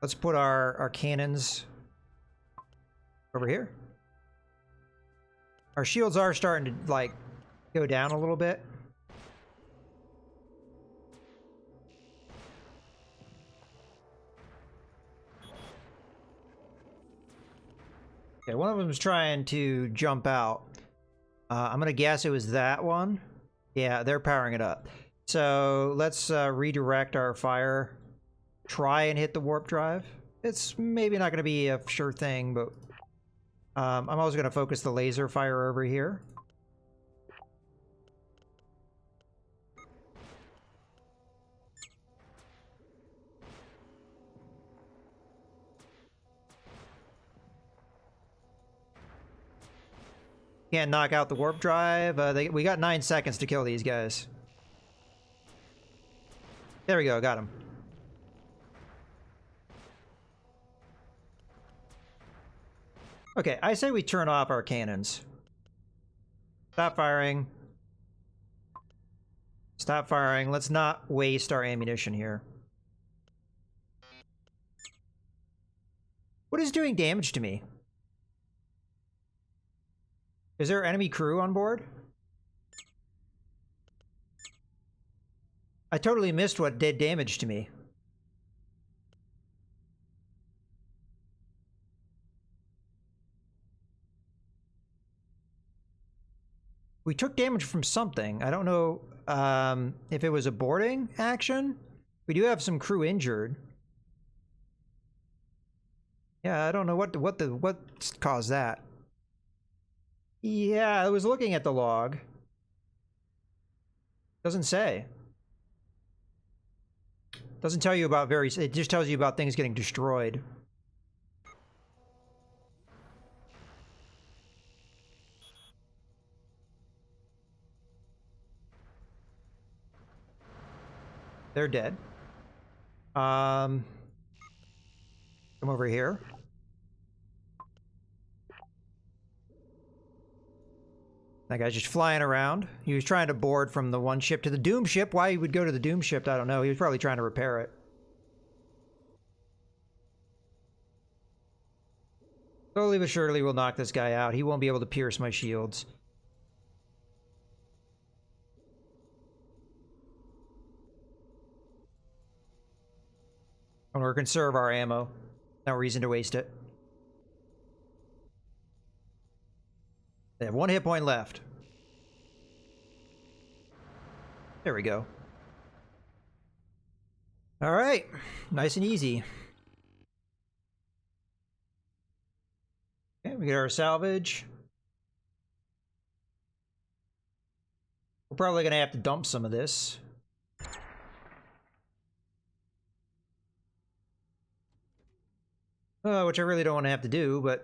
let's put our cannons over here. Our shields are starting to, like, go down a little bit. Okay, one of them is trying to jump out. I'm gonna guess it was that one. Yeah, they're powering it up. So let's redirect our fire. Try and hit the warp drive. It's maybe not gonna be a sure thing, but I'm also gonna focus the laser fire over here. Can't knock out the warp drive. We got 9 seconds to kill these guys. There we go, got him. Okay, I say we turn off our cannons. Stop firing. Stop firing. Let's not waste our ammunition here. What is doing damage to me? Is there enemy crew on board? I totally missed what did damage to me. We took damage from something. I don't know if it was a boarding action. We do have some crew injured. Yeah, I don't know what caused that. Yeah, I was looking at the log. Doesn't say. Doesn't tell you about it just tells you about things getting destroyed. They're dead. Come over here. That guy's just flying around. He was trying to board from the one ship to the Doom ship. Why he would go to the Doom ship, I don't know. He was probably trying to repair it. Slowly but surely we'll knock this guy out. He won't be able to pierce my shields. And we're gonna conserve our ammo. No reason to waste it. They have 1 hit point left. There we go. All right, nice and easy. Okay, we get our salvage. We're probably gonna have to dump some of this. Which I really don't want to have to do, but...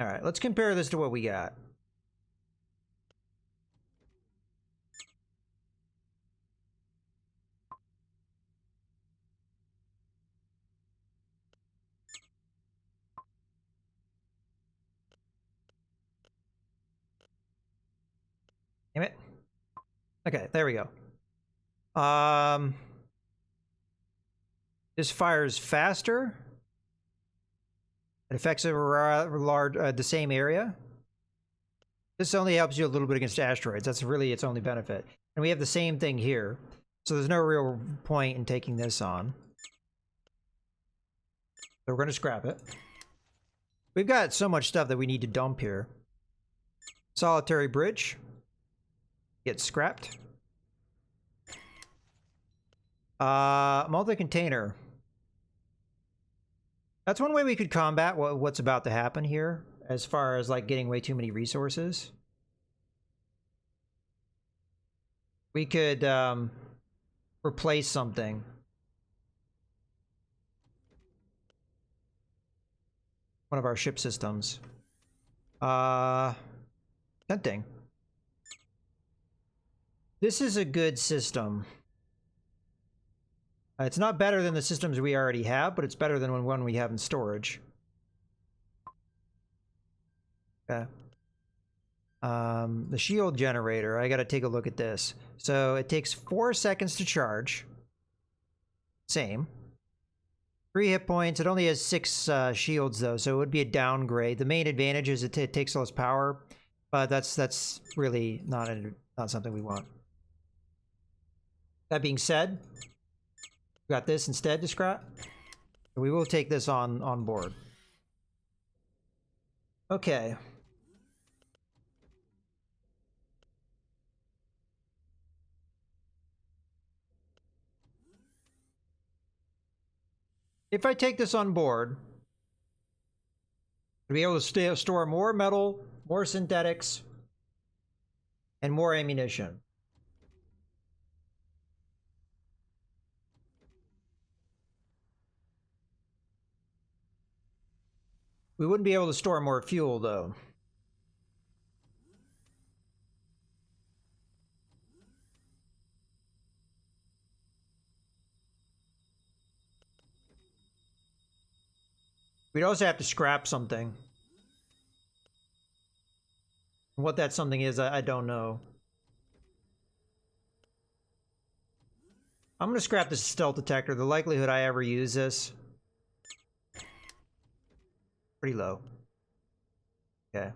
Alright, let's compare this to what we got. Damn it. Okay, there we go. This fires faster. It affects a large, the same area. This only helps you a little bit against asteroids. That's really its only benefit. And we have the same thing here. So there's no real point in taking this on. So we're going to scrap it. We've got so much stuff that we need to dump here. Solitary bridge. Get scrapped. Multi-container. That's one way we could combat what's about to happen here, as far as like getting way too many resources. We could replace something. One of our ship systems. Tempting. This is a good system. It's not better than the systems we already have, but it's better than one we have in storage. Okay. The shield generator, I gotta take a look at this. So it takes 4 seconds to charge. Same. 3 hit points. It only has 6 shields though, so it would be a downgrade. The main advantage is it takes less power, but that's really not something we want. That being said, we got this instead to scrap. We will take this on board. Okay. If I take this on board, I'll be able to store more metal, more synthetics, and more ammunition. We wouldn't be able to store more fuel, though. We'd also have to scrap something. What that something is, I don't know. I'm going to scrap this stealth detector. The likelihood I ever use this, pretty low. Okay.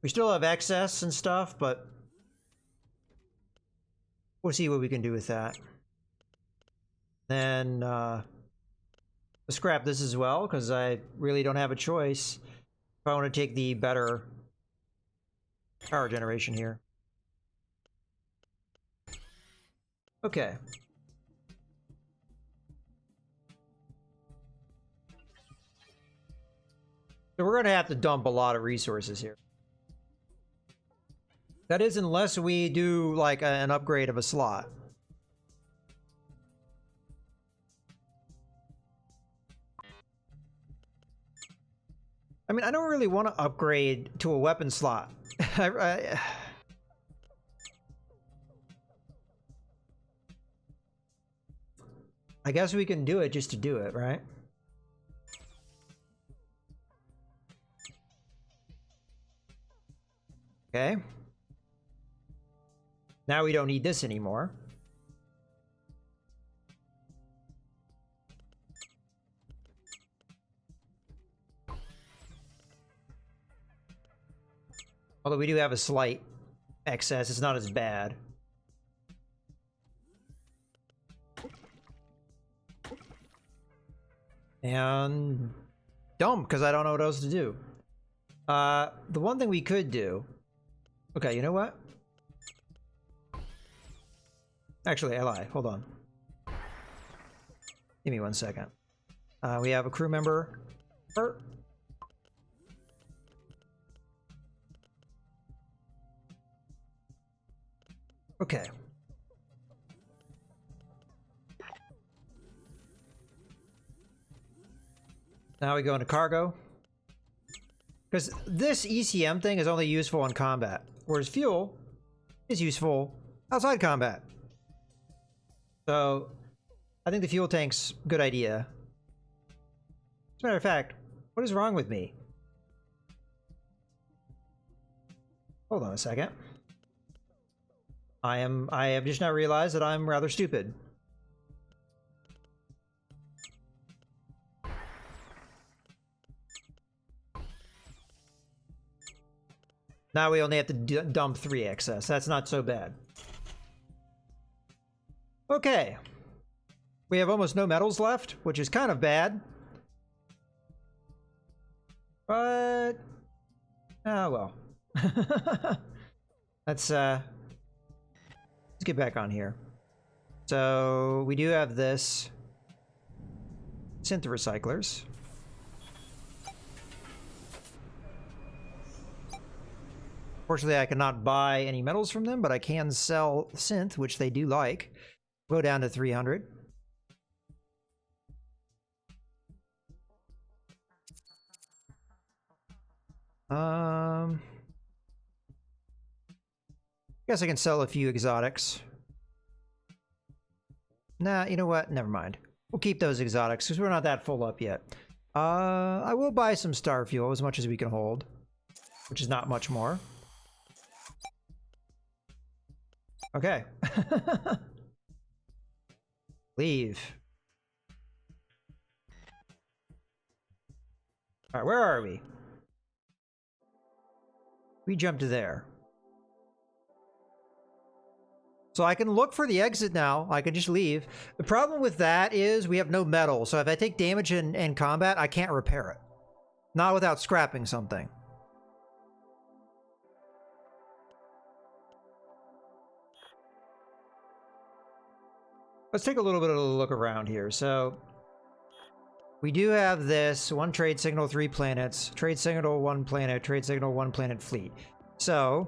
We still have excess and stuff, but we'll see what we can do with that. Then let's scrap this as well, because I really don't have a choice if I want to take the better power generation here. Okay. So we're going to have to dump a lot of resources here. That is, unless we do like an upgrade of a slot. I mean, I don't really want to upgrade to a weapon slot. I guess we can do it just to do it, right? Okay. Now we don't need this anymore. Although we do have a slight excess, it's not as bad. And dump, because I don't know what else to do. The one thing we could do... Okay, you know what? Actually, I lied. Hold on. Give me 1 second. We have a crew member. Okay. Now we go into cargo. Because this ECM thing is only useful in combat, whereas fuel is useful outside combat. So, I think the fuel tank's a good idea. As a matter of fact, what is wrong with me? Hold on a second. I have just now realized that I'm rather stupid. Now we only have to dump 3 excess. That's not so bad. Okay. We have almost no metals left, which is kind of bad. But... oh, well. Let's get back on here. So, we do have this. Synth recyclers. Fortunately, I cannot buy any metals from them, but I can sell synth, which they do like. Go down to 300. Guess I can sell a few exotics. Nah, you know what? Never mind. We'll keep those exotics because we're not that full up yet. I will buy some star fuel as much as we can hold, which is not much more. Okay. Leave. Alright, where are we? We jumped to there. So I can look for the exit now. I can just leave. The problem with that is we have no metal. So if I take damage in combat, I can't repair it. Not without scrapping something. Let's take a little bit of a look around here. So we do have this 1 trade signal, 3 planets, trade signal, 1 planet, trade signal, 1 planet fleet. So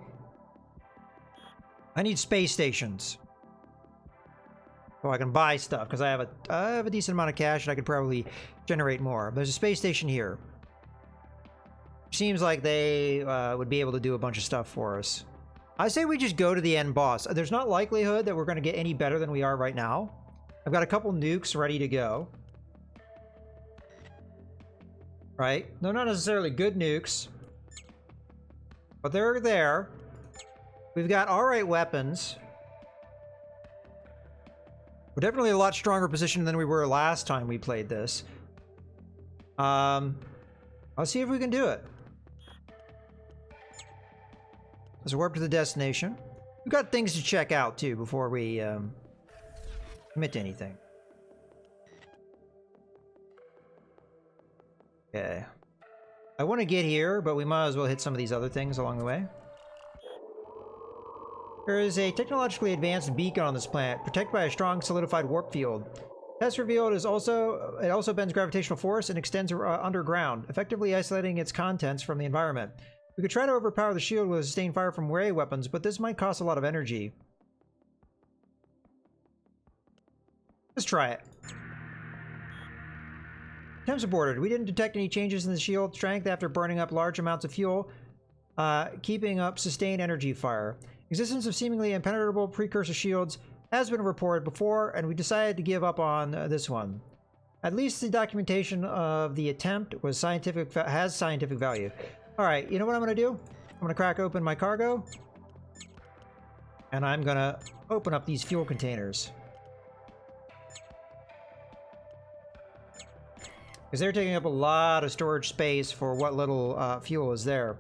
I need space stations. So I can buy stuff because I have a decent amount of cash and I could probably generate more. There's a space station here. Seems like they would be able to do a bunch of stuff for us. I say we just go to the end boss. There's not likelihood that we're going to get any better than we are right now. I've got a couple nukes ready to go. Right? They're not necessarily good nukes, but they're there. We've got alright weapons. We're definitely a lot stronger position than we were last time we played this. I'll see if we can do it. Let's warp to the destination. We've got things to check out too before we commit to anything. Okay. I want to get here, but we might as well hit some of these other things along the way. There is a technologically advanced beacon on this planet, protected by a strong solidified warp field. Tests revealed it also bends gravitational force and extends underground, effectively isolating its contents from the environment. We could try to overpower the shield with sustained fire from ray weapons, but this might cost a lot of energy. Let's try it. Attempts aborted. We didn't detect any changes in the shield strength after burning up large amounts of fuel, keeping up sustained energy fire. Existence of seemingly impenetrable precursor shields has been reported before, and we decided to give up on this one. At least the documentation of the attempt was has scientific value. Alright, you know what I'm going to do? I'm going to crack open my cargo. And I'm going to open up these fuel containers. Because they're taking up a lot of storage space for what little fuel is there.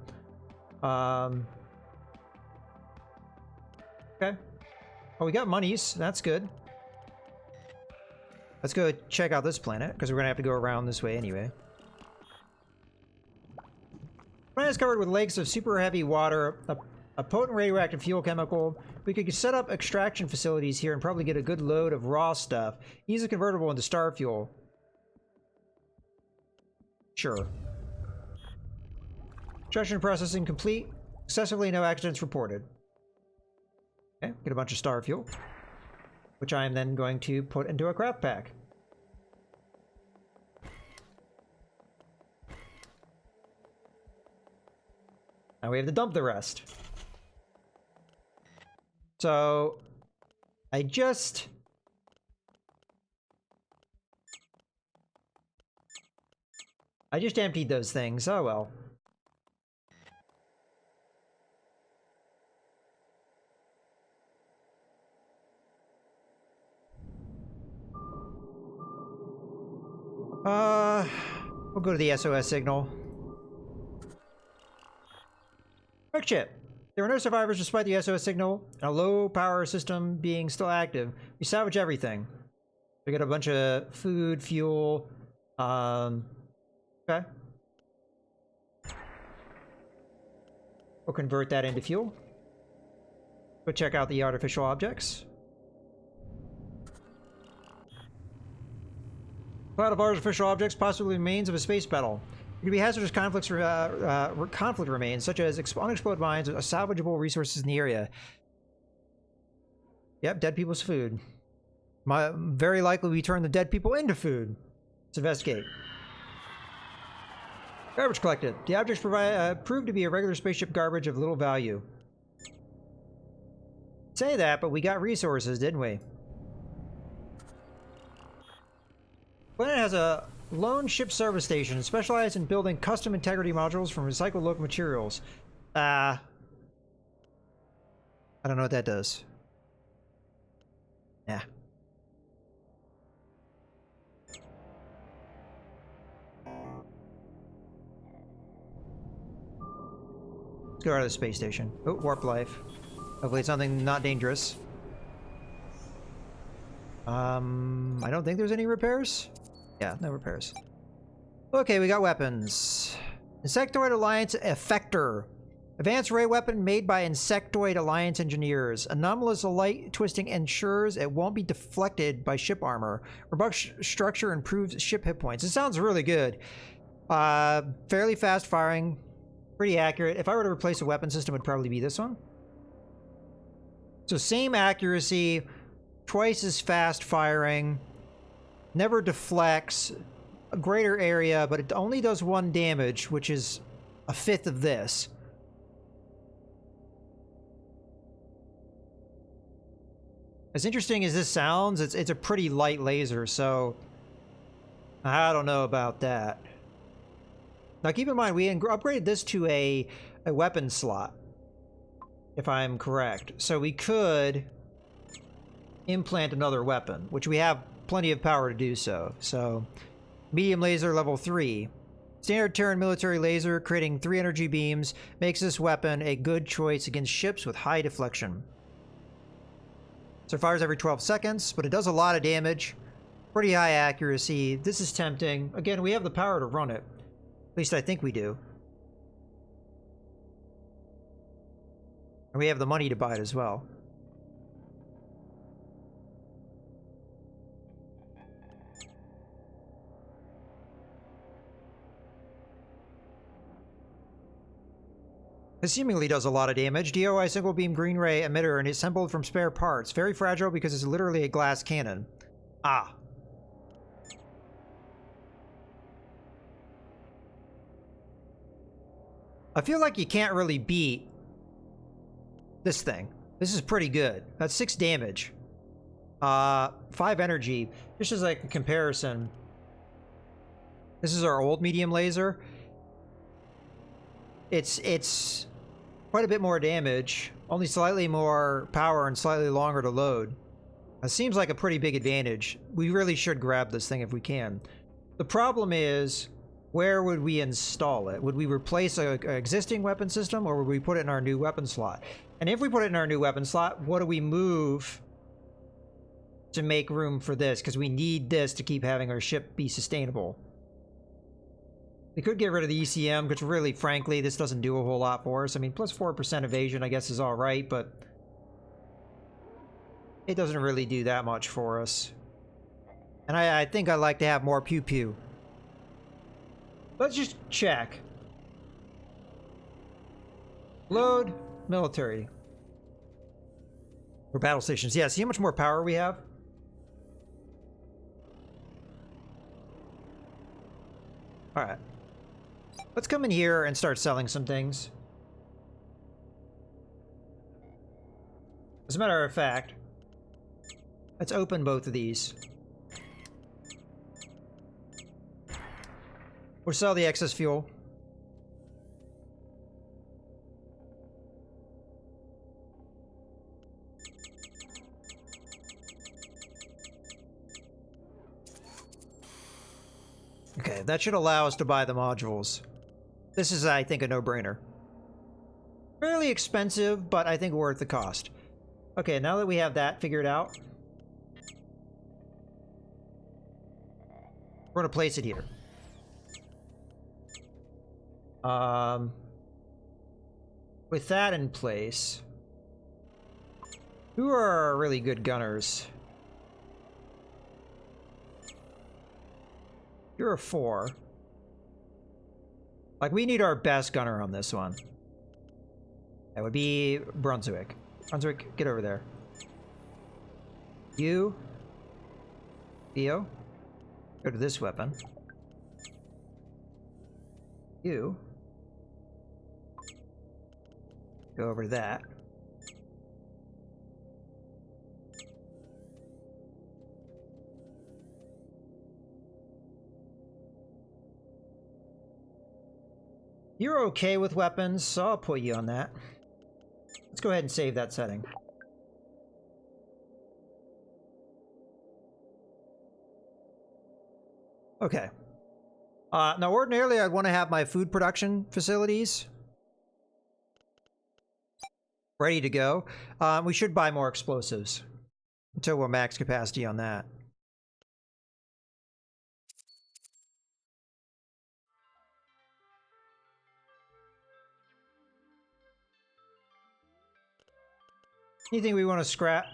Okay. Oh, we got monies. That's good. Let's go check out this planet, because we're going to have to go around this way anyway. The planet is covered with lakes of super heavy water, a potent radioactive fuel chemical. We could set up extraction facilities here and probably get a good load of raw stuff. Easily convertible into star fuel. Sure. Extraction processing complete. Successfully, no accidents reported. Okay, get a bunch of star fuel, which I am then going to put into a craft pack. Now we have to dump the rest. So, I just emptied those things. Oh well. Uh, we'll go to the SOS signal. Quick ship. There were no survivors despite the SOS signal and a low power system being still active. We salvage everything. We got a bunch of food, fuel. Okay. We'll convert that into fuel. Go check out the artificial objects. Cloud of artificial objects, possibly remains of a space battle. There could be hazardous conflict remains, such as unexploded mines or salvageable resources in the area. Yep, dead people's food. Very likely we turn the dead people into food. Let's investigate. Garbage collected. The objects proved to be a regular spaceship garbage of little value. Say that, but we got resources, didn't we? Planet has a lone ship service station specialized in building custom integrity modules from recycled local materials. I don't know what that does. Yeah. Let's go out of the space station. Oh, warp life. Hopefully it's something not dangerous. I don't think there's any repairs. Yeah, no repairs. Okay, we got weapons. Insectoid Alliance Effector. Advanced ray weapon made by Insectoid Alliance engineers. Anomalous light twisting ensures it won't be deflected by ship armor. Robust structure improves ship hit points. It sounds really good. Fairly fast firing. Pretty accurate. If I were to replace a weapon system, it would probably be this one. So same accuracy, twice as fast firing, never deflects, a greater area, but it only does 1 damage, which is a fifth of this. As interesting as this sounds, it's a pretty light laser, so I don't know about that. Now keep in mind, we upgraded this to a weapon slot, if I'm correct. So we could implant another weapon, which we have plenty of power to do so. So, medium laser level 3. Standard Terran military laser, creating 3 energy beams, makes this weapon a good choice against ships with high deflection. So it fires every 12 seconds, but it does a lot of damage. Pretty high accuracy. This is tempting. Again, we have the power to run it. At least I think we do. And we have the money to buy it as well. It seemingly does a lot of damage. DOI single beam green ray emitter and is assembled from spare parts. Very fragile because it's literally a glass cannon. Ah. I feel like you can't really beat this thing. This is pretty good. That's 6 damage. 5 energy. Just as like a comparison. This is our old medium laser. It's quite a bit more damage, only slightly more power and slightly longer to load. That seems like a pretty big advantage. We really should grab this thing if we can. The problem is, where would we install it? Would we replace an existing weapon system, or would we put it in our new weapon slot? And if we put it in our new weapon slot, what do we move to make room for this? Because we need this to keep having our ship be sustainable. We could get rid of the ECM, which really, frankly, this doesn't do a whole lot for us. I mean, plus 4% evasion, I guess, is all right, but it doesn't really do that much for us. And I think I'd like to have more pew-pew. Let's just check. Load military. Or battle stations. Yeah, see how much more power we have? Alright. Let's come in here and start selling some things. As a matter of fact, let's open both of these. We'll sell the excess fuel. Okay, that should allow us to buy the modules. This is, I think, a no-brainer. Fairly expensive, but I think worth the cost. Okay, now that we have that figured out, we're going to place it here. With that in place, who are our really good gunners? You're a 4. Like, we need our best gunner on this one. That would be Brunswick. Brunswick, get over there. You, Theo, go to this weapon. You go over to that. You're okay with weapons, so I'll put you on that. Let's go ahead and save that setting. Okay. Now, ordinarily, I'd want to have my food production facilities ready to go. We should buy more explosives until we're max capacity on that. Anything we want to scrap?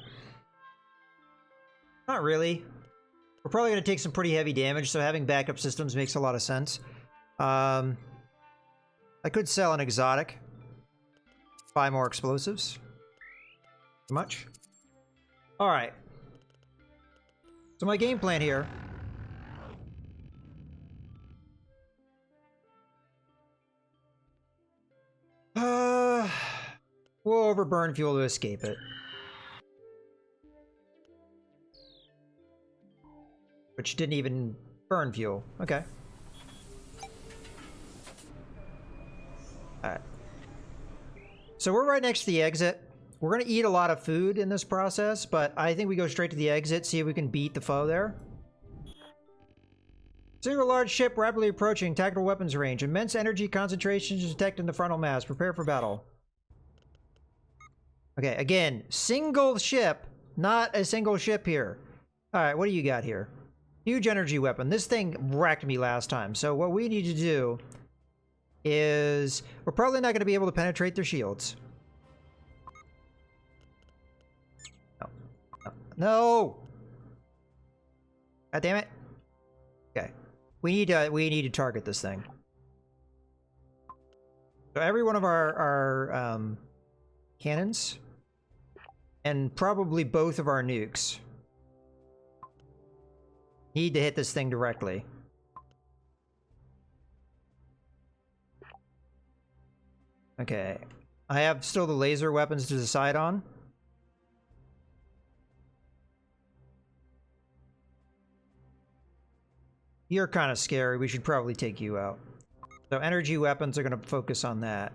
Not really. We're probably going to take some pretty heavy damage, so having backup systems makes a lot of sense. I could sell an exotic. Buy more explosives. Too much? Alright. So my game plan here. We'll overburn fuel to escape it. Which didn't even burn fuel. Okay. Alright. So we're right next to the exit. We're going to eat a lot of food in this process, but I think we go straight to the exit, see if we can beat the foe there. Single large ship rapidly approaching tactical weapons range. Immense energy concentrations detected in the frontal mass. Prepare for battle. Okay, again, single ship, not a single ship here. Alright, what do you got here? Huge energy weapon. This thing wrecked me last time, so what we need to do is... We're probably not going to be able to penetrate their shields. No. No. No! God damn it. Okay. We need to target this thing. So every one of our cannons, and probably both of our nukes, need to hit this thing directly. Okay. I have still the laser weapons to decide on. You're kind of scary. We should probably take you out. So energy weapons are going to focus on that.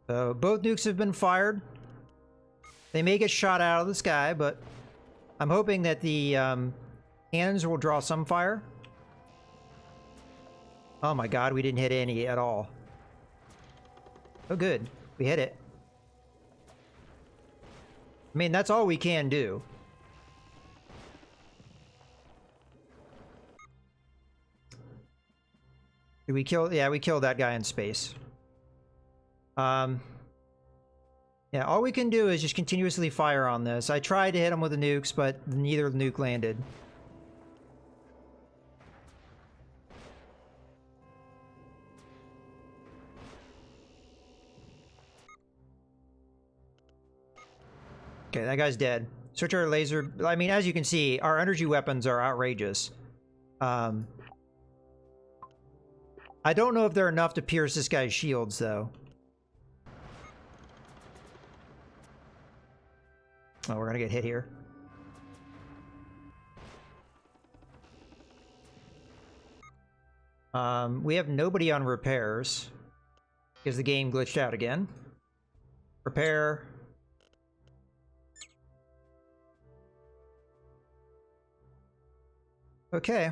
So both nukes have been fired. They may get shot out of the sky, but I'm hoping that the cannons will draw some fire. Oh my god, we didn't hit any at all. Oh good, we hit it. I mean, that's all we can do. Did we kill? Yeah, we killed that guy in space. Yeah, all we can do is just continuously fire on this. I tried to hit him with the nukes, but neither nuke landed. Okay, that guy's dead. Switch our laser. I mean, as you can see, our energy weapons are outrageous. I don't know if they're enough to pierce this guy's shields, though. Oh, we're gonna get hit here. We have nobody on repairs because the game glitched out again. Repair. Okay.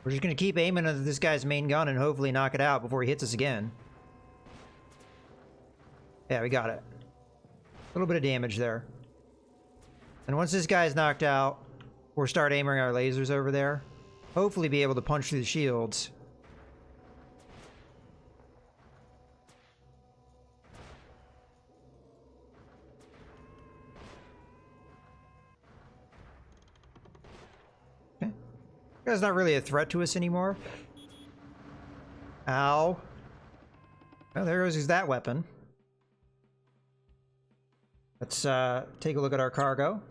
We're just gonna keep aiming at this guy's main gun and hopefully knock it out before he hits us again. Yeah, we got it. A little bit of damage there. And once this guy's knocked out, we'll start aiming our lasers over there. Hopefully be able to punch through the shields. Okay. That guy's not really a threat to us anymore. Ow. Oh, there goes that weapon. Let's take a look at our cargo.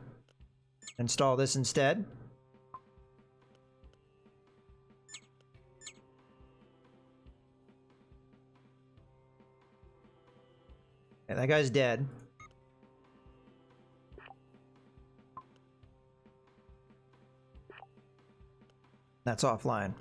Install this instead. Yeah, that guy's dead. That's offline.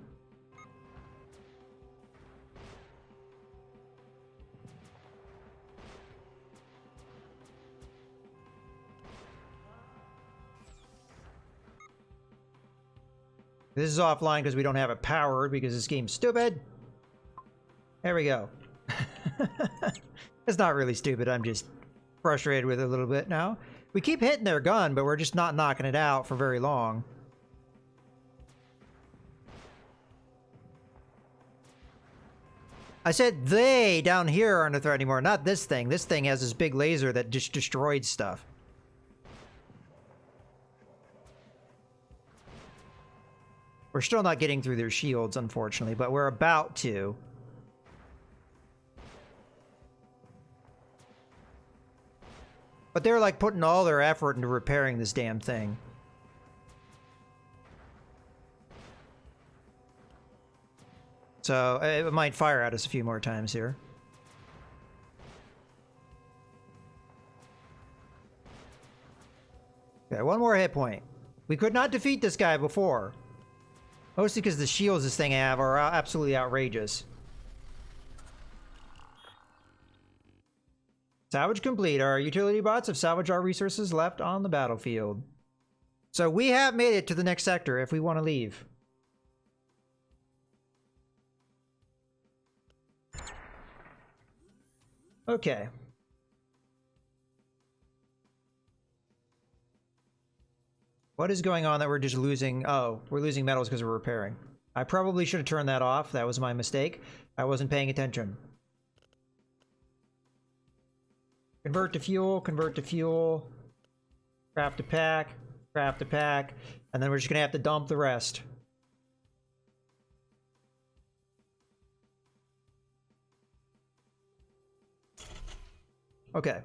This is offline because we don't have it powered because this game's stupid. There we go. It's not really stupid. I'm just frustrated with it a little bit now. We keep hitting their gun, but we're just not knocking it out for very long. I said they down here aren't a threat anymore, not this thing. This thing has this big laser that just destroyed stuff. We're still not getting through their shields, unfortunately, but we're about to. But they're like putting all their effort into repairing this damn thing. So it might fire at us a few more times here. Okay, one more hit point. We could not defeat this guy before. Mostly because the shields this thing have are absolutely outrageous. Salvage complete. Our utility bots have salvaged our resources left on the battlefield. So we have made it to the next sector if we want to leave. Okay. What is going on that we're just losing? Oh, we're losing metals because we're repairing. I probably should have turned that off. That was my mistake. I wasn't paying attention. Convert to fuel, convert to fuel. Craft a pack, craft a pack. And then we're just going to have to dump the rest. Okay.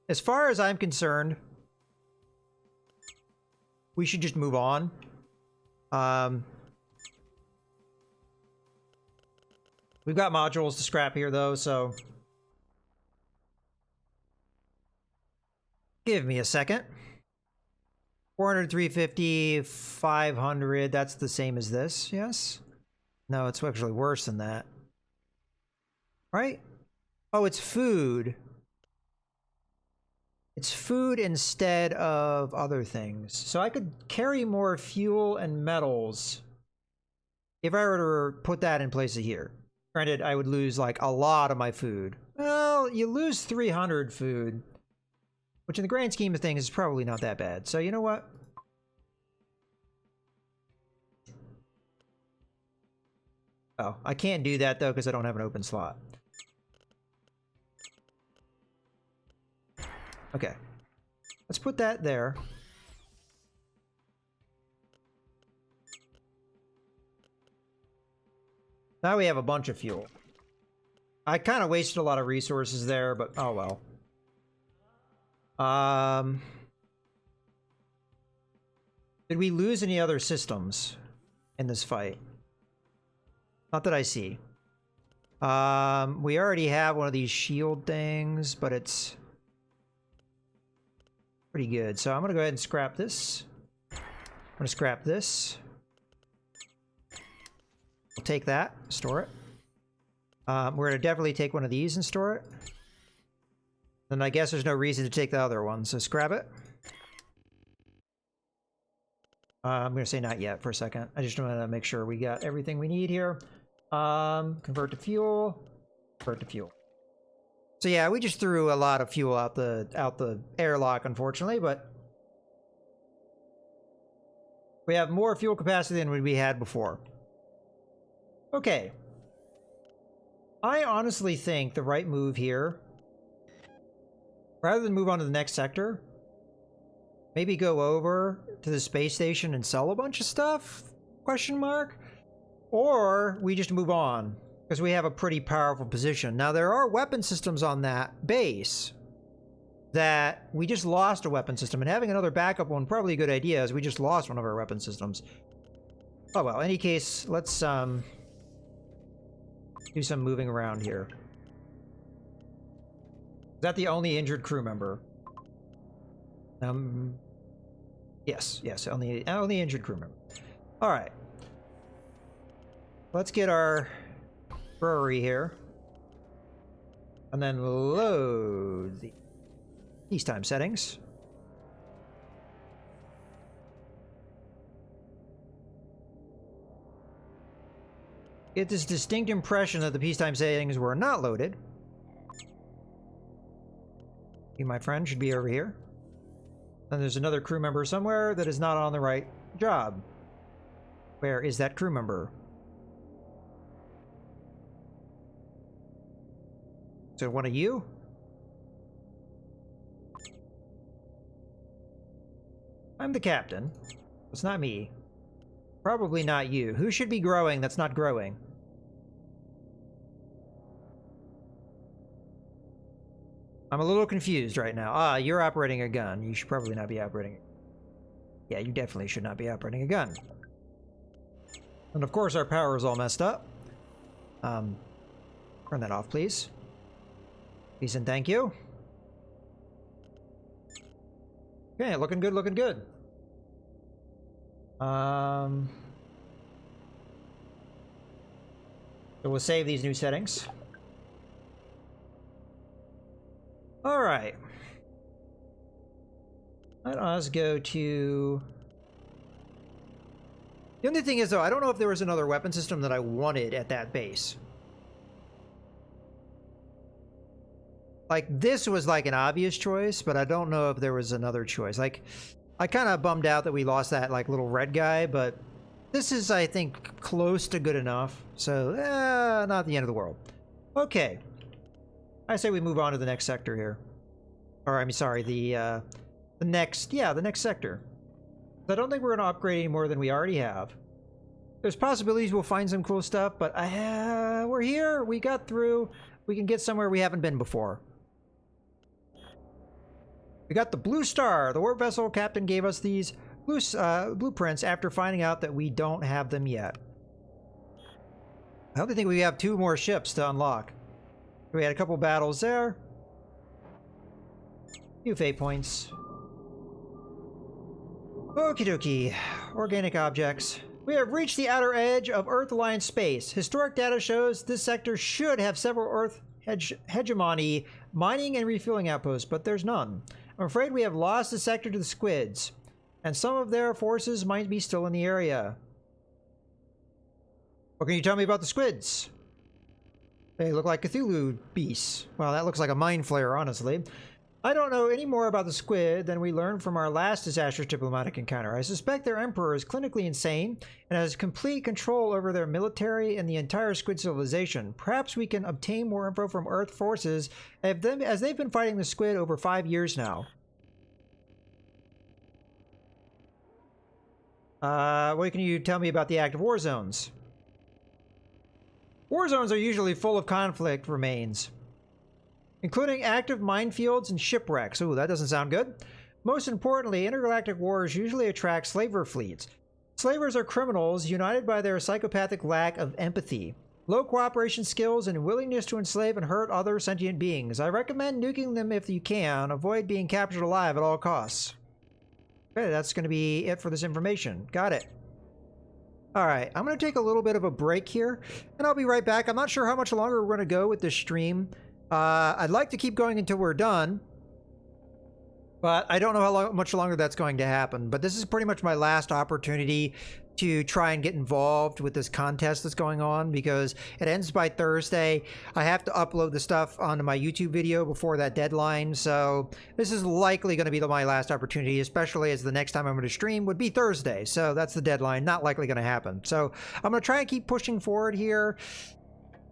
As far as I'm concerned, we should just move on. We've got modules to scrap here, though, so... Give me a second. 400, 350, 500. That's the same as this, yes? No, it's actually worse than that. Right? Oh, it's food. It's food instead of other things. So I could carry more fuel and metals if I were to put that in place of here. Granted, I would lose like a lot of my food. Well, you lose 300 food, which in the grand scheme of things is probably not that bad. So you know what? Oh, I can't do that though because I don't have an open slot. Okay. Let's put that there. Now we have a bunch of fuel. I kind of wasted a lot of resources there, but oh well. Did we lose any other systems in this fight? Not that I see. We already have one of these shield things, but it's... pretty good. So I'm going to go ahead and scrap this. I'm going to scrap this. We'll take that, store it. We're going to definitely take one of these and store it. Then I guess there's no reason to take the other one, so scrap it. I'm going to say not yet for a second. I just want to make sure we got everything we need here. Convert to fuel. Convert to fuel. So yeah, we just threw a lot of fuel out the airlock, unfortunately, but we have more fuel capacity than we had before. Okay. I honestly think the right move here, rather than move on to the next sector, maybe go over to the space station and sell a bunch of stuff? Question mark? Or we just move on, because we have a pretty powerful position. Now, there are weapon systems on that base that we just lost a weapon system, and having another backup one probably a good idea, as we just lost one of our weapon systems. Oh well, in any case, let's do some moving around here. Is that the only injured crew member? Yes, only injured crew member. All right. Let's get our brewery here. And then load the peacetime settings. Get this distinct impression that the peacetime settings were not loaded. You, my friend, should be over here. Then there's another crew member somewhere that is not on the right job. Where is that crew member? So one of you? I'm the captain. It's not me. Probably not you. Who should be growing that's not growing? I'm a little confused right now. Ah, you're operating a gun. You should probably not be operating it. Yeah, you definitely should not be operating a gun. And of course our power is all messed up. Turn that off, please. Please and thank you. Okay, looking good, looking good. So we'll save these new settings. All right. Let us go to... The only thing is, though, I don't know if there was another weapon system that I wanted at that base. Like, this was like an obvious choice, but I don't know if there was another choice. Like, I kind of bummed out that we lost that, like, little red guy, but this is, I think, close to good enough. So, not the end of the world. Okay. I say we move on to the next sector here. Or, I'm sorry, the next sector. I don't think we're going to upgrade any more than we already have. There's possibilities we'll find some cool stuff, but we're here. We got through. We can get somewhere we haven't been before. We got the Blue Star. The war vessel captain gave us these blueprints after finding out that we don't have them yet. I only think we have 2 more ships to unlock. We had a couple battles there. Few fate points. Okie dokie. Organic objects. We have reached the outer edge of Earth-aligned space. Historic data shows this sector should have several Earth hegemony mining and refueling outposts, but there's none. I'm afraid we have lost the sector to the squids, and some of their forces might be still in the area. What can you tell me about the squids? They look like Cthulhu beasts. Well, that looks like a mind flayer, honestly. I don't know any more about the squid than we learned from our last disastrous diplomatic encounter. I suspect their emperor is clinically insane and has complete control over their military and the entire squid civilization. Perhaps we can obtain more info from Earth forces as they've been fighting the squid over 5 years now. What can you tell me about the active war zones? War zones are usually full of conflict remains, including active minefields and shipwrecks. Ooh, that doesn't sound good. Most importantly, intergalactic wars usually attract slaver fleets. Slavers are criminals united by their psychopathic lack of empathy. low cooperation skills, and willingness to enslave and hurt other sentient beings. I recommend nuking them if you can. Avoid being captured alive at all costs. Okay, that's going to be it for this information. Got it. Alright, I'm going to take a little bit of a break here, and I'll be right back. I'm not sure how much longer we're going to go with this stream. I'd like to keep going until we're done, but I don't know how much longer that's going to happen. But this is pretty much my last opportunity to try and get involved with this contest that's going on, because it ends by Thursday. I have to upload the stuff onto my YouTube video before that deadline, so this is likely going to be my last opportunity, especially as the next time I'm going to stream would be Thursday. So that's the deadline. Not likely going to happen. So I'm going to try and keep pushing forward here,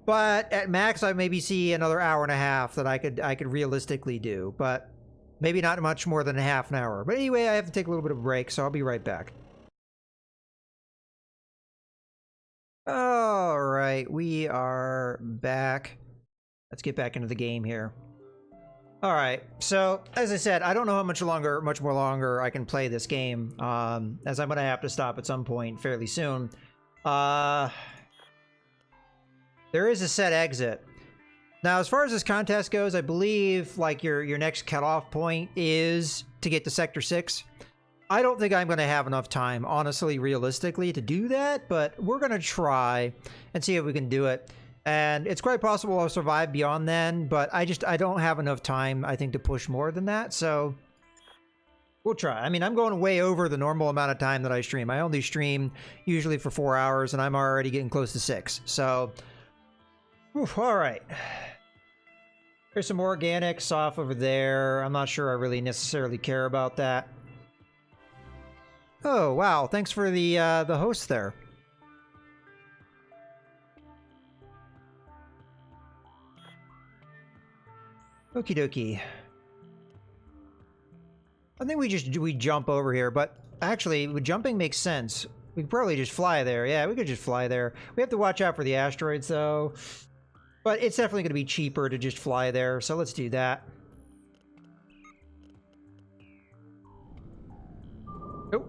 but at max I maybe see another hour and a half that I could realistically do, but maybe not much more than a half an hour. But anyway, I have to take a little bit of a break, so I'll be right back. All right, we are back. Let's get back into the game here. All right, so as I said, I don't know how much more longer I can play this game, as I'm gonna have to stop at some point fairly soon. There is a set exit. Now, as far as this contest goes, I believe like your next cutoff point is to get to Sector 6. I don't think I'm going to have enough time, honestly, realistically, to do that, but we're going to try and see if we can do it. And it's quite possible I'll survive beyond then, but I don't have enough time, I think, to push more than that, so we'll try. I mean, I'm going way over the normal amount of time that I stream. I only stream usually for 4 hours, and I'm already getting close to 6, so all right. There's some organics off over there. I'm not sure I really necessarily care about that. Oh, wow. Thanks for the host there. Okie dokie. I think we jump over here, but actually, jumping makes sense. We could probably just fly there. Yeah, we could just fly there. We have to watch out for the asteroids, though. But it's definitely going to be cheaper to just fly there, so let's do that. Oh.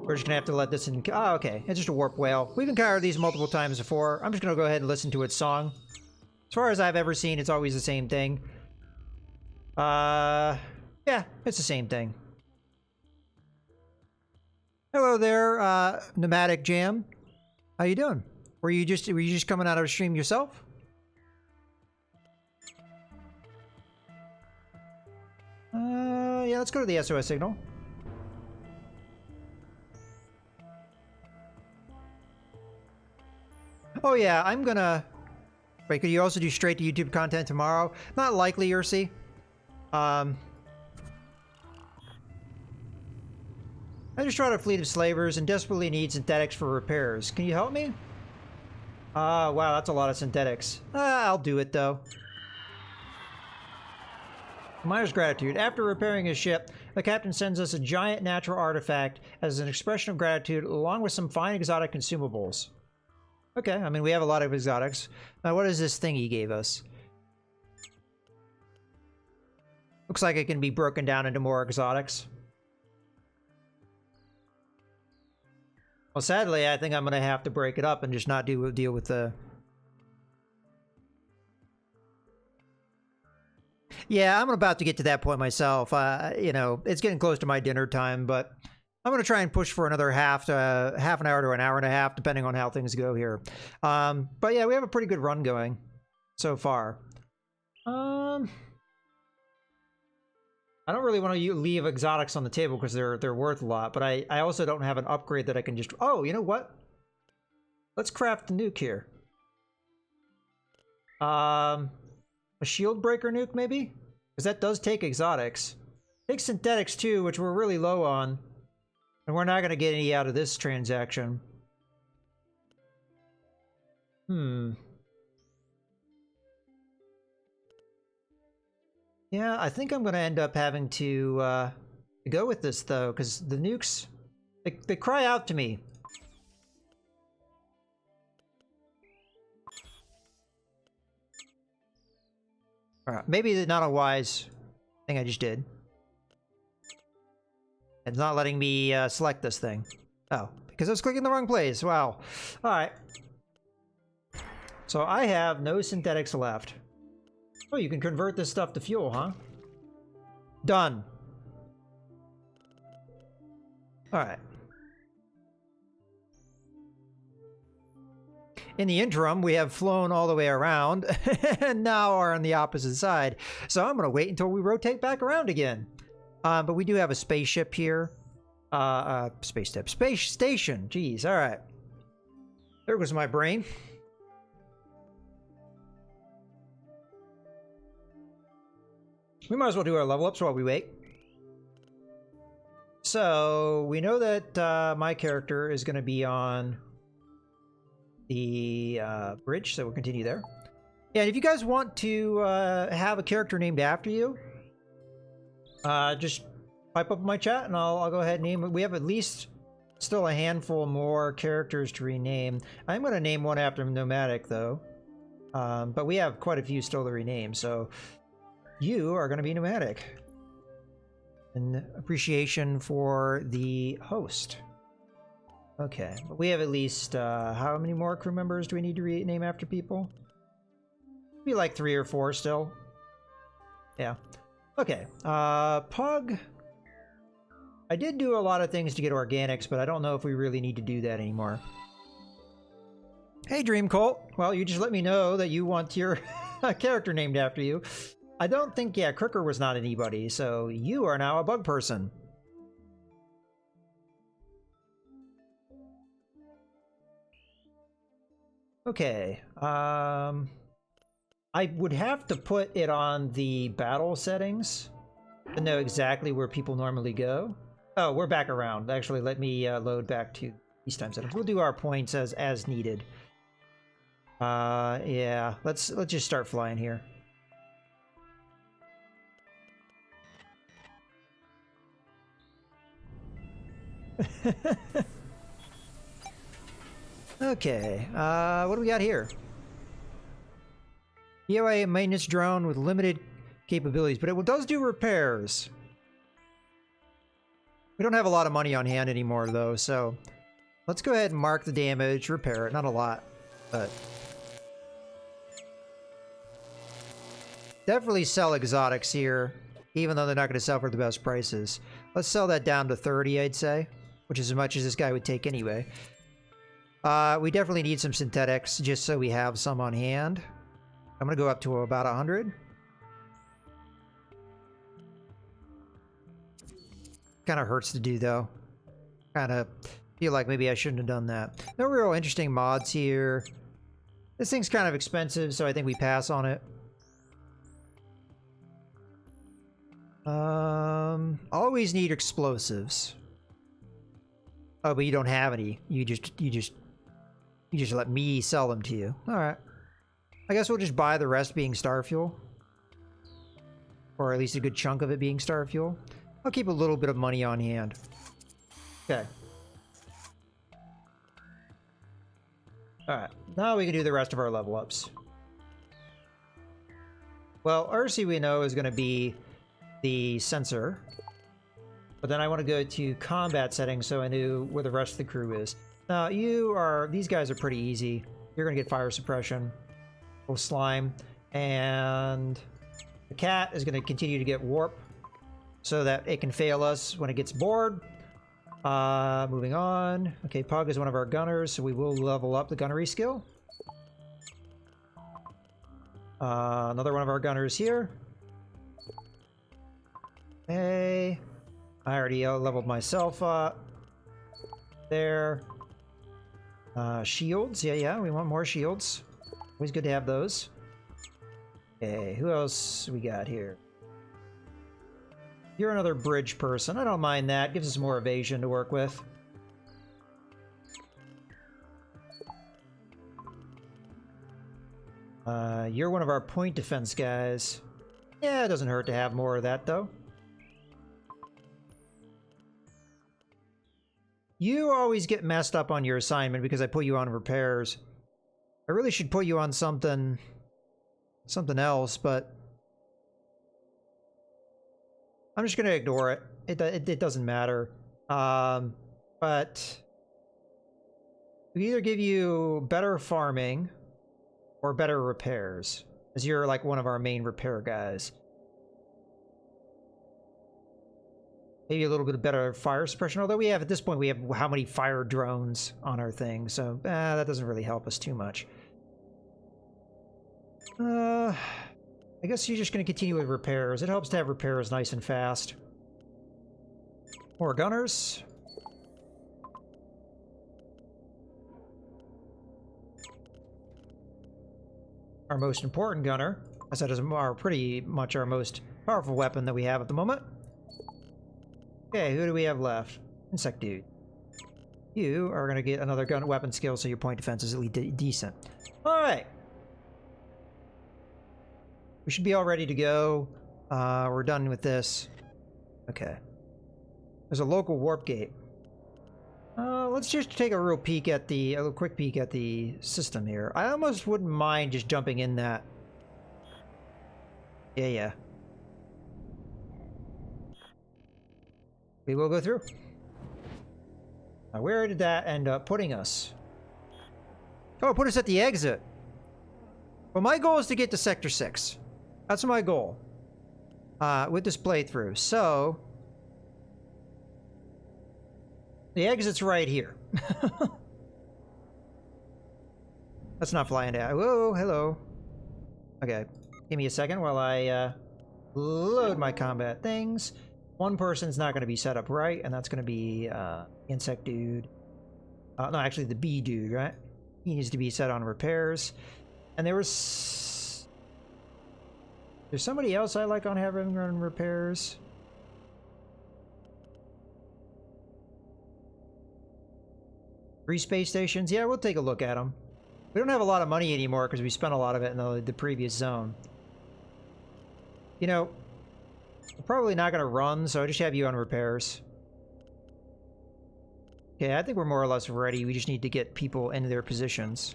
We're just going to have to let this in. Oh, okay. It's just a warp whale. We've encountered these multiple times before. I'm just going to go ahead and listen to its song. As far as I've ever seen, it's always the same thing. Yeah, it's the same thing. Hello there, Pneumatic Jam. How you doing? Were you just coming out of a stream yourself? Yeah, let's go to the SOS signal. Oh yeah, I'm gonna... Wait, could you also do straight to YouTube content tomorrow? Not likely, Ursi. I just tried a fleet of slavers and desperately need synthetics for repairs. Can you help me? Wow, that's a lot of synthetics. I'll do it, though. Miner's gratitude. After repairing his ship, the captain sends us a giant natural artifact as an expression of gratitude, along with some fine exotic consumables. Okay, I mean, we have a lot of exotics. Now, what is this thing he gave us? Looks like it can be broken down into more exotics. Well, sadly, I think I'm going to have to break it up and just not deal with the... Yeah, I'm about to get to that point myself. You know, it's getting close to my dinner time, but I'm going to try and push for another half an hour to an hour and a half, depending on how things go here. But yeah, we have a pretty good run going so far. I don't really want to leave exotics on the table because they're worth a lot, but I also don't have an upgrade that I can just... Oh, you know what? Let's craft the nuke here. A shield breaker nuke, maybe? Because that does take exotics. Takes synthetics too, which we're really low on. And we're not going to get any out of this transaction. Yeah, I think I'm going to end up having to go with this, though, because the nukes, they cry out to me. Alright, maybe not a wise thing I just did. It's not letting me select this thing. Oh, because I was clicking the wrong place. Wow. Alright. So I have no synthetics left. Oh, you can convert this stuff to fuel, huh? Done. Alright. In the interim, we have flown all the way around and now are on the opposite side. So I'm going to wait until we rotate back around again. But we do have a spaceship here. Space station. Jeez, all right. There goes my brain. We might as well do our level ups while we wait. So we know that my character is going to be on the bridge, so we'll continue there. Yeah, and if you guys want to have a character named after you, just pipe up in my chat and I'll go ahead and name it. We have at least still a handful more characters to rename. I'm going to name one after Nomadic, though. But we have quite a few still to rename, so you are going to be Nomadic. An appreciation for the host. Okay, but we have at least, how many more crew members do we need to rename after people? Maybe like 3 or 4 still. Yeah. Okay, Pug. I did do a lot of things to get organics, but I don't know if we really need to do that anymore. Hey, Dream Colt. Well, you just let me know that you want your character named after you. I don't think, yeah, Cricker was not anybody, so you are now a bug person. Okay, I would have to put it on the battle settings to know exactly where people normally go. Oh, we're back around. Actually, let me load back to these time settings. We'll do our points as needed. Yeah, let's just start flying here. Okay, what do we got here? DOA maintenance drone with limited capabilities, but it does do repairs. We don't have a lot of money on hand anymore, though, so let's go ahead and mark the damage, repair it. Not a lot, but definitely sell exotics here, even though they're not going to sell for the best prices. Let's sell that down to 30, I'd say, which is as much as this guy would take anyway. We definitely need some synthetics just so we have some on hand. I'm going to go up to about 100. Kind of hurts to do, though. Kind of feel like maybe I shouldn't have done that. No real interesting mods here. This thing's kind of expensive, so I think we pass on it. Always need explosives. Oh, but you don't have any. You just let me sell them to you. All right. I guess we'll just buy the rest being star fuel. Or at least a good chunk of it being star fuel. I'll keep a little bit of money on hand. Okay. Alright. Now we can do the rest of our level ups. Well, Ursi we know is going to be the sensor. But then I want to go to combat settings so I knew where the rest of the crew is. Now, these guys are pretty easy. You're going to get fire suppression. Little slime. And the cat is going to continue to get warp so that it can fail us when it gets bored. Moving on. Okay, Pug is one of our gunners, so we will level up the gunnery skill. Another one of our gunners here. Hey. I already leveled myself up. There. Shields. Yeah, we want more shields. Always good to have those. Okay, who else we got here? You're another bridge person. I don't mind that. Gives us more evasion to work with. You're one of our point defense guys. Yeah, it doesn't hurt to have more of that, though. You always get messed up on your assignment because I put you on repairs. I really should put you on something else, but I'm just going to ignore it. It doesn't matter. But we either give you better farming or better repairs? As you're like one of our main repair guys. Maybe a little bit better fire suppression, although we have, at this point, we have how many fire drones on our thing, so that doesn't really help us too much. I guess you're just going to continue with repairs. It helps to have repairs nice and fast. More gunners. Our most important gunner, as that is pretty much our most powerful weapon that we have at the moment. Okay, who do we have left? Insect dude. You are going to get another gun weapon skill, so your point defense is at least decent. Alright. We should be all ready to go. We're done with this. Okay. There's a local warp gate. Let's just take a real peek at a quick peek at the system here. I almost wouldn't mind just jumping in that. Yeah. We will go through. Now, where did that end up putting us? Oh, it put us at the exit. Well, my goal is to get to Sector 6. That's my goal. With this playthrough. So, the exit's right here. Let's not fly into it. Whoa, hello. Okay. Give me a second while I load my combat things. One person's not going to be set up right, and that's going to be insect dude. No, actually the bee dude, right? He needs to be set on repairs. And there's somebody else I like on having run repairs. Three space stations. Yeah, we'll take a look at them. We don't have a lot of money anymore because we spent a lot of it in the previous zone. You know, we're probably not going to run, so I just have you on repairs. Okay, I think we're more or less ready. We just need to get people into their positions.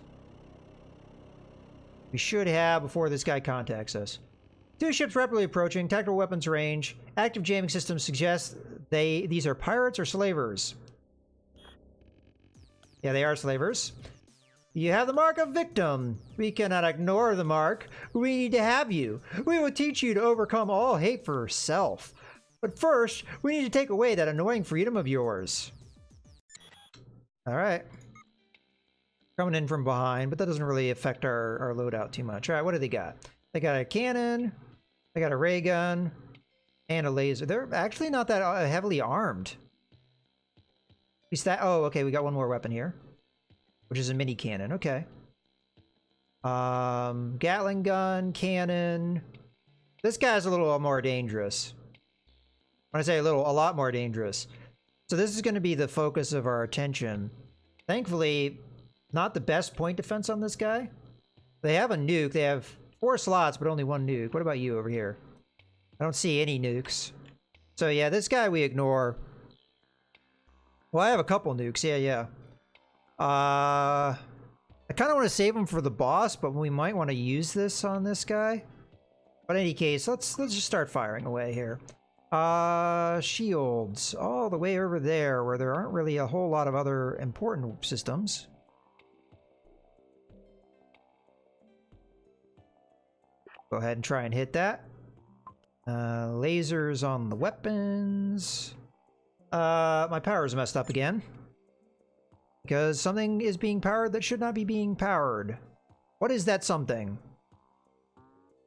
We should have before this guy contacts us. Two ships rapidly approaching. Tactical weapons range. Active jamming systems suggest these are pirates or slavers. Yeah, they are slavers. You have the mark of victim. We cannot ignore the mark. We need to have you. We will teach you to overcome all hate for self. But first, we need to take away that annoying freedom of yours. Alright. Coming in from behind, but that doesn't really affect our loadout too much. Alright, what do they got? They got a cannon, they got a ray gun, and a laser. They're actually not that heavily armed. Oh, okay, we got one more weapon here. Which is a mini cannon, okay. Gatling gun, cannon. This guy's a little more dangerous. When I say a lot more dangerous. So this is going to be the focus of our attention. Thankfully, not the best point defense on this guy. They have a nuke. They have 4 slots, but only 1 nuke. What about you over here? I don't see any nukes. So yeah, this guy we ignore. Well, I have a couple nukes. Yeah. I kind of want to save him for the boss, but we might want to use this on this guy. But in any case, let's just start firing away here. Shields all the way over there where there aren't really a whole lot of other important systems. Go ahead and try and hit that. Lasers on the weapons. My power's messed up again. Because something is being powered that should not be being powered. What is that something?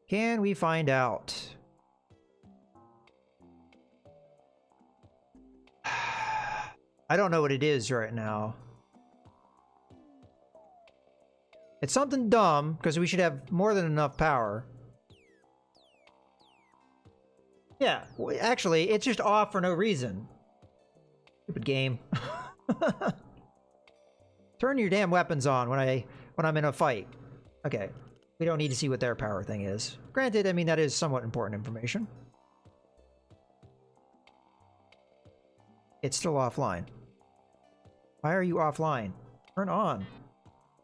Can we find out? I don't know what it is right now. It's something dumb, because we should have more than enough power. Yeah, actually, it's just off for no reason. Stupid game. Turn your damn weapons on when I'm in a fight. Okay. We don't need to see what their power thing is. Granted, I mean, that is somewhat important information. It's still offline. Why are you offline? Turn on.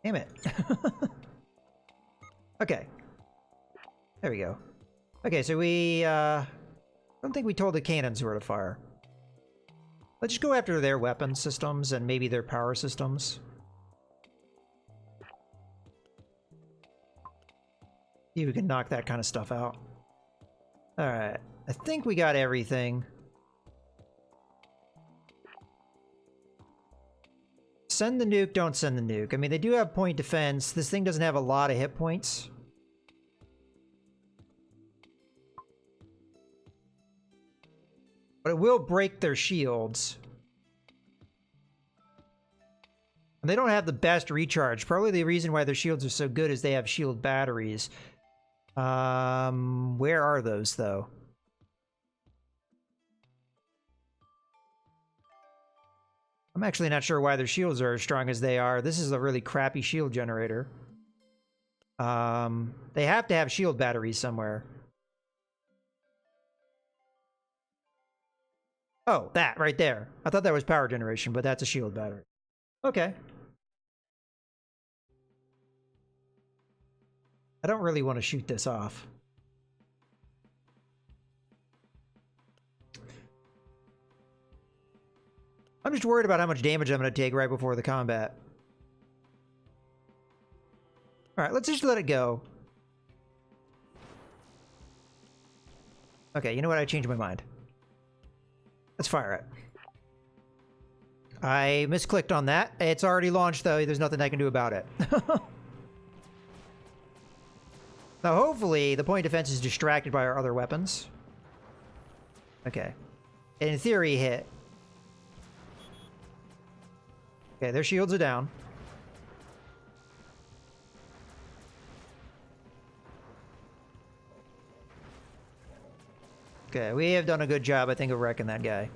Damn it. Okay. There we go. Okay, so we, I don't think we told the cannons where to fire. Let's just go after their weapon systems and maybe their power systems. See if we can knock that kind of stuff out. Alright. I think we got everything. Send the nuke, don't send the nuke. I mean, they do have point defense. This thing doesn't have a lot of hit points. But it will break their shields. And they don't have the best recharge. Probably the reason why their shields are so good is they have shield batteries. Where are those, though? I'm actually not sure why their shields are as strong as they are. This is a really crappy shield generator. They have to have shield batteries somewhere. Oh, that right there. I thought that was power generation, but that's a shield battery. Okay. I don't really want to shoot this off. I'm just worried about how much damage I'm going to take right before the combat. Alright, let's just let it go. Okay, you know what? I changed my mind. Let's fire it. I misclicked on that. It's already launched, though. There's nothing I can do about it. Now, hopefully, the point defense is distracted by our other weapons. Okay. In theory, hit. Okay, their shields are down. Okay, we have done a good job, I think, of wrecking that guy.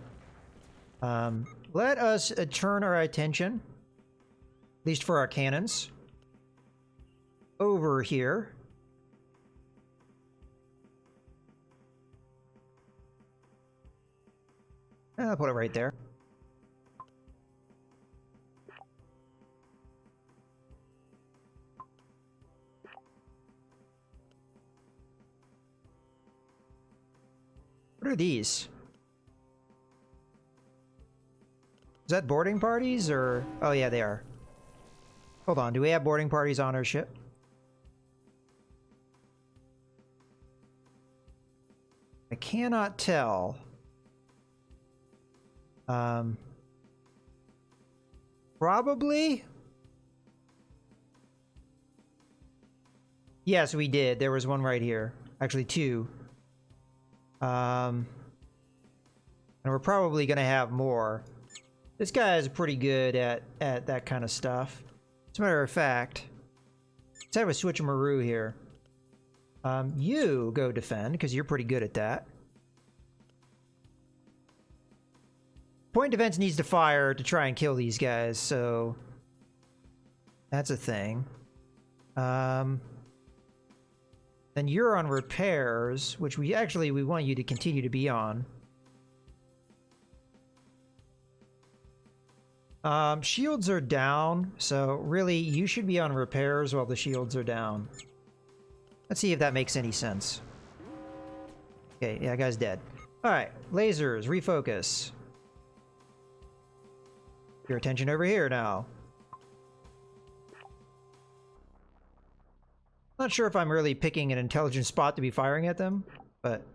Let us turn our attention, at least for our cannons, over here. I'll put it right there. What are these? Is that boarding parties or... Oh yeah, they are. Hold on, do we have boarding parties on our ship? I cannot tell. Probably? Yes, we did. There was one right here. Actually, two. And we're probably gonna have more. This guy is pretty good at that kind of stuff. As a matter of fact, let's have a switcheroo here. You go defend, because you're pretty good at that. Point defense needs to fire to try and kill these guys, so... That's a thing. Then you're on repairs, which we want you to continue to be on. Shields are down, so really you should be on repairs while the shields are down. Let's see if that makes any sense. Okay, yeah, guy's dead. Alright, lasers, refocus. Your attention over here now. Not sure if I'm really picking an intelligent spot to be firing at them, but...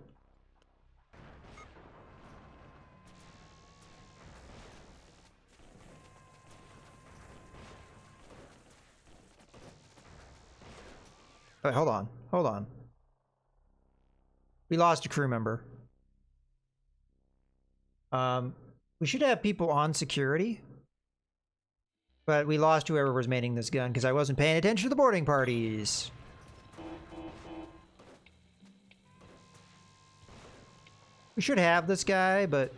Wait, hold on. Hold on. We lost a crew member. We should have people on security. But we lost whoever was manning this gun because I wasn't paying attention to the boarding parties. We should have this guy, but...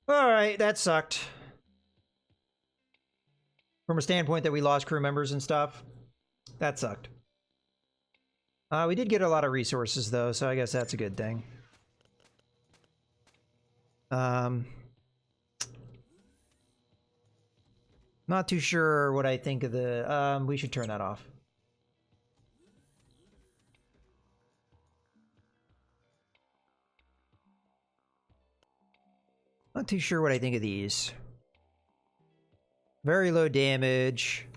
Alright, that sucked. From a standpoint that we lost crew members and stuff, that sucked. We did get a lot of resources, though, so I guess that's a good thing. Not too sure what I think of the... we should turn that off. Not too sure what I think of these. Very low damage.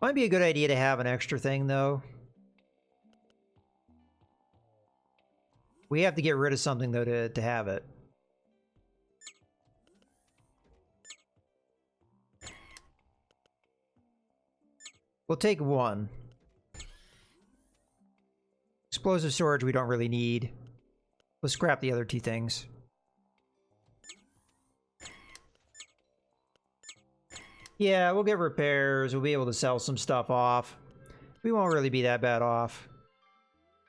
Might be a good idea to have an extra thing, though. We have to get rid of something, though, to have it. We'll take one. Explosive storage we don't really need. Let's scrap the other two things. Yeah, we'll get repairs. We'll be able to sell some stuff off. We won't really be that bad off.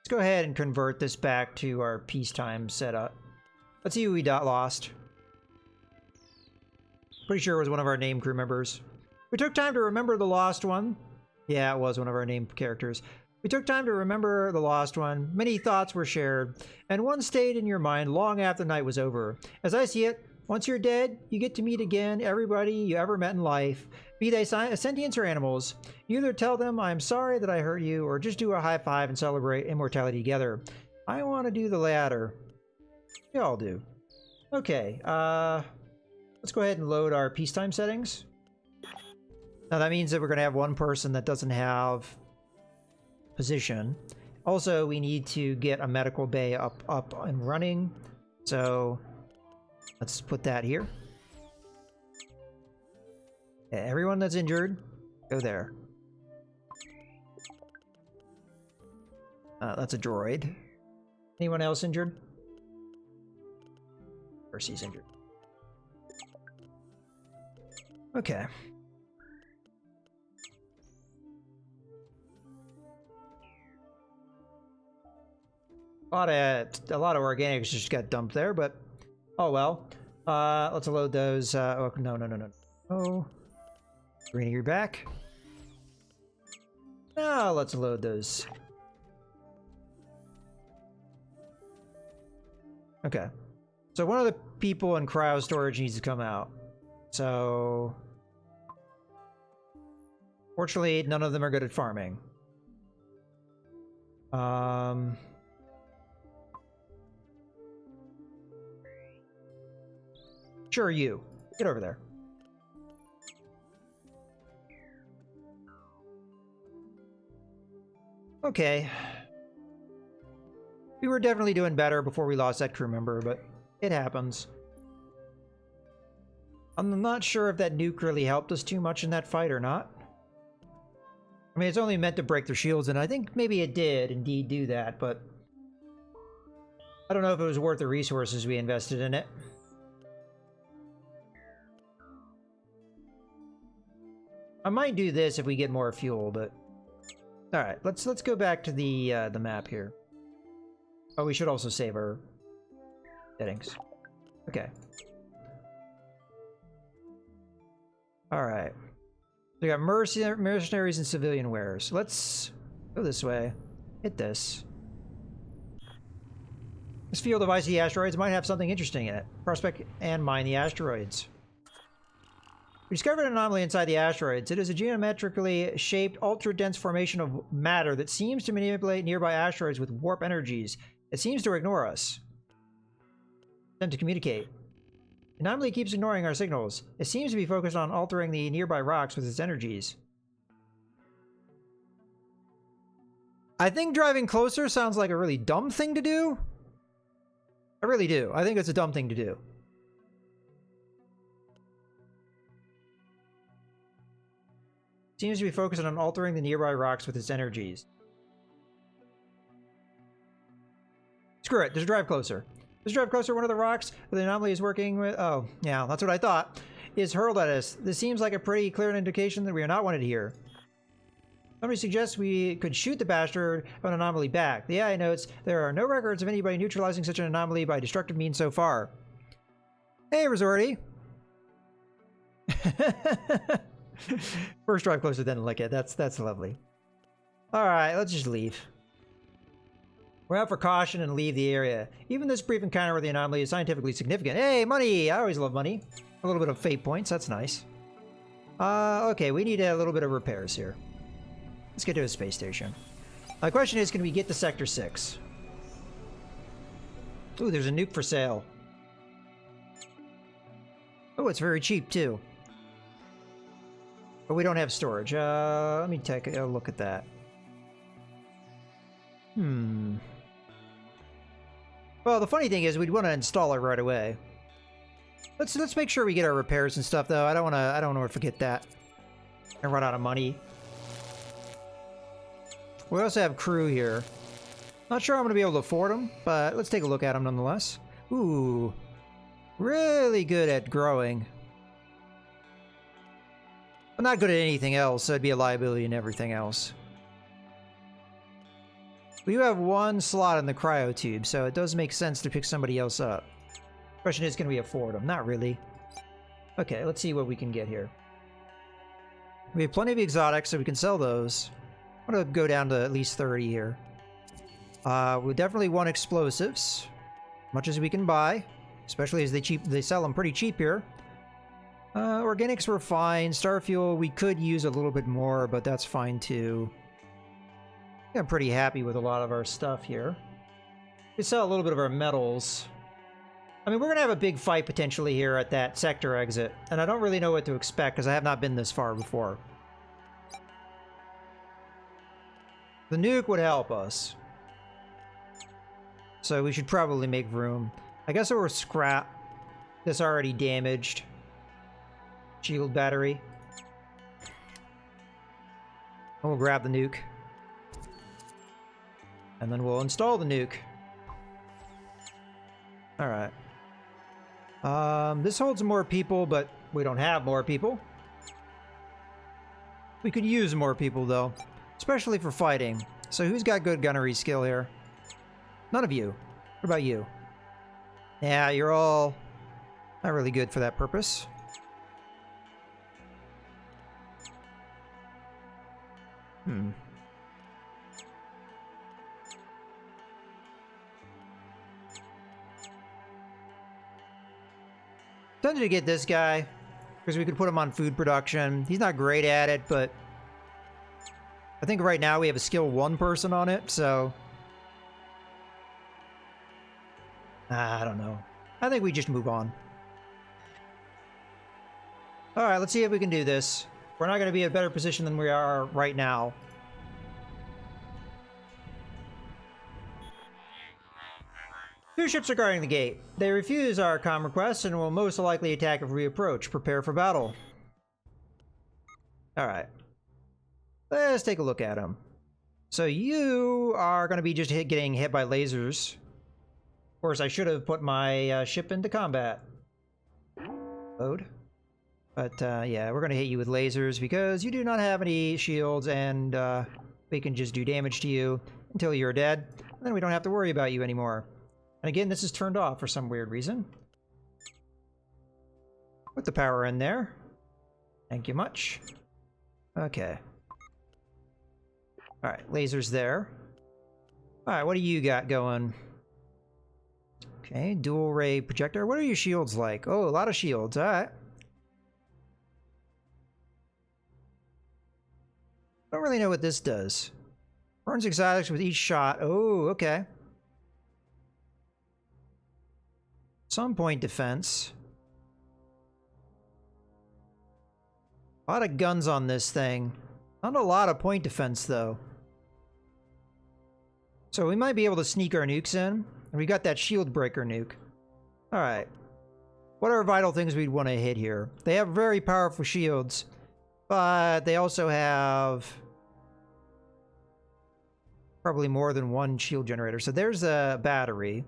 Let's go ahead and convert this back to our peacetime setup. Let's see who we lost. Pretty sure it was one of our named crew members. We took time to remember the lost one. Yeah, it was one of our named characters. We took time to remember the lost one. Many thoughts were shared, and one stayed in your mind long after the night was over. As I see it, once you're dead, you get to meet again everybody you ever met in life, be they sentients or animals. You either tell them, I'm sorry that I hurt you, or just do a high five and celebrate immortality together. I want to do the latter. We all do. Okay, let's go ahead and load our peacetime settings. Now that means that we're going to have one person that doesn't have position. Also, we need to get a medical bay up and running. So let's put that here. Yeah, everyone that's injured, go there. That's a droid. Anyone else injured? Percy's injured. Okay. A lot of organics just got dumped there, but oh well. Let's load those. Oh, no. Oh, Greenie, you're back. Now let's load those. Okay. So one of the people in cryo storage needs to come out. So fortunately, none of them are good at farming. Sure, you. Get over there. Okay. We were definitely doing better before we lost that crew member, but it happens. I'm not sure if that nuke really helped us too much in that fight or not. I mean, it's only meant to break their shields, and I think maybe it did indeed do that, but I don't know if it was worth the resources we invested in it. I might do this if we get more fuel, but all right, let's go back to the map here. Oh, we should also save our settings. Okay. All right. We got mercenaries and civilian wares. Let's go this way. Hit this. This field of icy asteroids might have something interesting in it. Prospect and mine the asteroids. We discovered an anomaly inside the asteroids. It is a geometrically shaped, ultra-dense formation of matter that seems to manipulate nearby asteroids with warp energies. It seems to ignore us. Attempt to communicate. The anomaly keeps ignoring our signals. It seems to be focused on altering the nearby rocks with its energies. I think driving closer sounds like a really dumb thing to do. I really do. I think it's a dumb thing to do. Seems to be focused on altering the nearby rocks with its energies. Screw it. Just drive closer. Just drive closer. One of the rocks where the anomaly is working with... Oh, yeah, that's what I thought. Is hurled at us. This seems like a pretty clear indication that we are not wanted here. Somebody suggests we could shoot the bastard of an anomaly back. The AI notes there are no records of anybody neutralizing such an anomaly by destructive means so far. Hey, Resorty. First drive closer, then lick it. That's lovely. All right, let's just leave. We're out for caution and leave the area. Even this brief encounter with the anomaly is scientifically significant. Hey, money! I always love money. A little bit of fate points. That's nice. Okay, we need a little bit of repairs here. Let's get to a space station. My question is, can we get to Sector 6? Ooh, there's a nuke for sale. Oh, it's very cheap too. But we don't have storage. Let me take a look at that. Well, the funny thing is we'd want to install it right away. Let's make sure we get our repairs and stuff though. I don't want to forget that and run out of money. We also have crew here. Not sure I'm going to be able to afford them, but let's take a look at them nonetheless. Ooh, really good at growing. But not good at anything else, so it'd be a liability in everything else. We do have one slot in the cryo tube, so it does make sense to pick somebody else up. Question is, can we afford them? Not really. Okay, let's see what we can get here. We have plenty of exotics, so we can sell those. I'm gonna go down to at least 30 here. We definitely want explosives, much as we can buy, especially as they sell them pretty cheap here. Organics were fine. Star fuel we could use a little bit more, but that's fine too. I'm pretty happy with a lot of our stuff here. We sell a little bit of our metals. I mean, we're gonna have a big fight potentially here at that sector exit, and I don't really know what to expect because I have not been this far before. The nuke would help us. So we should probably make room. I guess it will scrap this already damaged shield battery. And we'll grab the nuke. And then we'll install the nuke. Alright. This holds more people, but we don't have more people. We could use more people, though. Especially for fighting. So who's got good gunnery skill here? None of you. What about you? Yeah, you're all not really good for that purpose. Tempted to get this guy, because we could put him on food production. He's not great at it, but I think right now we have a skill 1 person on it, so I don't know. I think we just move on. Alright, let's see if we can do this. We're not going to be in a better position than we are right now. Two ships are guarding the gate. They refuse our comm request and will most likely attack if we approach. Prepare for battle. Alright. Let's take a look at them. So you are going to be just getting hit by lasers. Of course, I should have put my ship into combat mode. But yeah, we're going to hit you with lasers because you do not have any shields and we can just do damage to you until you're dead. And then we don't have to worry about you anymore. And again, this is turned off for some weird reason. Put the power in there. Thank you much. Okay. Alright, lasers there. Alright, what do you got going? Okay, dual ray projector. What are your shields like? Oh, a lot of shields. Alright. I don't really know what this does. Burns exotics with each shot. Oh, okay. Some point defense. A lot of guns on this thing. Not a lot of point defense, though. So we might be able to sneak our nukes in. And we got that shield breaker nuke. Alright. What are vital things we'd want to hit here? They have very powerful shields. But they also have probably more than one shield generator. So there's a battery.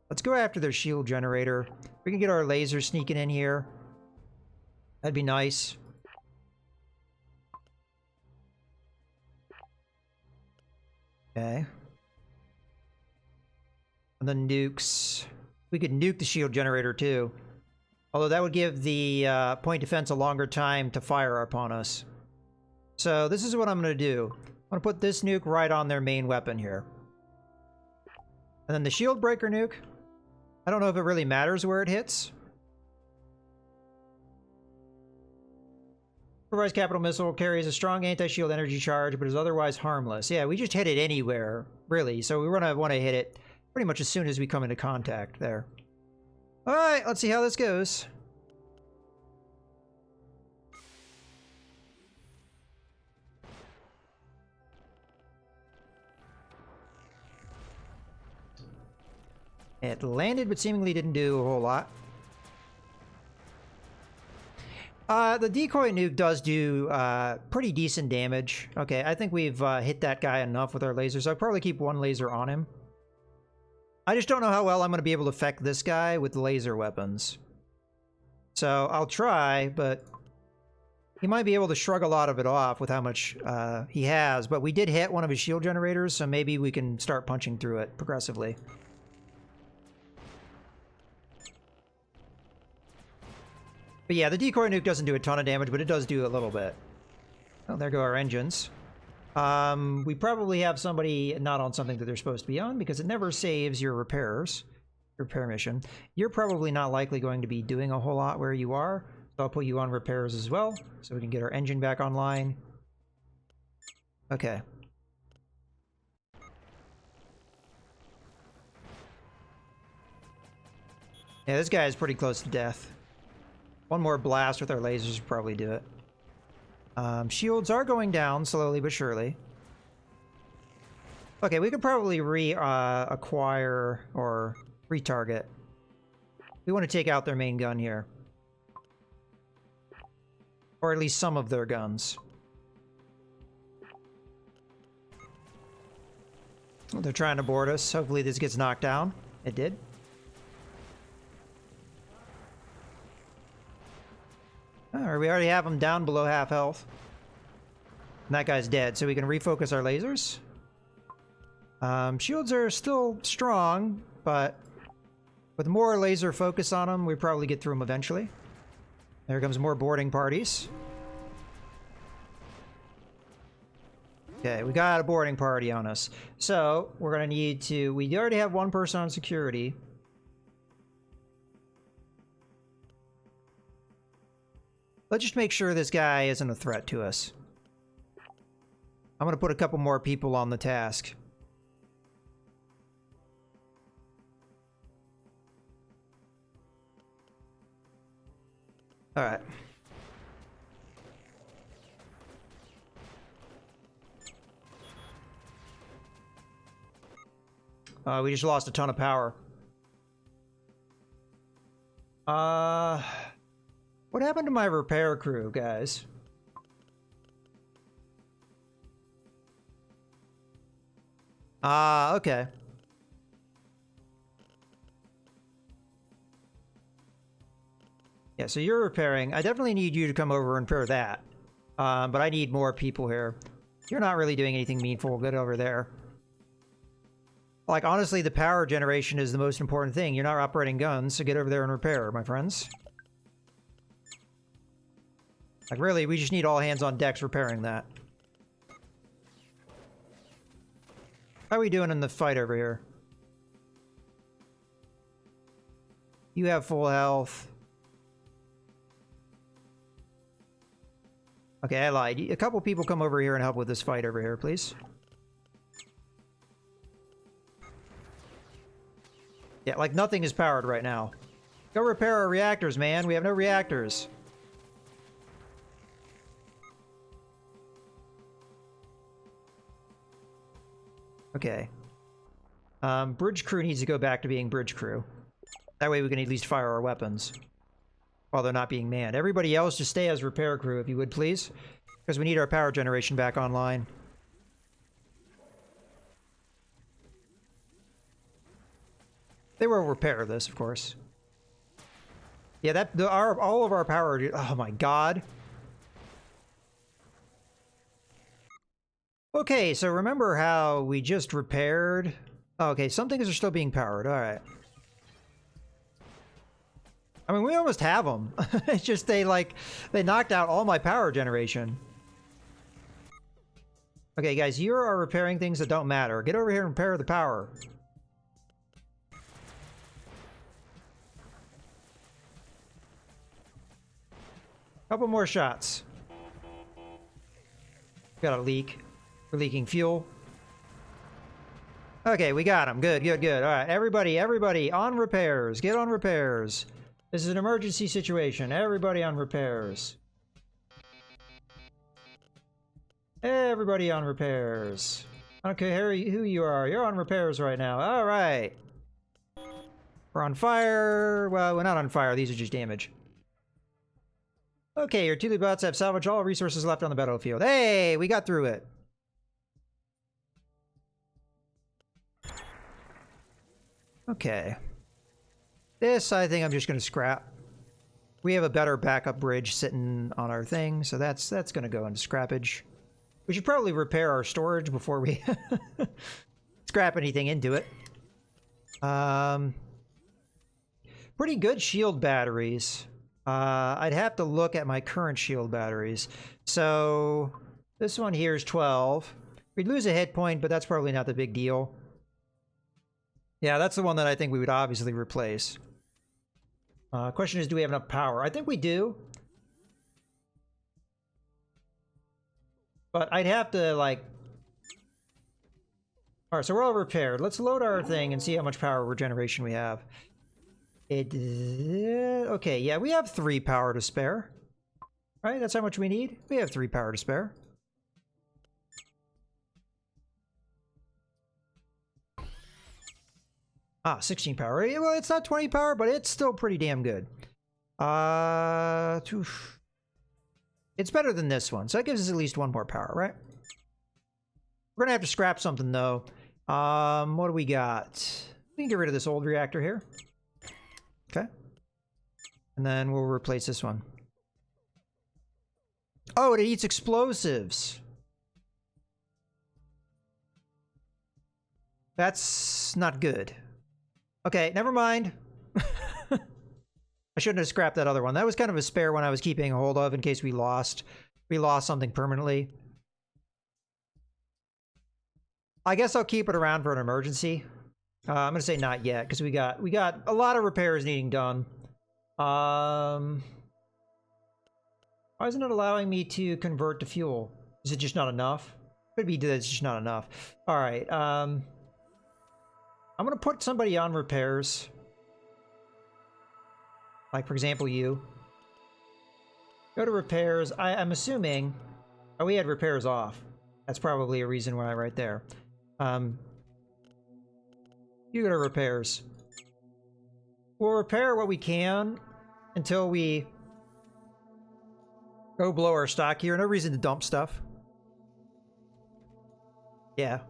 Let's go after their shield generator. We can get our laser sneaking in here. That'd be nice. Okay. And the nukes. We could nuke the shield generator too. Although that would give the point defense a longer time to fire upon us. So this is what I'm going to do. I'm going to put this nuke right on their main weapon here. And then the shield breaker nuke. I don't know if it really matters where it hits. Improvised capital missile carries a strong anti-shield energy charge, but is otherwise harmless. Yeah, we just hit it anywhere, really. So we're going to want to hit it pretty much as soon as we come into contact there. Alright, let's see how this goes. It landed, but seemingly didn't do a whole lot. The decoy nuke does do pretty decent damage. Okay, I think we've hit that guy enough with our lasers. I'll probably keep one laser on him. I just don't know how well I'm going to be able to affect this guy with laser weapons. So I'll try, but he might be able to shrug a lot of it off with how much he has. But we did hit one of his shield generators, so maybe we can start punching through it progressively. But yeah, the decoy nuke doesn't do a ton of damage, but it does do a little bit. Oh, there go our engines. We probably have somebody not on something that they're supposed to be on, because it never saves your repairers, your repair mission. You're probably not likely going to be doing a whole lot where you are, so I'll put you on repairs as well, so we can get our engine back online. Okay. Yeah, this guy is pretty close to death. One more blast with our lasers would probably do it. Shields are going down slowly but surely. Okay, we could probably acquire or retarget. We want to take out their main gun here. Or at least some of their guns. They're trying to board us. Hopefully this gets knocked down. It did. Alright, we already have him down below half health. And that guy's dead, so we can refocus our lasers. Shields are still strong, but with more laser focus on them, we probably get through them eventually. There comes more boarding parties. Okay, we got a boarding party on us. So, we're going to need to... We already have one person on security. Let's just make sure this guy isn't a threat to us. I'm going to put a couple more people on the task. Alright. We just lost a ton of power. What happened to my repair crew, guys? Okay. Yeah, so you're repairing. I definitely need you to come over and repair that. But I need more people here. You're not really doing anything meaningful. Get over there. Like, honestly, the power generation is the most important thing. You're not operating guns, so get over there and repair, my friends. Like, really, we just need all hands on decks repairing that. How are we doing in the fight over here? You have full health. Okay, I lied. A couple people come over here and help with this fight over here, please. Yeah, like nothing is powered right now. Go repair our reactors, man. We have no reactors. Okay. Bridge crew needs to go back to being bridge crew. That way we can at least fire our weapons while they're not being manned. Everybody else just stay as repair crew, if you would, please. Because we need our power generation back online. They will repair this, of course. Yeah, all of our power... Oh my god. Okay, so remember how we just repaired... Oh, okay, some things are still being powered. Alright. I mean, we almost have them. It's just they knocked out all my power generation. Okay, guys, you are repairing things that don't matter. Get over here and repair the power. Couple more shots. Got a leak. We're leaking fuel. Okay, we got him. Good, good, good. All right, everybody, on repairs. Get on repairs. This is an emergency situation. Everybody on repairs. Everybody on repairs. I don't care who you are. You're on repairs right now. All right. We're on fire. Well, we're not on fire. These are just damage. Okay, your two bots have salvaged all resources left on the battlefield. Hey, we got through it. Okay. This, I think I'm just going to scrap. We have a better backup bridge sitting on our thing, so that's going to go into scrappage. We should probably repair our storage before we scrap anything into it. Pretty good shield batteries. I'd have to look at my current shield batteries. So this one here is 12. We'd lose a hit point, but that's probably not the big deal. Yeah, that's the one that I think we would obviously replace. Question is, do we have enough power? I think we do. But I'd have to, like... Alright, so we're all repaired. Let's load our thing and see how much power regeneration we have. Okay, yeah, we have 3 power to spare. Right, that's how much we need? We have 3 power to spare. Ah, 16 power. Well, it's not 20 power, but it's still pretty damn good. It's better than this one, so that gives us at least 1 more power, right? We're gonna have to scrap something, though. What do we got? We can get rid of this old reactor here. Okay. And then we'll replace this one. Oh, it eats explosives. That's not good. Okay, never mind. I shouldn't have scrapped that other one. That was kind of a spare one I was keeping a hold of in case we lost something permanently. I guess I'll keep it around for an emergency. I'm gonna say not yet because we got a lot of repairs needing done. Why isn't it allowing me to convert to fuel? Is it just not enough? Could be that it's just not enough. All right. I'm gonna put somebody on repairs. Like, for example, you. Go to repairs. I'm assuming... Oh, we had repairs off. That's probably a reason why right there. You go to repairs. We'll repair what we can until we go below our stock here. No reason to dump stuff. Yeah.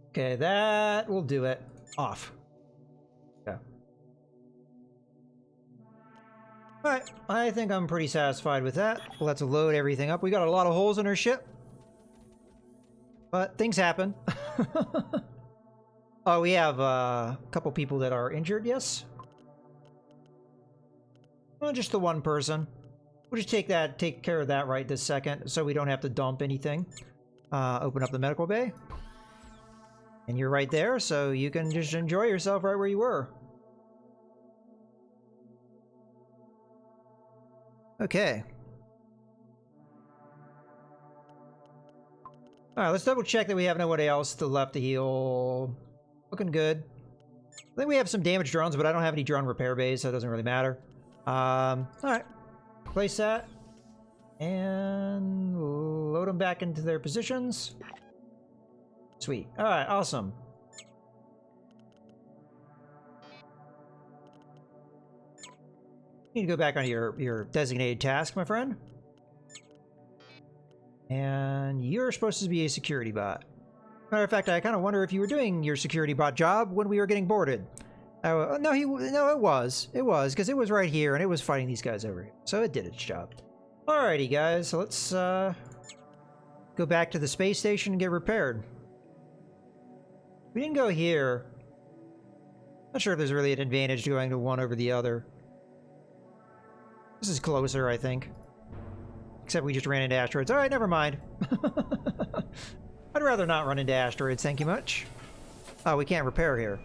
Okay, that will do it. Off. Yeah. Alright, I think I'm pretty satisfied with that. Let's load everything up. We got a lot of holes in our ship. But things happen. Oh, we have a couple people that are injured, yes? Well, just the one person. We'll just take care of that right this second so we don't have to dump anything. Open up the medical bay. And you're right there, so you can just enjoy yourself right where you were. Okay. Alright, let's double check that we have nobody else still left to heal. Looking good. I think we have some damaged drones, but I don't have any drone repair bays, so it doesn't really matter. Alright. Place that. And load them back into their positions. Sweet. Alright, awesome. You need to go back on your designated task, my friend. And you're supposed to be a security bot. Matter of fact, I kind of wonder if you were doing your security bot job when we were getting boarded. No, it was, because it was right here and it was fighting these guys over here. So it did its job. Alrighty, guys, so let's go back to the space station and get repaired. We didn't go here. Not sure if there's really an advantage to going to one over the other. This is closer, I think. Except we just ran into asteroids. Alright, never mind. I'd rather not run into asteroids, thank you much. Oh, we can't repair here.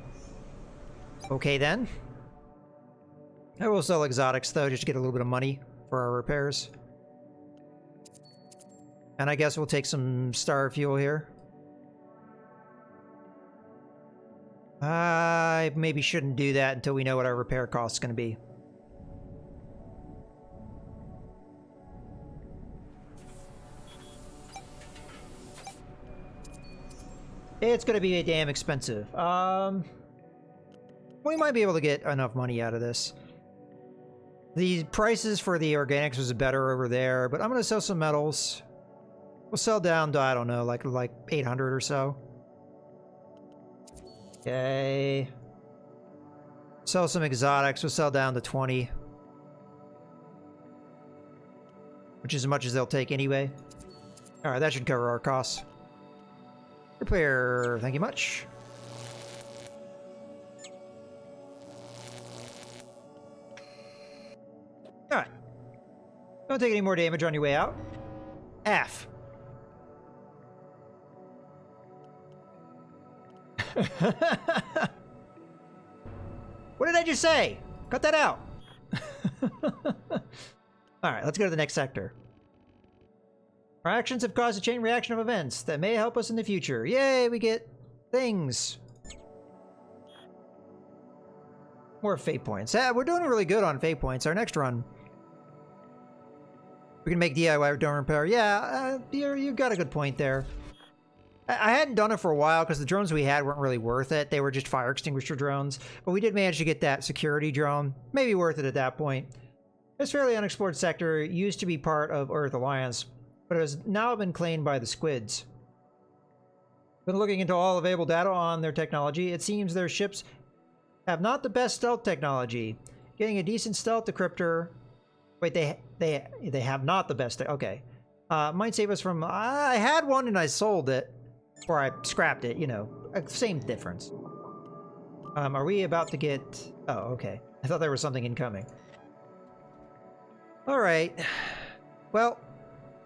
Okay, then. I will sell exotics, though, just to get a little bit of money for our repairs. And I guess we'll take some star fuel here. I maybe shouldn't do that until we know what our repair cost is going to be. It's going to be damn expensive. We might be able to get enough money out of this. The prices for the organics was better over there, but I'm going to sell some metals. We'll sell down to, I don't know, like 800 or so. Okay. Sell some exotics. We'll sell down to 20. Which is as much as they'll take anyway. Alright, that should cover our costs. Repair. Thank you much. Alright. Don't take any more damage on your way out. F. What did I just say? Cut that out. Alright, let's go to the next sector. Our actions have caused a chain reaction of events that may help us in the future. Yay, we get things. More fate points. We're doing really good on fate points. Our next run, we can make DIY drone repair. Yeah, you got a good point there. I hadn't done it for a while because the drones we had weren't really worth it. They were just fire extinguisher drones. But we did manage to get that security drone. Maybe worth it at that point. This fairly unexplored sector used to be part of Earth Alliance, but it has now been claimed by the Squids. Been looking into all available data on their technology. It seems their ships have not the best stealth technology. Getting a decent stealth decryptor... Wait, they have not the best... Okay. Might save us from... I had one and I sold it. Or I scrapped it, you know. Same difference. Are we about to get... Oh, okay. I thought there was something incoming. Alright. Well,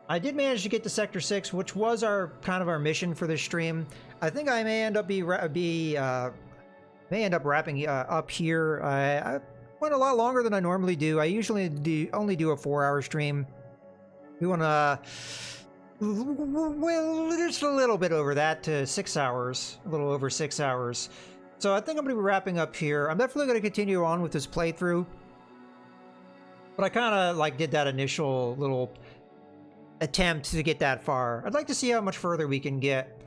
I did manage to get to Sector 6, which was our kind of our mission for this stream. I think I may end up wrapping up here. I went a lot longer than I normally do. I usually only do a 4-hour stream. We want to... Well, just a little bit over that to 6 hours. A little over 6 hours. So I think I'm going to be wrapping up here. I'm definitely going to continue on with this playthrough. But I kind of like did that initial little attempt to get that far. I'd like to see how much further we can get.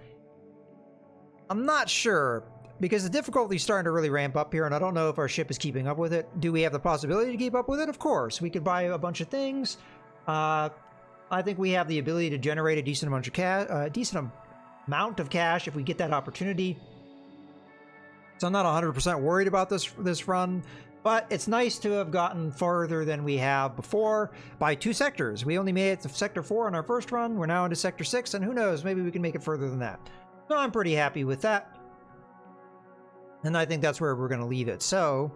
I'm not sure, because the difficulty is starting to really ramp up here, and I don't know if our ship is keeping up with it. Do we have the possibility to keep up with it? Of course. We could buy a bunch of things. I think we have the ability to generate a decent amount of cash if we get that opportunity. So I'm not 100% worried about this run. But it's nice to have gotten farther than we have before by 2 sectors. We only made it to Sector 4 on our first run. We're now into Sector 6, and who knows, maybe we can make it further than that. So I'm pretty happy with that. And I think that's where we're going to leave it. So